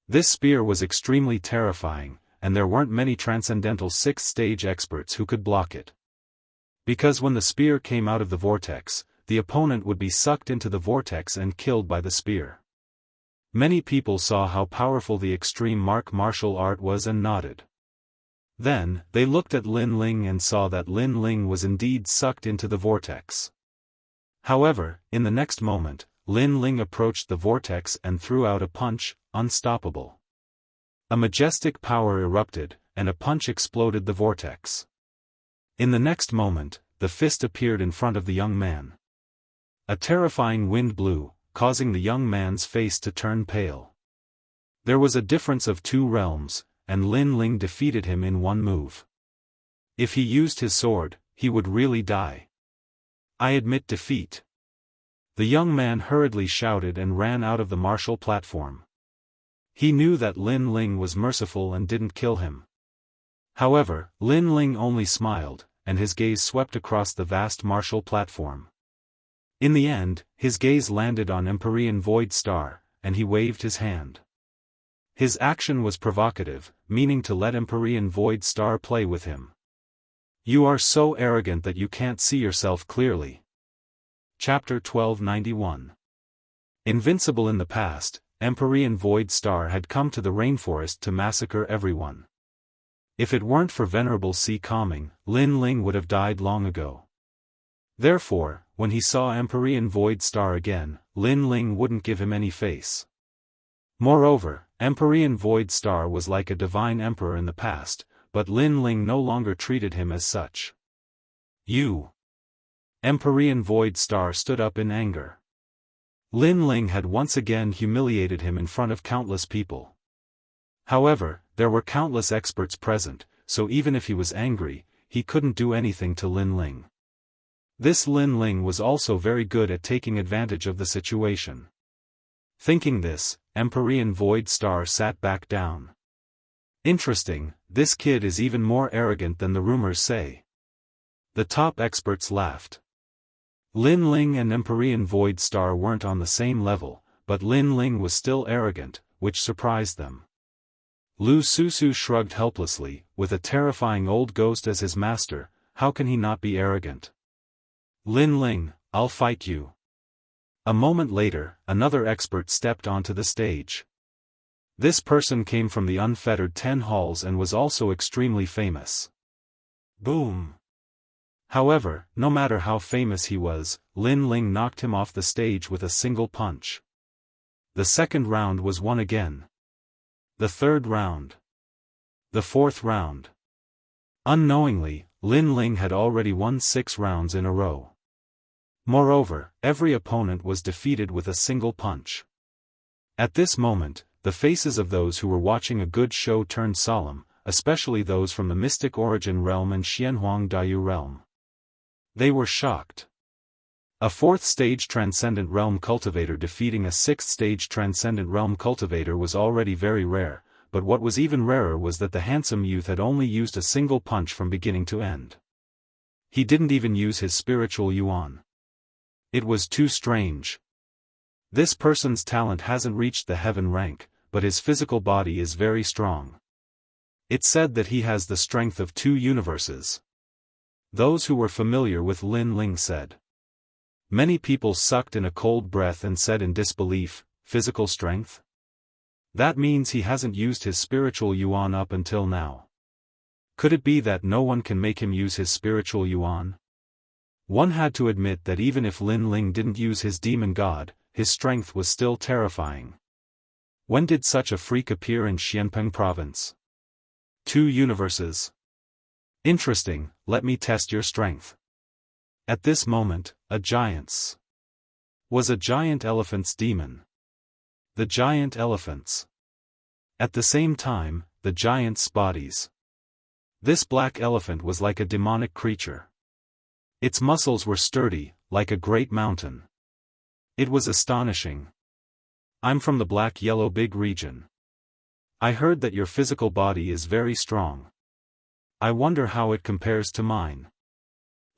This spear was extremely terrifying, and there weren't many transcendental 6th stage experts who could block it. Because when the spear came out of the vortex, the opponent would be sucked into the vortex and killed by the spear. Many people saw how powerful the extreme martial art was and nodded. Then, they looked at Lin Ling and saw that Lin Ling was indeed sucked into the vortex. However, in the next moment, Lin Ling approached the vortex and threw out a punch, unstoppable. A majestic power erupted, and a punch exploded the vortex. In the next moment, the fist appeared in front of the young man. A terrifying wind blew, causing the young man's face to turn pale. There was a difference of 2 realms, and Lin Ling defeated him in one move. If he used his sword, he would really die. "I admit defeat." The young man hurriedly shouted and ran out of the martial platform. He knew that Lin Ling was merciful and didn't kill him. However, Lin Ling only smiled, and his gaze swept across the vast martial platform. In the end, his gaze landed on Empyrean Void Star, and he waved his hand. His action was provocative, meaning to let Empyrean Void Star play with him. "You are so arrogant that you can't see yourself clearly." Chapter 1291. Invincible in the past, Empyrean Void Star had come to the rainforest to massacre everyone. If it weren't for Venerable Sea Calming, Lin Ling would have died long ago. Therefore, when he saw Empyrean Void Star again, Lin Ling wouldn't give him any face. Moreover, Empyrean Void Star was like a divine emperor in the past, but Lin Ling no longer treated him as such. "You!" Empyrean Void Star stood up in anger. Lin Ling had once again humiliated him in front of countless people. However, there were countless experts present, so even if he was angry, he couldn't do anything to Lin Ling. This Lin Ling was also very good at taking advantage of the situation. Thinking this, Empyrean Void Star sat back down. "Interesting, this kid is even more arrogant than the rumors say." The top experts laughed. Lin Ling and Empyrean Void Star weren't on the same level, but Lin Ling was still arrogant, which surprised them. Lu Susu shrugged helplessly, with a terrifying old ghost as his master, how can he not be arrogant? "Lin Ling, I'll fight you." A moment later, another expert stepped onto the stage. This person came from the unfettered 10 halls and was also extremely famous. Boom! However, no matter how famous he was, Lin Ling knocked him off the stage with a single punch. The second round was won again. The third round. The fourth round. Unknowingly, Lin Ling had already won 6 rounds in a row. Moreover, every opponent was defeated with a single punch. At this moment, the faces of those who were watching a good show turned solemn, especially those from the Mystic Origin realm and Xianhuang Daiyu realm. They were shocked. A 4th-stage Transcendent Realm cultivator defeating a 6th-stage Transcendent Realm cultivator was already very rare, but what was even rarer was that the handsome youth had only used a single punch from beginning to end. He didn't even use his spiritual yuan. It was too strange. This person's talent hasn't reached the heaven rank, but his physical body is very strong. It said that he has the strength of 2 universes. Those who were familiar with Lin Ling said. Many people sucked in a cold breath and said in disbelief, physical strength? That means he hasn't used his spiritual yuan up until now. Could it be that no one can make him use his spiritual yuan? One had to admit that even if Lin Ling didn't use his demon god, his strength was still terrifying. When did such a freak appear in Xianpeng province? 2 universes. Interesting, let me test your strength. At this moment, a giant's was a giant elephant's demon. The giant elephants. At the same time, the giant's bodies. This black elephant was like a demonic creature. Its muscles were sturdy, like a great mountain. It was astonishing. I'm from the black-yellow big region. I heard that your physical body is very strong. I wonder how it compares to mine.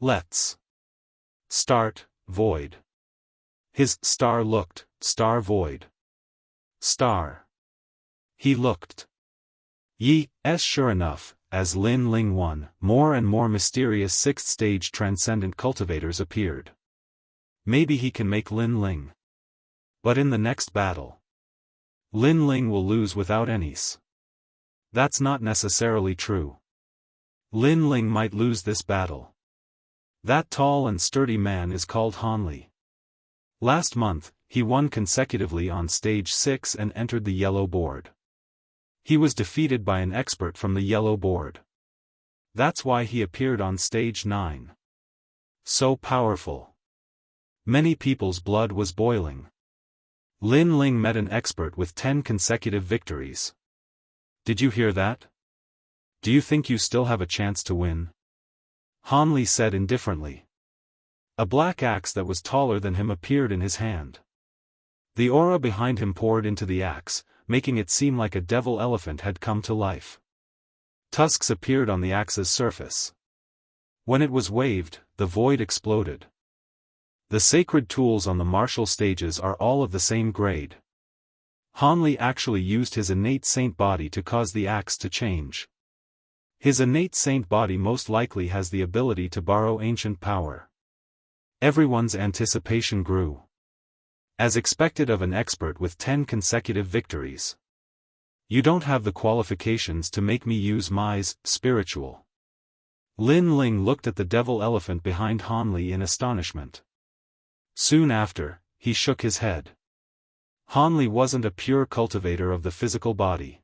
Let's start, void. His star looked, star void. Star. He looked. Yes, sure enough, as Lin Ling won, more and more mysterious 6th-stage transcendent cultivators appeared. Maybe he can make Lin Ling. But in the next battle, Lin Ling will lose without any's. That's not necessarily true. Lin Ling might lose this battle. That tall and sturdy man is called Han Li. Last month, he won consecutively on stage 6 and entered the yellow board. He was defeated by an expert from the yellow board. That's why he appeared on stage 9. So powerful. Many people's blood was boiling. Lin Ling met an expert with 10 consecutive victories. Did you hear that? Do you think you still have a chance to win? Han Li said indifferently. A black axe that was taller than him appeared in his hand. The aura behind him poured into the axe, making it seem like a devil elephant had come to life. Tusks appeared on the axe's surface. When it was waved, the void exploded. The sacred tools on the martial stages are all of the same grade. Han Li actually used his innate saint body to cause the axe to change. His innate saint body most likely has the ability to borrow ancient power. Everyone's anticipation grew. As expected of an expert with 10 consecutive victories. You don't have the qualifications to make me use my spiritual. Lin Ling looked at the devil elephant behind Han Li in astonishment. Soon after, he shook his head. Han Li wasn't a pure cultivator of the physical body.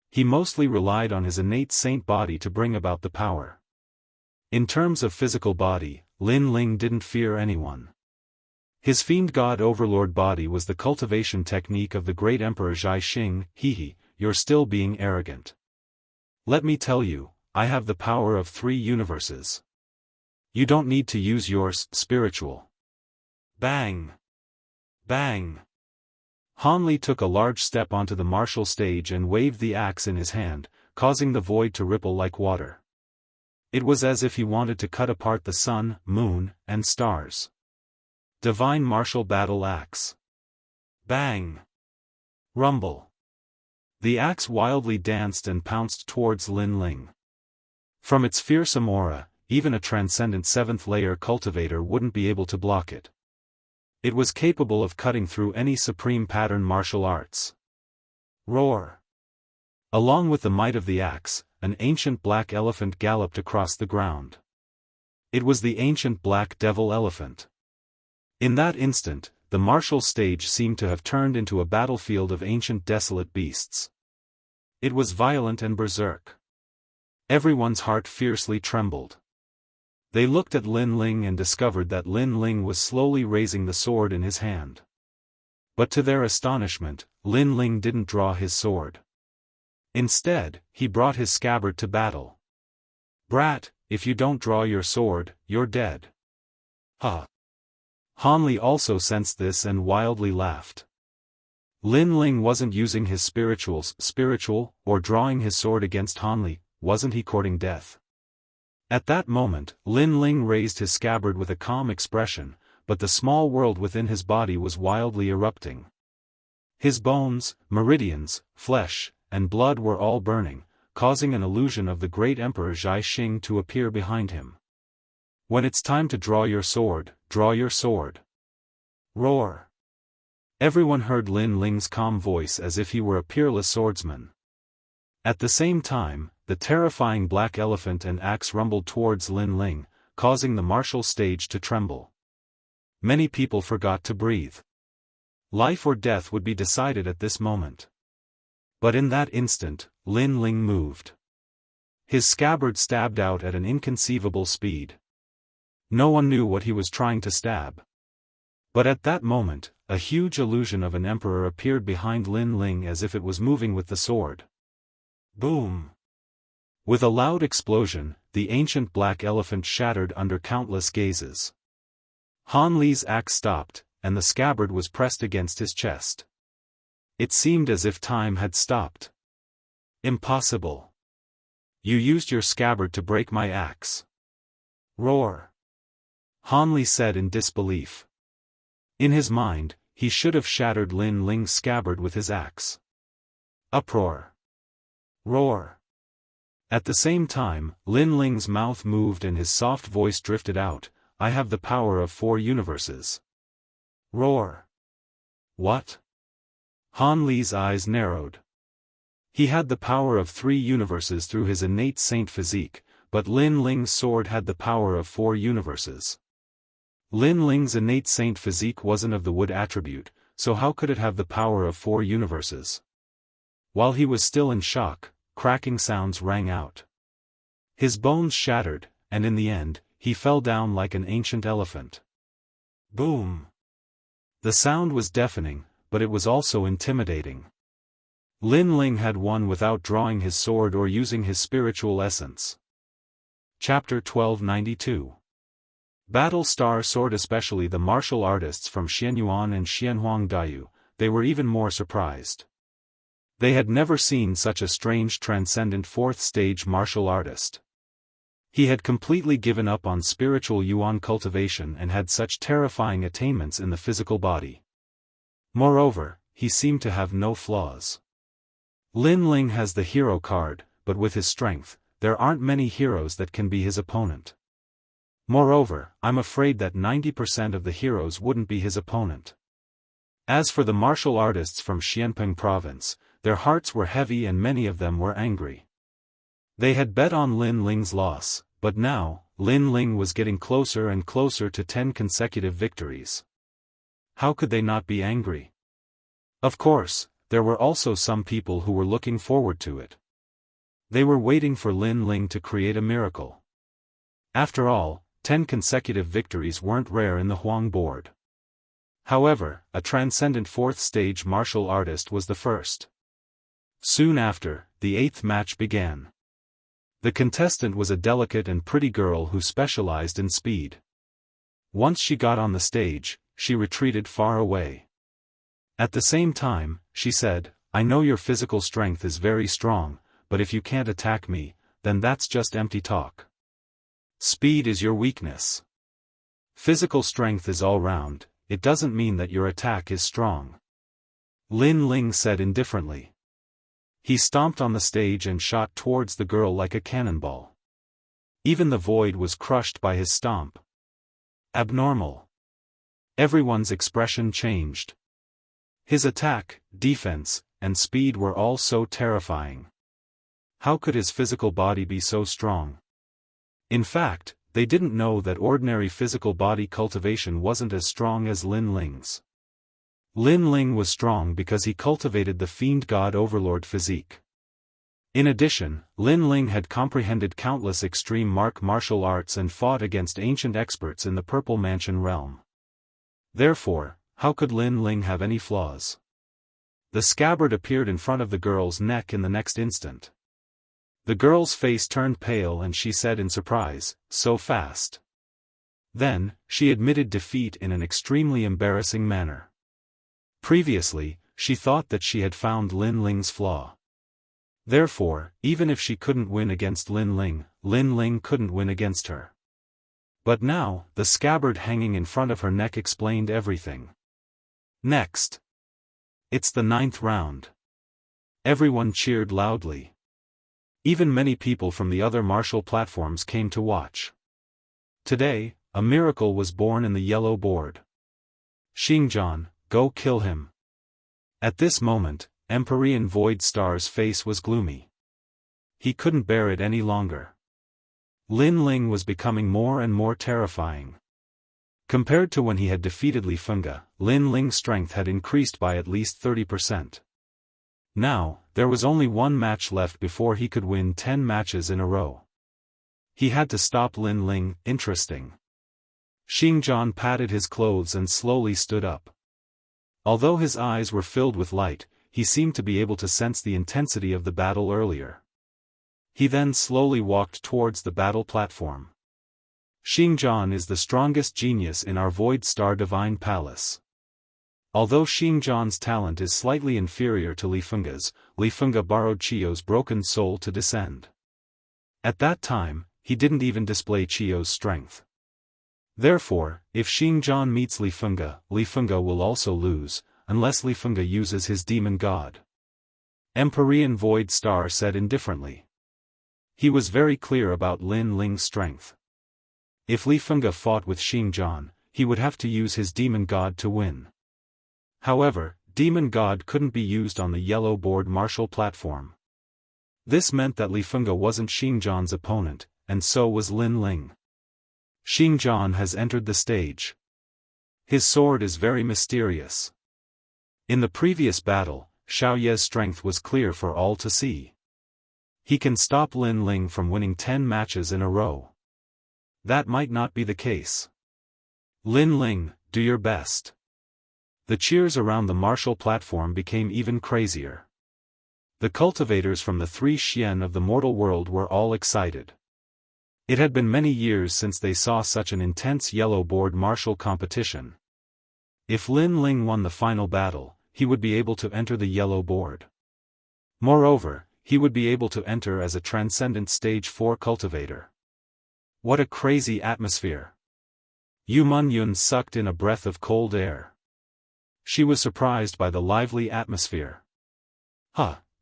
He mostly relied on his innate saint body to bring about the power. In terms of physical body, Lin Ling didn't fear anyone. His fiend god overlord body was the cultivation technique of the great emperor Zhai Xing. You're still being arrogant. Let me tell you, I have the power of 3 universes. You don't need to use yours, spiritual. Bang! Bang! Han Li took a large step onto the martial stage and waved the axe in his hand, causing the void to ripple like water. It was as if he wanted to cut apart the sun, moon, and stars. Divine martial battle axe. Bang! Rumble. The axe wildly danced and pounced towards Lin Ling. From its fearsome aura, even a transcendent 7th-layer cultivator wouldn't be able to block it. It was capable of cutting through any supreme pattern martial arts. Roar! Along with the might of the axe, an ancient black elephant galloped across the ground. It was the ancient black devil elephant. In that instant, the martial stage seemed to have turned into a battlefield of ancient desolate beasts. It was violent and berserk. Everyone's heart fiercely trembled. They looked at Lin Ling and discovered that Lin Ling was slowly raising the sword in his hand. But to their astonishment, Lin Ling didn't draw his sword. Instead, he brought his scabbard to battle. "Brat, if you don't draw your sword, you're dead." "Huh." Han Li also sensed this and wildly laughed. Lin Ling wasn't using his spiritual, or drawing his sword against Han Li, wasn't he courting death? At that moment, Lin Ling raised his scabbard with a calm expression, but the small world within his body was wildly erupting. His bones, meridians, flesh, and blood were all burning, causing an illusion of the great Emperor Zhai Xing to appear behind him. "When it's time to draw your sword, draw your sword." Roar. Everyone heard Lin Ling's calm voice as if he were a peerless swordsman. At the same time, the terrifying black elephant and axe rumbled towards Lin Ling, causing the martial stage to tremble. Many people forgot to breathe. Life or death would be decided at this moment. But in that instant, Lin Ling moved. His scabbard stabbed out at an inconceivable speed. No one knew what he was trying to stab. But at that moment, a huge illusion of an emperor appeared behind Lin Ling as if it was moving with the sword. Boom! With a loud explosion, the ancient black elephant shattered under countless gazes. Han Li's axe stopped, and the scabbard was pressed against his chest. It seemed as if time had stopped. "Impossible. You used your scabbard to break my axe." Roar. Han Li said in disbelief. In his mind, he should have shattered Lin Ling's scabbard with his axe. Uproar. Roar. At the same time, Lin Ling's mouth moved and his soft voice drifted out, "I have the power of 4 universes." Roar. What? Han Li's eyes narrowed. He had the power of 3 universes through his innate saint physique, but Lin Ling's sword had the power of 4 universes. Lin Ling's innate saint physique wasn't of the wood attribute, so how could it have the power of 4 universes? While he was still in shock, cracking sounds rang out. His bones shattered, and in the end, he fell down like an ancient elephant. Boom! The sound was deafening, but it was also intimidating. Lin Ling had won without drawing his sword or using his spiritual essence. Chapter 1292. Battle Star Sword. Especially the martial artists from Xianyuan and Xianhuang Daiyu, they were even more surprised. They had never seen such a strange transcendent 4th stage martial artist. He had completely given up on spiritual yuan cultivation and had such terrifying attainments in the physical body. Moreover, he seemed to have no flaws. Lin Ling has the hero card, but with his strength, there aren't many heroes that can be his opponent. Moreover, I'm afraid that 90% of the heroes wouldn't be his opponent. As for the martial artists from Xianpeng province, their hearts were heavy and many of them were angry. They had bet on Lin Ling's loss, but now, Lin Ling was getting closer and closer to 10 consecutive victories. How could they not be angry? Of course, there were also some people who were looking forward to it. They were waiting for Lin Ling to create a miracle. After all, 10 consecutive victories weren't rare in the Huang board. However, a transcendent 4th stage martial artist was the first. Soon after, the 8th match began. The contestant was a delicate and pretty girl who specialized in speed. Once she got on the stage, she retreated far away. At the same time, she said, "I know your physical strength is very strong, but if you can't attack me, then that's just empty talk. Speed is your weakness. Physical strength is all round, it doesn't mean that your attack is strong." Lin Ling said indifferently. He stomped on the stage and shot towards the girl like a cannonball. Even the void was crushed by his stomp. Abnormal. Everyone's expression changed. His attack, defense, and speed were all so terrifying. How could his physical body be so strong? In fact, they didn't know that ordinary physical body cultivation wasn't as strong as Lin Ling's. Lin Ling was strong because he cultivated the Fiend God Overlord physique. In addition, Lin Ling had comprehended countless extreme martial arts and fought against ancient experts in the Purple Mansion realm. Therefore, how could Lin Ling have any flaws? The scabbard appeared in front of the girl's neck in the next instant. The girl's face turned pale and she said in surprise, "So fast." Then, she admitted defeat in an extremely embarrassing manner. Previously, she thought that she had found Lin Ling's flaw. Therefore, even if she couldn't win against Lin Ling couldn't win against her. But now, the scabbard hanging in front of her neck explained everything. Next. It's the 9th round. Everyone cheered loudly. Even many people from the other martial platforms came to watch. Today, a miracle was born in the yellow board. Xingjian, go kill him. At this moment, Empyrean Void Star's face was gloomy. He couldn't bear it any longer. Lin Ling was becoming more and more terrifying. Compared to when he had defeated Li Fengge, Lin Ling's strength had increased by at least 30%. Now, there was only one match left before he could win 10 matches in a row. He had to stop Lin Ling. Interesting. Xingjian patted his clothes and slowly stood up. Although his eyes were filled with light, he seemed to be able to sense the intensity of the battle earlier. He then slowly walked towards the battle platform. Xingjian is the strongest genius in our Void Star Divine Palace. Although Xingjian's talent is slightly inferior to Li Fengge's, Li Fengge borrowed Qiu's broken soul to descend. At that time, he didn't even display Qiu's strength. Therefore, if Xingjian meets Li Fengge will also lose, unless Li Fengge uses his demon god. Empyrean Void Star said indifferently. He was very clear about Lin Ling's strength. If Li Fengge fought with Xingjian, he would have to use his demon god to win. However, demon god couldn't be used on the yellow board martial platform. This meant that Li Fengge wasn't Xingjian's opponent, and so was Lin Ling. Xingjian has entered the stage. His sword is very mysterious. In the previous battle, Xiao Ye's strength was clear for all to see. He can stop Lin Ling from winning 10 matches in a row. That might not be the case. Lin Ling, do your best. The cheers around the martial platform became even crazier. The cultivators from the 3 Xian of the mortal world were all excited. It had been many years since they saw such an intense yellow board martial competition. If Lin Ling won the final battle, he would be able to enter the yellow board. Moreover, he would be able to enter as a transcendent stage 4 cultivator. What a crazy atmosphere! Yu Munyun sucked in a breath of cold air. She was surprised by the lively atmosphere.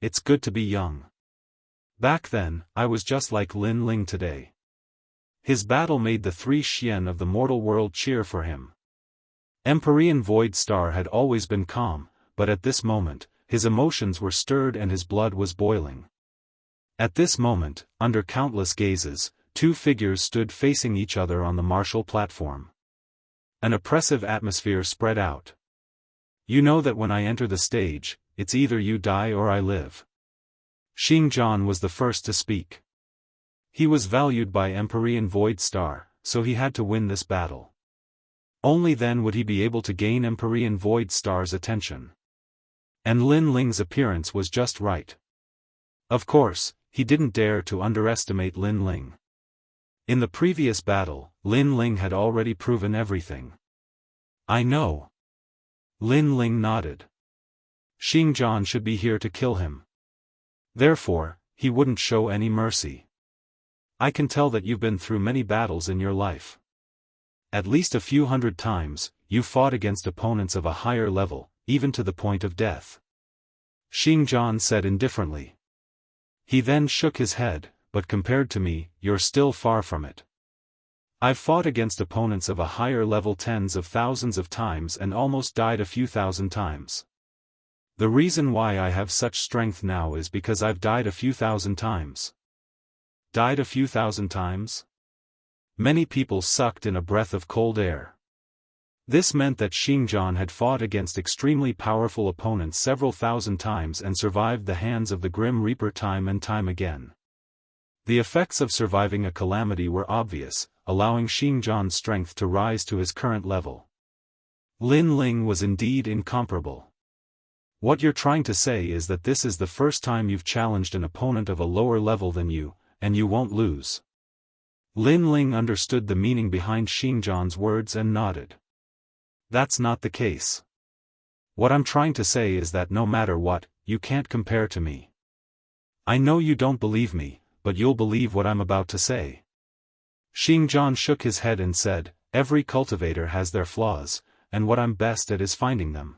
It's good to be young. Back then, I was just like Lin Ling today. His battle made the 3 Xian of the mortal world cheer for him. Empyrean Void Star had always been calm, but at this moment, his emotions were stirred and his blood was boiling. At this moment, under countless gazes, 2 figures stood facing each other on the martial platform. An oppressive atmosphere spread out. You know that when I enter the stage, it's either you die or I live. Xingjian was the first to speak. He was valued by Empyrean Void Star, so he had to win this battle. Only then would he be able to gain Empyrean Void Star's attention. And Lin Ling's appearance was just right. Of course, he didn't dare to underestimate Lin Ling. In the previous battle, Lin Ling had already proven everything. I know. Lin Ling nodded. Xingjian should be here to kill him. Therefore, he wouldn't show any mercy. I can tell that you've been through many battles in your life. At least a few hundred times, you fought against opponents of a higher level, even to the point of death. Xingjian said indifferently. He then shook his head, but compared to me, you're still far from it. I've fought against opponents of a higher level tens of thousands of times and almost died a few thousand times. The reason why I have such strength now is because I've died a few thousand times. Died a few thousand times? Many people sucked in a breath of cold air. This meant that Xingjian had fought against extremely powerful opponents several thousand times and survived the hands of the Grim Reaper time and time again. The effects of surviving a calamity were obvious, allowing Xingjian's strength to rise to his current level. Lin Ling was indeed incomparable. What you're trying to say is that this is the first time you've challenged an opponent of a lower level than you, and you won't lose. Lin Ling understood the meaning behind Xingjian's words and nodded. That's not the case. What I'm trying to say is that no matter what, you can't compare to me. I know you don't believe me, but you'll believe what I'm about to say. Xingjian shook his head and said, every cultivator has their flaws, and what I'm best at is finding them.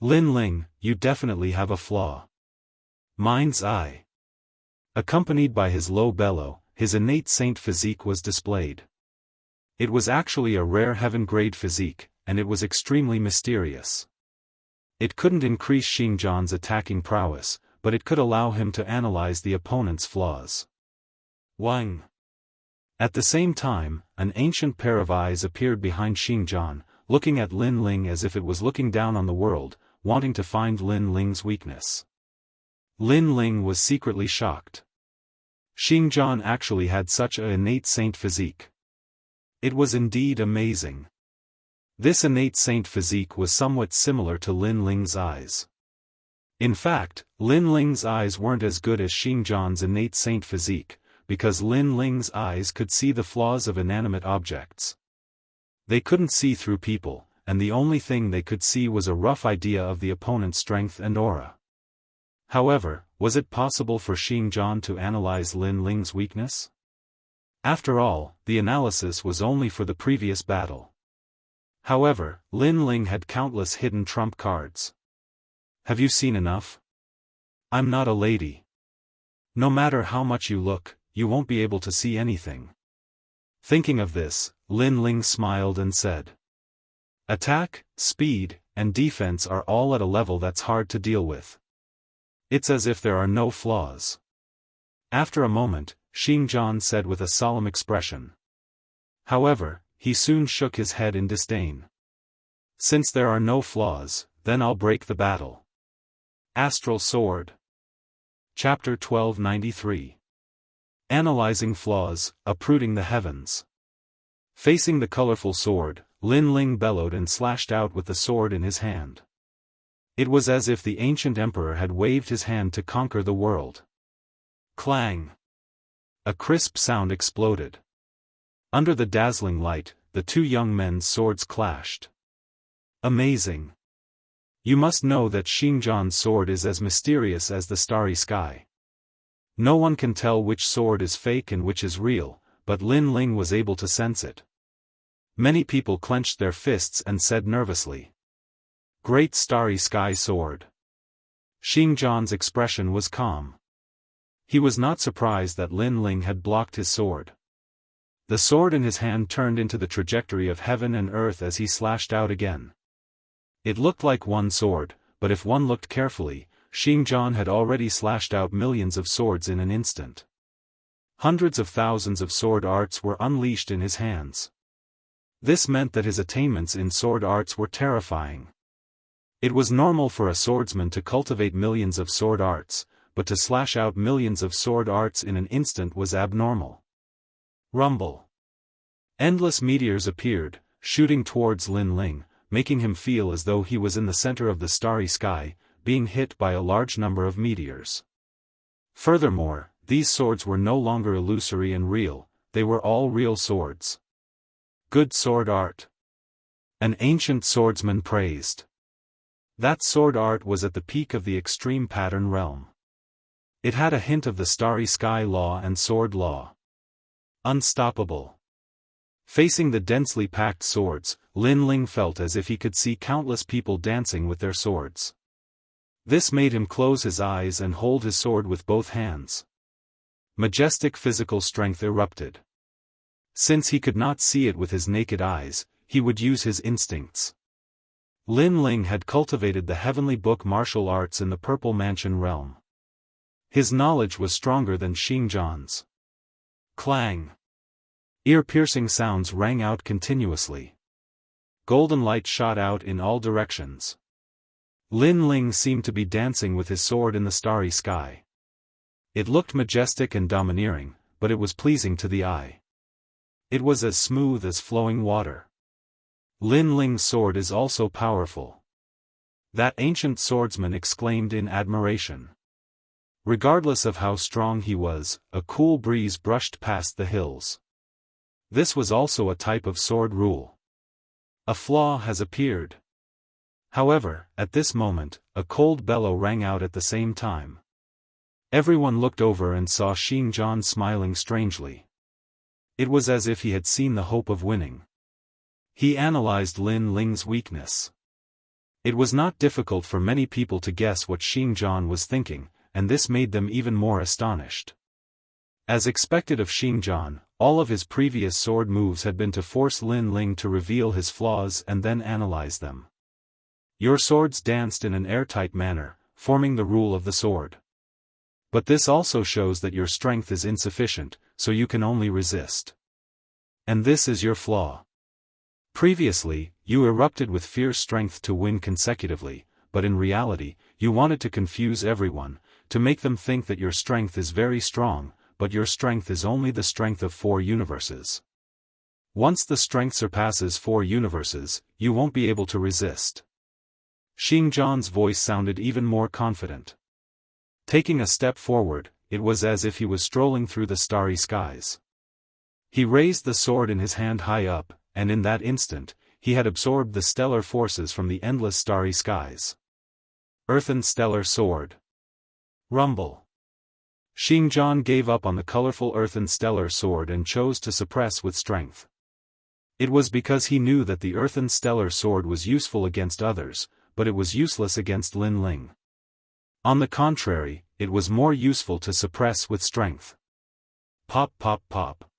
Lin Ling, you definitely have a flaw. Mind's eye. Accompanied by his low bellow, his innate saint physique was displayed. It was actually a rare heaven-grade physique, and it was extremely mysterious. It couldn't increase Xingjian's attacking prowess, but it could allow him to analyze the opponent's flaws. Wang. At the same time, an ancient pair of eyes appeared behind Xingjian, looking at Lin Ling as if it was looking down on the world, wanting to find Lin Ling's weakness. Lin Ling was secretly shocked. Xingjian actually had such an innate saint physique. It was indeed amazing. This innate saint physique was somewhat similar to Lin Ling's eyes. In fact, Lin Ling's eyes weren't as good as Xingjian's innate saint physique, because Lin Ling's eyes could see the flaws of inanimate objects. They couldn't see through people, and the only thing they could see was a rough idea of the opponent's strength and aura. However, was it possible for Xingjian to analyze Lin Ling's weakness? After all, the analysis was only for the previous battle. However, Lin Ling had countless hidden trump cards. Have you seen enough? I'm not a lady. No matter how much you look, you won't be able to see anything. Thinking of this, Lin Ling smiled and said, attack, speed, and defense are all at a level that's hard to deal with. It's as if there are no flaws. After a moment, Xingjian said with a solemn expression. However, he soon shook his head in disdain. Since there are no flaws, then I'll break the battle. Astral Sword. Chapter 1293. Analyzing Flaws, Uprooting the Heavens. Facing the colorful sword, Lin Ling bellowed and slashed out with the sword in his hand. It was as if the ancient emperor had waved his hand to conquer the world. Clang! A crisp sound exploded. Under the dazzling light, the two young men's swords clashed. Amazing! You must know that Xingjian's sword is as mysterious as the starry sky. No one can tell which sword is fake and which is real, but Lin Ling was able to sense it. Many people clenched their fists and said nervously, Great starry sky sword. Xingjian's expression was calm. He was not surprised that Lin Ling had blocked his sword. The sword in his hand turned into the trajectory of heaven and earth as he slashed out again. It looked like one sword, but if one looked carefully, Xingjian had already slashed out millions of swords in an instant. Hundreds of thousands of sword arts were unleashed in his hands. This meant that his attainments in sword arts were terrifying. It was normal for a swordsman to cultivate millions of sword arts, but to slash out millions of sword arts in an instant was abnormal. Rumble. Endless meteors appeared, shooting towards Lin Ling, making him feel as though he was in the center of the starry sky, being hit by a large number of meteors. Furthermore, these swords were no longer illusory and real, they were all real swords. Good sword art. An ancient swordsman praised. That sword art was at the peak of the extreme pattern realm. It had a hint of the starry sky law and sword law. Unstoppable. Facing the densely packed swords, Lin Ling felt as if he could see countless people dancing with their swords. This made him close his eyes and hold his sword with both hands. Majestic physical strength erupted. Since he could not see it with his naked eyes, he would use his instincts. Lin Ling had cultivated the heavenly book martial arts in the Purple Mansion realm. His knowledge was stronger than Xingjian's. Clang! Ear-piercing sounds rang out continuously. Golden light shot out in all directions. Lin Ling seemed to be dancing with his sword in the starry sky. It looked majestic and domineering, but it was pleasing to the eye. It was as smooth as flowing water. Lin Ling's sword is also powerful. that ancient swordsman exclaimed in admiration. Regardless of how strong he was, a cool breeze brushed past the hills. This was also a type of sword rule. A flaw has appeared. However, at this moment, a cold bellow rang out at the same time. Everyone looked over and saw Xingjian smiling strangely. It was as if he had seen the hope of winning. He analyzed Lin Ling's weakness. It was not difficult for many people to guess what Xingjian was thinking, and this made them even more astonished. As expected of Xingjian, all of his previous sword moves had been to force Lin Ling to reveal his flaws and then analyze them. Your swords danced in an airtight manner, forming the rule of the sword. But this also shows that your strength is insufficient, so you can only resist. And this is your flaw. Previously, you erupted with fierce strength to win consecutively, but in reality, you wanted to confuse everyone, to make them think that your strength is very strong, but your strength is only the strength of 4 universes. Once the strength surpasses 4 universes, you won't be able to resist. Xingjian's voice sounded even more confident. Taking a step forward, it was as if he was strolling through the starry skies. He raised the sword in his hand high up, and in that instant, he had absorbed the stellar forces from the endless starry skies. Earthen stellar sword. Rumble. Xingjian gave up on the colorful earthen stellar sword and chose to suppress with strength. It was because he knew that the earthen stellar sword was useful against others, but it was useless against Lin Ling. On the contrary, it was more useful to suppress with strength. Pop pop pop.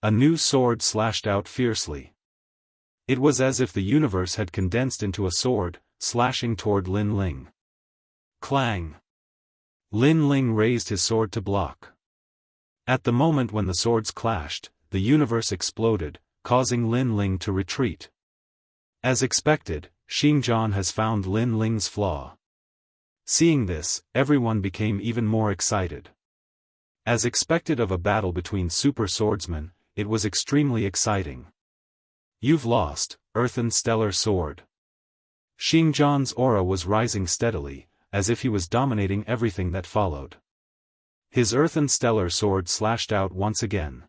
A new sword slashed out fiercely. It was as if the universe had condensed into a sword, slashing toward Lin Ling. Clang. Lin Ling raised his sword to block. At the moment when the swords clashed, the universe exploded, causing Lin Ling to retreat. As expected, Xingjian has found Lin Ling's flaw. Seeing this, everyone became even more excited. As expected of a battle between super swordsmen, it was extremely exciting. You've lost, earthen stellar sword. Xingjian's aura was rising steadily, as if he was dominating everything that followed. His earthen stellar sword slashed out once again.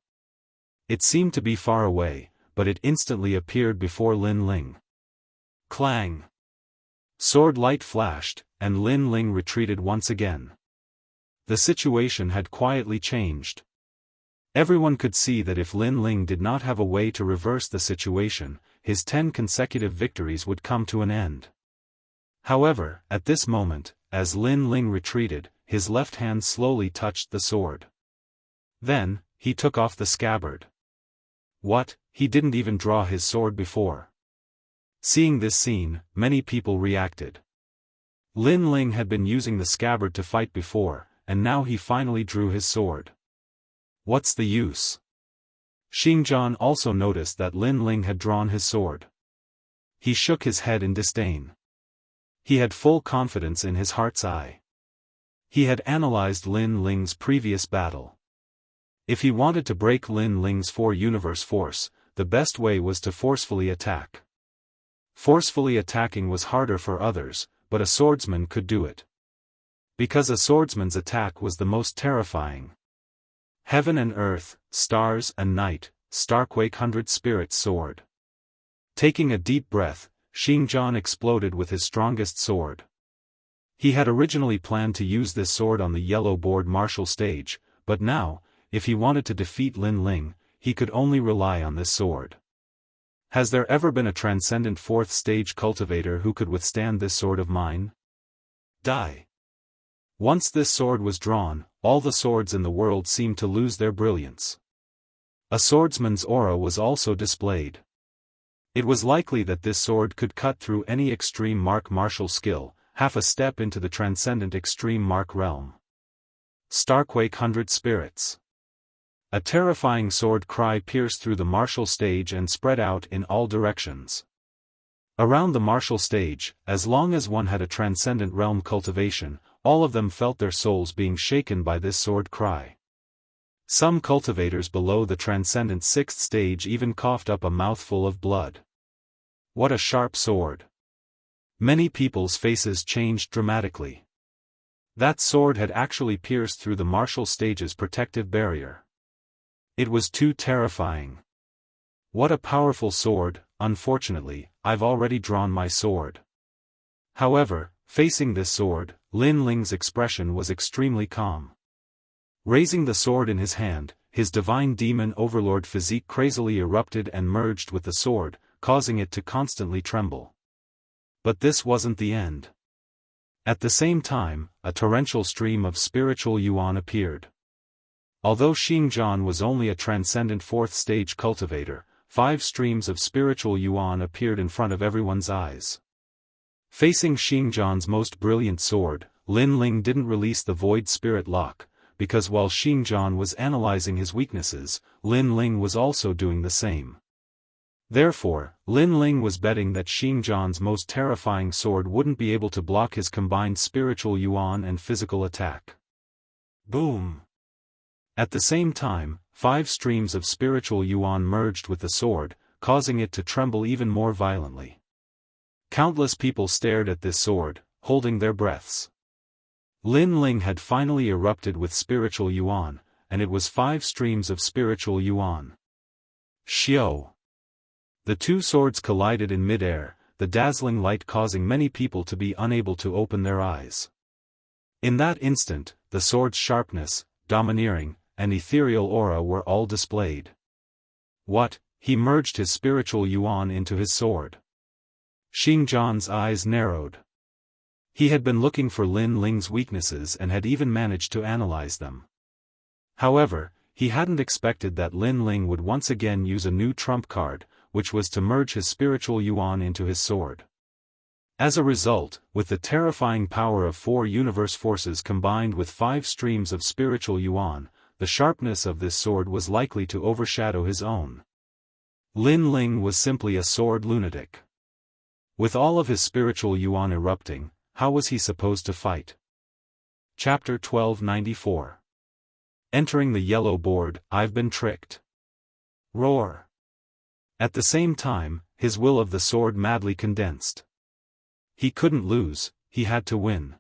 It seemed to be far away, but it instantly appeared before Lin Ling. Clang! Sword light flashed, and Lin Ling retreated once again. The situation had quietly changed. Everyone could see that if Lin Ling did not have a way to reverse the situation, his 10 consecutive victories would come to an end. However, at this moment, as Lin Ling retreated, his left hand slowly touched the sword. Then, he took off the scabbard. What, he didn't even draw his sword before. Seeing this scene, many people reacted. Lin Ling had been using the scabbard to fight before, and now he finally drew his sword. What's the use? Xingjian also noticed that Lin Ling had drawn his sword. He shook his head in disdain. He had full confidence in his heart's eye. He had analyzed Lin Ling's previous battle. If he wanted to break Lin Ling's 4-universe force, the best way was to forcefully attack. Forcefully attacking was harder for others, but a swordsman could do it. Because a swordsman's attack was the most terrifying. Heaven and earth, stars and night, Starquake 100 Spirit's sword. Taking a deep breath, Xingjian exploded with his strongest sword. He had originally planned to use this sword on the yellow board martial stage, but now, if he wanted to defeat Lin Ling, he could only rely on this sword. Has there ever been a transcendent 4th stage cultivator who could withstand this sword of mine? Die. Once this sword was drawn, all the swords in the world seemed to lose their brilliance. A swordsman's aura was also displayed. It was likely that this sword could cut through any extreme mark martial skill, half a step into the transcendent extreme mark realm. Starquake 100 Spirits. A terrifying sword cry pierced through the martial stage and spread out in all directions. Around the martial stage, as long as one had a transcendent realm cultivation, all of them felt their souls being shaken by this sword cry. Some cultivators below the transcendent 6th stage even coughed up a mouthful of blood. What a sharp sword! Many people's faces changed dramatically. That sword had actually pierced through the martial stage's protective barrier. It was too terrifying. What a powerful sword. Unfortunately, I've already drawn my sword. However, facing this sword, Lin Ling's expression was extremely calm. Raising the sword in his hand, his divine demon overlord physique crazily erupted and merged with the sword, causing it to constantly tremble. But this wasn't the end. At the same time, a torrential stream of spiritual yuan appeared. Although Xingjian was only a transcendent fourth stage cultivator, 5 streams of spiritual yuan appeared in front of everyone's eyes. Facing Xingjian's most brilliant sword, Lin Ling didn't release the void spirit lock, because while Xingjian was analyzing his weaknesses, Lin Ling was also doing the same. Therefore, Lin Ling was betting that Xingjian's most terrifying sword wouldn't be able to block his combined spiritual yuan and physical attack. Boom! At the same time, 5 streams of spiritual yuan merged with the sword, causing it to tremble even more violently. Countless people stared at this sword, holding their breaths. Lin Ling had finally erupted with spiritual yuan, and it was 5 streams of spiritual yuan. Xiao! The 2 swords collided in mid-air, the dazzling light causing many people to be unable to open their eyes. In that instant, the sword's sharpness, domineering, and ethereal aura were all displayed. What? He merged his spiritual yuan into his sword. Xingjian's eyes narrowed. He had been looking for Lin Ling's weaknesses and had even managed to analyze them. However, he hadn't expected that Lin Ling would once again use a new trump card, which was to merge his spiritual yuan into his sword. As a result, with the terrifying power of 4 universe forces combined with 5 streams of spiritual yuan, the sharpness of this sword was likely to overshadow his own. Lin Ling was simply a sword lunatic. With all of his spiritual yuan erupting, how was he supposed to fight? Chapter 1294. Entering the yellow board, I've been tricked. Roar! At the same time, his will of the sword madly condensed. He couldn't lose, he had to win.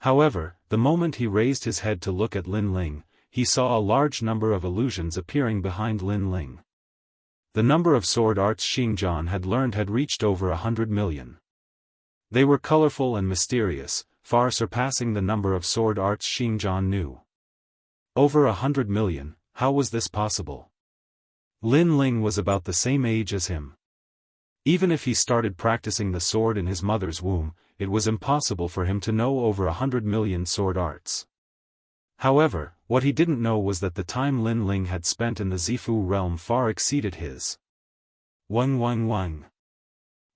However, the moment he raised his head to look at Lin Ling, he saw a large number of illusions appearing behind Lin Ling. The number of sword arts Xingjian had learned had reached over 100 million. They were colorful and mysterious, far surpassing the number of sword arts Xingjian knew. Over 100 million, how was this possible? Lin Ling was about the same age as him. Even if he started practicing the sword in his mother's womb, it was impossible for him to know over 100 million sword arts. However, what he didn't know was that the time Lin Ling had spent in the Zifu realm far exceeded his. Wang.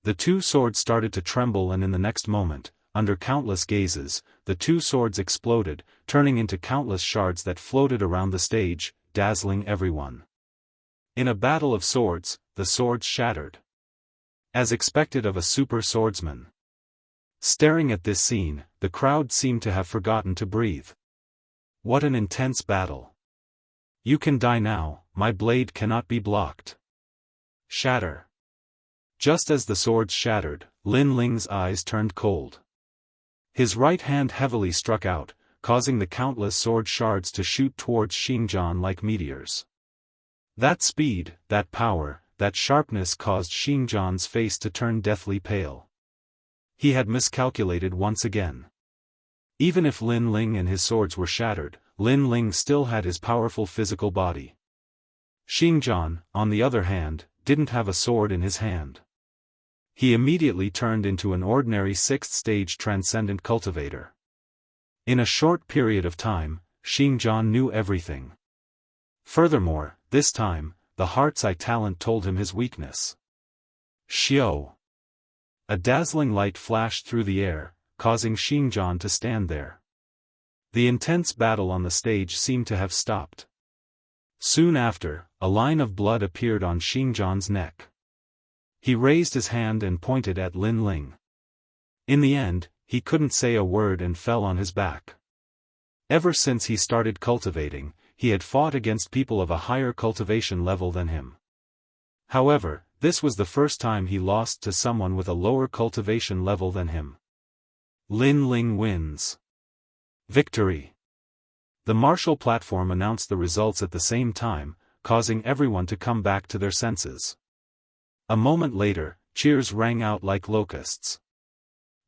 The 2 swords started to tremble, and in the next moment, under countless gazes, the 2 swords exploded, turning into countless shards that floated around the stage, dazzling everyone. In a battle of swords, the swords shattered. As expected of a super swordsman. Staring at this scene, the crowd seemed to have forgotten to breathe. What an intense battle. You can die now, my blade cannot be blocked. Shatter. Just as the swords shattered, Lin Ling's eyes turned cold. His right hand heavily struck out, causing the countless sword shards to shoot towards Xingjian like meteors. That speed, that power, that sharpness caused Xingjian's face to turn deathly pale. He had miscalculated once again. Even if Lin Ling and his swords were shattered, Lin Ling still had his powerful physical body. Xingjian, on the other hand, didn't have a sword in his hand. He immediately turned into an ordinary 6th stage transcendent cultivator. In a short period of time, Xingjian knew everything. Furthermore, this time, the heart's eye talent told him his weakness. Xiao. A dazzling light flashed through the air, causing Xingjian to stand there. The intense battle on the stage seemed to have stopped. Soon after, a line of blood appeared on Xingjian's neck. He raised his hand and pointed at Lin Ling. In the end, he couldn't say a word and fell on his back. Ever since he started cultivating, he had fought against people of a higher cultivation level than him. However, this was the first time he lost to someone with a lower cultivation level than him. Lin Ling wins. Victory. The martial platform announced the results at the same time, causing everyone to come back to their senses. A moment later, cheers rang out like locusts.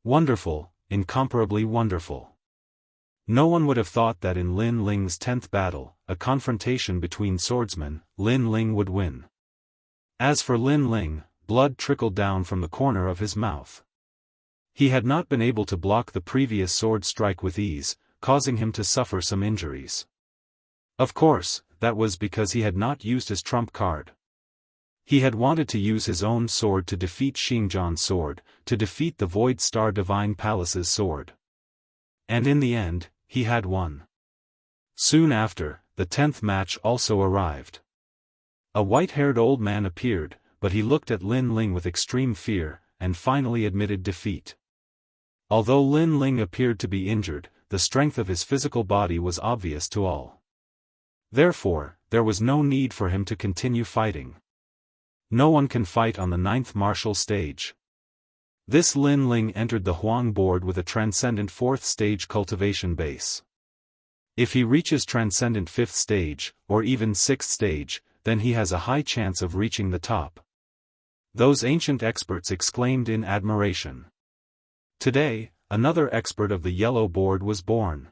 Wonderful, incomparably wonderful. No one would have thought that in Lin Ling's 10th battle, a confrontation between swordsmen, Lin Ling would win. As for Lin Ling, blood trickled down from the corner of his mouth. He had not been able to block the previous sword strike with ease, causing him to suffer some injuries. Of course, that was because he had not used his trump card. He had wanted to use his own sword to defeat Xingjian's sword, to defeat the Void Star Divine Palace's sword. And in the end, he had won. Soon after, the 10th match also arrived. A white-haired old man appeared, but he looked at Lin Ling with extreme fear, and finally admitted defeat. Although Lin Ling appeared to be injured, the strength of his physical body was obvious to all. Therefore, there was no need for him to continue fighting. No one can fight on the 9th martial stage. This Lin Ling entered the Huang board with a transcendent 4th stage cultivation base. If he reaches transcendent 5th stage, or even 6th stage, then he has a high chance of reaching the top. Those ancient experts exclaimed in admiration. Today, another expert of the yellow board was born.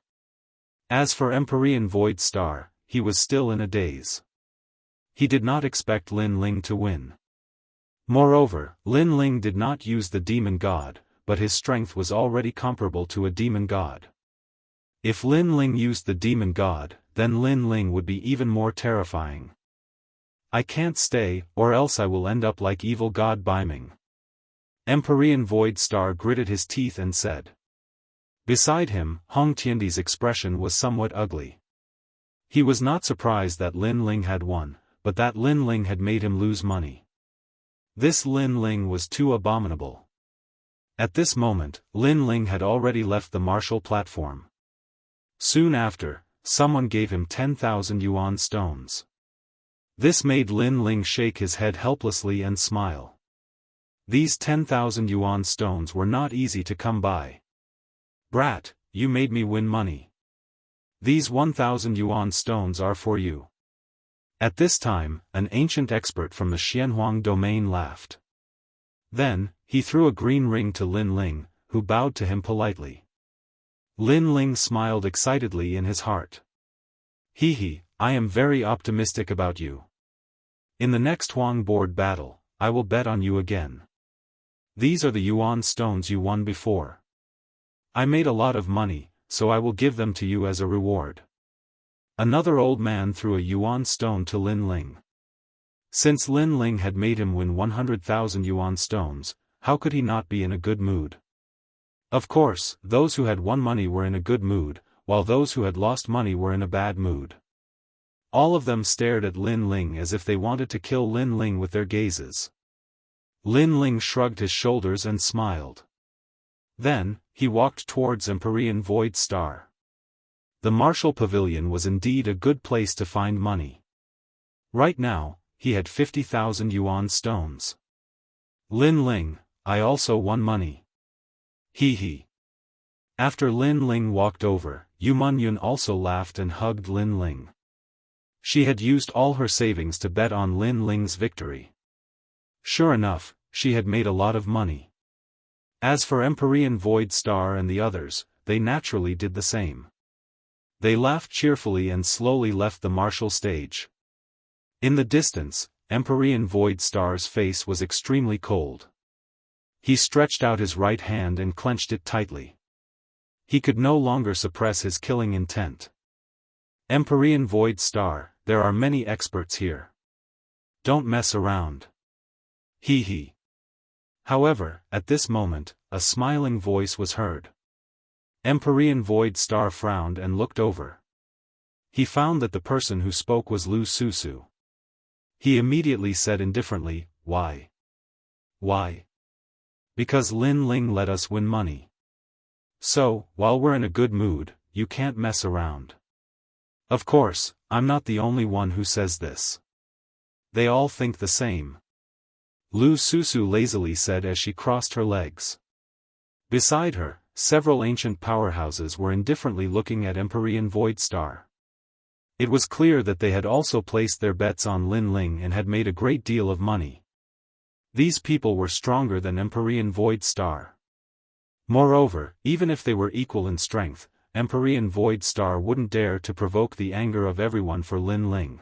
As for Empyrean Void Star, he was still in a daze. He did not expect Lin Ling to win. Moreover, Lin Ling did not use the demon god, but his strength was already comparable to a demon god. If Lin Ling used the demon god, then Lin Ling would be even more terrifying. I can't stay, or else I will end up like evil god Baiming. Empyrean Void Star gritted his teeth and said. Beside him, Hong Tiandi's expression was somewhat ugly. He was not surprised that Lin Ling had won, but that Lin Ling had made him lose money. This Lin Ling was too abominable. At this moment, Lin Ling had already left the martial platform. Soon after, someone gave him 10,000 yuan stones. This made Lin Ling shake his head helplessly and smile. These 10,000 yuan stones were not easy to come by. Brat, you made me win money. These 1,000 yuan stones are for you. At this time, an ancient expert from the Xianhuang domain laughed. Then, he threw a green ring to Lin Ling, who bowed to him politely. Lin Ling smiled excitedly in his heart. Hee, I am very optimistic about you. In the next Huang board battle, I will bet on you again. These are the yuan stones you won before. I made a lot of money, so I will give them to you as a reward. Another old man threw a yuan stone to Lin Ling. Since Lin Ling had made him win 100,000 yuan stones, how could he not be in a good mood? Of course, those who had won money were in a good mood, while those who had lost money were in a bad mood. All of them stared at Lin Ling as if they wanted to kill Lin Ling with their gazes. Lin Ling shrugged his shoulders and smiled. Then, he walked towards Empyrean Void Star. The martial pavilion was indeed a good place to find money. Right now, he had 50,000 yuan stones. Lin Ling, I also won money. Hee. After Lin Ling walked over, Yu Munyun also laughed and hugged Lin Ling. She had used all her savings to bet on Lin Ling's victory. Sure enough, she had made a lot of money. As for Empyrean Void Star and the others, they naturally did the same. They laughed cheerfully and slowly left the martial stage. In the distance, Empyrean Void Star's face was extremely cold. He stretched out his right hand and clenched it tightly. He could no longer suppress his killing intent. Empyrean Void Star, there are many experts here. Don't mess around. Hee. However, at this moment, a smiling voice was heard. Empyrean Void Star frowned and looked over. He found that the person who spoke was Lu Susu. He immediately said indifferently, Why? Why? Because Lin Ling let us win money. So, while we're in a good mood, you can't mess around. Of course, I'm not the only one who says this. They all think the same. Lu Susu lazily said as she crossed her legs. Beside her, several ancient powerhouses were indifferently looking at Empyrean Void Star. It was clear that they had also placed their bets on Lin Ling and had made a great deal of money. These people were stronger than Empyrean Void Star. Moreover, even if they were equal in strength, Empyrean Void Star wouldn't dare to provoke the anger of everyone for Lin Ling.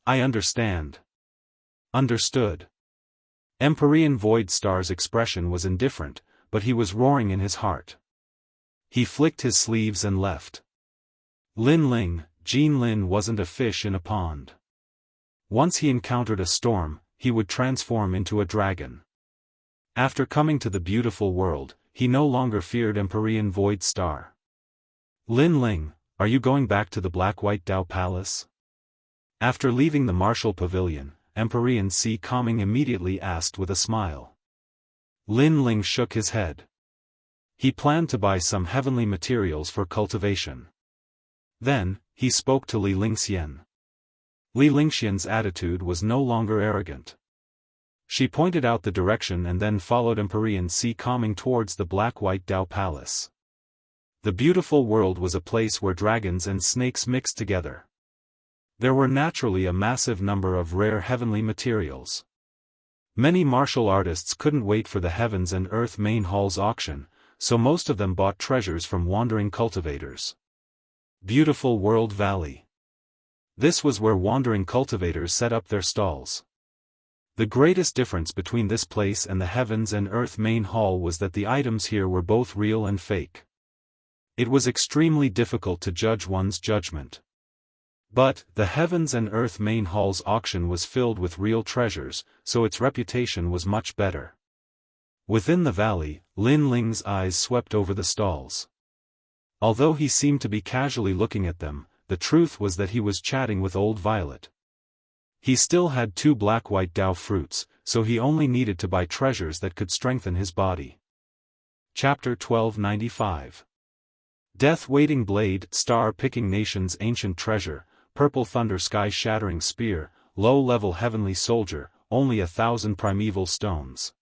I understand. Understood. Empyrean Void Star's expression was indifferent, but he was roaring in his heart. He flicked his sleeves and left. Lin Ling, Jean Lin wasn't a fish in a pond. Once he encountered a storm, he would transform into a dragon. After coming to the beautiful world, he no longer feared Empyrean Void Star. Lin Ling, are you going back to the Black-White Dao Palace? After leaving the martial pavilion, Empyrean Si Calming immediately asked with a smile. Lin Ling shook his head. He planned to buy some heavenly materials for cultivation. Then, he spoke to Li Lingxian. Li Lingxian's attitude was no longer arrogant. She pointed out the direction and then followed Empyrean Si Calming towards the Black-White Dao Palace. The beautiful world was a place where dragons and snakes mixed together. There were naturally a massive number of rare heavenly materials. Many martial artists couldn't wait for the Heavens and Earth Main Hall's auction, so most of them bought treasures from wandering cultivators. Beautiful World Valley. This was where wandering cultivators set up their stalls. The greatest difference between this place and the Heavens and Earth Main Hall was that the items here were both real and fake. It was extremely difficult to judge one's judgment. But, the Heavens and Earth Main Hall's auction was filled with real treasures, so its reputation was much better. Within the valley, Lin Ling's eyes swept over the stalls. Although he seemed to be casually looking at them, the truth was that he was chatting with Old Violet. He still had 2 Black-White Dao fruits, so he only needed to buy treasures that could strengthen his body. Chapter 1295. Death-Waiting Blade, Star-Picking Nation's Ancient Treasure, Purple Thunder Sky-Shattering Spear, Low-Level Heavenly Soldier, only 1,000 Primeval Stones.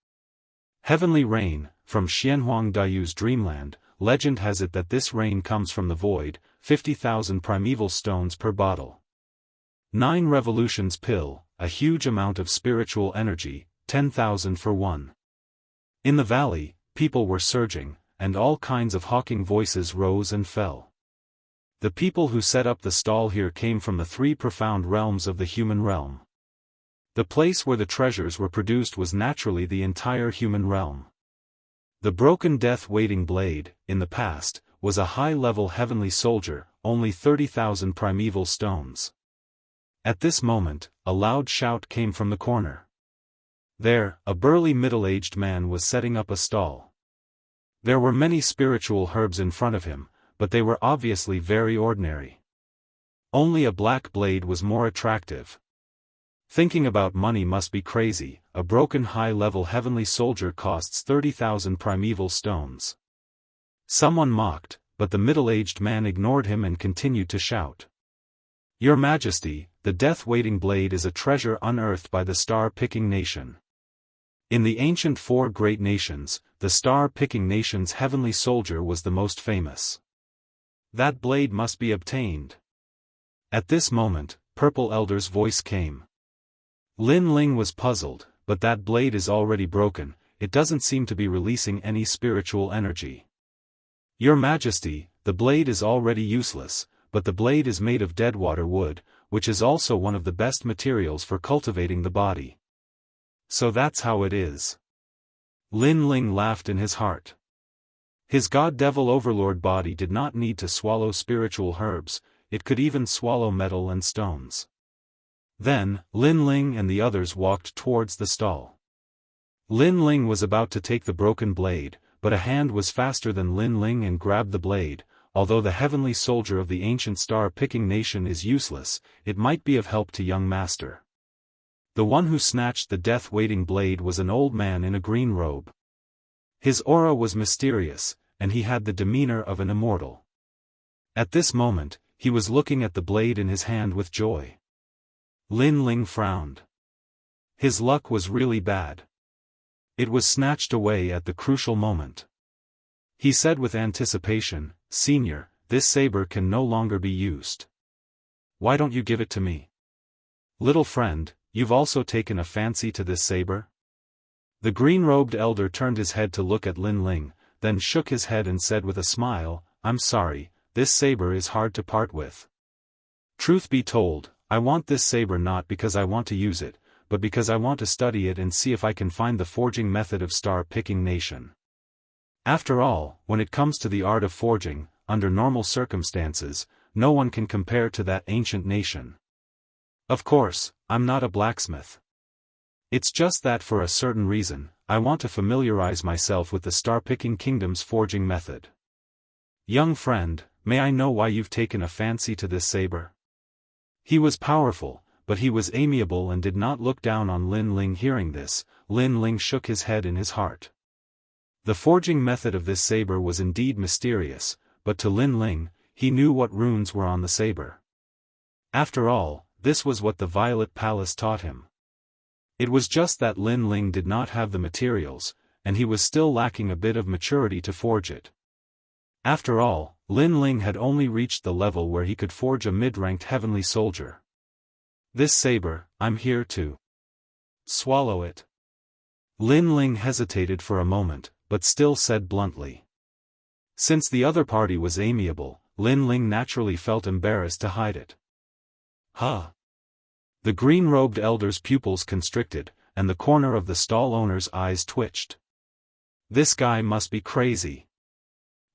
Heavenly Rain, from Xianhuang Dayu's Dreamland, legend has it that this rain comes from the void, 50,000 Primeval Stones per bottle. 9 Revolutions Pill, a huge amount of spiritual energy, 10,000 for one. In the valley, people were surging, and all kinds of hawking voices rose and fell. The people who set up the stall here came from the 3 profound realms of the human realm. The place where the treasures were produced was naturally the entire human realm. The broken death-waiting blade, in the past, was a high-level heavenly soldier, only 30,000 primeval stones. At this moment, a loud shout came from the corner. There, a burly middle-aged man was setting up a stall. There were many spiritual herbs in front of him, but they were obviously very ordinary. Only a black blade was more attractive. Thinking about money must be crazy. A broken high-level heavenly soldier costs 30,000 primeval stones. Someone mocked, but the middle-aged man ignored him and continued to shout. Your Majesty, the death-waiting blade is a treasure unearthed by the Star-Picking Nation. In the ancient 4 great nations, the Star-Picking Nation's heavenly soldier was the most famous. That blade must be obtained. At this moment, Purple Elder's voice came. Lin Ling was puzzled, but that blade is already broken, it doesn't seem to be releasing any spiritual energy. Your Majesty, the blade is already useless, but the blade is made of deadwater wood, which is also one of the best materials for cultivating the body. So that's how it is. Lin Ling laughed in his heart. His god-devil overlord body did not need to swallow spiritual herbs, it could even swallow metal and stones. Then, Lin Ling and the others walked towards the stall. Lin Ling was about to take the broken blade, but a hand was faster than Lin Ling and grabbed the blade. Although the heavenly soldier of the ancient star-picking nation is useless, it might be of help to young master. The one who snatched the death-waiting blade was an old man in a green robe. His aura was mysterious, and he had the demeanor of an immortal. At this moment, he was looking at the blade in his hand with joy. Lin Ling frowned. His luck was really bad. It was snatched away at the crucial moment. He said with anticipation, "Senior, this saber can no longer be used. Why don't you give it to me? Little friend, you've also taken a fancy to this saber?" The green-robed elder turned his head to look at Lin Ling, then shook his head and said with a smile, "I'm sorry, this saber is hard to part with. Truth be told, I want this saber not because I want to use it, but because I want to study it and see if I can find the forging method of star-picking nation. After all, when it comes to the art of forging, under normal circumstances, no one can compare to that ancient nation. Of course, I'm not a blacksmith. It's just that for a certain reason, I want to familiarize myself with the star-picking kingdom's forging method. Young friend, may I know why you've taken a fancy to this saber?" He was powerful, but he was amiable and did not look down on Lin Ling. Hearing this, Lin Ling shook his head in his heart. The forging method of this saber was indeed mysterious, but to Lin Ling, he knew what runes were on the saber. After all, this was what the Violet Palace taught him. It was just that Lin Ling did not have the materials, and he was still lacking a bit of maturity to forge it. After all, Lin Ling had only reached the level where he could forge a mid-ranked heavenly soldier. "This saber, I'm here to swallow it." Lin Ling hesitated for a moment, but still said bluntly. Since the other party was amiable, Lin Ling naturally felt embarrassed to hide it. "Huh?" The green-robed elder's pupils constricted, and the corner of the stall owner's eyes twitched. This guy must be crazy.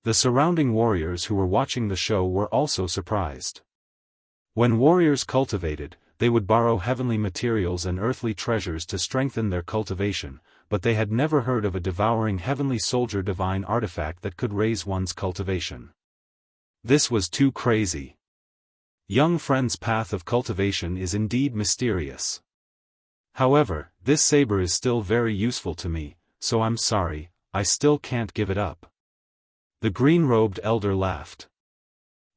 The surrounding warriors who were watching the show were also surprised. When warriors cultivated, they would borrow heavenly materials and earthly treasures to strengthen their cultivation, but they had never heard of a devouring heavenly soldier divine artifact that could raise one's cultivation. This was too crazy. Young friend's path of cultivation is indeed mysterious. However, this saber is still very useful to me, so I'm sorry, I still can't give it up. The green-robed elder laughed.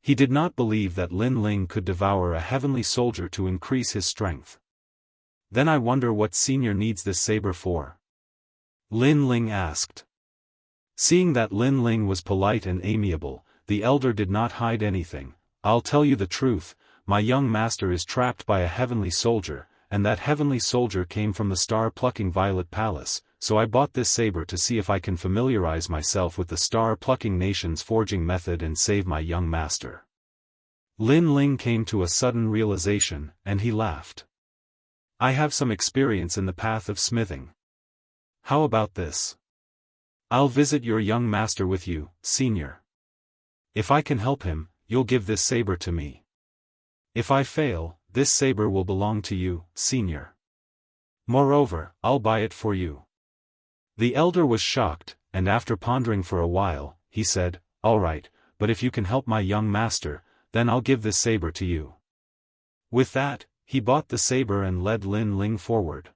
He did not believe that Lin Ling could devour a heavenly soldier to increase his strength. Then I wonder what senior needs this saber for? Lin Ling asked. Seeing that Lin Ling was polite and amiable, the elder did not hide anything. "I'll tell you the truth, my young master is trapped by a heavenly soldier, and that heavenly soldier came from the star-plucking Violet Palace, so I bought this saber to see if I can familiarize myself with the star-plucking nation's forging method and save my young master." Lin Ling came to a sudden realization, and he laughed. "I have some experience in the path of smithing. How about this? I'll visit your young master with you, senior. If I can help him, you'll give this saber to me. If I fail, this saber will belong to you, senior. Moreover, I'll buy it for you." The elder was shocked, and after pondering for a while, he said, "All right, but if you can help my young master, then I'll give this saber to you." With that, he bought the saber and led Lin Ling forward.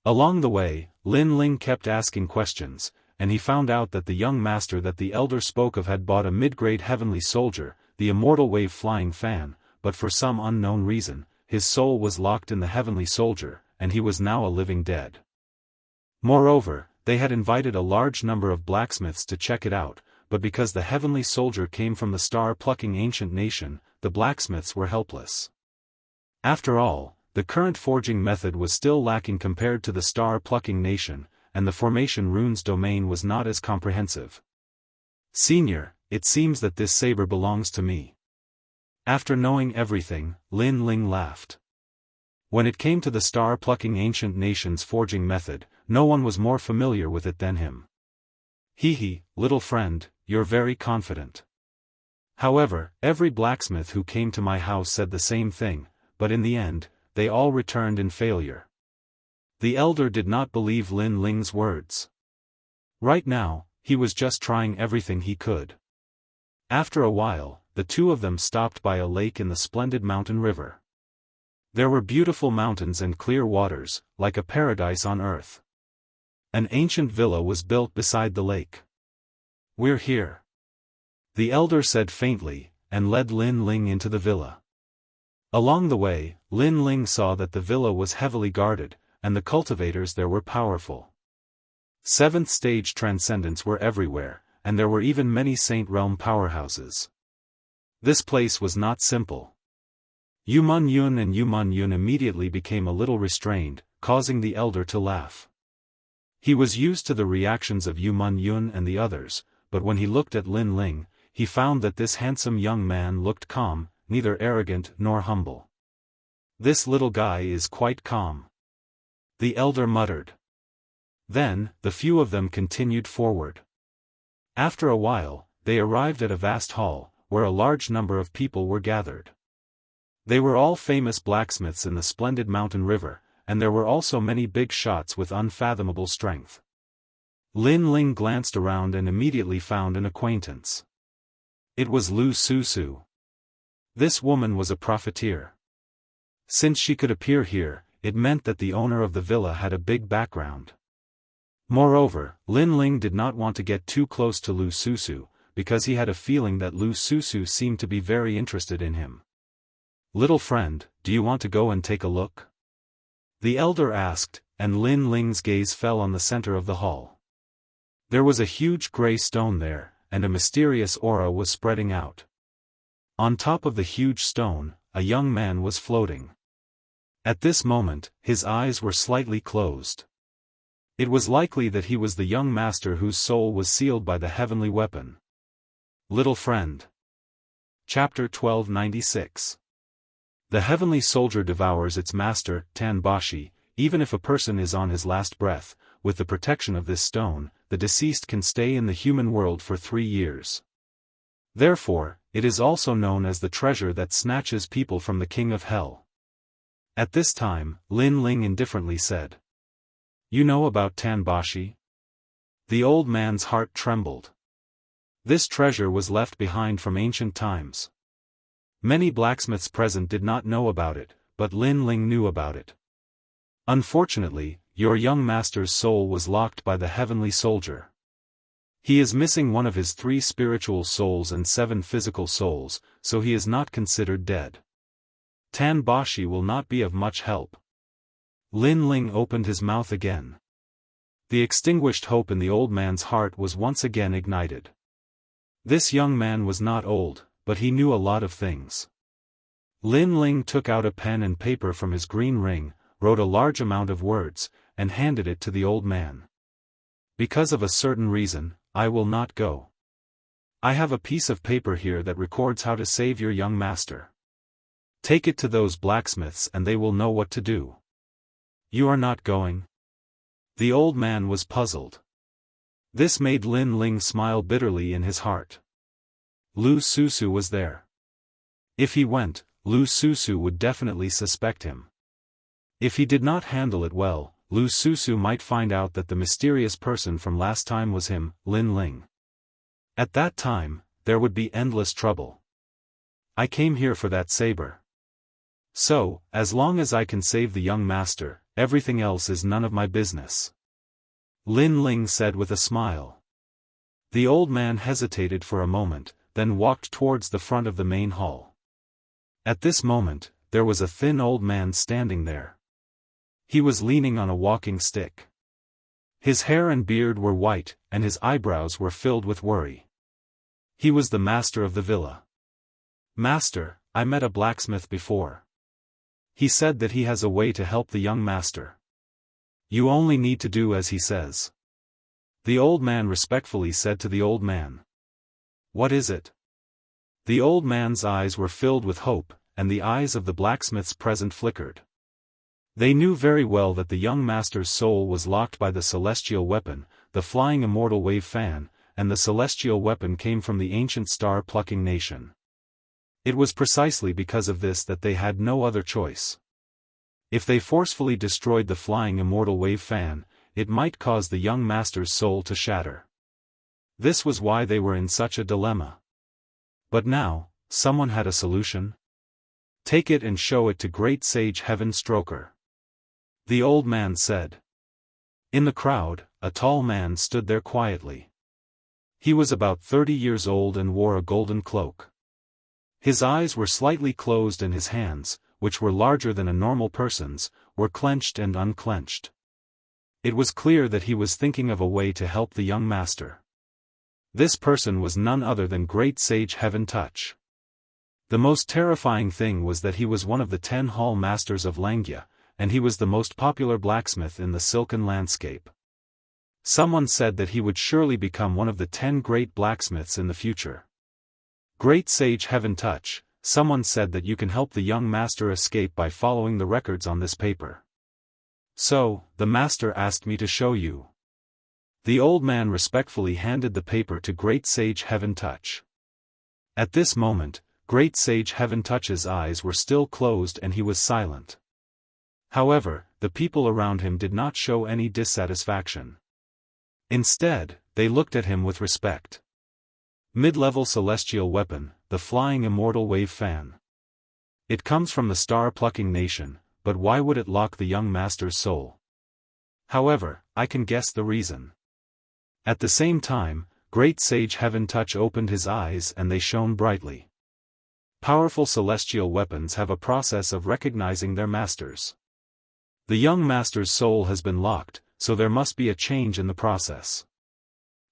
Along the way, Lin Ling kept asking questions, and he found out that the young master that the elder spoke of had bought a mid-grade heavenly soldier, the immortal wave-flying fan, but for some unknown reason, his soul was locked in the heavenly soldier, and he was now a living dead. Moreover, they had invited a large number of blacksmiths to check it out, but because the heavenly soldier came from the star-plucking ancient nation, the blacksmiths were helpless. After all, the current forging method was still lacking compared to the star-plucking nation, and the formation runes domain was not as comprehensive. "Senior, it seems that this saber belongs to me." After knowing everything, Lin Ling laughed. When it came to the star-plucking ancient nation's forging method, no one was more familiar with it than him. "Hee, little friend, you're very confident. However, every blacksmith who came to my house said the same thing, but in the end, they all returned in failure." The elder did not believe Lin Ling's words. Right now, he was just trying everything he could. After a while, the two of them stopped by a lake in the splendid mountain river. There were beautiful mountains and clear waters, like a paradise on earth. An ancient villa was built beside the lake. "We're here," the elder said faintly, and led Lin Ling into the villa. Along the way, Lin Ling saw that the villa was heavily guarded, and the cultivators there were powerful. Seventh stage transcendents were everywhere, and there were even many Saint Realm powerhouses. This place was not simple. Yumun Yun and Yumun Yun immediately became a little restrained, causing the elder to laugh. He was used to the reactions of Yumun Yun and the others, but when he looked at Lin Ling, he found that this handsome young man looked calm, neither arrogant nor humble. "This little guy is quite calm," the elder muttered. Then, the few of them continued forward. After a while, they arrived at a vast hall, where a large number of people were gathered. They were all famous blacksmiths in the splendid mountain river, and there were also many big shots with unfathomable strength. Lin Ling glanced around and immediately found an acquaintance. It was Lu Susu. This woman was a profiteer. Since she could appear here, it meant that the owner of the villa had a big background. Moreover, Lin Ling did not want to get too close to Lu Susu, because he had a feeling that Lu Susu seemed to be very interested in him. "Little friend, do you want to go and take a look?" the elder asked, and Lin Ling's gaze fell on the center of the hall. There was a huge gray stone there, and a mysterious aura was spreading out. On top of the huge stone, a young man was floating. At this moment, his eyes were slightly closed. It was likely that he was the young master whose soul was sealed by the heavenly weapon. Little friend. Chapter 1296. The heavenly soldier devours its master, Tanbashi. Even if a person is on his last breath, with the protection of this stone, the deceased can stay in the human world for 3 years. Therefore, it is also known as the treasure that snatches people from the king of hell. At this time, Lin Ling indifferently said, "You know about Tanbashi?" The old man's heart trembled. This treasure was left behind from ancient times. Many blacksmiths present did not know about it, but Lin Ling knew about it. "Unfortunately, your young master's soul was locked by the heavenly soldier. He is missing one of his 3 spiritual souls and 7 physical souls, so he is not considered dead. Tanbashi will not be of much help." Lin Ling opened his mouth again. The extinguished hope in the old man's heart was once again ignited. This young man was not old, but he knew a lot of things. Lin Ling took out a pen and paper from his green ring, wrote a large amount of words, and handed it to the old man. "Because of a certain reason, I will not go. I have a piece of paper here that records how to save your young master. Take it to those blacksmiths and they will know what to do." "You are not going?" The old man was puzzled. This made Lin Ling smile bitterly in his heart. Lu Susu was there. If he went, Lu Susu would definitely suspect him. If he did not handle it well, Lu Susu might find out that the mysterious person from last time was him, Lin Ling. At that time, there would be endless trouble. "I came here for that saber. So, as long as I can save the young master, everything else is none of my business," Lin Ling said with a smile. The old man hesitated for a moment, then walked towards the front of the main hall. At this moment, there was a thin old man standing there. He was leaning on a walking stick. His hair and beard were white, and his eyebrows were filled with worry. He was the master of the villa. "Master, I met a blacksmith before. He said that he has a way to help the young master. You only need to do as he says." The old man respectfully said to the old man. "What is it?" The old man's eyes were filled with hope, and the eyes of the blacksmiths present flickered. They knew very well that the young master's soul was locked by the celestial weapon, the flying immortal wave fan, and the celestial weapon came from the ancient star-plucking nation. It was precisely because of this that they had no other choice. If they forcefully destroyed the flying immortal wave fan, it might cause the young master's soul to shatter. This was why they were in such a dilemma. But now, someone had a solution. "Take it and show it to great sage Heaven Stroker," the old man said. In the crowd, a tall man stood there quietly. He was about 30 years old and wore a golden cloak. His eyes were slightly closed and his hands, which were larger than a normal person's, were clenched and unclenched. It was clear that he was thinking of a way to help the young master. This person was none other than Great Sage Heaven Touch. The most terrifying thing was that he was one of the 10 hall masters of Langya, and he was the most popular blacksmith in the silken landscape. Someone said that he would surely become one of the 10 great blacksmiths in the future. Great Sage Heaven Touch, someone said that you can help the young master escape by following the records on this paper. So, the master asked me to show you. The old man respectfully handed the paper to Great Sage Heaven Touch. At this moment, Great Sage Heaven Touch's eyes were still closed and he was silent. However, the people around him did not show any dissatisfaction. Instead, they looked at him with respect. Mid-level celestial weapon, the flying immortal wave fan. It comes from the star-plucking nation, but why would it lock the young master's soul? However, I can guess the reason. At the same time, Great Sage Heaven Touch opened his eyes and they shone brightly. Powerful celestial weapons have a process of recognizing their masters. The young master's soul has been locked, so there must be a change in the process.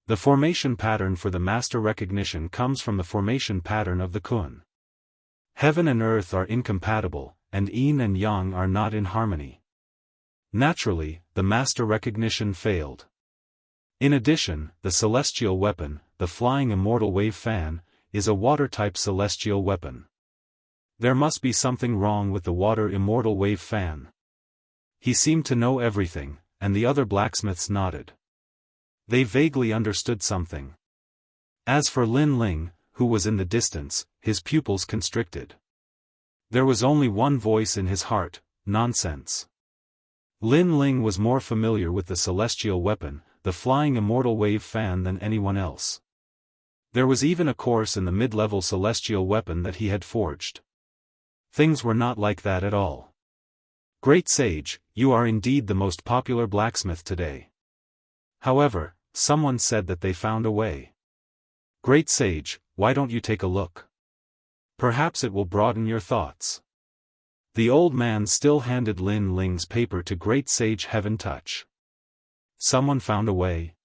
The formation pattern for the master recognition comes from the formation pattern of the kun. Heaven and earth are incompatible, and yin and yang are not in harmony. Naturally, the master recognition failed. In addition, the celestial weapon, the flying immortal wave fan, is a water-type celestial weapon. There must be something wrong with the water immortal wave fan. He seemed to know everything, and the other blacksmiths nodded. They vaguely understood something. As for Lin Ling, who was in the distance, his pupils constricted. There was only one voice in his heart: nonsense. Lin Ling was more familiar with the celestial weapon, the flying immortal wave fan, than anyone else. There was even a course in the mid-level celestial weapon that he had forged. Things were not like that at all. Great Sage, you are indeed the most popular blacksmith today. However, someone said that they found a way. Great Sage, why don't you take a look? Perhaps it will broaden your thoughts. The old man still handed Lin Ling's paper to Great Sage Heaven Touch. Someone found a way.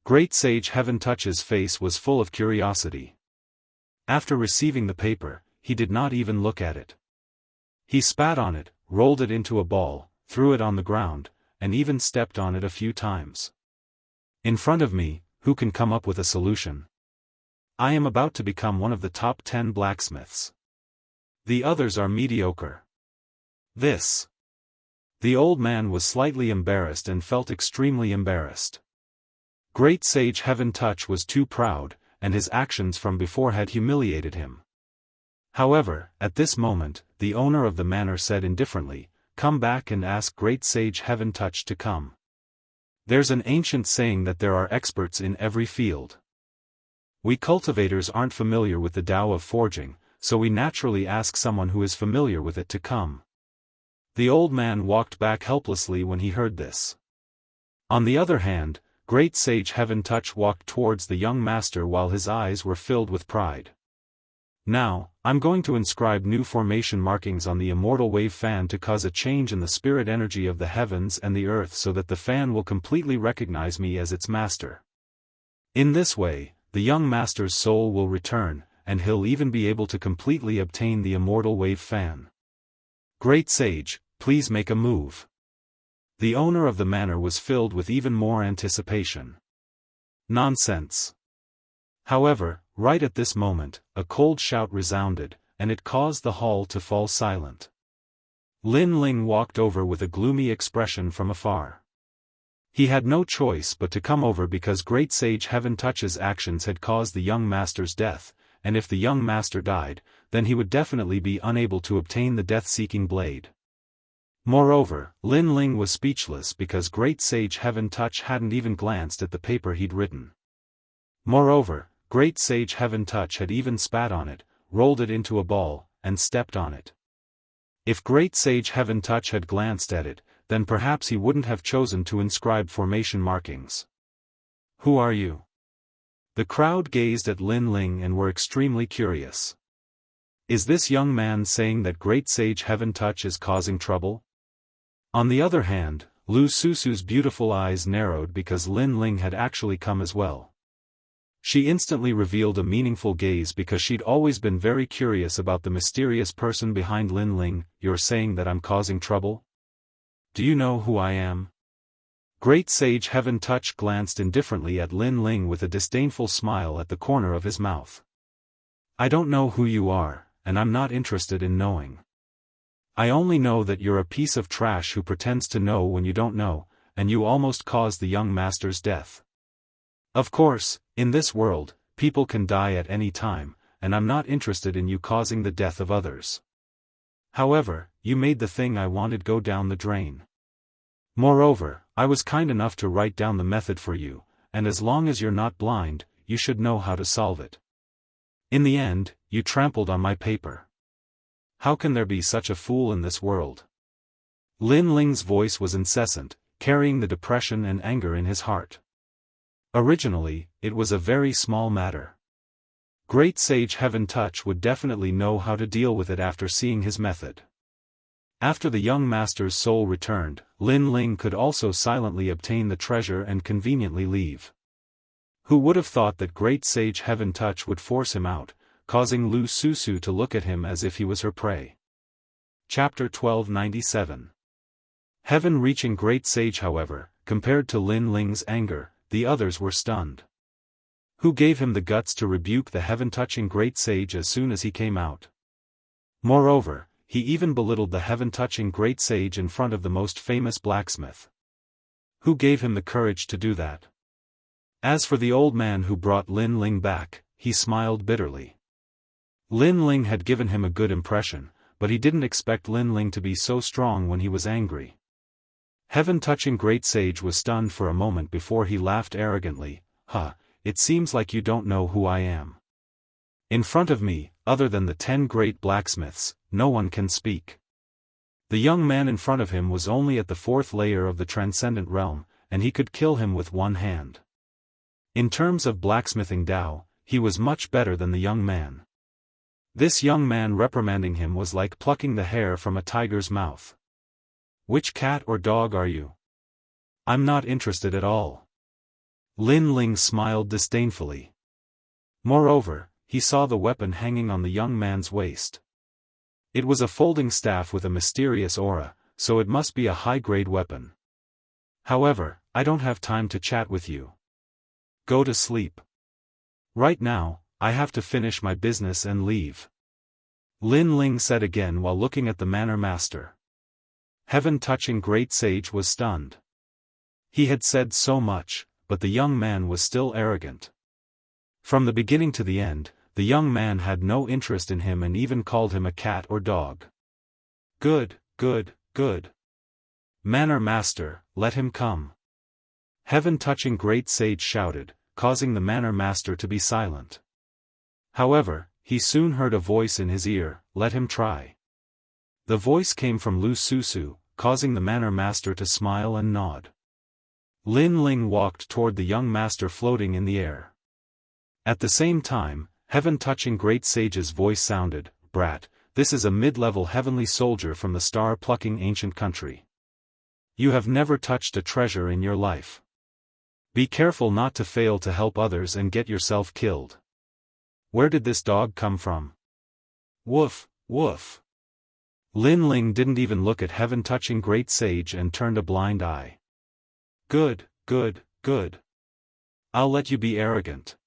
Great Sage Heaven Touch's face was full of curiosity. After receiving the paper, he did not even look at it. He spat on it, rolled it into a ball, threw it on the ground, and even stepped on it a few times. In front of me, who can come up with a solution? I am about to become one of the top 10 blacksmiths. The others are mediocre. This. The old man was slightly embarrassed and felt extremely embarrassed. Great Sage Heaven Touch was too proud, and his actions from before had humiliated him. However, at this moment, the owner of the manor said indifferently, "Come back and ask Great Sage Heaven Touch to come." There's an ancient saying that there are experts in every field. We cultivators aren't familiar with the Tao of forging, so we naturally ask someone who is familiar with it to come. The old man walked back helplessly when he heard this. On the other hand, Great Sage Heaven Touch walked towards the young master while his eyes were filled with pride. Now, I'm going to inscribe new formation markings on the immortal wave fan to cause a change in the spirit energy of the heavens and the earth so that the fan will completely recognize me as its master. In this way, the young master's soul will return, and he'll even be able to completely obtain the immortal wave fan. Great Sage, please make a move. The owner of the manor was filled with even more anticipation. Nonsense. However, right at this moment, a cold shout resounded, and it caused the hall to fall silent. Lin Ling walked over with a gloomy expression from afar. He had no choice but to come over because Great Sage Heaven Touch's actions had caused the young master's death, and if the young master died, then he would definitely be unable to obtain the death-seeking blade. Moreover, Lin Ling was speechless because Great Sage Heaven Touch hadn't even glanced at the paper he'd written. Moreover, Great Sage Heaven Touch had even spat on it, rolled it into a ball, and stepped on it. If Great Sage Heaven Touch had glanced at it, then perhaps he wouldn't have chosen to inscribe formation markings. Who are you? The crowd gazed at Lin Ling and were extremely curious. Is this young man saying that Great Sage Heaven Touch is causing trouble? On the other hand, Lu Susu's beautiful eyes narrowed because Lin Ling had actually come as well. She instantly revealed a meaningful gaze because she'd always been very curious about the mysterious person behind Lin Ling. You're saying that I'm causing trouble? Do you know who I am? Great Sage Heaven Touch glanced indifferently at Lin Ling with a disdainful smile at the corner of his mouth. I don't know who you are, and I'm not interested in knowing. I only know that you're a piece of trash who pretends to know when you don't know, and you almost caused the young master's death. Of course, in this world, people can die at any time, and I'm not interested in you causing the death of others. However, you made the thing I wanted go down the drain. Moreover, I was kind enough to write down the method for you, and as long as you're not blind, you should know how to solve it. In the end, you trampled on my paper. How can there be such a fool in this world? Lin Ling's voice was incessant, carrying the depression and anger in his heart. Originally, it was a very small matter. Great Sage Heaven Touch would definitely know how to deal with it after seeing his method. After the young master's soul returned, Lin Ling could also silently obtain the treasure and conveniently leave. Who would have thought that Great Sage Heaven Touch would force him out, causing Lu Susu to look at him as if he was her prey. Chapter 1297. Heaven-reaching Great Sage, however, compared to Lin Ling's anger, the others were stunned. Who gave him the guts to rebuke the heaven-touching Great Sage as soon as he came out? Moreover, he even belittled the heaven-touching Great Sage in front of the most famous blacksmith. Who gave him the courage to do that? As for the old man who brought Lin Ling back, he smiled bitterly. Lin Ling had given him a good impression, but he didn't expect Lin Ling to be so strong when he was angry. Heaven-touching Great Sage was stunned for a moment before he laughed arrogantly. It seems like you don't know who I am. In front of me, other than the 10 great blacksmiths, no one can speak. The young man in front of him was only at the 4th layer of the transcendent realm, and he could kill him with one hand. In terms of blacksmithing Dao, he was much better than the young man. This young man reprimanding him was like plucking the hair from a tiger's mouth. Which cat or dog are you? I'm not interested at all. Lin Ling smiled disdainfully. Moreover, he saw the weapon hanging on the young man's waist. It was a folding staff with a mysterious aura, so it must be a high-grade weapon. However, I don't have time to chat with you. Go to sleep. Right now, I have to finish my business and leave. Lin Ling said again while looking at the manor master. Heaven-touching Great Sage was stunned. He had said so much, but the young man was still arrogant. From the beginning to the end, the young man had no interest in him and even called him a cat or dog. Good. Manor master, let him come. Heaven-touching Great Sage shouted, causing the manor master to be silent. However, he soon heard a voice in his ear, let him try. The voice came from Lu Susu, causing the manor master to smile and nod. Lin Ling walked toward the young master floating in the air. At the same time, heaven-touching Great Sage's voice sounded, Brat, this is a mid-level heavenly soldier from the star-plucking ancient country. You have never touched a treasure in your life. Be careful not to fail to help others and get yourself killed. Where did this dog come from? Woof, woof. Lin Ling didn't even look at heaven-touching Great Sage and turned a blind eye. Good. I'll let you be arrogant.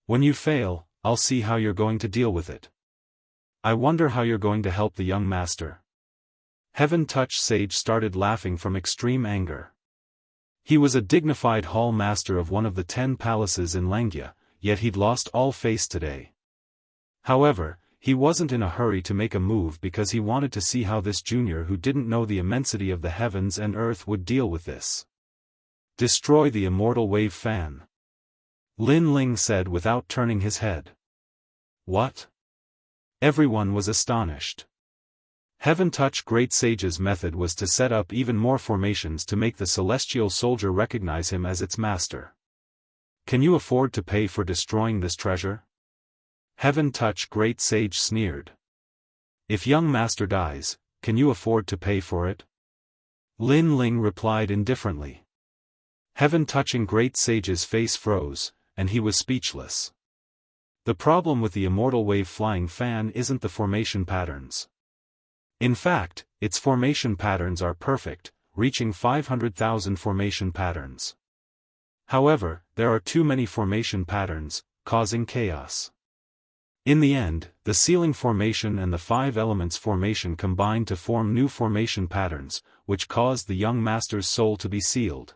When you fail, I'll see how you're going to deal with it. I wonder how you're going to help the young master. Heaven-touched Sage started laughing from extreme anger. He was a dignified hall master of one of the 10 palaces in Langya, yet he'd lost all face today. However, he wasn't in a hurry to make a move because he wanted to see how this junior who didn't know the immensity of the heavens and earth would deal with this. Destroy the immortal wave fan. Lin Ling said without turning his head. What? Everyone was astonished. Heaven-touch Great Sage's method was to set up even more formations to make the celestial soldier recognize him as its master. Can you afford to pay for destroying this treasure? Heaven-touch Great Sage sneered. If young master dies, can you afford to pay for it? Lin Ling replied indifferently. Heaven-touching great sage's face froze, and he was speechless. The problem with the immortal wave-flying fan isn't the formation patterns. In fact, its formation patterns are perfect, reaching 500,000 formation patterns. However, there are too many formation patterns, causing chaos. In the end, the sealing formation and the 5 elements formation combine to form new formation patterns, which caused the young master's soul to be sealed.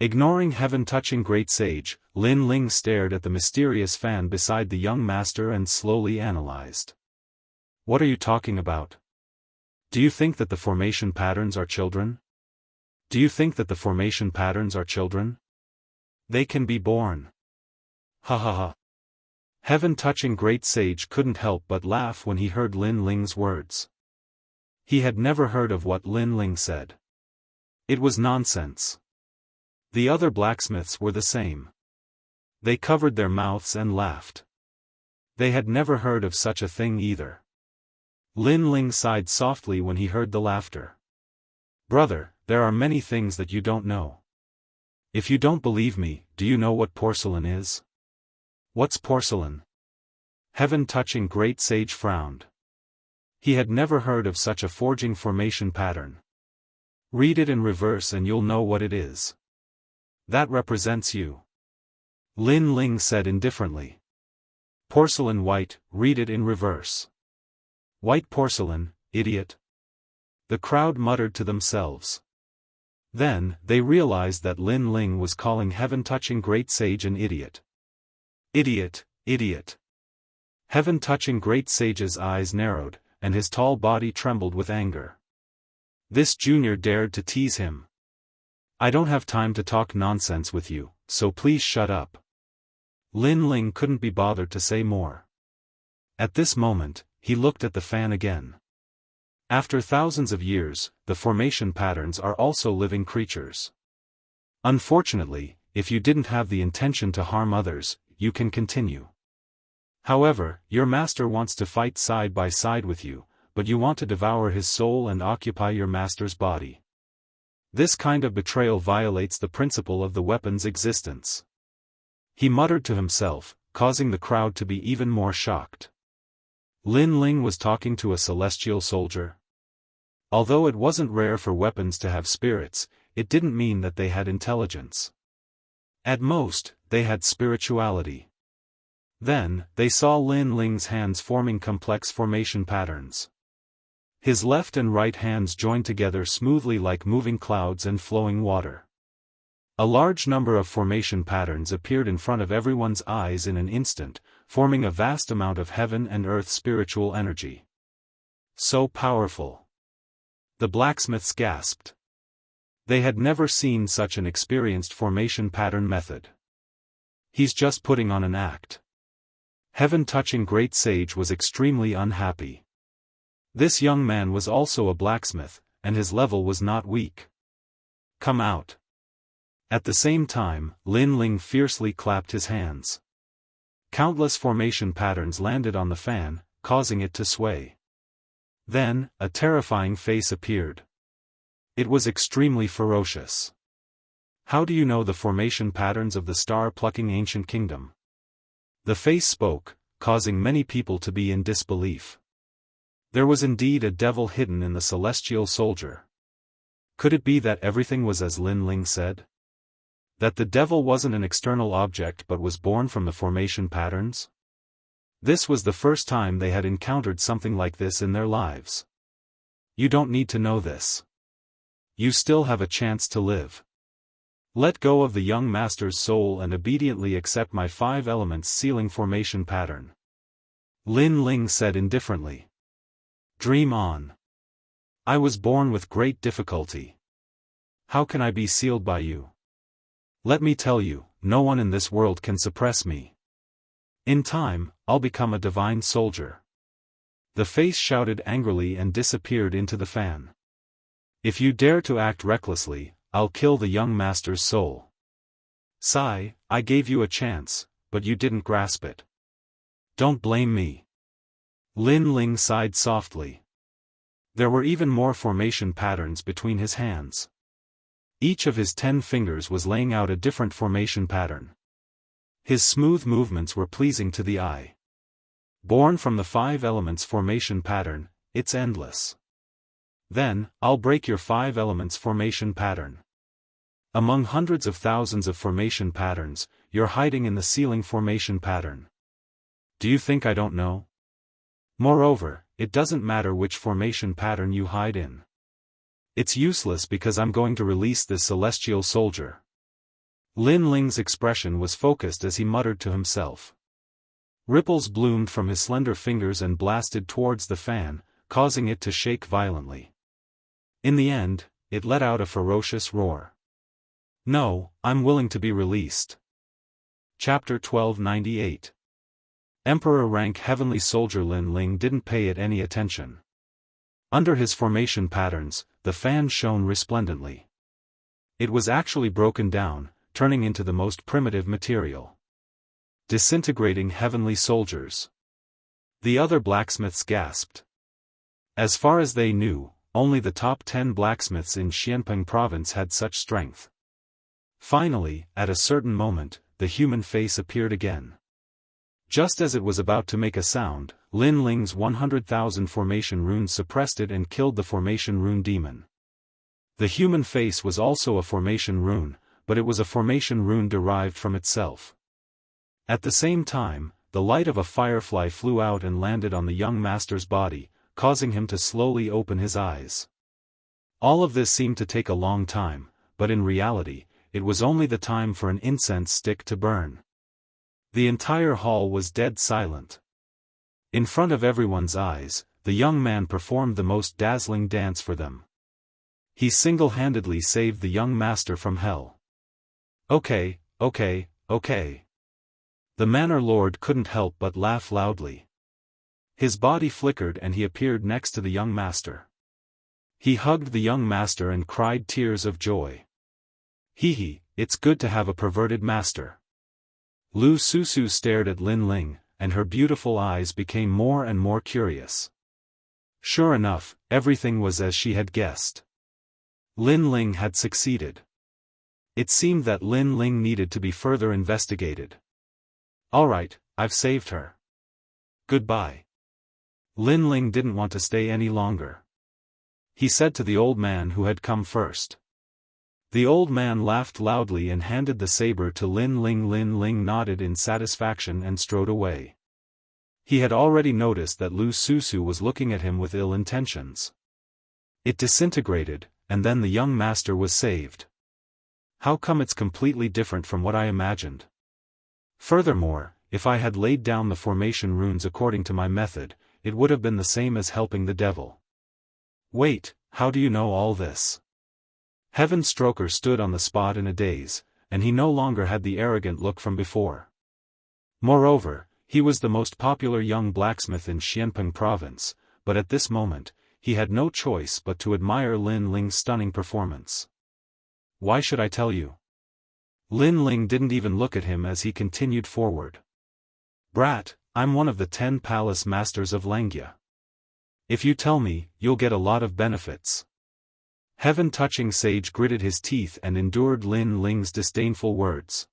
Ignoring heaven-touching great sage, Lin Ling stared at the mysterious fan beside the young master and slowly analyzed. What are you talking about? Do you think that the formation patterns are children? Do you think that the formation patterns are children? They can be born. Ha ha ha. Heaven-touching great sage couldn't help but laugh when he heard Lin Ling's words. He had never heard of what Lin Ling said. It was nonsense. The other blacksmiths were the same. They covered their mouths and laughed. They had never heard of such a thing either. Lin Ling sighed softly when he heard the laughter. Brother, there are many things that you don't know. If you don't believe me, do you know what porcelain is? What's porcelain? Heaven-touching great sage frowned. He had never heard of such a forging formation pattern. Read it in reverse and you'll know what it is. That represents you. Lin Ling said indifferently. Porcelain white, read it in reverse. White porcelain, idiot. The crowd muttered to themselves. Then, they realized that Lin Ling was calling heaven-touching great sage an idiot. Idiot, idiot. Heaven-touching great sage's eyes narrowed, and his tall body trembled with anger. This junior dared to tease him. I don't have time to talk nonsense with you, so please shut up. Lin Ling couldn't be bothered to say more. At this moment, he looked at the fan again. After thousands of years, the formation patterns are also living creatures. Unfortunately, if you didn't have the intention to harm others, you can continue. However, your master wants to fight side by side with you, but you want to devour his soul and occupy your master's body. This kind of betrayal violates the principle of the weapon's existence. He muttered to himself, causing the crowd to be even more shocked. Lin Ling was talking to a celestial soldier. Although it wasn't rare for weapons to have spirits, it didn't mean that they had intelligence. At most, they had spirituality. Then, they saw Lin Ling's hands forming complex formation patterns. His left and right hands joined together smoothly like moving clouds and flowing water. A large number of formation patterns appeared in front of everyone's eyes in an instant, forming a vast amount of heaven and earth spiritual energy. So powerful. The blacksmiths gasped. They had never seen such an experienced formation pattern method. He's just putting on an act. Heaven-touching great sage was extremely unhappy. This young man was also a blacksmith, and his level was not weak. Come out. At the same time, Lin Ling fiercely clapped his hands. Countless formation patterns landed on the fan, causing it to sway. Then, a terrifying face appeared. It was extremely ferocious. How do you know the formation patterns of the star-plucking ancient kingdom? The face spoke, causing many people to be in disbelief. There was indeed a devil hidden in the celestial soldier. Could it be that everything was as Lin Ling said? That the devil wasn't an external object but was born from the formation patterns? This was the first time they had encountered something like this in their lives. You don't need to know this. You still have a chance to live. Let go of the young master's soul and obediently accept my 5 elements sealing formation pattern. Lin Ling said indifferently. Dream on. I was born with great difficulty. How can I be sealed by you? Let me tell you, no one in this world can suppress me. In time, I'll become a divine soldier. The face shouted angrily and disappeared into the fan. If you dare to act recklessly, I'll kill the young master's soul. Sigh, I gave you a chance, but you didn't grasp it. Don't blame me. Lin Ling sighed softly. There were even more formation patterns between his hands. Each of his 10 fingers was laying out a different formation pattern. His smooth movements were pleasing to the eye. Born from the 5 elements formation pattern, it's endless. Then, I'll break your 5 elements formation pattern. Among hundreds of thousands of formation patterns, you're hiding in the ceiling formation pattern. Do you think I don't know? Moreover, it doesn't matter which formation pattern you hide in. It's useless because I'm going to release this celestial soldier. Lin Ling's expression was focused as he muttered to himself. Ripples bloomed from his slender fingers and blasted towards the fan, causing it to shake violently. In the end, it let out a ferocious roar. No, I'm willing to be released. Chapter 1298. Emperor rank heavenly soldier Lin Ling didn't pay it any attention. Under his formation patterns, the fan shone resplendently. It was actually broken down, turning into the most primitive material. Disintegrating heavenly soldiers. The other blacksmiths gasped. As far as they knew, only the top 10 blacksmiths in Xianpeng province had such strength. Finally, at a certain moment, the human face appeared again. Just as it was about to make a sound, Lin Ling's 100,000 formation runes suppressed it and killed the formation rune demon. The human face was also a formation rune, but it was a formation rune derived from itself. At the same time, the light of a firefly flew out and landed on the young master's body, causing him to slowly open his eyes. All of this seemed to take a long time, but in reality, it was only the time for an incense stick to burn. The entire hall was dead silent. In front of everyone's eyes, the young man performed the most dazzling dance for them. He single-handedly saved the young master from hell. Okay. The Manor Lord couldn't help but laugh loudly. His body flickered and he appeared next to the young master. He hugged the young master and cried tears of joy. Hee, it's good to have a perverted master. Lu Susu stared at Lin Ling, and her beautiful eyes became more and more curious. Sure enough, everything was as she had guessed. Lin Ling had succeeded. It seemed that Lin Ling needed to be further investigated. Alright, I've saved her. Goodbye. Lin Ling didn't want to stay any longer. He said to the old man who had come first. The old man laughed loudly and handed the saber to Lin Ling. Lin Ling nodded in satisfaction and strode away. He had already noticed that Lu Susu was looking at him with ill intentions. It disintegrated, and then the young master was saved. How come it's completely different from what I imagined? Furthermore, if I had laid down the formation runes according to my method, it would have been the same as helping the devil. Wait, how do you know all this? Heaven Stroker stood on the spot in a daze, and he no longer had the arrogant look from before. Moreover, he was the most popular young blacksmith in Xianpeng province, but at this moment, he had no choice but to admire Lin Ling's stunning performance. Why should I tell you? Lin Ling didn't even look at him as he continued forward. Brat, I'm one of the 10 palace masters of Langia. If you tell me, you'll get a lot of benefits. Heaven-touching sage gritted his teeth and endured Lin Ling's disdainful words.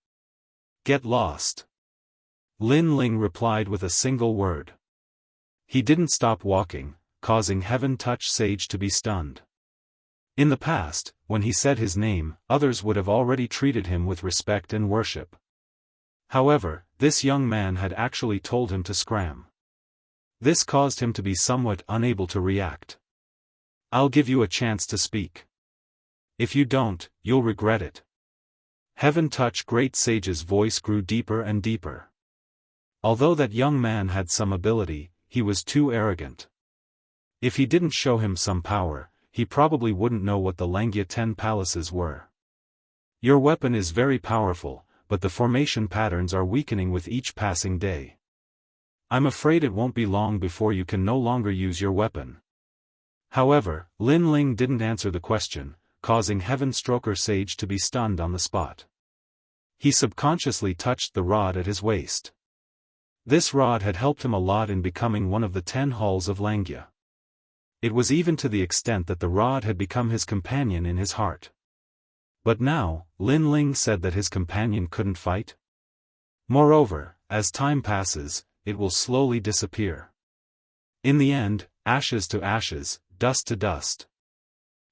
Get lost. Lin Ling replied with a single word. He didn't stop walking, causing Heaven-touch sage to be stunned. In the past, when he said his name, others would have already treated him with respect and worship. However, this young man had actually told him to scram. This caused him to be somewhat unable to react. I'll give you a chance to speak. If you don't, you'll regret it. Heaven-touch great sage's voice grew deeper and deeper. Although that young man had some ability, he was too arrogant. If he didn't show him some power, he probably wouldn't know what the Langia 10 palaces were. Your weapon is very powerful, but the formation patterns are weakening with each passing day. I'm afraid it won't be long before you can no longer use your weapon. However, Lin Ling didn't answer the question, causing Heaven Stroker Sage to be stunned on the spot. He subconsciously touched the rod at his waist. This rod had helped him a lot in becoming one of the 10 halls of Langya. It was even to the extent that the rod had become his companion in his heart. But now, Lin Ling said that his companion couldn't fight. Moreover, as time passes, it will slowly disappear. In the end, ashes to ashes, dust to dust.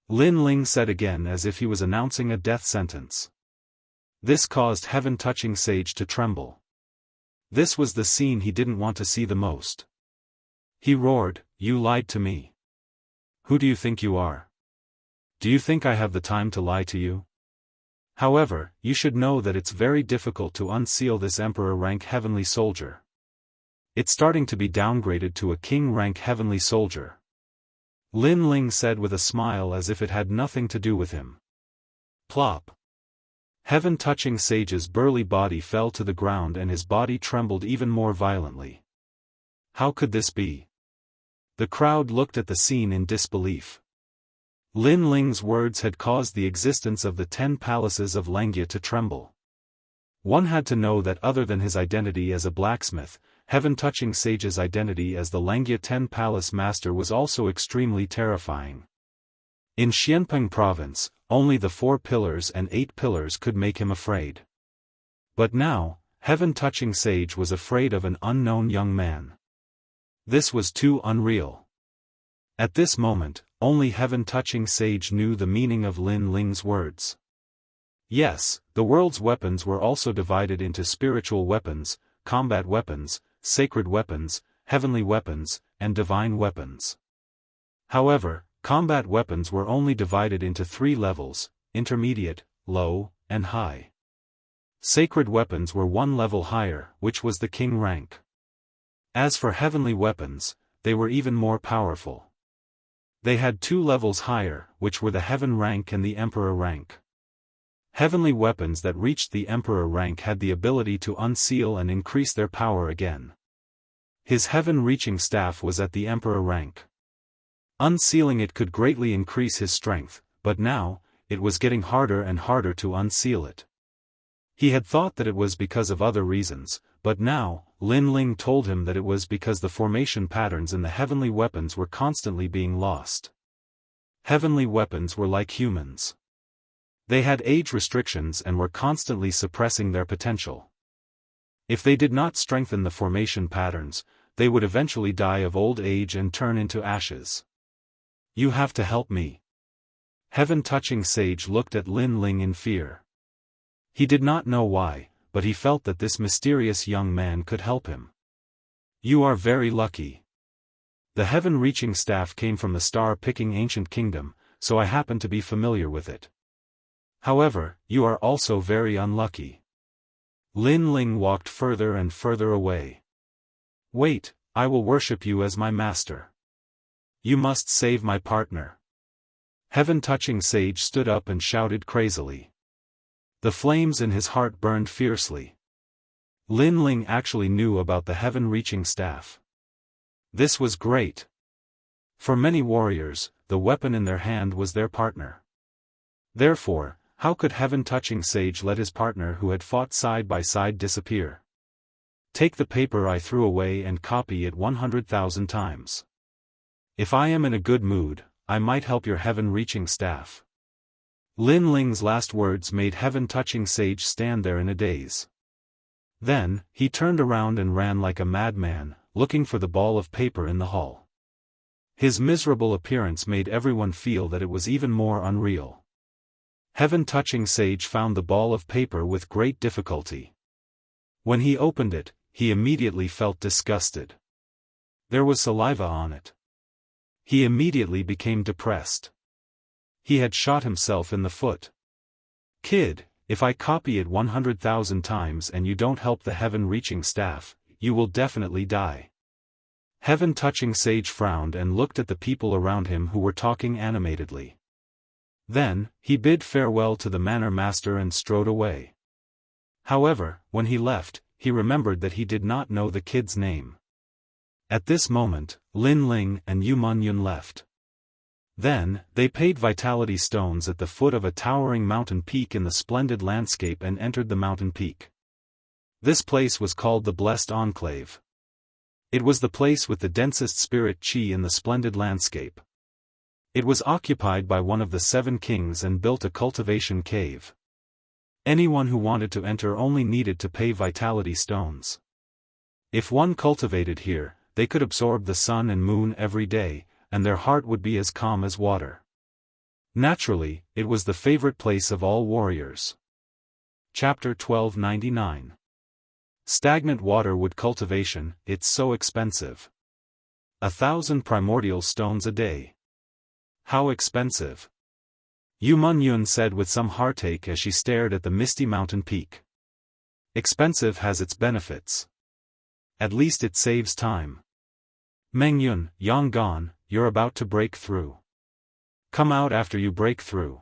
Lin Ling said again as if he was announcing a death sentence. This caused heaven-touching Sage to tremble. This was the scene he didn't want to see the most. He roared, "You lied to me. Who do you think you are? Do you think I have the time to lie to you? However, you should know that it's very difficult to unseal this emperor-rank heavenly soldier. It's starting to be downgraded to a king-rank heavenly soldier." Lin Ling said with a smile as if it had nothing to do with him. Plop. Heaven-touching Sage's burly body fell to the ground and his body trembled even more violently. How could this be? The crowd looked at the scene in disbelief. Lin Ling's words had caused the existence of the 10 palaces of Langya to tremble. One had to know that other than his identity as a blacksmith, heaven-touching Sage's identity as the Langya 10 Palace Master was also extremely terrifying. In Xianpeng Province, only the 4 pillars and 8 pillars could make him afraid. But now, heaven-touching Sage was afraid of an unknown young man. This was too unreal. At this moment, only heaven-touching Sage knew the meaning of Lin Ling's words. Yes, the world's weapons were also divided into spiritual weapons, combat weapons, sacred weapons, heavenly weapons, and divine weapons. However, combat weapons were only divided into 3 levels: intermediate, low, and high. Sacred weapons were 1 level higher, which was the king rank. As for heavenly weapons, they were even more powerful. They had 2 levels higher, which were the heaven rank and the emperor rank. Heavenly weapons that reached the emperor rank had the ability to unseal and increase their power again. His heaven-reaching staff was at the emperor rank. Unsealing it could greatly increase his strength, but now, it was getting harder and harder to unseal it. He had thought that it was because of other reasons, but now, Lin Ling told him that it was because the formation patterns in the heavenly weapons were constantly being lost. Heavenly weapons were like humans. They had age restrictions and were constantly suppressing their potential. If they did not strengthen the formation patterns, they would eventually die of old age and turn into ashes. You have to help me. Heaven-touching Sage looked at Lin Ling in fear. He did not know why, but he felt that this mysterious young man could help him. You are very lucky. The heaven-reaching staff came from the star-picking ancient kingdom, so I happen to be familiar with it. However, you are also very unlucky. Lin Ling walked further and further away. Wait, I will worship you as my master. You must save my partner. Heaven-touching Sage stood up and shouted crazily. The flames in his heart burned fiercely. Lin Ling actually knew about the heaven-reaching staff. This was great. For many warriors, the weapon in their hand was their partner. Therefore, how could heaven-touching Sage let his partner who had fought side by side disappear? Take the paper I threw away and copy it 100,000 times. If I am in a good mood, I might help your heaven-reaching staff. Lin Ling's last words made heaven-touching Sage stand there in a daze. Then, he turned around and ran like a madman, looking for the ball of paper in the hall. His miserable appearance made everyone feel that it was even more unreal. Heaven-touching Sage found the ball of paper with great difficulty. When he opened it, he immediately felt disgusted. There was saliva on it. He immediately became depressed. He had shot himself in the foot. Kid, if I copy it 100,000 times and you don't help the heaven-reaching staff, you will definitely die. Heaven-touching Sage frowned and looked at the people around him who were talking animatedly. Then, he bid farewell to the manor master and strode away. However, when he left, he remembered that he did not know the kid's name. At this moment, Lin Ling and Yu Munyun left. Then, they paid vitality stones at the foot of a towering mountain peak in the splendid landscape and entered the mountain peak. This place was called the Blessed Enclave. It was the place with the densest spirit qi in the splendid landscape. It was occupied by one of the 7 kings and built a cultivation cave. Anyone who wanted to enter only needed to pay vitality stones. If one cultivated here, they could absorb the sun and moon every day, and their heart would be as calm as water. Naturally, it was the favorite place of all warriors. Chapter 1299. Stagnant water wood cultivation, it's so expensive. 1,000 primordial stones a day. How expensive? Yu Mun-yun said with some heartache as she stared at the misty mountain peak. Expensive has its benefits. At least it saves time. Meng-yun, Yang-gon, you're about to break through. Come out after you break through.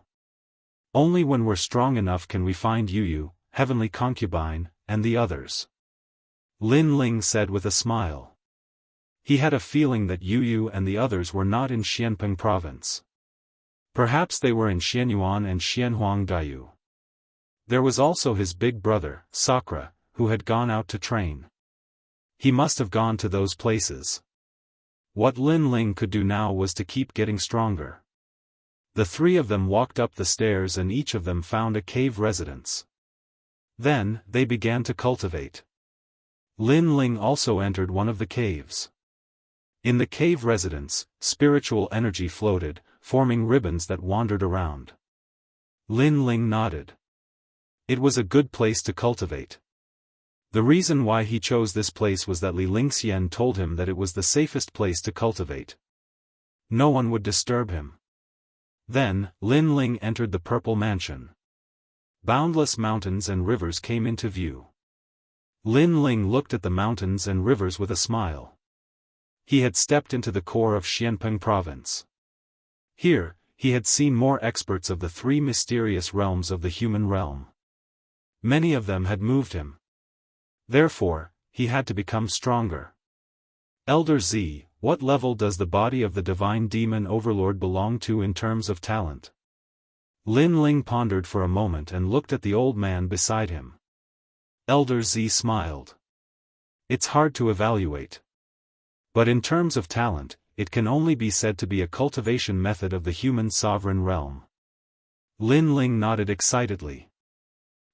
Only when we're strong enough can we find Yu, heavenly concubine, and the others. Lin Ling said with a smile. He had a feeling that Yu and the others were not in Xianpeng province. Perhaps they were in Xianyuan and Xianhuangdaiyu. There was also his big brother, Sakura, who had gone out to train. He must have gone to those places. What Lin Ling could do now was to keep getting stronger. The 3 of them walked up the stairs and each of them found a cave residence. Then, they began to cultivate. Lin Ling also entered one of the caves. In the cave residence, spiritual energy floated, forming ribbons that wandered around. Lin Ling nodded. It was a good place to cultivate. The reason why he chose this place was that Li Lingxian told him that it was the safest place to cultivate. No one would disturb him. Then, Lin Ling entered the purple mansion. Boundless mountains and rivers came into view. Lin Ling looked at the mountains and rivers with a smile. He had stepped into the core of Xianpeng province. Here, he had seen more experts of the 3 mysterious realms of the human realm. Many of them had moved him. Therefore, he had to become stronger. Elder Z, what level does the body of the divine demon overlord belong to in terms of talent? Lin Ling pondered for a moment and looked at the old man beside him. Elder Z smiled. It's hard to evaluate. But in terms of talent, it can only be said to be a cultivation method of the human sovereign realm. Lin Ling nodded excitedly.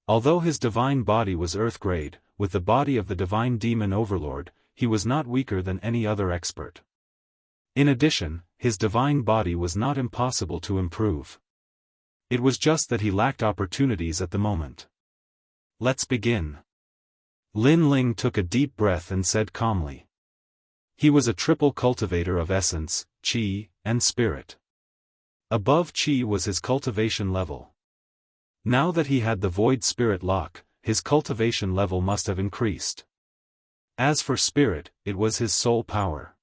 Although his divine body was earth-grade, with the body of the divine demon overlord, he was not weaker than any other expert. In addition, his divine body was not impossible to improve. It was just that he lacked opportunities at the moment. Let's begin. Lin Ling took a deep breath and said calmly. He was a triple cultivator of essence, qi, and spirit. Above qi was his cultivation level. Now that he had the void spirit lock, his cultivation level must have increased. As for spirit, it was his soul power.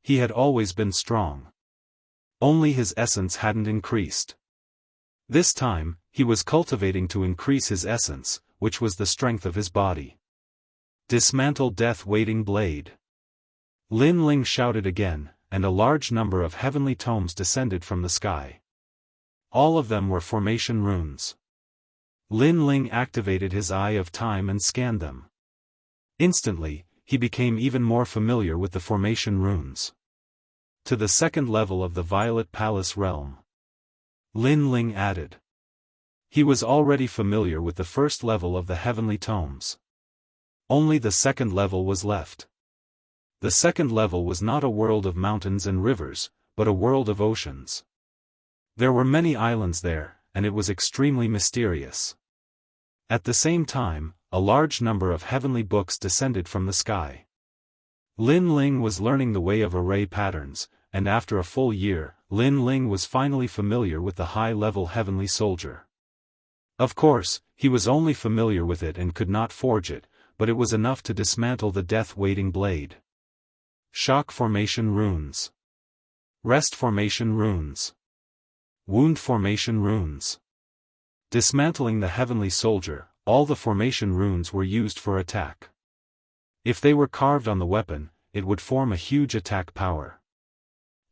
He had always been strong. Only his essence hadn't increased. This time, he was cultivating to increase his essence, which was the strength of his body. Dismantle death-waiting blade. Lin Ling shouted again, and a large number of heavenly tomes descended from the sky. All of them were formation runes. Lin Ling activated his Eye of Time and scanned them. Instantly, he became even more familiar with the formation runes. To the 2nd level of the Violet Palace realm. Lin Ling added. He was already familiar with the 1st level of the heavenly tomes. Only the 2nd level was left. The 2nd level was not a world of mountains and rivers, but a world of oceans. There were many islands there, and it was extremely mysterious. At the same time, a large number of heavenly books descended from the sky. Lin Ling was learning the way of array patterns, and after a full year, Lin Ling was finally familiar with the high-level heavenly soldier. Of course, he was only familiar with it and could not forge it, but it was enough to dismantle the death-waiting blade. Shock formation runes. Rest formation runes. Wound formation runes. Dismantling the heavenly soldier, all the formation runes were used for attack. If they were carved on the weapon, it would form a huge attack power.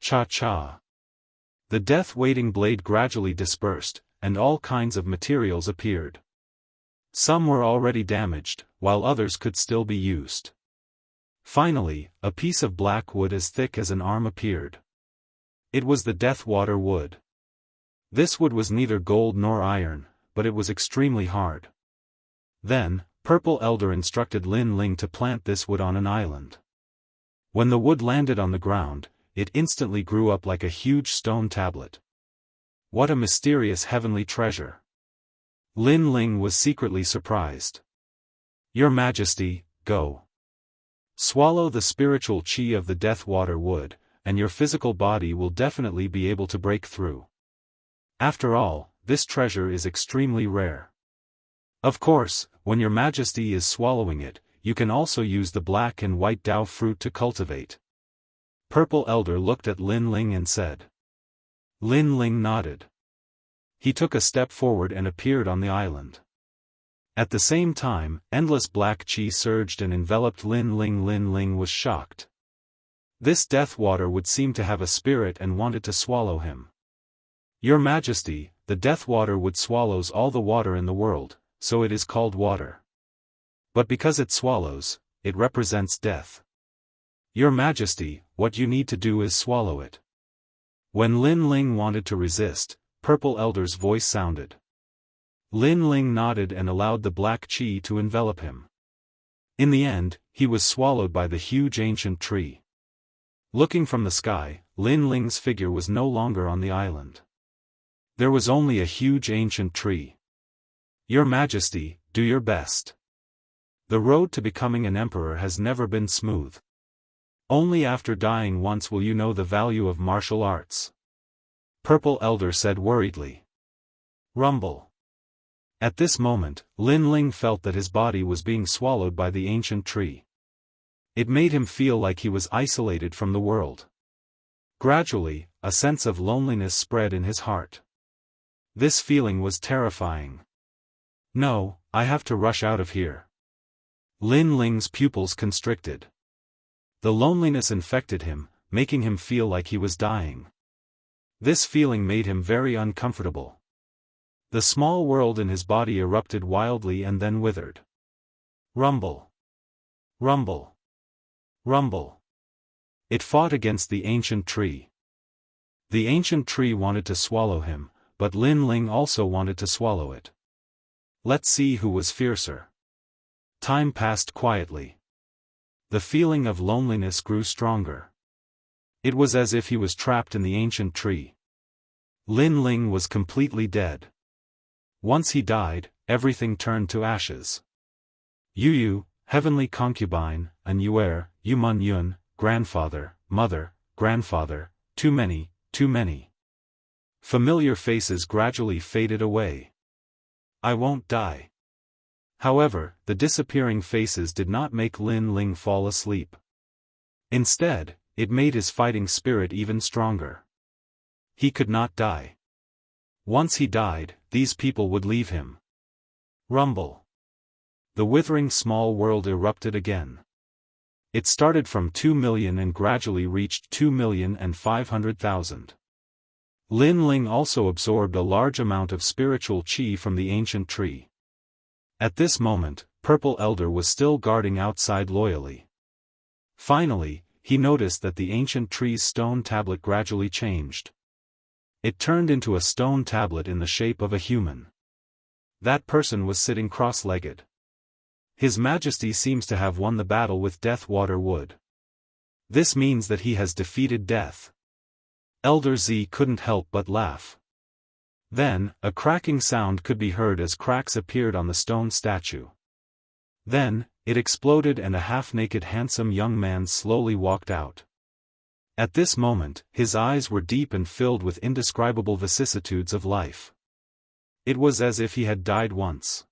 Cha-cha. The death-waiting blade gradually dispersed, and all kinds of materials appeared. Some were already damaged, while others could still be used. Finally, a piece of black wood as thick as an arm appeared. It was the death water wood. This wood was neither gold nor iron, but it was extremely hard. Then, Purple Elder instructed Lin Ling to plant this wood on an island. When the wood landed on the ground, it instantly grew up like a huge stone tablet. What a mysterious heavenly treasure! Lin Ling was secretly surprised. Your Majesty, go. Swallow the spiritual chi of the death water wood, and your physical body will definitely be able to break through. After all, this treasure is extremely rare. Of course, when your Majesty is swallowing it, you can also use the black and white Dao fruit to cultivate. Purple Elder looked at Lin Ling and said. Lin Ling nodded. He took a step forward and appeared on the island. At the same time, endless black chi surged and enveloped Lin Ling. Lin Ling was shocked. This death water would seem to have a spirit and wanted to swallow him. Your Majesty, the death water wood swallows all the water in the world, so it is called water. But because it swallows, it represents death. Your Majesty, what you need to do is swallow it. When Lin Ling wanted to resist, Purple Elder's voice sounded. Lin Ling nodded and allowed the black chi to envelop him. In the end, he was swallowed by the huge ancient tree. Looking from the sky, Lin Ling's figure was no longer on the island. There was only a huge ancient tree. Your Majesty, do your best. The road to becoming an emperor has never been smooth. Only after dying once will you know the value of martial arts. Purple Elder said worriedly. Rumble. At this moment, Lin Ling felt that his body was being swallowed by the ancient tree. It made him feel like he was isolated from the world. Gradually, a sense of loneliness spread in his heart. This feeling was terrifying. No, I have to rush out of here. Lin Ling's pupils constricted. The loneliness infected him, making him feel like he was dying. This feeling made him very uncomfortable. The small world in his body erupted wildly and then withered. Rumble. Rumble. Rumble. It fought against the ancient tree. The ancient tree wanted to swallow him, but Lin Ling also wanted to swallow it. Let's see who was fiercer. Time passed quietly. The feeling of loneliness grew stronger. It was as if he was trapped in the ancient tree. Lin Ling was completely dead. Once he died, everything turned to ashes. Yu, heavenly concubine, and Yuer, Yumun Yun, grandfather, mother, grandfather, too many. Familiar faces gradually faded away. I won't die. However, the disappearing faces did not make Lin Ling fall asleep. Instead, it made his fighting spirit even stronger. He could not die. Once he died, these people would leave him. Rumble. The withering small world erupted again. It started from 2 million and gradually reached 2,500,000. Lin Ling also absorbed a large amount of spiritual chi from the ancient tree. At this moment, Purple Elder was still guarding outside loyally. Finally, he noticed that the ancient tree's stone tablet gradually changed. It turned into a stone tablet in the shape of a human. That person was sitting cross-legged. His Majesty seems to have won the battle with Death Water Wood. This means that he has defeated death. Elder Z couldn't help but laugh. Then, a cracking sound could be heard as cracks appeared on the stone statue. Then, it exploded and a half-naked handsome young man slowly walked out. At this moment, his eyes were deep and filled with indescribable vicissitudes of life. It was as if he had died once.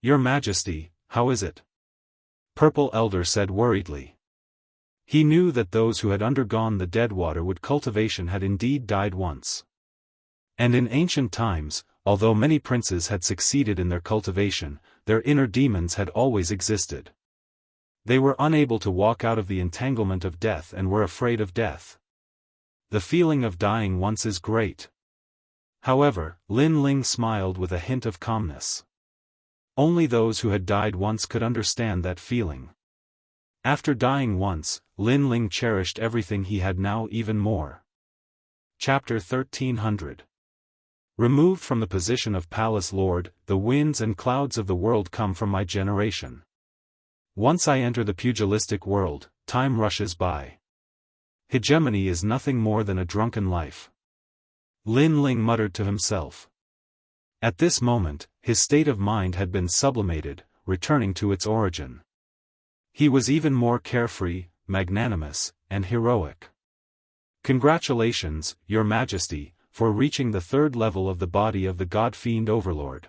Your Majesty, how is it? Purple Elder said worriedly. He knew that those who had undergone the Deadwater Wood cultivation had indeed died once. And in ancient times, although many princes had succeeded in their cultivation, their inner demons had always existed. They were unable to walk out of the entanglement of death and were afraid of death. The feeling of dying once is great. However, Lin Ling smiled with a hint of calmness. Only those who had died once could understand that feeling. After dying once, Lin Ling cherished everything he had now even more. Chapter 1300. Removed from the position of palace lord, the winds and clouds of the world come from my generation. Once I enter the pugilistic world, time rushes by. Hegemony is nothing more than a drunken life. Lin Ling muttered to himself. At this moment, his state of mind had been sublimated, returning to its origin. He was even more carefree, magnanimous, and heroic. Congratulations, Your Majesty, for reaching the third level of the body of the God-fiend overlord.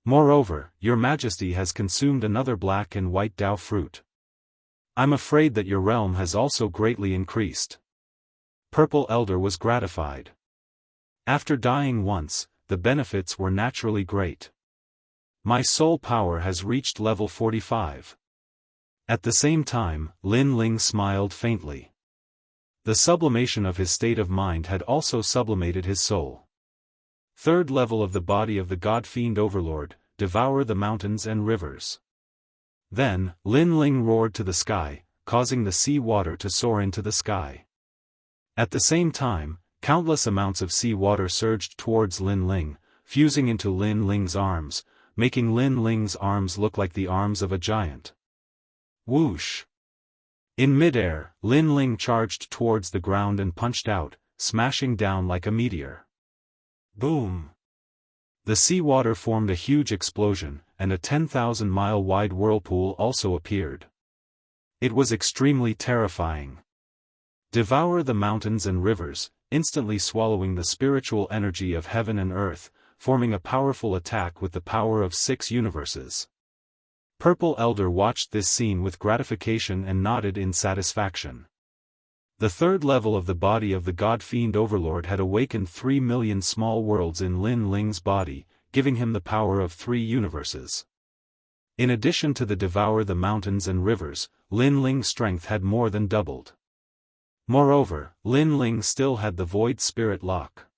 Moreover, Your Majesty has consumed another black and white Dao fruit. I'm afraid that your realm has also greatly increased. Purple Elder was gratified. After dying once, the benefits were naturally great. My soul power has reached level 45. At the same time, Lin Ling smiled faintly. The sublimation of his state of mind had also sublimated his soul. Third level of the body of the God-fiend overlord, devour the mountains and rivers. Then, Lin Ling roared to the sky, causing the sea water to soar into the sky. At the same time, countless amounts of sea water surged towards Lin Ling, fusing into Lin Ling's arms, making Lin Ling's arms look like the arms of a giant. Whoosh! In midair, Lin Ling charged towards the ground and punched out, smashing down like a meteor. Boom! The seawater formed a huge explosion, and a 10,000-mile-wide whirlpool also appeared. It was extremely terrifying. Devour the mountains and rivers, instantly swallowing the spiritual energy of heaven and earth, forming a powerful attack with the power of 6 universes. Purple Elder watched this scene with gratification and nodded in satisfaction. The third level of the body of the God-fiend overlord had awakened 3 million small worlds in Lin Ling's body, giving him the power of 3 universes. In addition to the devour the mountains and rivers, Lin Ling's strength had more than doubled. Moreover, Lin Ling still had the Void Spirit Lock.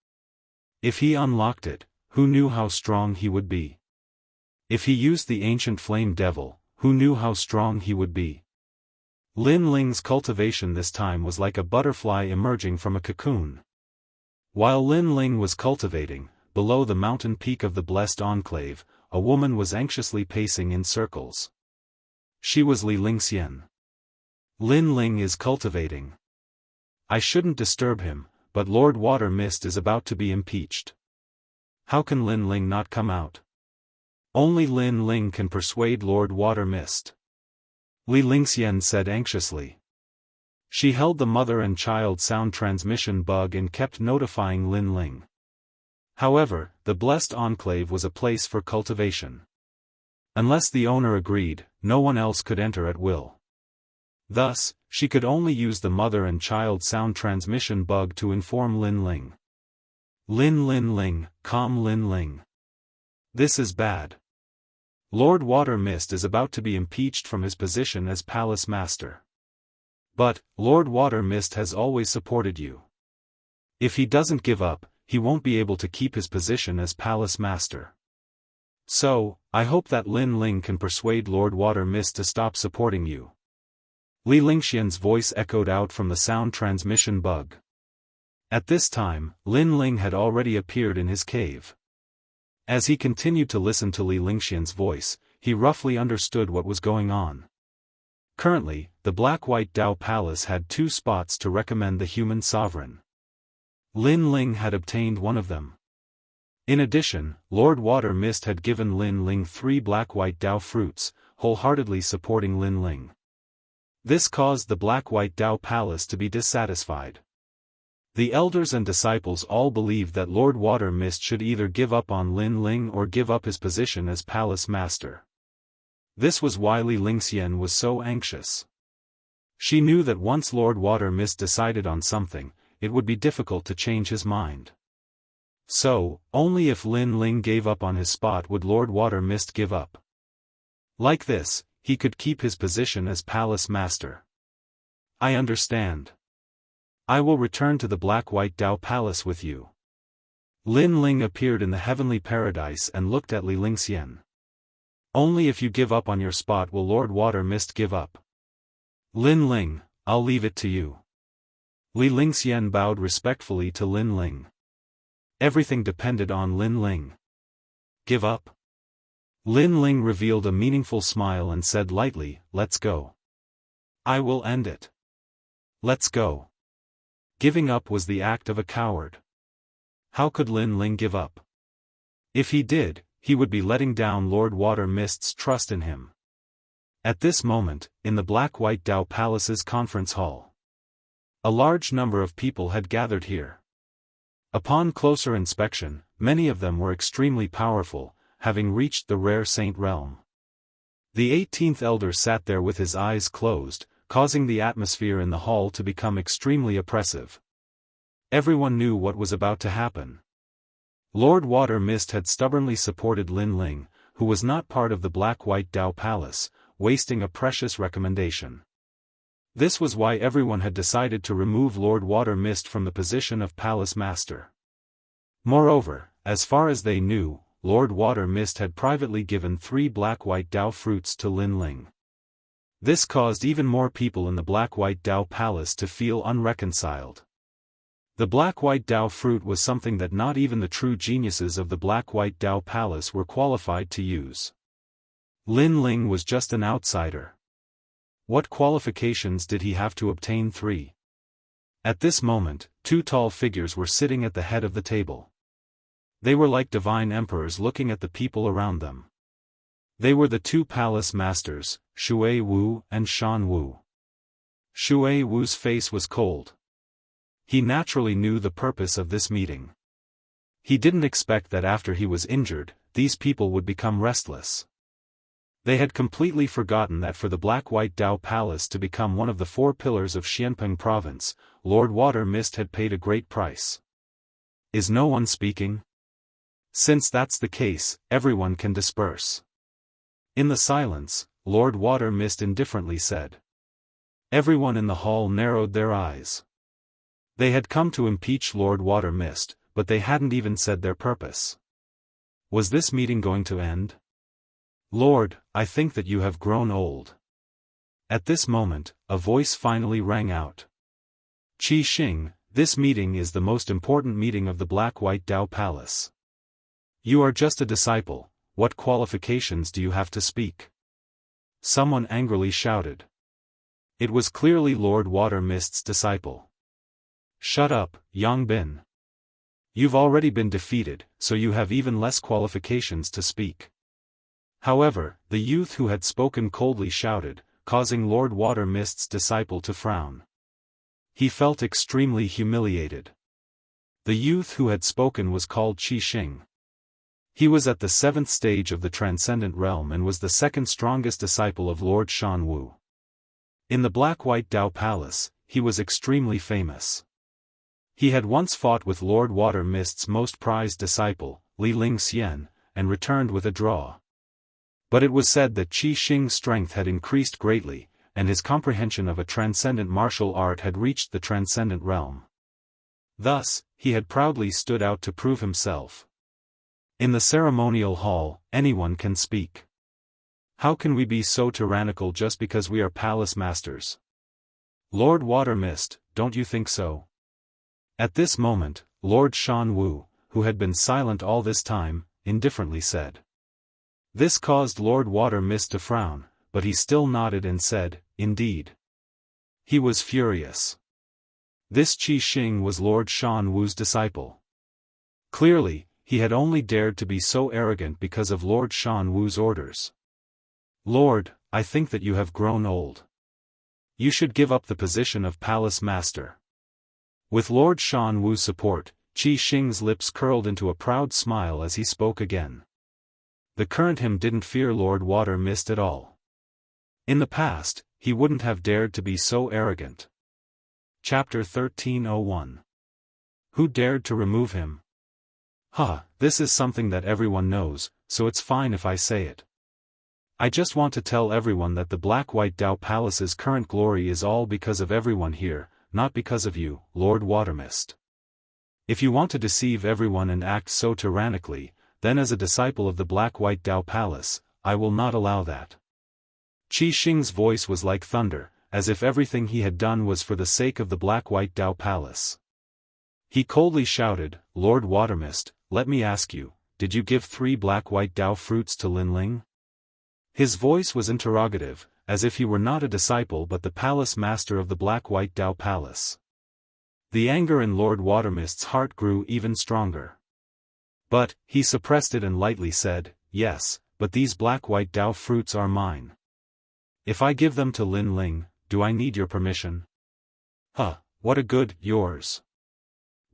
If he unlocked it, who knew how strong he would be? If he used the ancient Flame Devil, who knew how strong he would be? Lin Ling's cultivation this time was like a butterfly emerging from a cocoon. While Lin Ling was cultivating, below the mountain peak of the Blessed Enclave, a woman was anxiously pacing in circles. She was Li Lingxian. Lin Ling is cultivating. I shouldn't disturb him, but Lord Water Mist is about to be impeached. How can Lin Ling not come out? Only Lin Ling can persuade Lord Water Mist. Li Lingxian said anxiously. She held the mother and child sound transmission bug and kept notifying Lin Ling. However, the Blessed Enclave was a place for cultivation. Unless the owner agreed, no one else could enter at will. Thus, she could only use the mother and child sound transmission bug to inform Lin Ling. Lin Ling, calm Lin Ling. This is bad. Lord Water Mist is about to be impeached from his position as Palace Master. But, Lord Water Mist has always supported you. If he doesn't give up, he won't be able to keep his position as Palace Master. So, I hope that Lin Ling can persuade Lord Water Mist to stop supporting you. Li Lingxian's voice echoed out from the sound transmission bug. At this time, Lin Ling had already appeared in his cave. As he continued to listen to Li Lingxian's voice, he roughly understood what was going on. Currently, the Black-White Dao Palace had 2 spots to recommend the human sovereign. Lin Ling had obtained one of them. In addition, Lord Water Mist had given Lin Ling 3 Black-White Dao fruits, wholeheartedly supporting Lin Ling. This caused the Black-White Dao Palace to be dissatisfied. The elders and disciples all believed that Lord Water Mist should either give up on Lin Ling or give up his position as Palace Master. This was why Li Lingxian was so anxious. She knew that once Lord Water Mist decided on something, it would be difficult to change his mind. So, only if Lin Ling gave up on his spot would Lord Water Mist give up. Like this, he could keep his position as Palace Master. I understand. I will return to the Black-White Dao Palace with you. Lin Ling appeared in the heavenly paradise and looked at Li Lingxian. Only if you give up on your spot will Lord Water Mist give up. Lin Ling, I'll leave it to you. Li Lingxian bowed respectfully to Lin Ling. Everything depended on Lin Ling. Give up? Lin Ling revealed a meaningful smile and said lightly, let's go. I will end it. Let's go. Giving up was the act of a coward. How could Lin Ling give up? If he did, he would be letting down Lord Water Mist's trust in him. At this moment, in the Black-White Dao Palace's conference hall, a large number of people had gathered here. Upon closer inspection, many of them were extremely powerful, having reached the rare saint realm. The 18th elder sat there with his eyes closed, causing the atmosphere in the hall to become extremely oppressive. Everyone knew what was about to happen. Lord Water Mist had stubbornly supported Lin Ling, who was not part of the Black-White Dao Palace, wasting a precious recommendation. This was why everyone had decided to remove Lord Water Mist from the position of Palace Master. Moreover, as far as they knew, Lord Water Mist had privately given 3 Black-White Dao fruits to Lin Ling. This caused even more people in the Black-White Dao Palace to feel unreconciled. The Black-White Dao fruit was something that not even the true geniuses of the Black-White Dao Palace were qualified to use. Lin Ling was just an outsider. What qualifications did he have to obtain 3? At this moment, 2 tall figures were sitting at the head of the table. They were like divine emperors looking at the people around them. They were the 2 palace masters, Shui Wu and Shan Wu. Shui Wu's face was cold. He naturally knew the purpose of this meeting. He didn't expect that after he was injured, these people would become restless. They had completely forgotten that for the Black-White Dao Palace to become one of the 4 pillars of Xianpeng Province, Lord Water Mist had paid a great price. Is no one speaking? Since that's the case, everyone can disperse. In the silence, Lord Water Mist indifferently said. Everyone in the hall narrowed their eyes. They had come to impeach Lord Water Mist, but they hadn't even said their purpose. Was this meeting going to end? Lord, I think that you have grown old. At this moment, a voice finally rang out. Qi Xing, this meeting is the most important meeting of the Black-White Dao Palace. You are just a disciple, what qualifications do you have to speak? Someone angrily shouted. It was clearly Lord Water Mist's disciple. Shut up, Yang Bin. You've already been defeated, so you have even less qualifications to speak. However, the youth who had spoken coldly shouted, causing Lord Water Mist's disciple to frown. He felt extremely humiliated. The youth who had spoken was called Qi Xing. He was at the 7th stage of the Transcendent Realm and was the 2nd strongest disciple of Lord Shan Wu. In the Black-White Dao Palace, he was extremely famous. He had once fought with Lord Water Mist's most prized disciple, Li Lingxian, and returned with a draw. But it was said that Qi Xing's strength had increased greatly, and his comprehension of a transcendent martial art had reached the Transcendent Realm. Thus, he had proudly stood out to prove himself. In the ceremonial hall, anyone can speak. How can we be so tyrannical just because we are palace masters? Lord Water Mist, don't you think so? At this moment, Lord Shan Wu, who had been silent all this time, indifferently said. This caused Lord Water Mist to frown, but he still nodded and said, indeed. He was furious. This Qi Xing was Lord Shan Wu's disciple. Clearly, he had only dared to be so arrogant because of Lord Shan Wu's orders. Lord, I think that you have grown old. You should give up the position of Palace Master. With Lord Shan Wu's support, Qi Xing's lips curled into a proud smile as he spoke again. The current him didn't fear Lord Water Mist at all. In the past, he wouldn't have dared to be so arrogant. Chapter 1301. Who dared to remove him? This is something that everyone knows, so it's fine if I say it. I just want to tell everyone that the Black-White Dao Palace's current glory is all because of everyone here, not because of you, Lord Water Mist. If you want to deceive everyone and act so tyrannically, then as a disciple of the Black-White Dao Palace, I will not allow that. Qi Xing's voice was like thunder, as if everything he had done was for the sake of the Black-White Dao Palace. He coldly shouted, "Lord Watermist, let me ask you, did you give 3 Black-White Dao fruits to Lin Ling?" His voice was interrogative, as if he were not a disciple but the palace master of the Black-White Dao Palace. The anger in Lord Watermist's heart grew even stronger. But, he suppressed it and lightly said, "Yes, but these Black-White Dao fruits are mine. If I give them to Lin Ling, do I need your permission?" What a good, yours.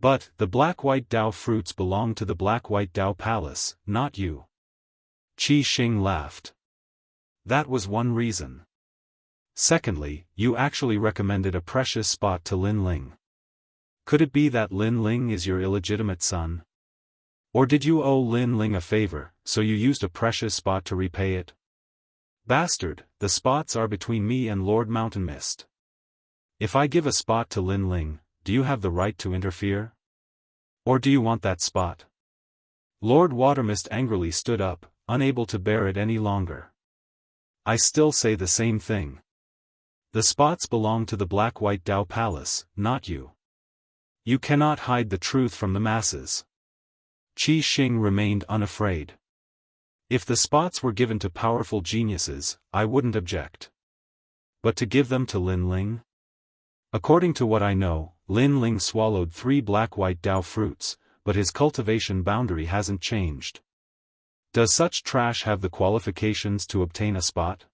But, the Black-White Dao fruits belong to the Black-White Dao Palace, not you. Qi Xing laughed. That was one reason. Secondly, you actually recommended a precious spot to Lin Ling. Could it be that Lin Ling is your illegitimate son? Or did you owe Lin Ling a favor, so you used a precious spot to repay it? Bastard, the spots are between me and Lord Mountain Mist. If I give a spot to Lin Ling, do you have the right to interfere? Or do you want that spot? Lord Watermist angrily stood up, unable to bear it any longer. I still say the same thing. The spots belong to the Black-White Dao Palace, not you. You cannot hide the truth from the masses. Qi Xing remained unafraid. If the spots were given to powerful geniuses, I wouldn't object. But to give them to Lin Ling? According to what I know, Lin Ling swallowed 3 Black-White Dao fruits, but his cultivation boundary hasn't changed. Does such trash have the qualifications to obtain a spot?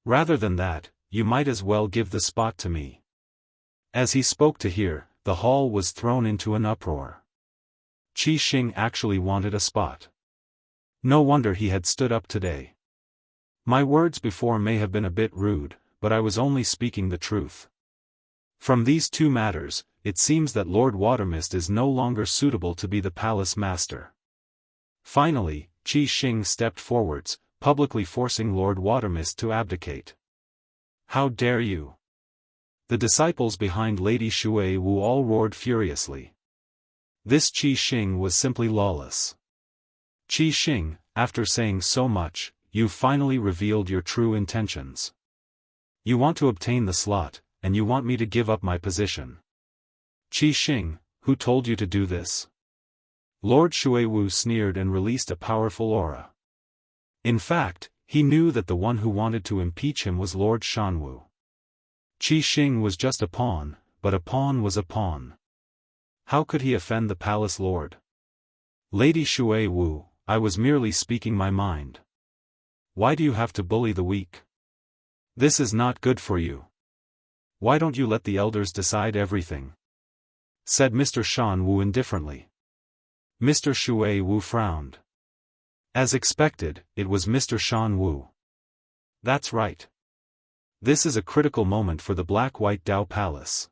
Rather than that, you might as well give the spot to me. As he spoke to her, the hall was thrown into an uproar. Qi Xing actually wanted a spot. No wonder he had stood up today. My words before may have been a bit rude, but I was only speaking the truth. From these 2 matters, it seems that Lord Watermist is no longer suitable to be the palace master. Finally, Qi Xing stepped forwards, publicly forcing Lord Watermist to abdicate. How dare you? The disciples behind Lady Shui Wu all roared furiously. This Qi Xing was simply lawless. Qi Xing, after saying so much, you've finally revealed your true intentions. You want to obtain the slot, and you want me to give up my position. Qi Xing, who told you to do this? Lord Shui Wu sneered and released a powerful aura. In fact, he knew that the one who wanted to impeach him was Lord Shanwu. Qi Xing was just a pawn, but a pawn was a pawn. How could he offend the palace lord? Lady Shui Wu, I was merely speaking my mind. Why do you have to bully the weak? This is not good for you. Why don't you let the elders decide everything? Said Mr. Shan Wu indifferently. Mr. Shui Wu frowned. As expected, it was Mr. Shan Wu. That's right. This is a critical moment for the Black-White Dao Palace.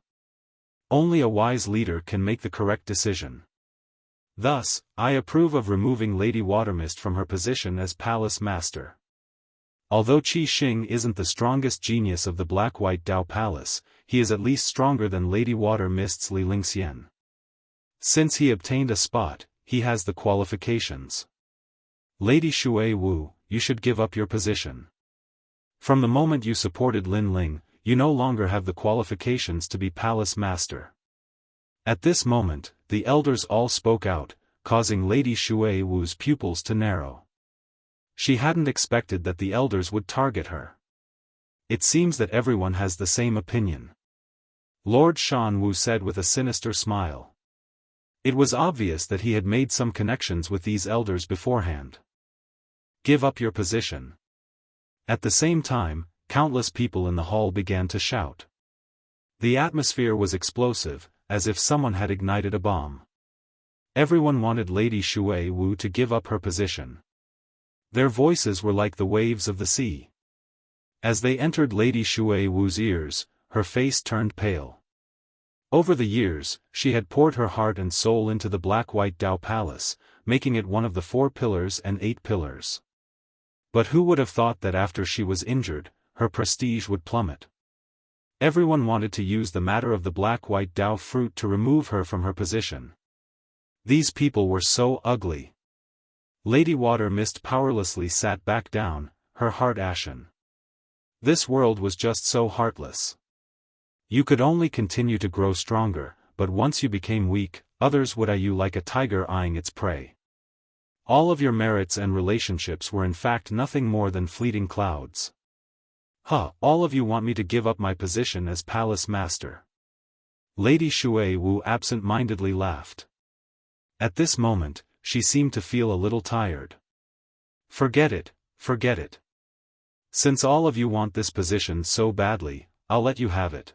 Only a wise leader can make the correct decision. Thus, I approve of removing Lady Watermist from her position as palace master. Although Qi Xing isn't the strongest genius of the Black-White Dao Palace, he is at least stronger than Lady Watermist's Li Lingxian. Since he obtained a spot, he has the qualifications. Lady Shui Wu, you should give up your position. From the moment you supported Lin Ling, you no longer have the qualifications to be palace master. At this moment, the elders all spoke out, causing Lady Shui Wu's pupils to narrow. She hadn't expected that the elders would target her. It seems that everyone has the same opinion. Lord Shan Wu said with a sinister smile. It was obvious that he had made some connections with these elders beforehand. Give up your position. At the same time, countless people in the hall began to shout. The atmosphere was explosive, as if someone had ignited a bomb. Everyone wanted Lady Shui Wu to give up her position. Their voices were like the waves of the sea. As they entered Lady Shui Wu's ears, her face turned pale. Over the years, she had poured her heart and soul into the Black-White Dao Palace, making it one of the 4 pillars and 8 pillars. But who would have thought that after she was injured, her prestige would plummet? Everyone wanted to use the matter of the Black-White Dao fruit to remove her from her position. These people were so ugly. Lady Watermist powerlessly sat back down, her heart ashen. This world was just so heartless. You could only continue to grow stronger, but once you became weak, others would eye you like a tiger eyeing its prey. All of your merits and relationships were in fact nothing more than fleeting clouds. All of you want me to give up my position as palace master. Lady Shui Wu absent-mindedly laughed. At this moment, she seemed to feel a little tired. Forget it, forget it. Since all of you want this position so badly, I'll let you have it.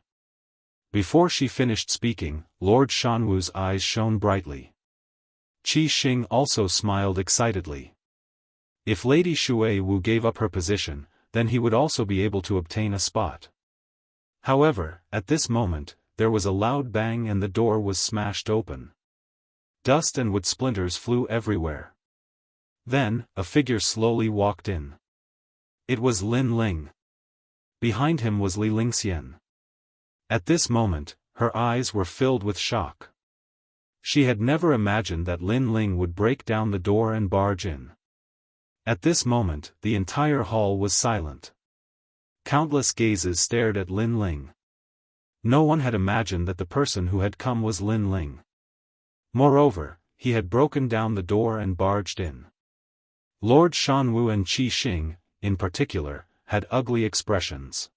Before she finished speaking, Lord Shanwu's eyes shone brightly. Qi Xing also smiled excitedly. If Lady Shui Wu gave up her position, then he would also be able to obtain a spot. However, at this moment, there was a loud bang and the door was smashed open. Dust and wood splinters flew everywhere. Then, a figure slowly walked in. It was Lin Ling. Behind him was Li Lingxian. At this moment, her eyes were filled with shock. She had never imagined that Lin Ling would break down the door and barge in. At this moment, the entire hall was silent. Countless gazes stared at Lin Ling. No one had imagined that the person who had come was Lin Ling. Moreover, he had broken down the door and barged in. Lord Shanwu and Qi Xing, in particular, had ugly expressions.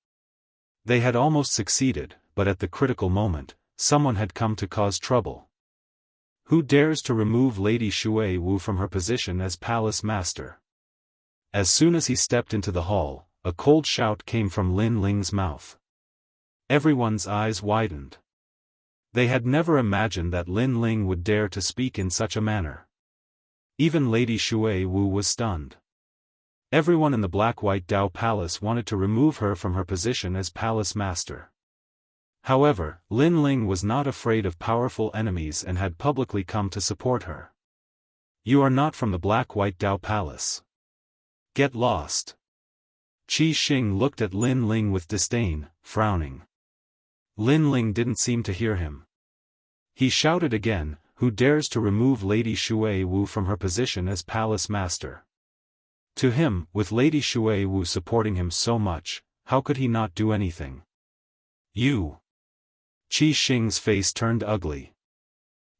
They had almost succeeded, but at the critical moment, someone had come to cause trouble. Who dares to remove Lady Shui Wu from her position as palace master? As soon as he stepped into the hall, a cold shout came from Lin Ling's mouth. Everyone's eyes widened. They had never imagined that Lin Ling would dare to speak in such a manner. Even Lady Shui Wu was stunned. Everyone in the Black-White Dao Palace wanted to remove her from her position as palace master. However, Lin Ling was not afraid of powerful enemies and had publicly come to support her. You are not from the Black-White Dao Palace. Get lost. Qi Xing looked at Lin Ling with disdain, frowning. Lin Ling didn't seem to hear him. He shouted again, who dares to remove Lady Shui Wu from her position as palace master? To him, with Lady Shui Wu supporting him so much, how could he not do anything? You. Qi Xing's face turned ugly.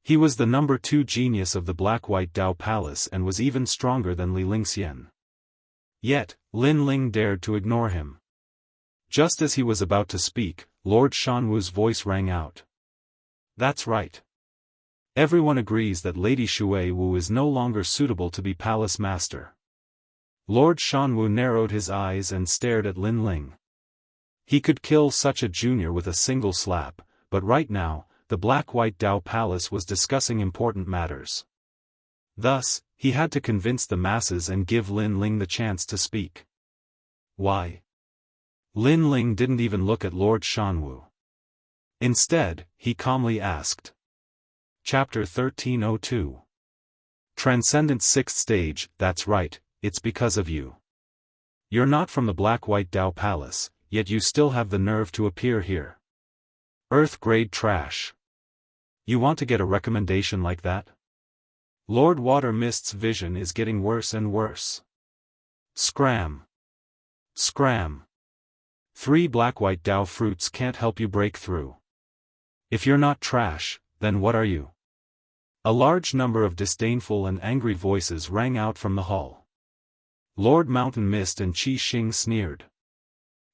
He was the number 2 genius of the Black-White Dao Palace and was even stronger than Li Lingxian. Yet, Lin Ling dared to ignore him. Just as he was about to speak, Lord Shanwu's voice rang out. That's right. Everyone agrees that Lady Shui Wu is no longer suitable to be palace master. Lord Shanwu narrowed his eyes and stared at Lin Ling. He could kill such a junior with a single slap, but right now, the Black-White Dao Palace was discussing important matters. Thus, he had to convince the masses and give Lin Ling the chance to speak. Why? Lin Ling didn't even look at Lord Shanwu. Instead, he calmly asked. Chapter 1302. Transcendent 6th Stage, that's right, it's because of you. You're not from the Black-White Dao Palace, yet you still have the nerve to appear here. Earth-grade trash. You want to get a recommendation like that? Lord Water Mist's vision is getting worse and worse. Scram. Scram. 3 Black-White Dao fruits can't help you break through. If you're not trash, then what are you? A large number of disdainful and angry voices rang out from the hall. Lord Mountain Mist and Qi Xing sneered.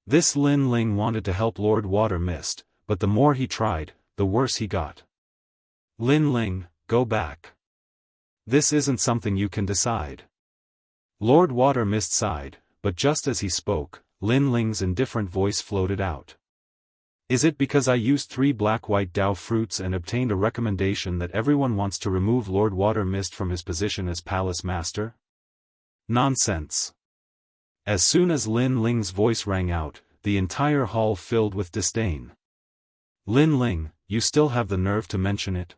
This Lin Ling wanted to help Lord Water Mist, but the more he tried, the worse he got. Lin Ling, go back. This isn't something you can decide. Lord Water Mist sighed, but just as he spoke, Lin Ling's indifferent voice floated out. Is it because I used 3 Black-White Dao fruits and obtained a recommendation that everyone wants to remove Lord Water Mist from his position as palace master? Nonsense. As soon as Lin Ling's voice rang out, the entire hall filled with disdain. Lin Ling, you still have the nerve to mention it?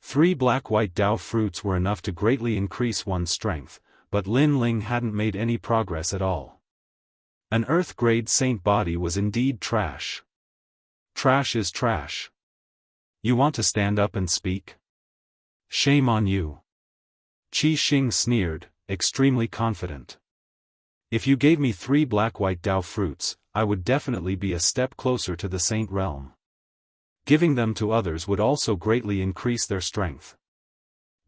3 Black-White Dao fruits were enough to greatly increase one's strength, but Lin Ling hadn't made any progress at all. An Earth-grade saint body was indeed trash. Trash is trash. You want to stand up and speak? Shame on you. Qi Xing sneered, extremely confident. If you gave me 3 black-white Dao fruits, I would definitely be a step closer to the Saint Realm. Giving them to others would also greatly increase their strength.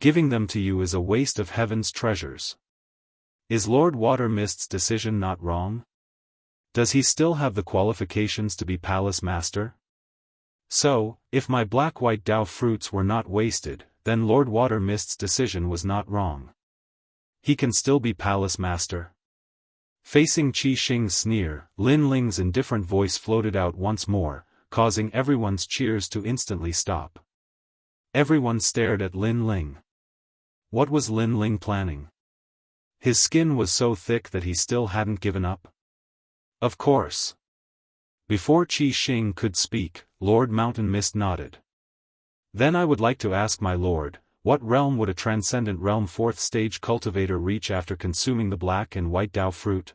Giving them to you is a waste of heaven's treasures. Is Lord Watermist's decision not wrong? Does he still have the qualifications to be Palace Master? So, if my black-white Dao fruits were not wasted, then Lord Watermist's decision was not wrong. He can still be Palace Master. Facing Qi Xing's sneer, Lin Ling's indifferent voice floated out once more, causing everyone's cheers to instantly stop. Everyone stared at Lin Ling. What was Lin Ling planning? His skin was so thick that he still hadn't given up. Of course. Before Qi Xing could speak, Lord Mountain Mist nodded. Then I would like to ask my lord, what realm would a transcendent realm 4th stage cultivator reach after consuming the black and white Dao fruit?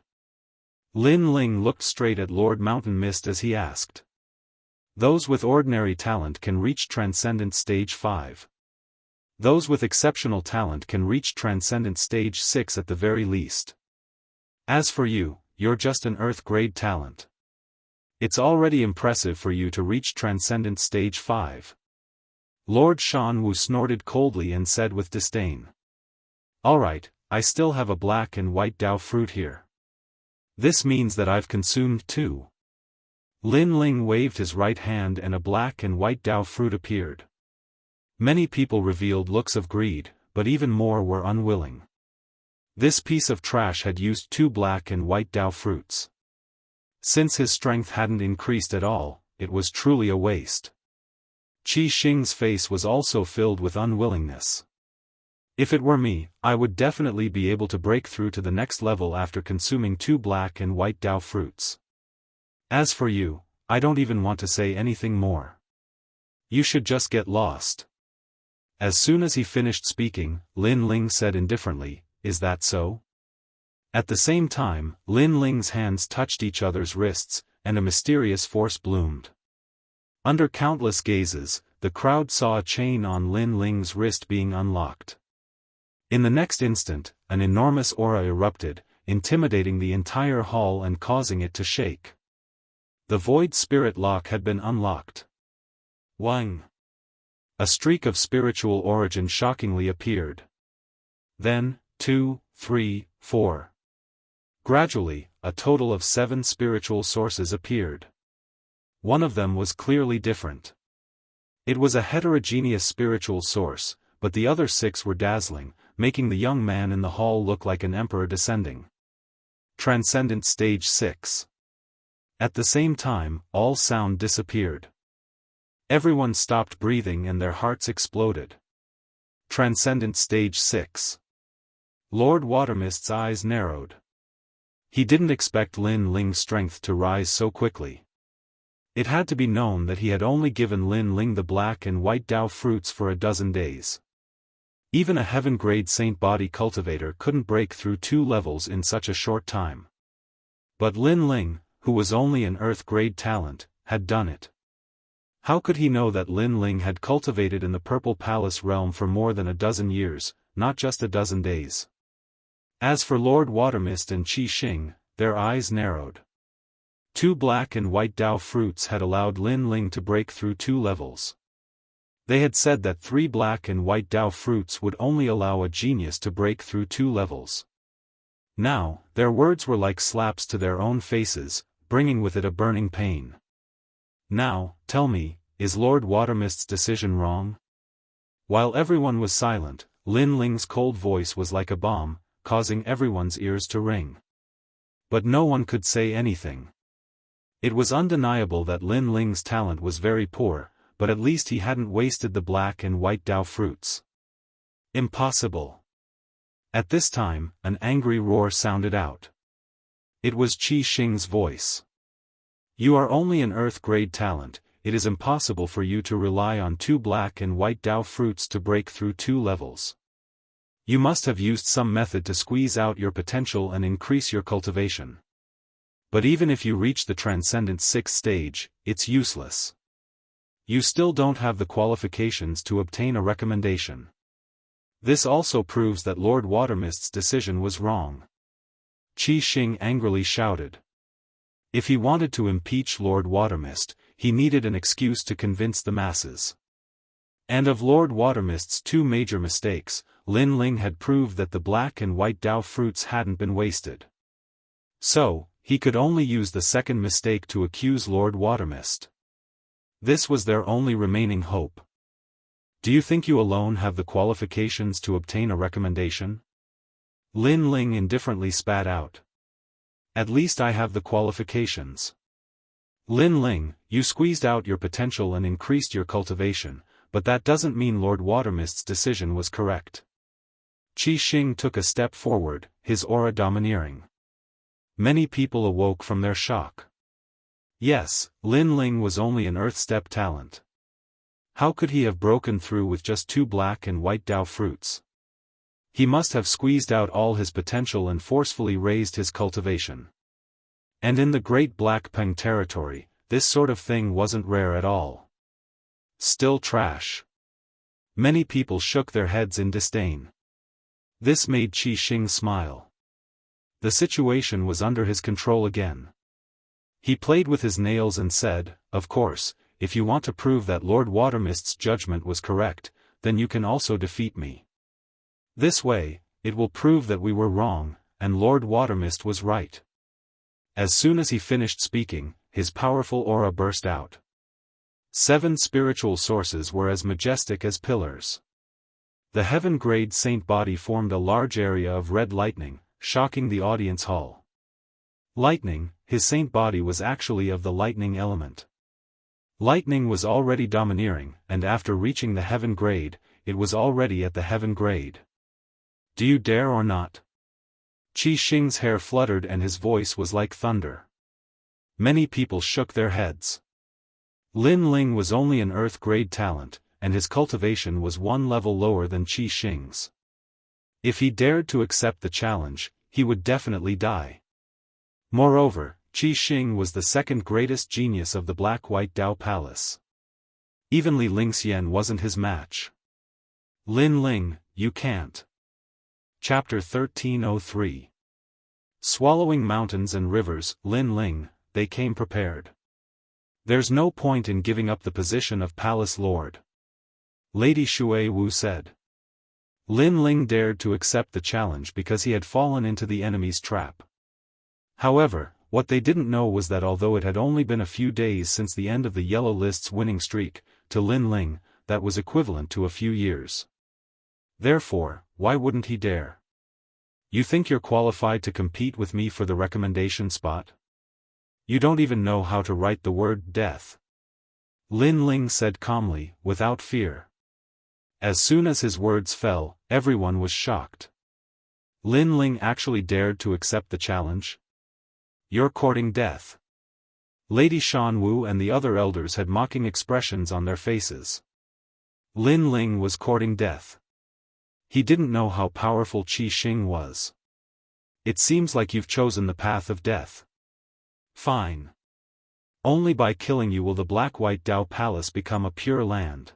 Lin Ling looked straight at Lord Mountain Mist as he asked. Those with ordinary talent can reach Transcendent Stage 5. Those with exceptional talent can reach Transcendent Stage 6 at the very least. As for you, you're just an Earth-grade talent. It's already impressive for you to reach Transcendent Stage 5. Lord Shan Wu snorted coldly and said with disdain. Alright, I still have a black and white Dao fruit here. This means that I've consumed 2. Lin Ling waved his right hand and a black and white Dao fruit appeared. Many people revealed looks of greed, but even more were unwilling. This piece of trash had used 2 black and white Dao fruits. Since his strength hadn't increased at all, it was truly a waste. Qi Xing's face was also filled with unwillingness. If it were me, I would definitely be able to break through to the next level after consuming 2 black and white Dao fruits. As for you, I don't even want to say anything more. You should just get lost. As soon as he finished speaking, Lin Ling said indifferently, Is that so? At the same time, Lin Ling's hands touched each other's wrists, and a mysterious force bloomed. Under countless gazes, the crowd saw a chain on Lin Ling's wrist being unlocked. In the next instant, an enormous aura erupted, intimidating the entire hall and causing it to shake. The void spirit lock had been unlocked. Wang! A streak of spiritual origin shockingly appeared. Then, 2, 3, 4. Gradually, a total of 7 spiritual sources appeared. One of them was clearly different. It was a heterogeneous spiritual source, but the other 6 were dazzling, making the young man in the hall look like an emperor descending. Transcendent Stage 6. At the same time, all sound disappeared. Everyone stopped breathing and their hearts exploded. Transcendent Stage 6. Lord Watermist's eyes narrowed. He didn't expect Lin Ling's strength to rise so quickly. It had to be known that he had only given Lin Ling the black and white Dao fruits for a dozen days. Even a heaven-grade saint body cultivator couldn't break through 2 levels in such a short time. But Lin Ling, who was only an earth-grade talent, had done it. How could he know that Lin Ling had cultivated in the Purple Palace realm for more than a dozen years, not just a dozen days? As for Lord Watermist and Qi Xing, their eyes narrowed. 2 black and white Dao fruits had allowed Lin Ling to break through 2 levels. They had said that 3 black and white Dao fruits would only allow a genius to break through 2 levels. Now, their words were like slaps to their own faces, bringing with it a burning pain. Now, tell me, is Lord Watermist's decision wrong? While everyone was silent, Lin Ling's cold voice was like a bomb, causing everyone's ears to ring. But no one could say anything. It was undeniable that Lin Ling's talent was very poor, but at least he hadn't wasted the black and white Dao fruits. Impossible. At this time, an angry roar sounded out. It was Qi Xing's voice. You are only an earth-grade talent, it is impossible for you to rely on 2 black and white Dao fruits to break through 2 levels. You must have used some method to squeeze out your potential and increase your cultivation. But even if you reach the Transcendent 6th stage, it's useless. You still don't have the qualifications to obtain a recommendation. This also proves that Lord Watermist's decision was wrong. Qi Xing angrily shouted. If he wanted to impeach Lord Watermist, he needed an excuse to convince the masses. And of Lord Watermist's two major mistakes, Lin Ling had proved that the black and white Dao fruits hadn't been wasted. So, he could only use the second mistake to accuse Lord Watermist. This was their only remaining hope. Do you think you alone have the qualifications to obtain a recommendation? Lin Ling indifferently spat out. At least I have the qualifications. Lin Ling, you squeezed out your potential and increased your cultivation, but that doesn't mean Lord Watermist's decision was correct. Qi Xing took a step forward, his aura domineering. Many people awoke from their shock. Yes, Lin Ling was only an earth step talent. How could he have broken through with just 2 black and white Dao fruits? He must have squeezed out all his potential and forcefully raised his cultivation. And in the Great Black Peng territory, this sort of thing wasn't rare at all. Still trash. Many people shook their heads in disdain. This made Qi Xing smile. The situation was under his control again. He played with his nails and said, of course, if you want to prove that Lord Watermist's judgment was correct, then you can also defeat me. This way, it will prove that we were wrong, and Lord Watermist was right. As soon as he finished speaking, his powerful aura burst out. 7 spiritual sources were as majestic as pillars. The heaven-grade saint body formed a large area of red lightning, shocking the audience hall. Lightning, his saint body was actually of the lightning element. Lightning was already domineering, and after reaching the heaven grade, it was already at the heaven grade. Do you dare or not? Qi Xing's hair fluttered and his voice was like thunder. Many people shook their heads. Lin Ling was only an earth-grade talent, and his cultivation was 1 level lower than Qi Xing's. If he dared to accept the challenge, he would definitely die. Moreover, Qi Xing was the second greatest genius of the Black-White Dao Palace. Even Li Lingxian wasn't his match. Lin Ling, you can't. Chapter 1303. Swallowing mountains and rivers, Lin Ling, they came prepared. There's no point in giving up the position of Palace Lord. Lady Shui Wu said. Lin Ling dared to accept the challenge because he had fallen into the enemy's trap. However, what they didn't know was that although it had only been a few days since the end of the Yellow List's winning streak, to Lin Ling, that was equivalent to a few years. Therefore, why wouldn't he dare? You think you're qualified to compete with me for the recommendation spot? You don't even know how to write the word death. Lin Ling said calmly, without fear. As soon as his words fell, everyone was shocked. Lin Ling actually dared to accept the challenge? You're courting death. Lady Shan Wu and the other elders had mocking expressions on their faces. Lin Ling was courting death. He didn't know how powerful Qi Xing was. It seems like you've chosen the path of death. Fine. Only by killing you will the Black-White Dao Palace become a pure land.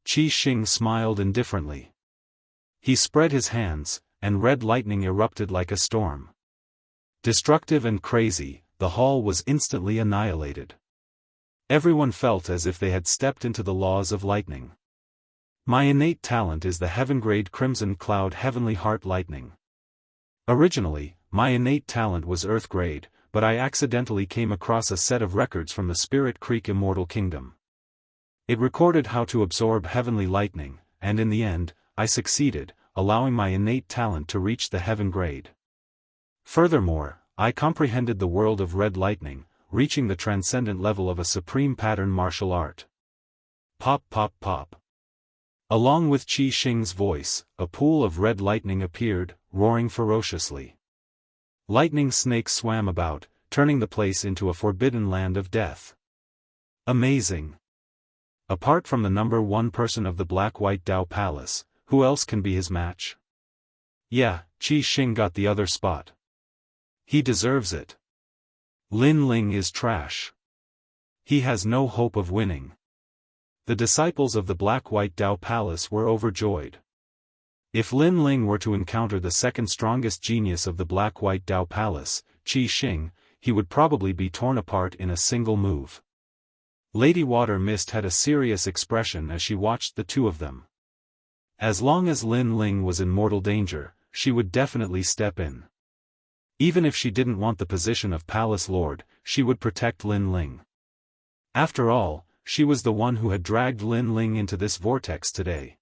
Qi Xing smiled indifferently. He spread his hands, and red lightning erupted like a storm. Destructive and crazy, the hall was instantly annihilated. Everyone felt as if they had stepped into the laws of lightning. My innate talent is the heaven-grade Crimson Cloud Heavenly Heart Lightning. Originally, my innate talent was Earth-grade, but I accidentally came across a set of records from the Spirit Creek Immortal Kingdom. It recorded how to absorb heavenly lightning, and in the end, I succeeded, allowing my innate talent to reach the heaven grade. Furthermore, I comprehended the world of red lightning, reaching the transcendent level of a supreme pattern martial art. Pop pop pop. Along with Qi Xing's voice, a pool of red lightning appeared, roaring ferociously. Lightning snakes swam about, turning the place into a forbidden land of death. Amazing. Apart from the number 1 person of the Black-White Dao Palace, who else can be his match? Yeah, Qi Xing got the other spot. He deserves it. Lin Ling is trash. He has no hope of winning. The disciples of the Black-White Dao Palace were overjoyed. If Lin Ling were to encounter the second strongest genius of the Black-White Dao Palace, Qi Xing, he would probably be torn apart in a single move. Lady Water Mist had a serious expression as she watched the two of them. As long as Lin Ling was in mortal danger, she would definitely step in. Even if she didn't want the position of Palace Lord, she would protect Lin Ling. After all, she was the one who had dragged Lin Ling into this vortex today.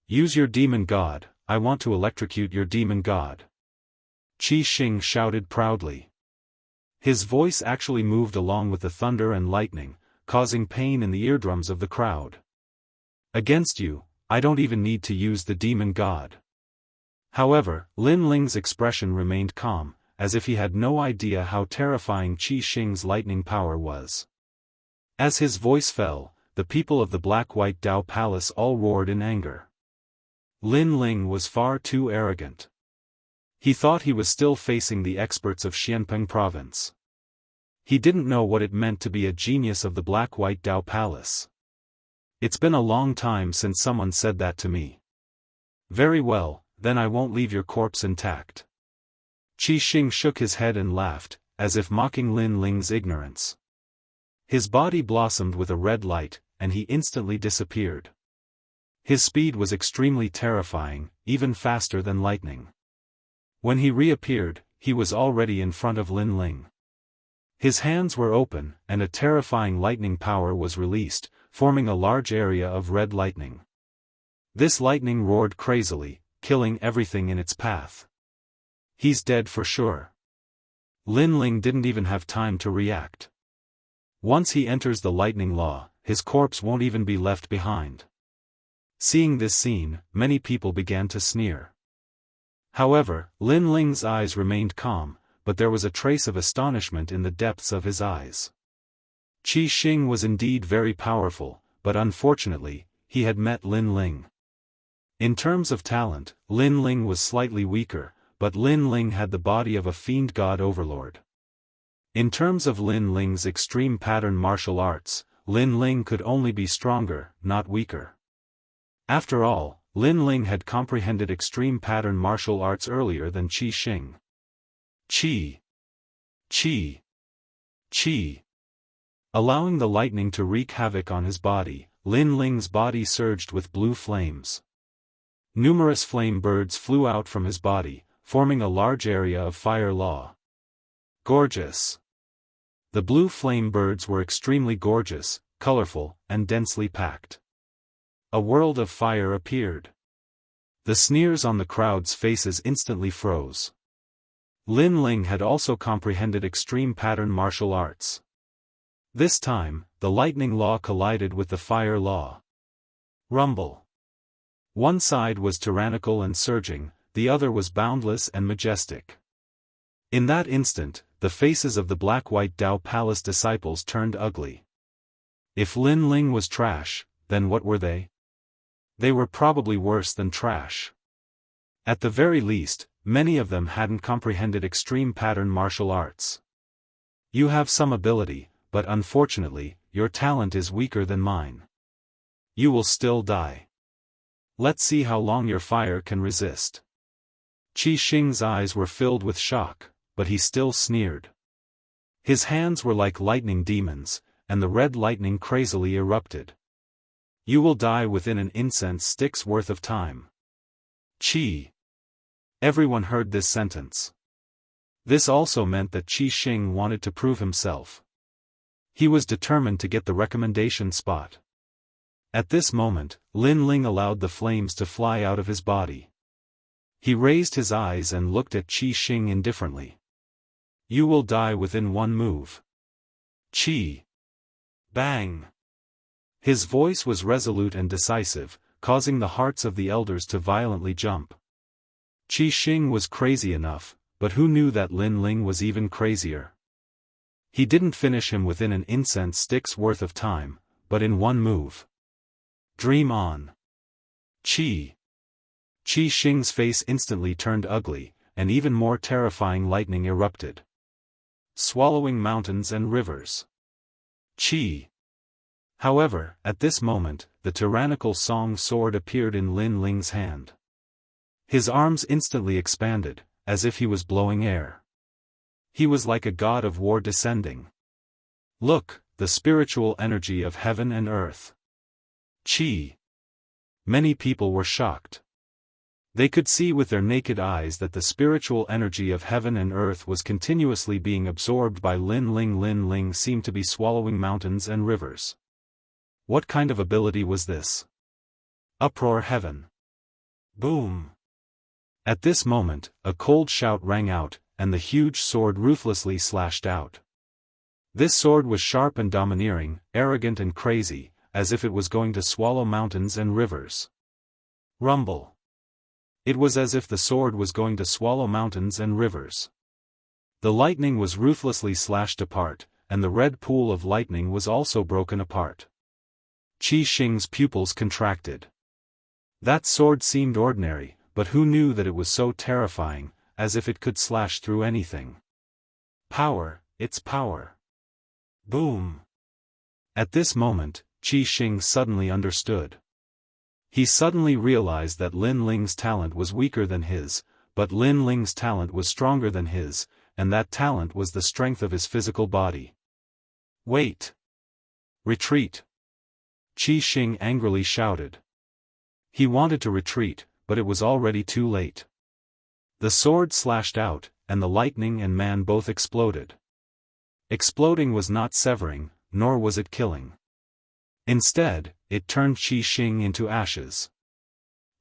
Use your demon god, I want to electrocute your demon god. Qi Xing shouted proudly. His voice actually moved along with the thunder and lightning, causing pain in the eardrums of the crowd. Against you, I don't even need to use the demon god. However, Lin Ling's expression remained calm, as if he had no idea how terrifying Qi Xing's lightning power was. As his voice fell, the people of the Black-White Dao Palace all roared in anger. Lin Ling was far too arrogant. He thought he was still facing the experts of Xianpeng province. He didn't know what it meant to be a genius of the Black-White Dao Palace. It's been a long time since someone said that to me. Very well, then I won't leave your corpse intact. Qi Xing shook his head and laughed, as if mocking Lin Ling's ignorance. His body blossomed with a red light, and he instantly disappeared. His speed was extremely terrifying, even faster than lightning. When he reappeared, he was already in front of Lin Ling. His hands were open, and a terrifying lightning power was released, forming a large area of red lightning. This lightning roared crazily, killing everything in its path. He's dead for sure. Lin Ling didn't even have time to react. Once he enters the lightning law, his corpse won't even be left behind. Seeing this scene, many people began to sneer. However, Lin Ling's eyes remained calm, but there was a trace of astonishment in the depths of his eyes. Qi Xing was indeed very powerful, but unfortunately, he had met Lin Ling. In terms of talent, Lin Ling was slightly weaker, but Lin Ling had the body of a fiend god overlord. In terms of Lin Ling's extreme pattern martial arts, Lin Ling could only be stronger, not weaker. After all, Lin Ling had comprehended extreme pattern martial arts earlier than Qi Xing. Qi. Qi. Qi. Allowing the lightning to wreak havoc on his body, Lin Ling's body surged with blue flames. Numerous flame birds flew out from his body, forming a large area of fire law. Gorgeous. The blue flame birds were extremely gorgeous, colorful, and densely packed. A world of fire appeared. The sneers on the crowd's faces instantly froze. Lin Ling had also comprehended extreme pattern martial arts. This time, the lightning law collided with the fire law. Rumble. One side was tyrannical and surging, the other was boundless and majestic. In that instant, the faces of the Black-White Dao Palace disciples turned ugly. If Lin Ling was trash, then what were they? They were probably worse than trash. At the very least, many of them hadn't comprehended extreme pattern martial arts. You have some ability, but unfortunately, your talent is weaker than mine. You will still die. Let's see how long your fire can resist. Qi Xing's eyes were filled with shock, but he still sneered. His hands were like lightning demons, and the red lightning crazily erupted. You will die within an incense stick's worth of time. Qi. Everyone heard this sentence. This also meant that Qi Xing wanted to prove himself. He was determined to get the recommendation spot. At this moment, Lin Ling allowed the flames to fly out of his body. He raised his eyes and looked at Qi Xing indifferently. You will die within one move. Qi. Bang. His voice was resolute and decisive, causing the hearts of the elders to violently jump. Qi Xing was crazy enough, but who knew that Lin Ling was even crazier? He didn't finish him within an incense stick's worth of time, but in one move. Dream on. Qi. Qi Xing's face instantly turned ugly, and even more terrifying lightning erupted. Swallowing mountains and rivers. Qi. However, at this moment, the tyrannical song sword appeared in Lin Ling's hand. His arms instantly expanded, as if he was blowing air. He was like a god of war descending. Look, the spiritual energy of heaven and earth. Qi. Many people were shocked. They could see with their naked eyes that the spiritual energy of heaven and earth was continuously being absorbed by Lin Ling. Lin Ling seemed to be swallowing mountains and rivers. What kind of ability was this? Uproar heaven. Boom. At this moment, a cold shout rang out, and the huge sword ruthlessly slashed out. This sword was sharp and domineering, arrogant and crazy, as if it was going to swallow mountains and rivers. Rumble. It was as if the sword was going to swallow mountains and rivers. The lightning was ruthlessly slashed apart, and the red pool of lightning was also broken apart. Qi Xing's pupils contracted. That sword seemed ordinary, but who knew that it was so terrifying, as if it could slash through anything. Power, it's power. Boom. At this moment, Qi Xing suddenly understood. He suddenly realized that Lin Ling's talent was weaker than his, but Lin Ling's talent was stronger than his, and that talent was the strength of his physical body. Wait! Retreat! Qi Xing angrily shouted. He wanted to retreat, but it was already too late. The sword slashed out, and the lightning and man both exploded. Exploding was not severing, nor was it killing. Instead, it turned Qi Xing into ashes.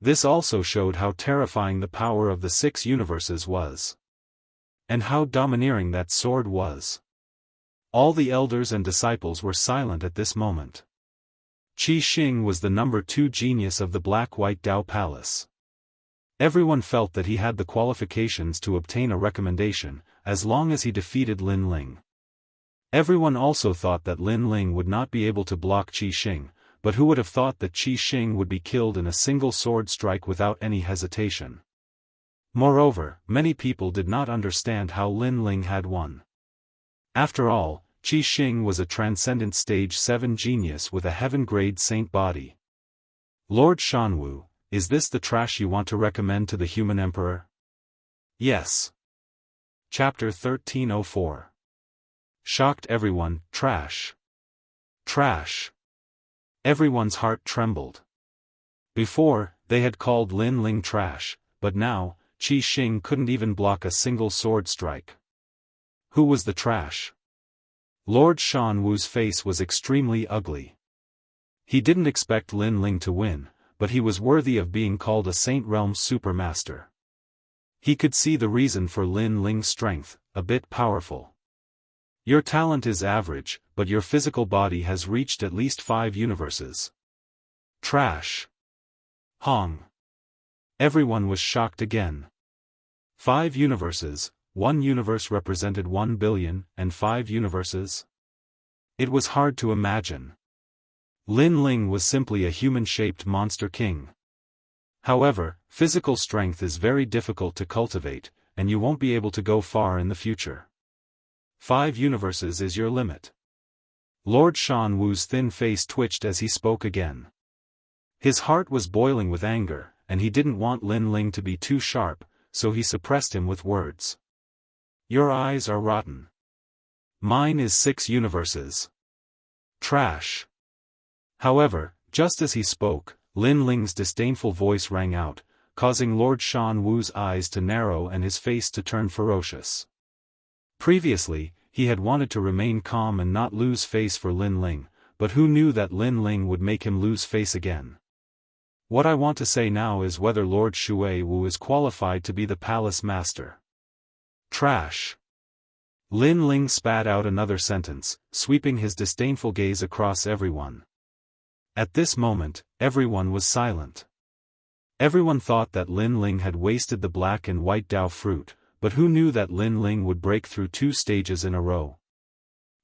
This also showed how terrifying the power of the 6 universes was. And how domineering that sword was. All the elders and disciples were silent at this moment. Qi Xing was the number 2 genius of the Black-White Dao Palace. Everyone felt that he had the qualifications to obtain a recommendation, as long as he defeated Lin Ling. Everyone also thought that Lin Ling would not be able to block Qi Xing, but who would have thought that Qi Xing would be killed in a single sword strike without any hesitation? Moreover, many people did not understand how Lin Ling had won. After all, Qi Xing was a transcendent stage 7 genius with a heaven-grade saint body. Lord Shanwu, is this the trash you want to recommend to the human emperor? Yes. Chapter 1304. Shocked everyone, trash. Trash. Everyone's heart trembled. Before, they had called Lin Ling trash, but now, Qi Xing couldn't even block a single sword strike. Who was the trash? Lord Shan Wu's face was extremely ugly. He didn't expect Lin Ling to win, but he was worthy of being called a Saint Realm Supermaster. He could see the reason for Lin Ling's strength, a bit powerful. Your talent is average, but your physical body has reached at least 5 universes. Trash. Hong. Everyone was shocked again. 5 universes, 1 universe represented 1 billion, and 5 universes? It was hard to imagine. Lin Ling was simply a human-shaped monster king. However, physical strength is very difficult to cultivate, and you won't be able to go far in the future. 5 universes is your limit. Lord Shan Wu's thin face twitched as he spoke again. His heart was boiling with anger, and he didn't want Lin Ling to be too sharp, so he suppressed him with words. Your eyes are rotten. Mine is 6 universes. Trash. However, just as he spoke, Lin Ling's disdainful voice rang out, causing Lord Shan Wu's eyes to narrow and his face to turn ferocious. Previously, he had wanted to remain calm and not lose face for Lin Ling, but who knew that Lin Ling would make him lose face again? What I want to say now is whether Lord Shui Wu is qualified to be the palace master. Trash. Lin Ling spat out another sentence, sweeping his disdainful gaze across everyone. At this moment, everyone was silent. Everyone thought that Lin Ling had wasted the black and white Dao fruit, but who knew that Lin Ling would break through 2 stages in a row?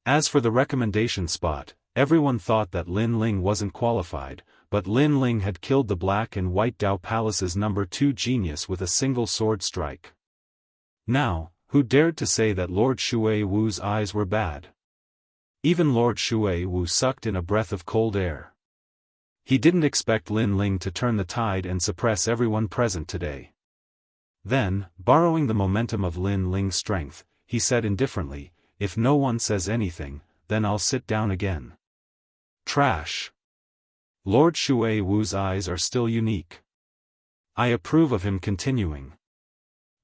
As for the recommendation spot, everyone thought that Lin Ling wasn't qualified, but Lin Ling had killed the Black and White Dao Palace's number 2 genius with a single sword strike. Now, who dared to say that Lord Shui Wu's eyes were bad? Even Lord Shui Wu sucked in a breath of cold air. He didn't expect Lin Ling to turn the tide and suppress everyone present today. Then, borrowing the momentum of Lin Ling's strength, he said indifferently, "If no one says anything, then I'll sit down again." Trash. Lord Shui Wu's eyes are still unique. I approve of him continuing.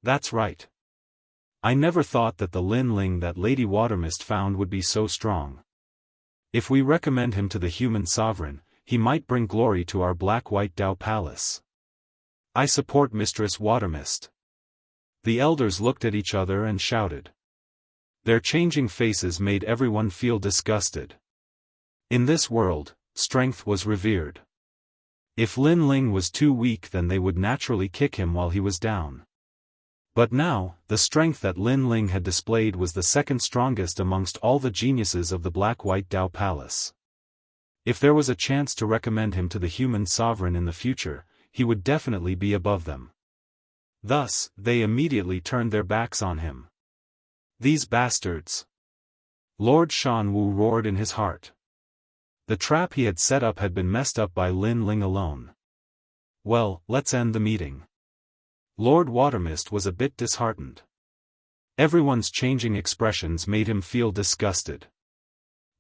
That's right. I never thought that the Lin Ling that Lady Watermist found would be so strong. If we recommend him to the human sovereign, he might bring glory to our black-white Dao Palace. I support Mistress Watermist. The elders looked at each other and shouted. Their changing faces made everyone feel disgusted. In this world, strength was revered. If Lin Ling was too weak, then they would naturally kick him while he was down. But now, the strength that Lin Ling had displayed was the second strongest amongst all the geniuses of the black-white Dao Palace. If there was a chance to recommend him to the human sovereign in the future, he would definitely be above them. Thus, they immediately turned their backs on him. These bastards! Lord Shan Wu roared in his heart. The trap he had set up had been messed up by Lin Ling alone. Well, let's end the meeting. Lord Watermist was a bit disheartened. Everyone's changing expressions made him feel disgusted.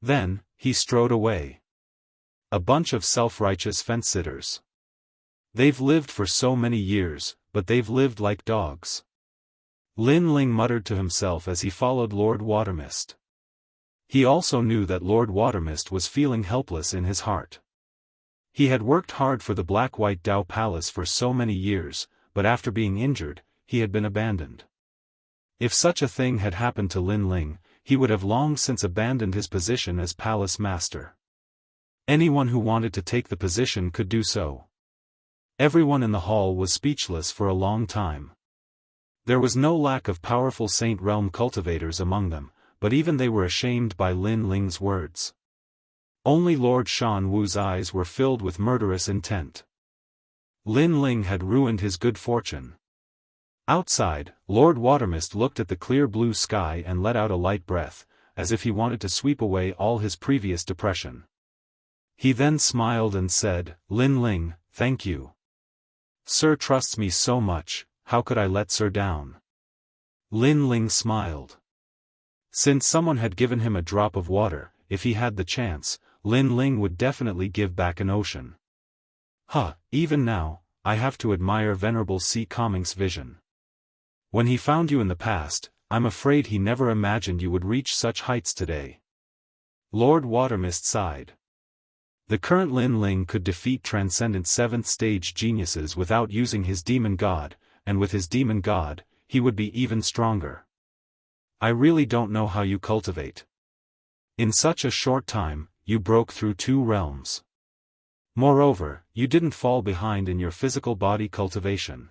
Then, he strode away. A bunch of self-righteous fence-sitters. They've lived for so many years, but they've lived like dogs. Lin Ling muttered to himself as he followed Lord Watermist. He also knew that Lord Watermist was feeling helpless in his heart. He had worked hard for the black-white Dao Palace for so many years, but after being injured, he had been abandoned. If such a thing had happened to Lin Ling, he would have long since abandoned his position as palace master. Anyone who wanted to take the position could do so. Everyone in the hall was speechless for a long time. There was no lack of powerful Saint Realm cultivators among them, but even they were ashamed by Lin Ling's words. Only Lord Shan Wu's eyes were filled with murderous intent. Lin Ling had ruined his good fortune. Outside, Lord Watermist looked at the clear blue sky and let out a light breath, as if he wanted to sweep away all his previous depression. He then smiled and said, "Lin Ling, thank you. Sir trusts me so much, how could I let Sir down?" Lin Ling smiled. Since someone had given him a drop of water, if he had the chance, Lin Ling would definitely give back an ocean. Even now, I have to admire Venerable C. Coming's vision. When he found you in the past, I'm afraid he never imagined you would reach such heights today. Lord Watermist sighed. The current Lin Ling could defeat transcendent 7th stage geniuses without using his demon god, and with his demon god, he would be even stronger. I really don't know how you cultivate. In such a short time, you broke through 2 realms. Moreover, you didn't fall behind in your physical body cultivation.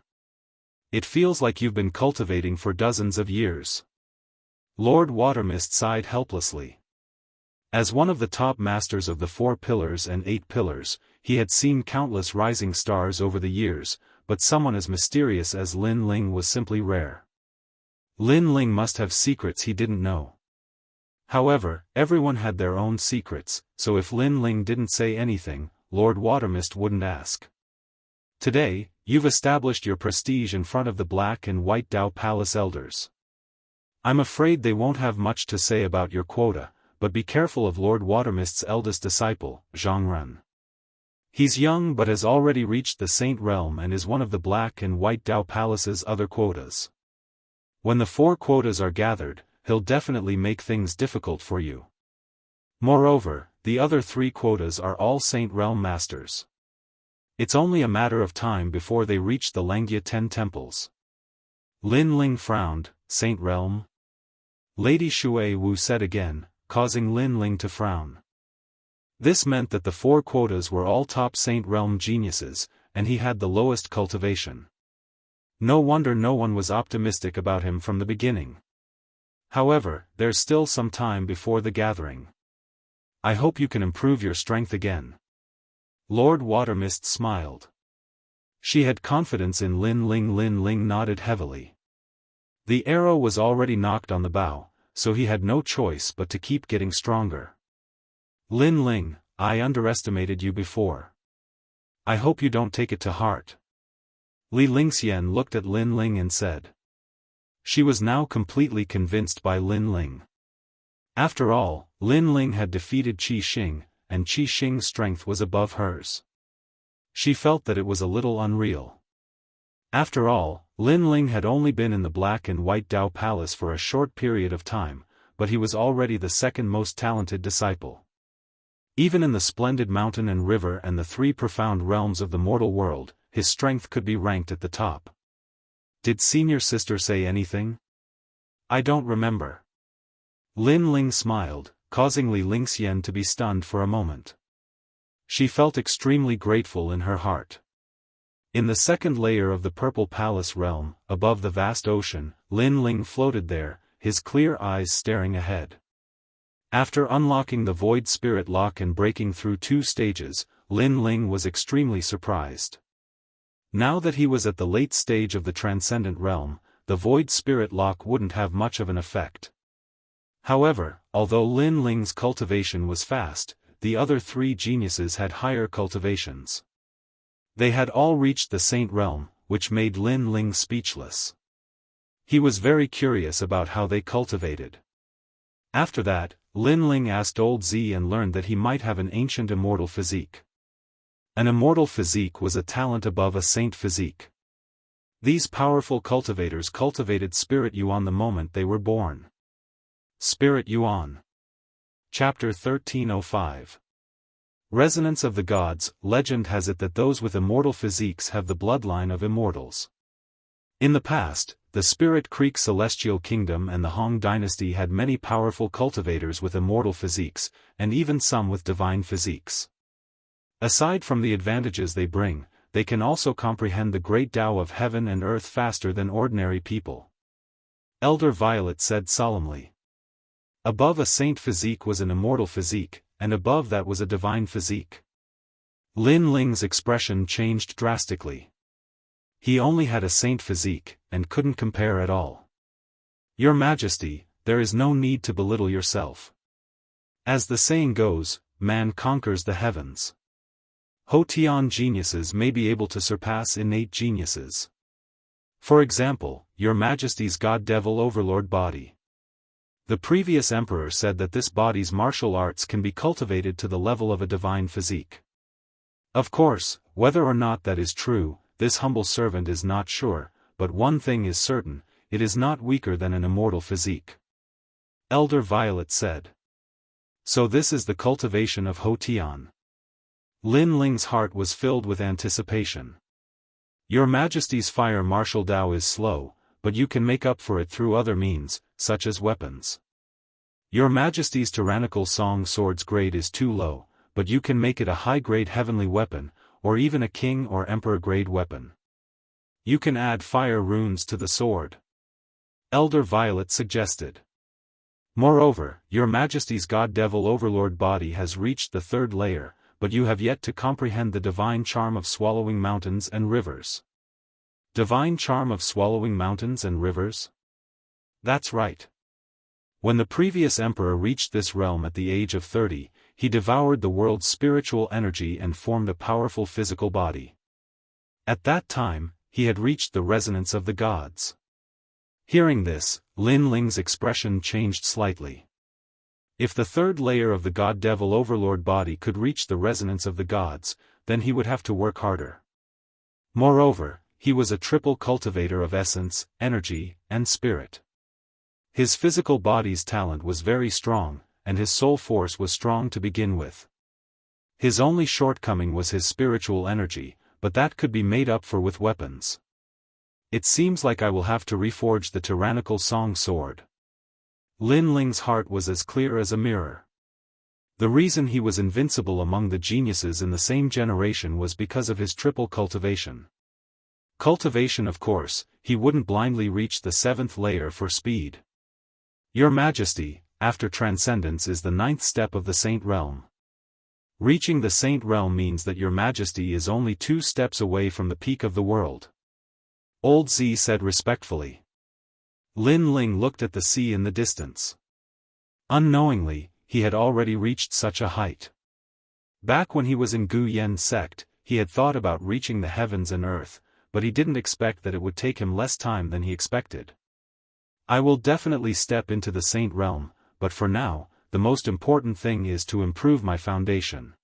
It feels like you've been cultivating for dozens of years. Lord Watermist sighed helplessly. As one of the top masters of the 4 pillars and 8 pillars, he had seen countless rising stars over the years, but someone as mysterious as Lin Ling was simply rare. Lin Ling must have secrets he didn't know. However, everyone had their own secrets, so if Lin Ling didn't say anything, Lord Watermist wouldn't ask. Today, you've established your prestige in front of the black and white Dao Palace elders. I'm afraid they won't have much to say about your quota, but be careful of Lord Watermist's eldest disciple, Zhang Ren. He's young but has already reached the Saint Realm and is one of the black and white Dao Palace's other quotas. When the 4 quotas are gathered, he'll definitely make things difficult for you. Moreover, the other 3 quotas are all Saint Realm masters. It's only a matter of time before they reach the Langia 10 temples. Lin Ling frowned. Saint Realm? Lady Shui Wu said again, causing Lin Ling to frown. This meant that the 4 quotas were all top Saint Realm geniuses, and he had the lowest cultivation. No wonder no one was optimistic about him from the beginning. However, there's still some time before the gathering. I hope you can improve your strength again. Lord Watermist smiled. She had confidence in Lin Ling. Lin Ling nodded heavily. The arrow was already knocked on the bow, so he had no choice but to keep getting stronger. Lin Ling, I underestimated you before. I hope you don't take it to heart. Li Lingxian looked at Lin Ling and said. She was now completely convinced by Lin Ling. After all, Lin Ling had defeated Qi Xing, and Qi Xing's strength was above hers. She felt that it was a little unreal. After all, Lin Ling had only been in the Black and White Dao Palace for a short period of time, but he was already the second most talented disciple. Even in the splendid mountain and river and the three profound realms of the mortal world, his strength could be ranked at the top. Did senior sister say anything? I don't remember. Lin Ling smiled, causing Li Lingxian to be stunned for a moment. She felt extremely grateful in her heart. In the second layer of the Purple Palace realm, above the vast ocean, Lin Ling floated there, his clear eyes staring ahead. After unlocking the Void Spirit Lock and breaking through 2 stages, Lin Ling was extremely surprised. Now that he was at the late stage of the Transcendent Realm, the Void Spirit Lock wouldn't have much of an effect. However, although Lin Ling's cultivation was fast, the other 3 geniuses had higher cultivations. They had all reached the Saint Realm, which made Lin Ling speechless. He was very curious about how they cultivated. After that, Lin Ling asked Old Z and learned that he might have an ancient immortal physique. An immortal physique was a talent above a saint physique. These powerful cultivators cultivated Spirit Yuan the moment they were born. Spirit Yuan. Chapter 1305. Resonance of the Gods. Legend has it that those with immortal physiques have the bloodline of immortals. In the past, the Spirit Creek Celestial Kingdom and the Hong Dynasty had many powerful cultivators with immortal physiques, and even some with divine physiques. Aside from the advantages they bring, they can also comprehend the great Tao of heaven and earth faster than ordinary people. Elder Violet said solemnly. Above a saint physique was an immortal physique, and above that was a divine physique. Lin Ling's expression changed drastically. He only had a saint physique, and couldn't compare at all. Your Majesty, there is no need to belittle yourself. As the saying goes, man conquers the heavens. Hotian geniuses may be able to surpass innate geniuses. For example, Your Majesty's God Devil Overlord body. The previous emperor said that this body's martial arts can be cultivated to the level of a divine physique. Of course, whether or not that is true, this humble servant is not sure, but one thing is certain, it is not weaker than an immortal physique. Elder Violet said. So this is the cultivation of Hotian. Lin Ling's heart was filled with anticipation. Your Majesty's fire martial Tao is slow, but you can make up for it through other means, such as weapons. Your Majesty's tyrannical song sword's grade is too low, but you can make it a high-grade heavenly weapon, or even a king or emperor-grade weapon. You can add fire runes to the sword. Elder Violet suggested. Moreover, Your Majesty's God Devil Overlord body has reached the 3rd layer, but you have yet to comprehend the divine charm of swallowing mountains and rivers. Divine charm of swallowing mountains and rivers? That's right. When the previous emperor reached this realm at the age of 30, he devoured the world's spiritual energy and formed a powerful physical body. At that time, he had reached the resonance of the gods. Hearing this, Lin Ling's expression changed slightly. If the 3rd layer of the God Devil Overlord body could reach the resonance of the gods, then he would have to work harder. Moreover, he was a triple cultivator of essence, energy, and spirit. His physical body's talent was very strong, and his soul force was strong to begin with. His only shortcoming was his spiritual energy, but that could be made up for with weapons. It seems like I will have to reforge the tyrannical song sword. Lin Ling's heart was as clear as a mirror. The reason he was invincible among the geniuses in the same generation was because of his triple cultivation. Cultivation, of course, he wouldn't blindly reach the 7th layer for speed. Your Majesty, after transcendence is the 9th step of the Saint Realm. Reaching the Saint Realm means that Your Majesty is only 2 steps away from the peak of the world. Old Z said respectfully. Lin Ling looked at the sea in the distance. Unknowingly, he had already reached such a height. Back when he was in Gu Yen sect, he had thought about reaching the heavens and earth, but he didn't expect that it would take him less time than he expected. I will definitely step into the Saint Realm, but for now, the most important thing is to improve my foundation.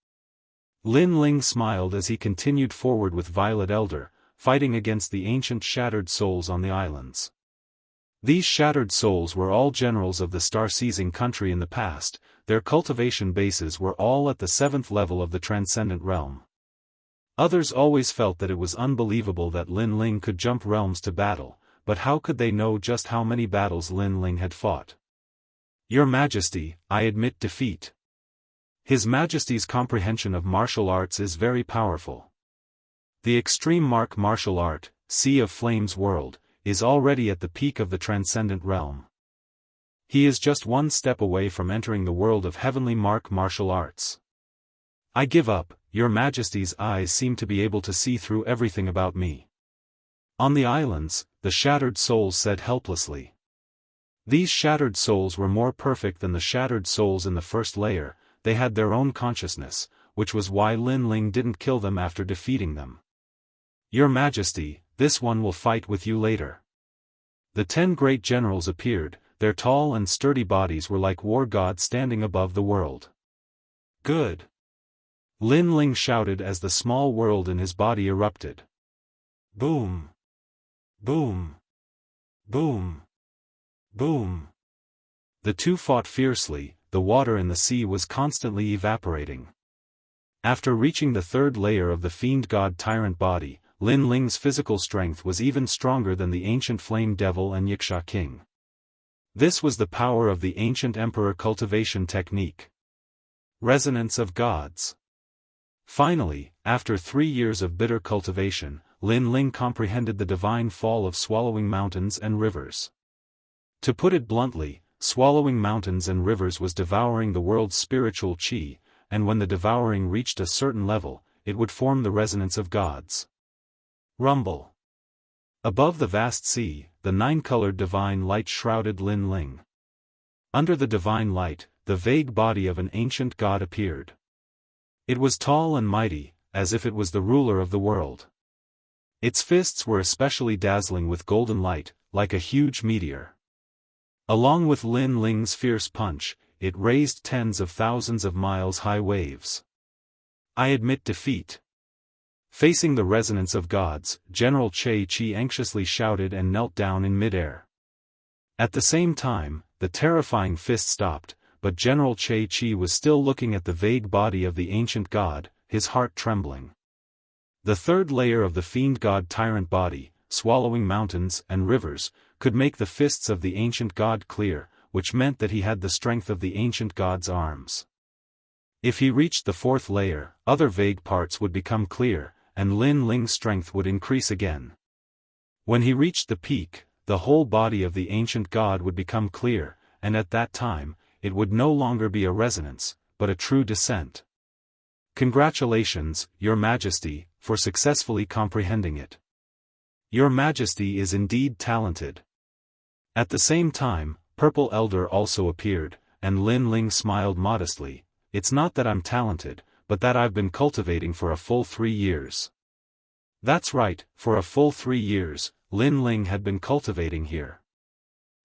Lin Ling smiled as he continued forward with Violet Elder, fighting against the ancient shattered souls on the islands. These shattered souls were all generals of the star-seizing country in the past. Their cultivation bases were all at the 7th level of the transcendent realm. Others always felt that it was unbelievable that Lin Ling could jump realms to battle, but how could they know just how many battles Lin Ling had fought? Your Majesty, I admit defeat. His Majesty's comprehension of martial arts is very powerful. The extreme martial art, Sea of Flames world, is already at the peak of the transcendent realm. He is just one step away from entering the world of heavenly martial arts. I give up. Your Majesty's eyes seem to be able to see through everything about me. On the islands, the shattered souls said helplessly. These shattered souls were more perfect than the shattered souls in the first layer. They had their own consciousness, which was why Lin Ling didn't kill them after defeating them. Your Majesty, this one will fight with you later. The 10 great generals appeared. Their tall and sturdy bodies were like war gods standing above the world. Good. Lin Ling shouted as the small world in his body erupted. Boom. Boom. Boom. Boom. The two fought fiercely. The water in the sea was constantly evaporating. After reaching the 3rd layer of the fiend god tyrant body, Lin Ling's physical strength was even stronger than the ancient flame devil and Wuxia king. This was the power of the ancient emperor cultivation technique. Resonance of gods. Finally, after 3 years of bitter cultivation, Lin Ling comprehended the divine fall of swallowing mountains and rivers. To put it bluntly, swallowing mountains and rivers was devouring the world's spiritual chi, and when the devouring reached a certain level, it would form the resonance of gods. Rumble. Above the vast sea, the 9-colored divine light shrouded Lin Ling. Under the divine light, the vague body of an ancient god appeared. It was tall and mighty, as if it was the ruler of the world. Its fists were especially dazzling with golden light, like a huge meteor. Along with Lin Ling's fierce punch, it raised tens of thousands of miles-high waves. I admit defeat. Facing the resonance of gods, General Che Chi anxiously shouted and knelt down in midair. At the same time, the terrifying fist stopped, but General Che Chi was still looking at the vague body of the ancient god, his heart trembling. The 3rd layer of the fiend god tyrant body, swallowing mountains and rivers, could make the fists of the ancient god clear, which meant that he had the strength of the ancient god's arms. If he reached the 4th layer, other vague parts would become clear, and Lin Ling's strength would increase again. When he reached the peak, the whole body of the ancient god would become clear, and at that time, it would no longer be a resonance, but a true descent. Congratulations, Your Majesty, for successfully comprehending it. Your Majesty is indeed talented. At the same time, Purple Elder also appeared, and Lin Ling smiled modestly. It's not that I'm talented, but that I've been cultivating for a full 3 years. That's right, for a full 3 years, Lin Ling had been cultivating here.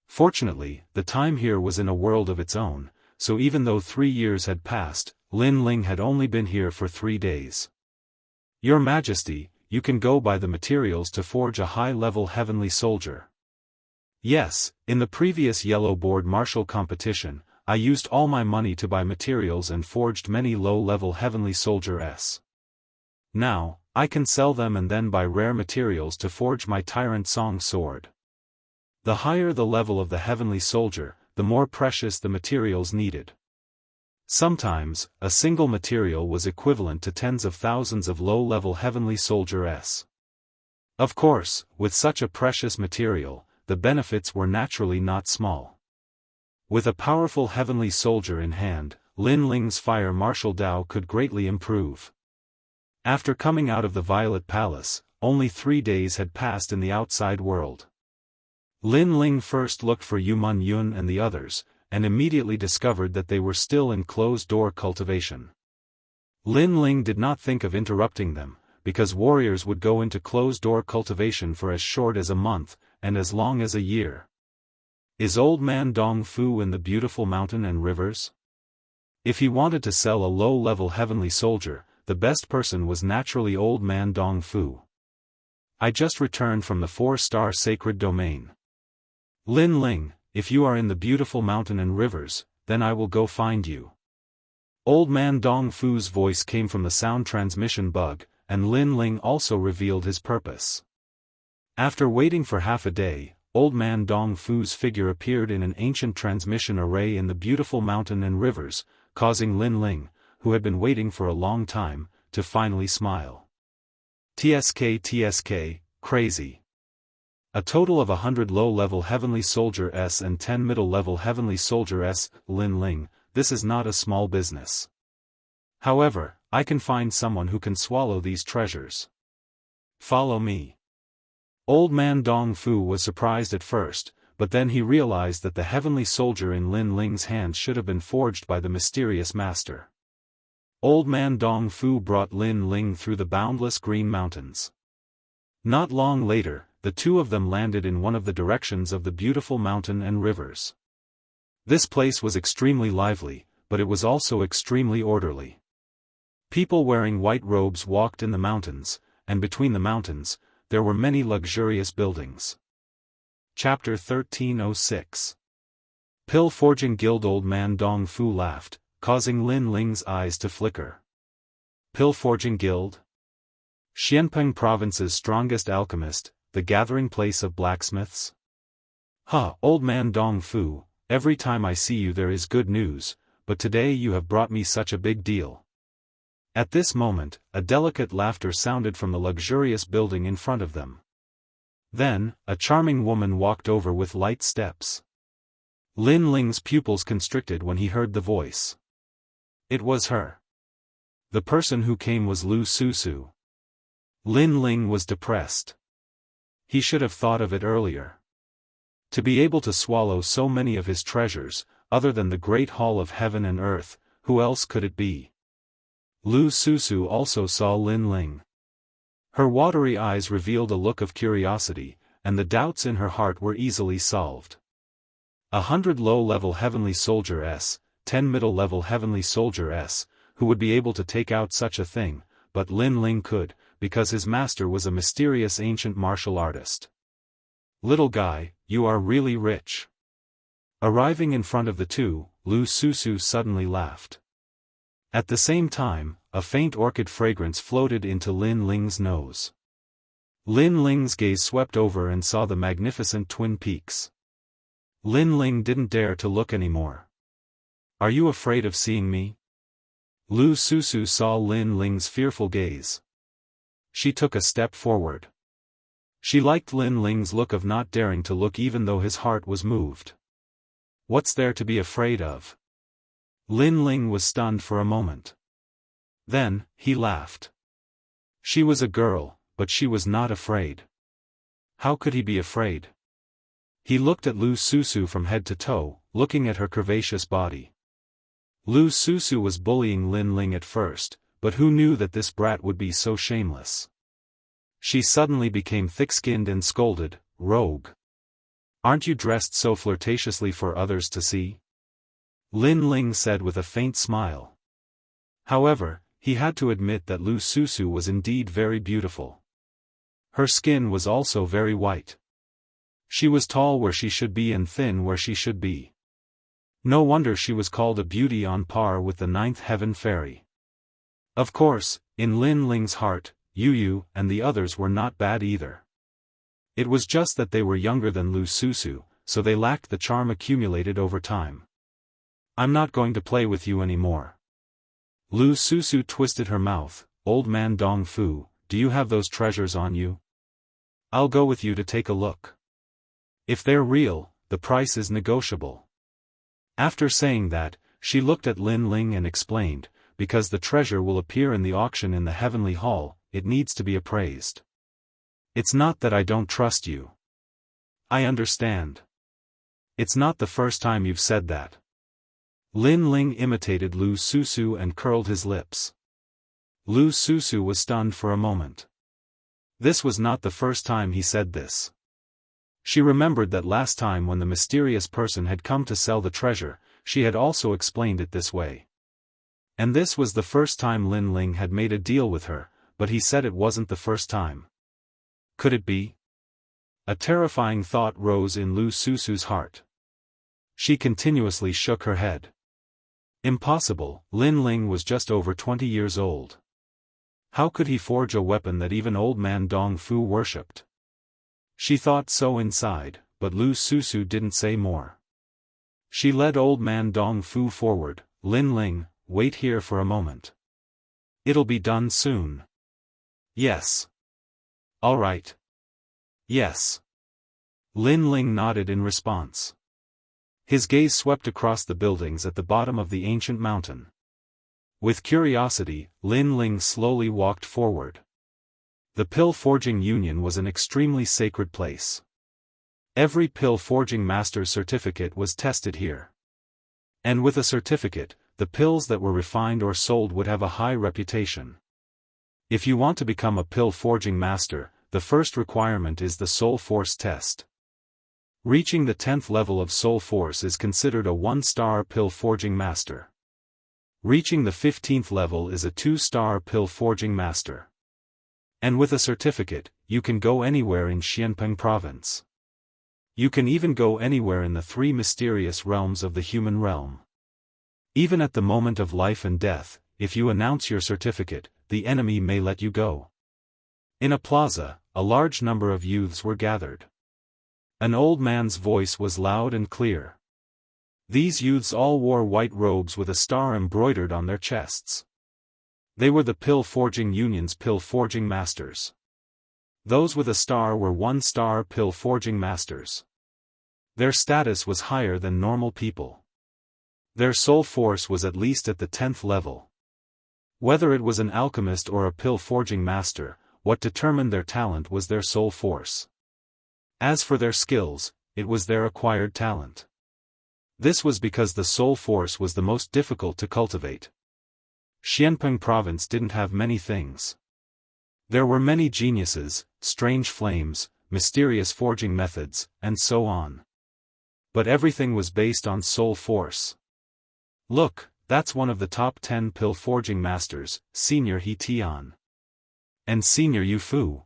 Fortunately, the time here was in a world of its own, so even though 3 years had passed, Lin Ling had only been here for 3 days. Your Majesty, you can go buy the materials to forge a high-level heavenly soldier. Yes, in the previous Yellow Board martial competition, I used all my money to buy materials and forged many low-level heavenly soldiers. Now, I can sell them and then buy rare materials to forge my Tyrant Song sword. The higher the level of the heavenly soldier, the more precious the materials needed. Sometimes, a single material was equivalent to tens of thousands of low-level heavenly soldiers. Of course, with such a precious material, the benefits were naturally not small. With a powerful heavenly soldier in hand, Lin Ling's fire martial Dao could greatly improve. After coming out of the Violet Palace, only 3 days had passed in the outside world. Lin Ling first looked for Yuman Yun and the others, and immediately discovered that they were still in closed-door cultivation. Lin Ling did not think of interrupting them, because warriors would go into closed-door cultivation for as short as a month, and as long as a year. Is Old Man Dong Fu in the beautiful mountain and rivers? If he wanted to sell a low-level heavenly soldier, the best person was naturally Old Man Dong Fu. I just returned from the 4-star sacred domain. Lin Ling, if you are in the beautiful mountain and rivers, then I will go find you. Old Man Dong Fu's voice came from the sound transmission bug, and Lin Ling also revealed his purpose. After waiting for half a day, Old Man Dong Fu's figure appeared in an ancient transmission array in the beautiful mountain and rivers, causing Lin Ling, who had been waiting for a long time, to finally smile. TSK, crazy. A total of 100 low-level Heavenly Soldier S and 10 middle-level Heavenly Soldier S, Lin Ling, this is not a small business. However, I can find someone who can swallow these treasures. Follow me. Old Man Dong Fu was surprised at first, but then he realized that the Heavenly Soldier in Lin Ling's hands should have been forged by the mysterious master. Old Man Dong Fu brought Lin Ling through the boundless green mountains. Not long later, the two of them landed in one of the directions of the beautiful mountain and rivers. This place was extremely lively, but it was also extremely orderly. People wearing white robes walked in the mountains, and between the mountains, there were many luxurious buildings. Chapter 1306. Pill Forging Guild. Old Man Dong Fu laughed, causing Lin Ling's eyes to flicker. Pill Forging Guild? Xianpeng Province's strongest alchemist, the gathering place of blacksmiths? Old Man Dong Fu, every time I see you there is good news, but today you have brought me such a big deal. At this moment, a delicate laughter sounded from the luxurious building in front of them. Then, a charming woman walked over with light steps. Lin Ling's pupils constricted when he heard the voice. It was her. The person who came was Lu Susu. Lin Ling was depressed. He should have thought of it earlier. To be able to swallow so many of his treasures, other than the great hall of heaven and earth, who else could it be? Lu Susu also saw Lin Ling. Her watery eyes revealed a look of curiosity, and the doubts in her heart were easily solved. 100 low-level Heavenly Soldier S, 10 middle-level Heavenly Soldier S, who would be able to take out such a thing, but Lin Ling could, because his master was a mysterious ancient martial artist. Little guy, you are really rich. Arriving in front of the two, Lu Susu suddenly laughed. At the same time, a faint orchid fragrance floated into Lin Ling's nose. Lin Ling's gaze swept over and saw the magnificent twin peaks. Lin Ling didn't dare to look anymore. Are you afraid of seeing me? Lu Susu saw Lin Ling's fearful gaze. She took a step forward. She liked Lin Ling's look of not daring to look even though his heart was moved. What's there to be afraid of? Lin Ling was stunned for a moment. Then, he laughed. She was a girl, but she was not afraid. How could he be afraid? He looked at Lu Susu from head to toe, looking at her curvaceous body. Lu Susu was bullying Lin Ling at first, but who knew that this brat would be so shameless? She suddenly became thick-skinned and scolded, "Rogue! Aren't you dressed so flirtatiously for others to see?" Lin Ling said with a faint smile. However, he had to admit that Lu Susu was indeed very beautiful. Her skin was also very white. She was tall where she should be and thin where she should be. No wonder she was called a beauty on par with the 9th heaven fairy. Of course, in Lin Ling's heart, Yu and the others were not bad either. It was just that they were younger than Lu Susu, so they lacked the charm accumulated over time. I'm not going to play with you anymore. Lu Susu twisted her mouth. Old Man Dong Fu, do you have those treasures on you? I'll go with you to take a look. If they're real, the price is negotiable. After saying that, she looked at Lin Ling and explained, because the treasure will appear in the auction in the Heavenly Hall, it needs to be appraised. It's not that I don't trust you. I understand. It's not the first time you've said that. Lin Ling imitated Lu Susu and curled his lips. Lu Susu was stunned for a moment. This was not the first time he said this. She remembered that last time when the mysterious person had come to sell the treasure, she had also explained it this way. And this was the first time Lin Ling had made a deal with her, but he said it wasn't the first time. Could it be? A terrifying thought rose in Lu Susu's heart. She continuously shook her head. Impossible, Lin Ling was just over 20 years old. How could he forge a weapon that even old man Dong Fu worshipped? She thought so inside, but Lu Susu didn't say more. She led old man Dong Fu forward. Lin Ling, wait here for a moment. It'll be done soon. Yes. All right. Yes. Lin Ling nodded in response. His gaze swept across the buildings at the bottom of the ancient mountain. With curiosity, Lin Ling slowly walked forward. The Pill Forging Union was an extremely sacred place. Every pill forging master's certificate was tested here. And with a certificate, the pills that were refined or sold would have a high reputation. If you want to become a pill forging master, the first requirement is the Soul Force test. Reaching the 10th level of Soul Force is considered a 1-star pill forging master. Reaching the 15th level is a 2-star pill forging master. And with a certificate, you can go anywhere in Xianpeng province. You can even go anywhere in the 3 mysterious realms of the human realm. Even at the moment of life and death, if you announce your certificate, the enemy may let you go. In a plaza, a large number of youths were gathered. An old man's voice was loud and clear. These youths all wore white robes with a star embroidered on their chests. They were the Pill Forging Union's pill forging masters. Those with a star were 1-star pill forging masters. Their status was higher than normal people. Their soul force was at least at the 10th level. Whether it was an alchemist or a pill forging master, what determined their talent was their soul force. As for their skills, it was their acquired talent. This was because the soul force was the most difficult to cultivate. Xianpeng province didn't have many things. There were many geniuses, strange flames, mysterious forging methods, and so on. But everything was based on soul force. Look, that's one of the top 10 pill forging masters, Senior He Tian. And Senior Yu Fu.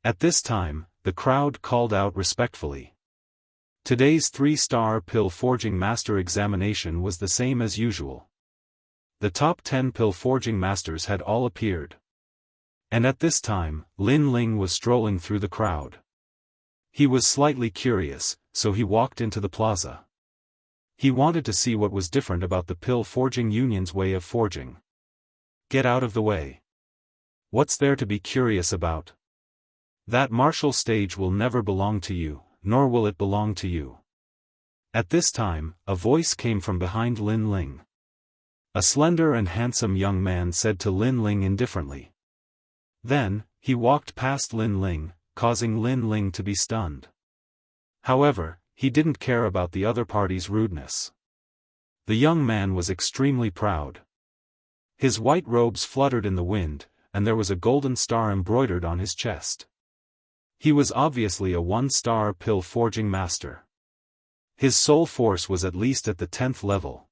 At this time, the crowd called out respectfully. Today's 3-star pill forging master examination was the same as usual. The top 10 pill forging masters had all appeared. And at this time, Lin Ling was strolling through the crowd. He was slightly curious, so he walked into the plaza. He wanted to see what was different about the Pill Forging Union's way of forging. Get out of the way. What's there to be curious about? That martial stage will never belong to you, nor will it belong to you. At this time, a voice came from behind Lin Ling. A slender and handsome young man said to Lin Ling indifferently. Then, he walked past Lin Ling, causing Lin Ling to be stunned. However, he didn't care about the other party's rudeness. The young man was extremely proud. His white robes fluttered in the wind, and there was a golden star embroidered on his chest. He was obviously a 1-star pill forging master. His soul force was at least at the 10th level.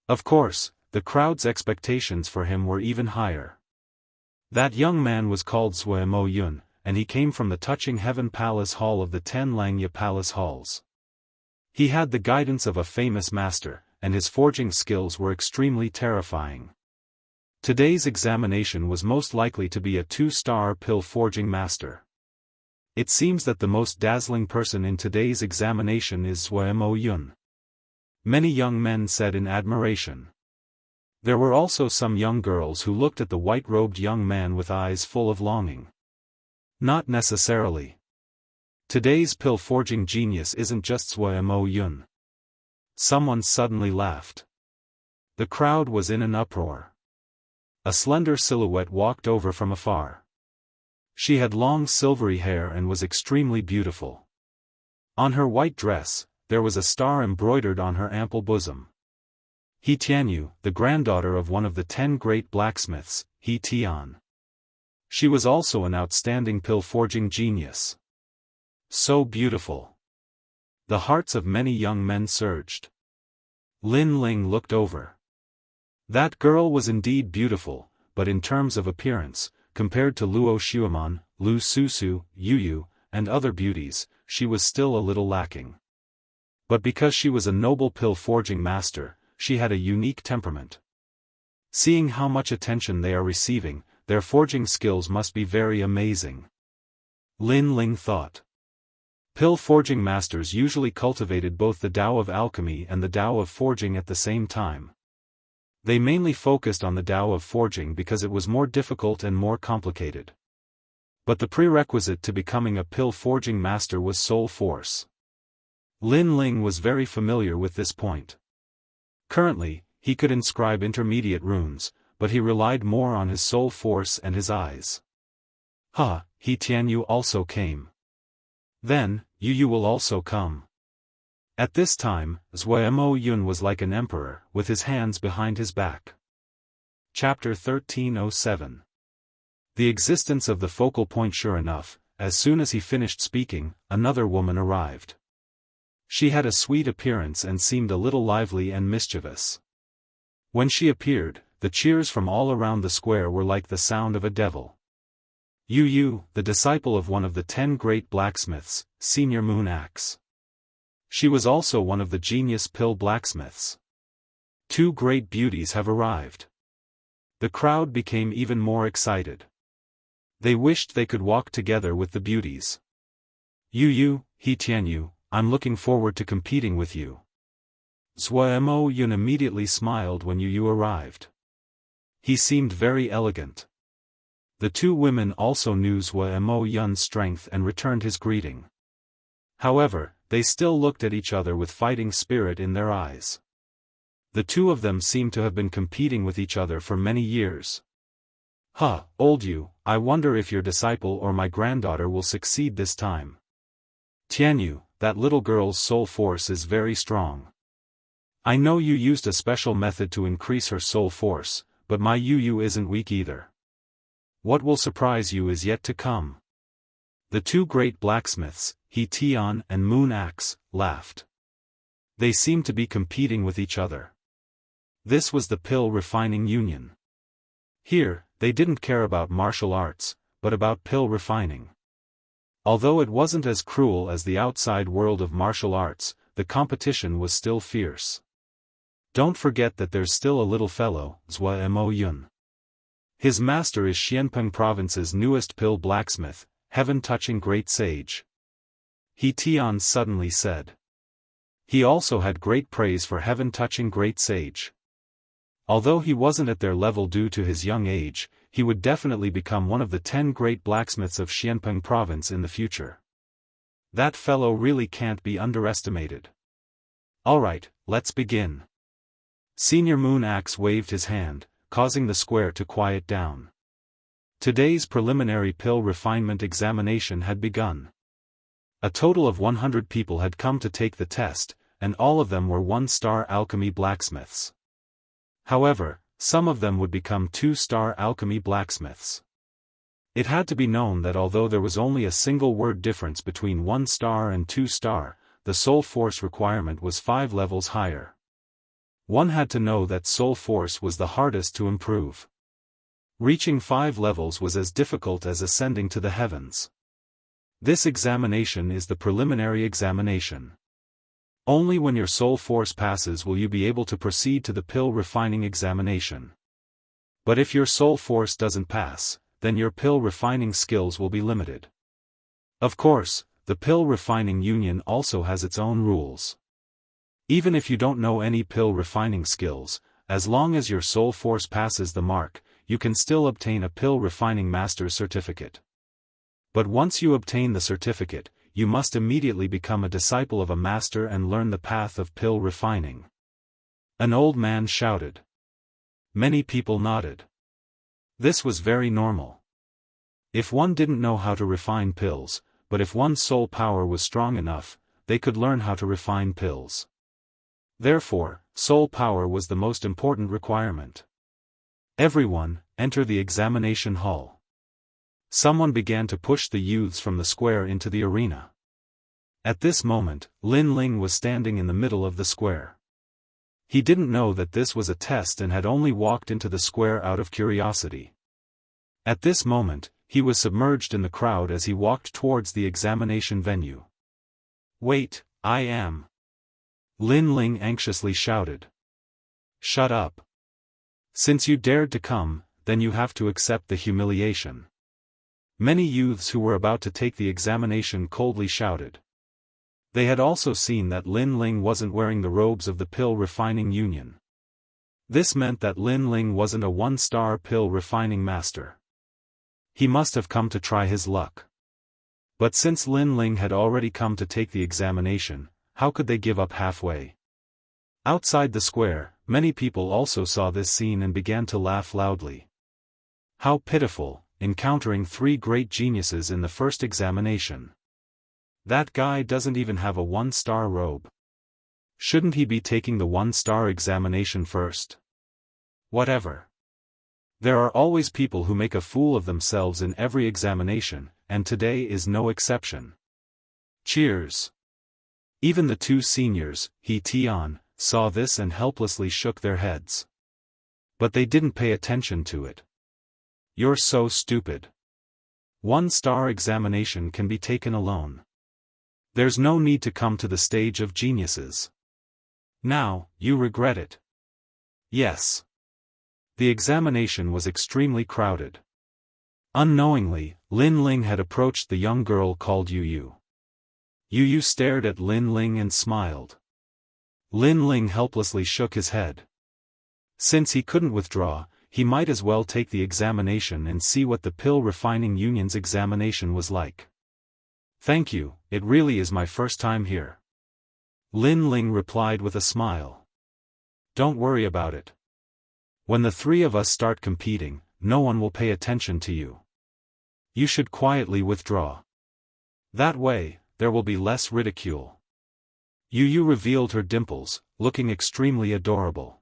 Of course, the crowd's expectations for him were even higher. That young man was called Zui Mo Yun, and he came from the Touching Heaven Palace Hall of the 10 Langya Palace Halls. He had the guidance of a famous master, and his forging skills were extremely terrifying. Today's examination was most likely to be a 2-star pill forging master. It seems that the most dazzling person in today's examination is Zui Mo Yun. Many young men said in admiration. There were also some young girls who looked at the white-robed young man with eyes full of longing. Not necessarily. Today's pill-forging genius isn't just Zui Mo Yun. Someone suddenly laughed. The crowd was in an uproar. A slender silhouette walked over from afar. She had long silvery hair and was extremely beautiful. On her white dress, there was a star embroidered on her ample bosom. He Tianyu, the granddaughter of one of the 10 great blacksmiths, He Tian. She was also an outstanding pill-forging genius. So beautiful. The hearts of many young men surged. Lin Ling looked over. That girl was indeed beautiful, but in terms of appearance, compared to Luo Xueman, Lu Susu, Yu Yu, and other beauties, she was still a little lacking. But because she was a noble pill-forging master, she had a unique temperament. Seeing how much attention they are receiving, their forging skills must be very amazing. Lin Ling thought. Pill-forging masters usually cultivated both the Tao of alchemy and the Tao of forging at the same time. They mainly focused on the Tao of forging because it was more difficult and more complicated. But the prerequisite to becoming a pill-forging master was soul force. Lin Ling was very familiar with this point. Currently, he could inscribe intermediate runes, but he relied more on his soul force and his eyes. He Tianyu also came. Then, Yu Yu will also come. At this time, Zhuemo Yun was like an emperor, with his hands behind his back. Chapter 1307. The existence of the focal point. Sure enough, as soon as he finished speaking, another woman arrived. She had a sweet appearance and seemed a little lively and mischievous. When she appeared, the cheers from all around the square were like the sound of a devil. Yu Yu, the disciple of one of the 10 great blacksmiths, Senior Moon Axe. She was also one of the genius pill blacksmiths. 2 great beauties have arrived. The crowd became even more excited. They wished they could walk together with the beauties. Yu Yu, He Tianyu, I'm looking forward to competing with you. Zhuemo Yun immediately smiled when Yu Yu arrived. He seemed very elegant. The 2 women also knew Zhuemo Yun's strength and returned his greeting. However, they still looked at each other with fighting spirit in their eyes. The 2 of them seemed to have been competing with each other for many years. Old Yu, I wonder if your disciple or my granddaughter will succeed this time. Tianyu, that little girl's soul force is very strong. I know you used a special method to increase her soul force, but my Yu Yu isn't weak either. What will surprise you is yet to come. The 2 great blacksmiths, He Tian and Moon Axe, laughed. They seemed to be competing with each other. This was the pill refining union. Here, they didn't care about martial arts, but about pill refining. Although it wasn't as cruel as the outside world of martial arts, the competition was still fierce. Don't forget that there's still a little fellow, Zhuemo Yun. His master is Xianpeng province's newest pill blacksmith, heaven-touching great sage. He Tian suddenly said. He also had great praise for heaven-touching great sage. Although he wasn't at their level due to his young age, he would definitely become one of the 10 great blacksmiths of Xianpeng province in the future. That fellow really can't be underestimated. Alright, let's begin. Senior Moon Axe waved his hand, causing the square to quiet down. Today's preliminary pill refinement examination had begun. A total of 100 people had come to take the test, and all of them were 1-star alchemy blacksmiths. However, some of them would become 2-star alchemy blacksmiths. It had to be known that although there was only a single word difference between 1-star and 2-star, the soul force requirement was 5 levels higher. One had to know that soul force was the hardest to improve. Reaching 5 levels was as difficult as ascending to the heavens. This examination is the preliminary examination. Only when your soul force passes will you be able to proceed to the pill refining examination. But if your soul force doesn't pass, then your pill refining skills will be limited. Of course, the pill refining union also has its own rules. Even if you don't know any pill refining skills, as long as your soul force passes the mark, you can still obtain a pill refining master's certificate. But once you obtain the certificate, you must immediately become a disciple of a master and learn the path of pill refining. An old man shouted. Many people nodded. This was very normal. If one didn't know how to refine pills, but if one's soul power was strong enough, they could learn how to refine pills. Therefore, soul power was the most important requirement. Everyone, enter the examination hall. Someone began to push the youths from the square into the arena. At this moment, Lin Ling was standing in the middle of the square. He didn't know that this was a test and had only walked into the square out of curiosity. At this moment, he was submerged in the crowd as he walked towards the examination venue. "Wait, I am." Lin Ling anxiously shouted. "Shut up. Since you dared to come, then you have to accept the humiliation." Many youths who were about to take the examination coldly shouted. They had also seen that Lin Ling wasn't wearing the robes of the Pill Refining Union. This meant that Lin Ling wasn't a one-star pill refining master. He must have come to try his luck. But since Lin Ling had already come to take the examination, how could they give up halfway? Outside the square, many people also saw this scene and began to laugh loudly. How pitiful, encountering 3 great geniuses in the first examination. That guy doesn't even have a one-star robe. Shouldn't he be taking the one-star examination first? Whatever. There are always people who make a fool of themselves in every examination, and today is no exception. Cheers. Even the 2 seniors, He Tian, saw this and helplessly shook their heads. But they didn't pay attention to it. You're so stupid. One-star examination can be taken alone. There's no need to come to the stage of geniuses. Now, you regret it. Yes. The examination was extremely crowded. Unknowingly, Lin Ling had approached the young girl called Yu Yu. Yu Yu stared at Lin Ling and smiled. Lin Ling helplessly shook his head. Since he couldn't withdraw, he might as well take the examination and see what the Pill Refining Union's examination was like. "Thank you, it really is my first time here." Lin Ling replied with a smile. "Don't worry about it. When the 3 of us start competing, no one will pay attention to you. You should quietly withdraw. That way, there will be less ridicule." Yu Yu revealed her dimples, looking extremely adorable.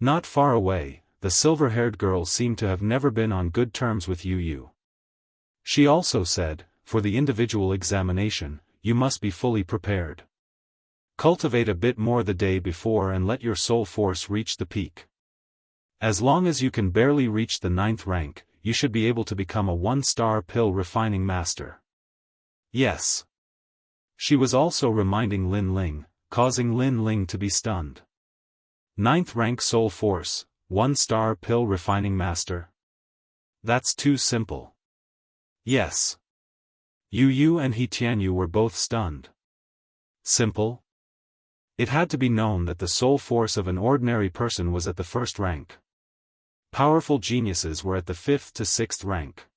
Not far away, the silver-haired girl seemed to have never been on good terms with Yu Yu. She also said, "For the individual examination, you must be fully prepared. Cultivate a bit more the day before and let your soul force reach the peak. As long as you can barely reach the 9th rank, you should be able to become a one-star pill refining master." Yes. She was also reminding Lin Ling, causing Lin Ling to be stunned. 9th rank soul force, 1-star pill refining master. That's too simple. Yes. Yu Yu and He Tianyu were both stunned. Simple? It had to be known that the soul force of an ordinary person was at the 1st rank. Powerful geniuses were at the 5th to 6th rank.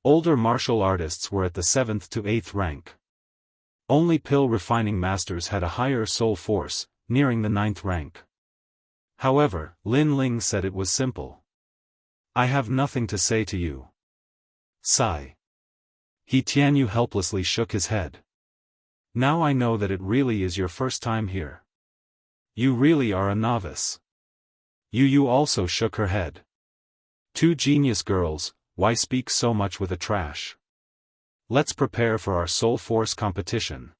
Older martial artists were at the 7th to 8th rank. Only pill refining masters had a higher soul force, nearing the 9th rank. However, Lin Ling said it was simple. "I have nothing to say to you." Sigh. He Tianyu helplessly shook his head. "Now I know that it really is your first time here. You really are a novice." Yu Yu also shook her head. "2 genius girls, why speak so much with a trash? Let's prepare for our soul force competition."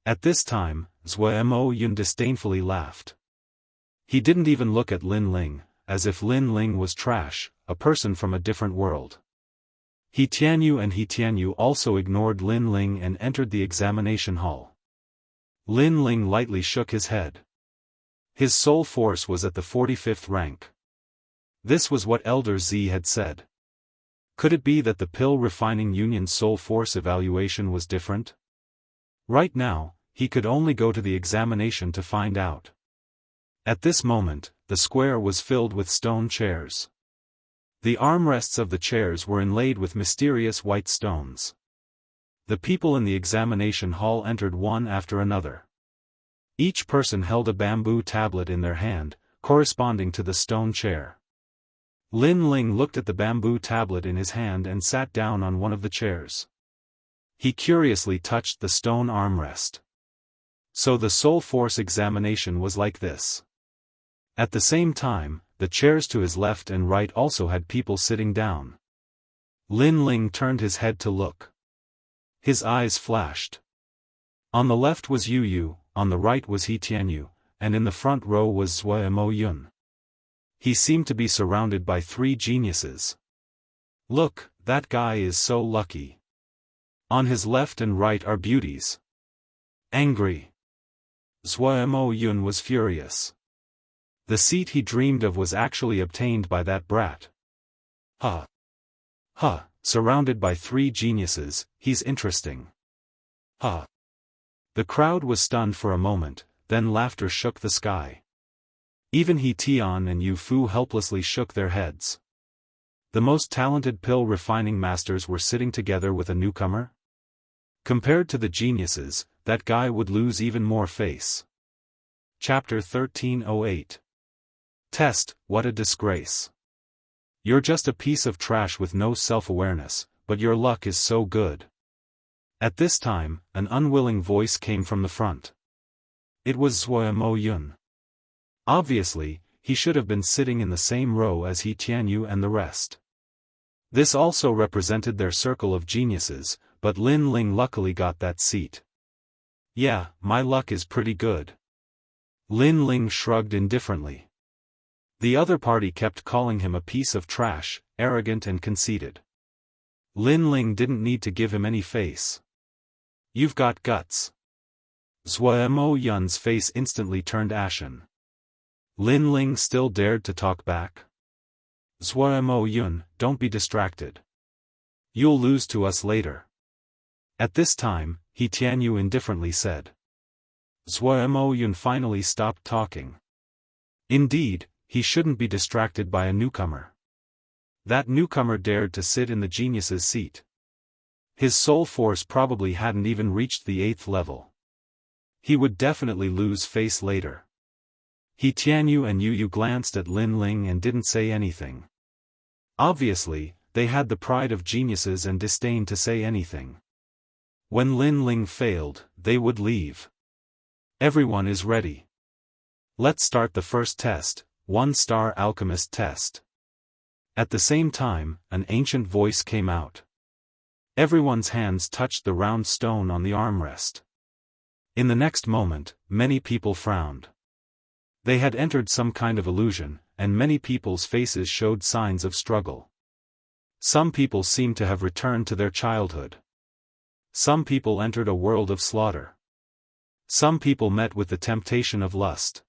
At this time, Zhuo Mo Yun disdainfully laughed. He didn't even look at Lin Ling, as if Lin Ling was trash, a person from a different world. He Tianyu and He Tianyu also ignored Lin Ling and entered the examination hall. Lin Ling lightly shook his head. His soul force was at the 45th rank. This was what Elder Z had said. Could it be that the Pill Refining Union's soul force evaluation was different? Right now, he could only go to the examination to find out. At this moment, the square was filled with stone chairs. The armrests of the chairs were inlaid with mysterious white stones. The people in the examination hall entered one after another. Each person held a bamboo tablet in their hand, corresponding to the stone chair. Lin Ling looked at the bamboo tablet in his hand and sat down on one of the chairs. He curiously touched the stone armrest. So the soul force examination was like this. At the same time, the chairs to his left and right also had people sitting down. Lin Ling turned his head to look. His eyes flashed. On the left was Yu Yu, on the right was He Tianyu, and in the front row was Zhuo Mo Yun. He seemed to be surrounded by three geniuses. Look, that guy is so lucky. On his left and right are beauties. Angry. Zhuo Mo Yun was furious. The seat he dreamed of was actually obtained by that brat. Huh. Huh, surrounded by three geniuses, he's interesting. Huh. The crowd was stunned for a moment, then laughter shook the sky. Even He Tian and Yu Fu helplessly shook their heads. The most talented pill refining masters were sitting together with a newcomer? Compared to the geniuses, that guy would lose even more face. Chapter 1308. Test, what a disgrace. You're just a piece of trash with no self-awareness, but your luck is so good. At this time, an unwilling voice came from the front. It was Zhuo Mo Yun. Obviously, he should have been sitting in the same row as He Tianyu and the rest. This also represented their circle of geniuses, but Lin Ling luckily got that seat. Yeah, my luck is pretty good. Lin Ling shrugged indifferently. The other party kept calling him a piece of trash, arrogant and conceited. Lin Ling didn't need to give him any face. You've got guts. Zhuo Mo Yun's face instantly turned ashen. Lin Ling still dared to talk back. Zhuo Mo Yun, don't be distracted. You'll lose to us later. At this time, He Tianyu indifferently said. Zhuo Mo Yun finally stopped talking. Indeed, he shouldn't be distracted by a newcomer. That newcomer dared to sit in the genius's seat. His soul force probably hadn't even reached the 8th level. He would definitely lose face later. He Tianyu and Yu Yu glanced at Lin Ling and didn't say anything. Obviously, they had the pride of geniuses and disdained to say anything. When Lin Ling failed, they would leave. Everyone is ready. Let's start the first test, 1-star alchemist test. At the same time, an ancient voice came out. Everyone's hands touched the round stone on the armrest. In the next moment, many people frowned. They had entered some kind of illusion, and many people's faces showed signs of struggle. Some people seemed to have returned to their childhood. Some people entered a world of slaughter. Some people met with the temptation of lust.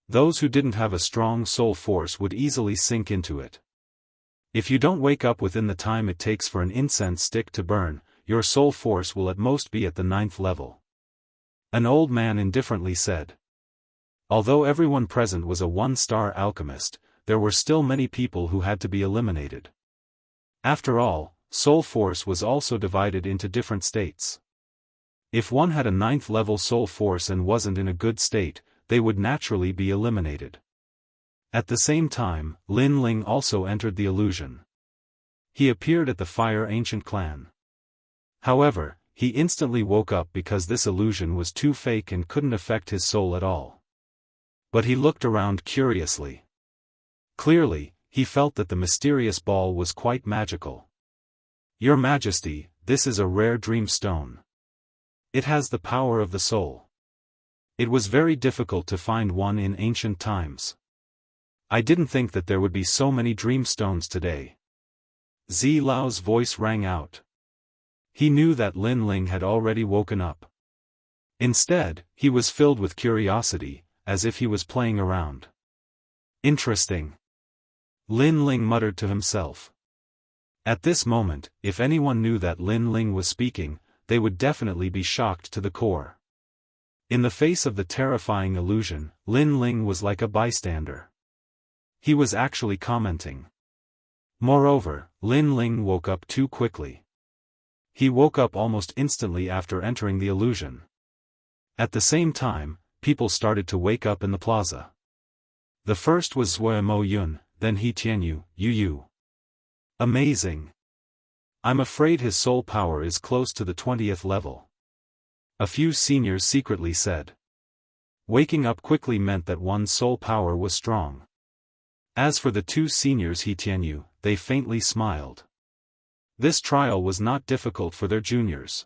Those who didn't have a strong soul force would easily sink into it. If you don't wake up within the time it takes for an incense stick to burn, your soul force will at most be at the 9th level. An old man indifferently said. Although everyone present was a 1-star alchemist, there were still many people who had to be eliminated. After all, soul force was also divided into different states. If one had a 9th level soul force and wasn't in a good state, they would naturally be eliminated. At the same time, Lin Ling also entered the illusion. He appeared at the Fire Ancient clan. However, he instantly woke up because this illusion was too fake and couldn't affect his soul at all. But he looked around curiously. Clearly, he felt that the mysterious ball was quite magical. Your Majesty, this is a rare dream stone. It has the power of the soul. It was very difficult to find one in ancient times. I didn't think that there would be so many dream stones today. Zi Lao's voice rang out. He knew that Lin Ling had already woken up. Instead, he was filled with curiosity, as if he was playing around. Interesting. Lin Ling muttered to himself. At this moment, if anyone knew that Lin Ling was speaking, they would definitely be shocked to the core. In the face of the terrifying illusion, Lin Ling was like a bystander. He was actually commenting. Moreover, Lin Ling woke up too quickly. He woke up almost instantly after entering the illusion. At the same time, people started to wake up in the plaza. The first was Zhuo Mo Yun, then He Tianyu, Yu Yu. Amazing. I'm afraid his soul power is close to the 20th level. a few seniors secretly said. Waking up quickly meant that one's soul power was strong. As for the two seniors he Tianyu, they faintly smiled. This trial was not difficult for their juniors.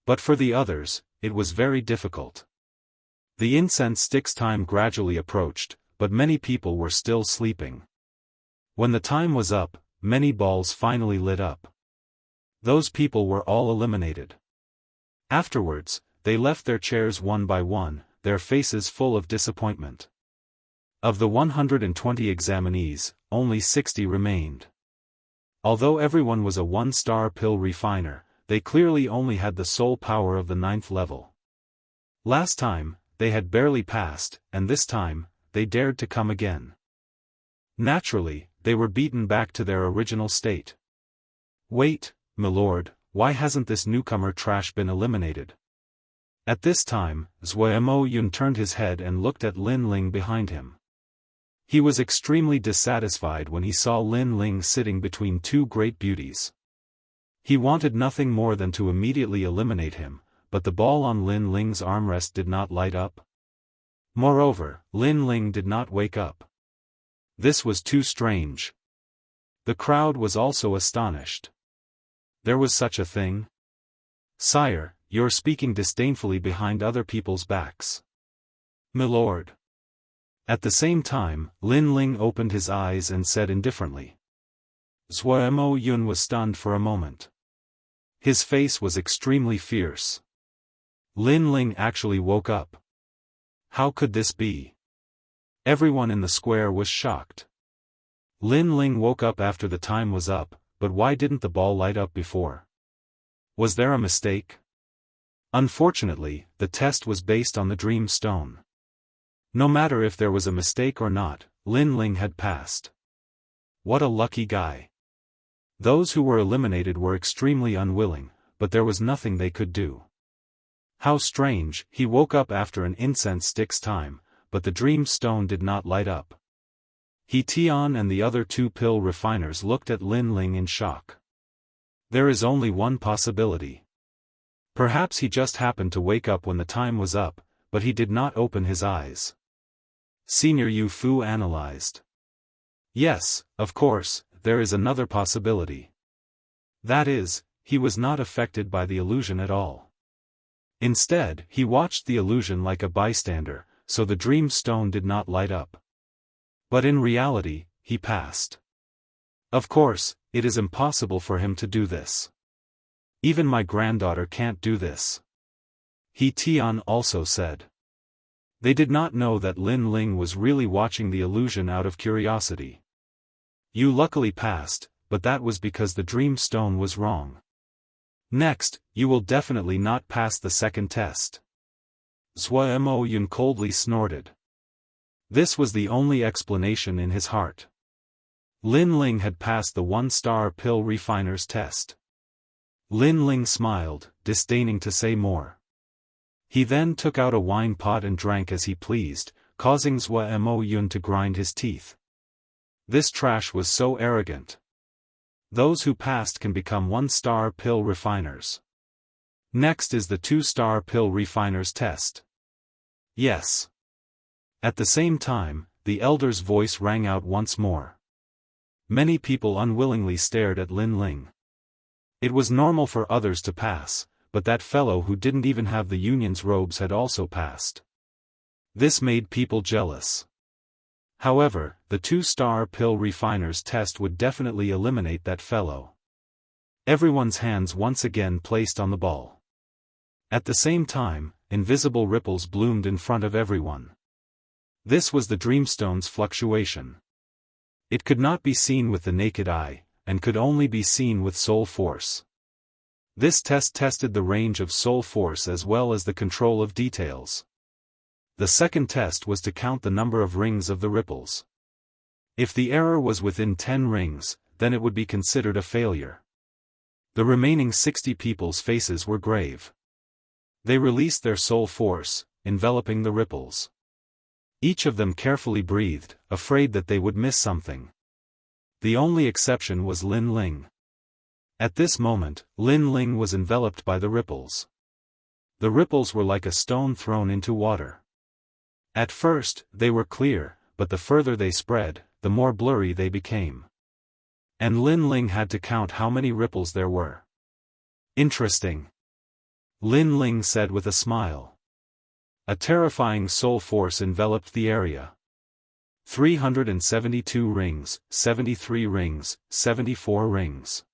But for the others, it was very difficult. The incense sticks time gradually approached, but many people were still sleeping. When the time was up, many balls finally lit up. Those people were all eliminated. Afterwards, they left their chairs one by one, their faces full of disappointment. Of the 120 examinees, only 60 remained. Although everyone was a one-star pill refiner, they clearly only had the soul power of the 9th level. Last time, they had barely passed, and this time, they dared to come again. Naturally, they were beaten back to their original state. Wait, milord, why hasn't this newcomer trash been eliminated? At this time, Zhuemo Yun turned his head and looked at Lin Ling behind him. He was extremely dissatisfied when he saw Lin Ling sitting between two great beauties. He wanted nothing more than to immediately eliminate him, but the ball on Lin Ling's armrest did not light up. Moreover, Lin Ling did not wake up. This was too strange. The crowd was also astonished. There was such a thing? Sire, you're speaking disdainfully behind other people's backs. Milord. At the same time, Lin Ling opened his eyes and said indifferently. Zhuemo Yun was stunned for a moment. His face was extremely fierce. Lin Ling actually woke up. How could this be? Everyone in the square was shocked. Lin Ling woke up after the time was up, but why didn't the ball light up before? Was there a mistake? Unfortunately, the test was based on the Dream Stone. No matter if there was a mistake or not, Lin Ling had passed. What a lucky guy. Those who were eliminated were extremely unwilling, but there was nothing they could do. How strange, he woke up after an incense stick's time, but the Dream Stone did not light up. He Tian and the other two pill refiners looked at Lin Ling in shock. There is only one possibility. Perhaps he just happened to wake up when the time was up, but he did not open his eyes. Senior Yu Fu analyzed. Yes, of course, there is another possibility. That is, he was not affected by the illusion at all. Instead, he watched the illusion like a bystander, so the Dream Stone did not light up. But in reality, he passed. Of course, it is impossible for him to do this. Even my granddaughter can't do this. He Tian also said. They did not know that Lin Ling was really watching the illusion out of curiosity. You luckily passed, but that was because the Dream Stone was wrong. Next, you will definitely not pass the second test. Zhuemo Yun coldly snorted. This was the only explanation in his heart. Lin Ling had passed the one-star pill refiner's test. Lin Ling smiled, disdaining to say more. He then took out a wine pot and drank as he pleased, causing Zhuemo Yun to grind his teeth. This trash was so arrogant. Those who passed can become one-star pill refiners. Next is the two-star pill refiner's test. Yes. At the same time, the elder's voice rang out once more. Many people unwillingly stared at Lin Ling. It was normal for others to pass, but that fellow who didn't even have the union's robes had also passed. This made people jealous. However, the two-star pill refiner's test would definitely eliminate that fellow. Everyone's hands once again placed on the ball. At the same time, invisible ripples bloomed in front of everyone. This was the Dreamstone's fluctuation. It could not be seen with the naked eye, and could only be seen with soul force. This test tested the range of soul force as well as the control of details. The second test was to count the number of rings of the ripples. If the error was within 10 rings, then it would be considered a failure. The remaining 60 people's faces were grave. They released their soul force, enveloping the ripples. Each of them carefully breathed, afraid that they would miss something. The only exception was Lin Ling. At this moment, Lin Ling was enveloped by the ripples. The ripples were like a stone thrown into water. At first, they were clear, but the further they spread, the more blurry they became. And Lin Ling had to count how many ripples there were. Interesting. Lin Ling said with a smile. A terrifying soul force enveloped the area. 372 rings, 73 rings, 74 rings.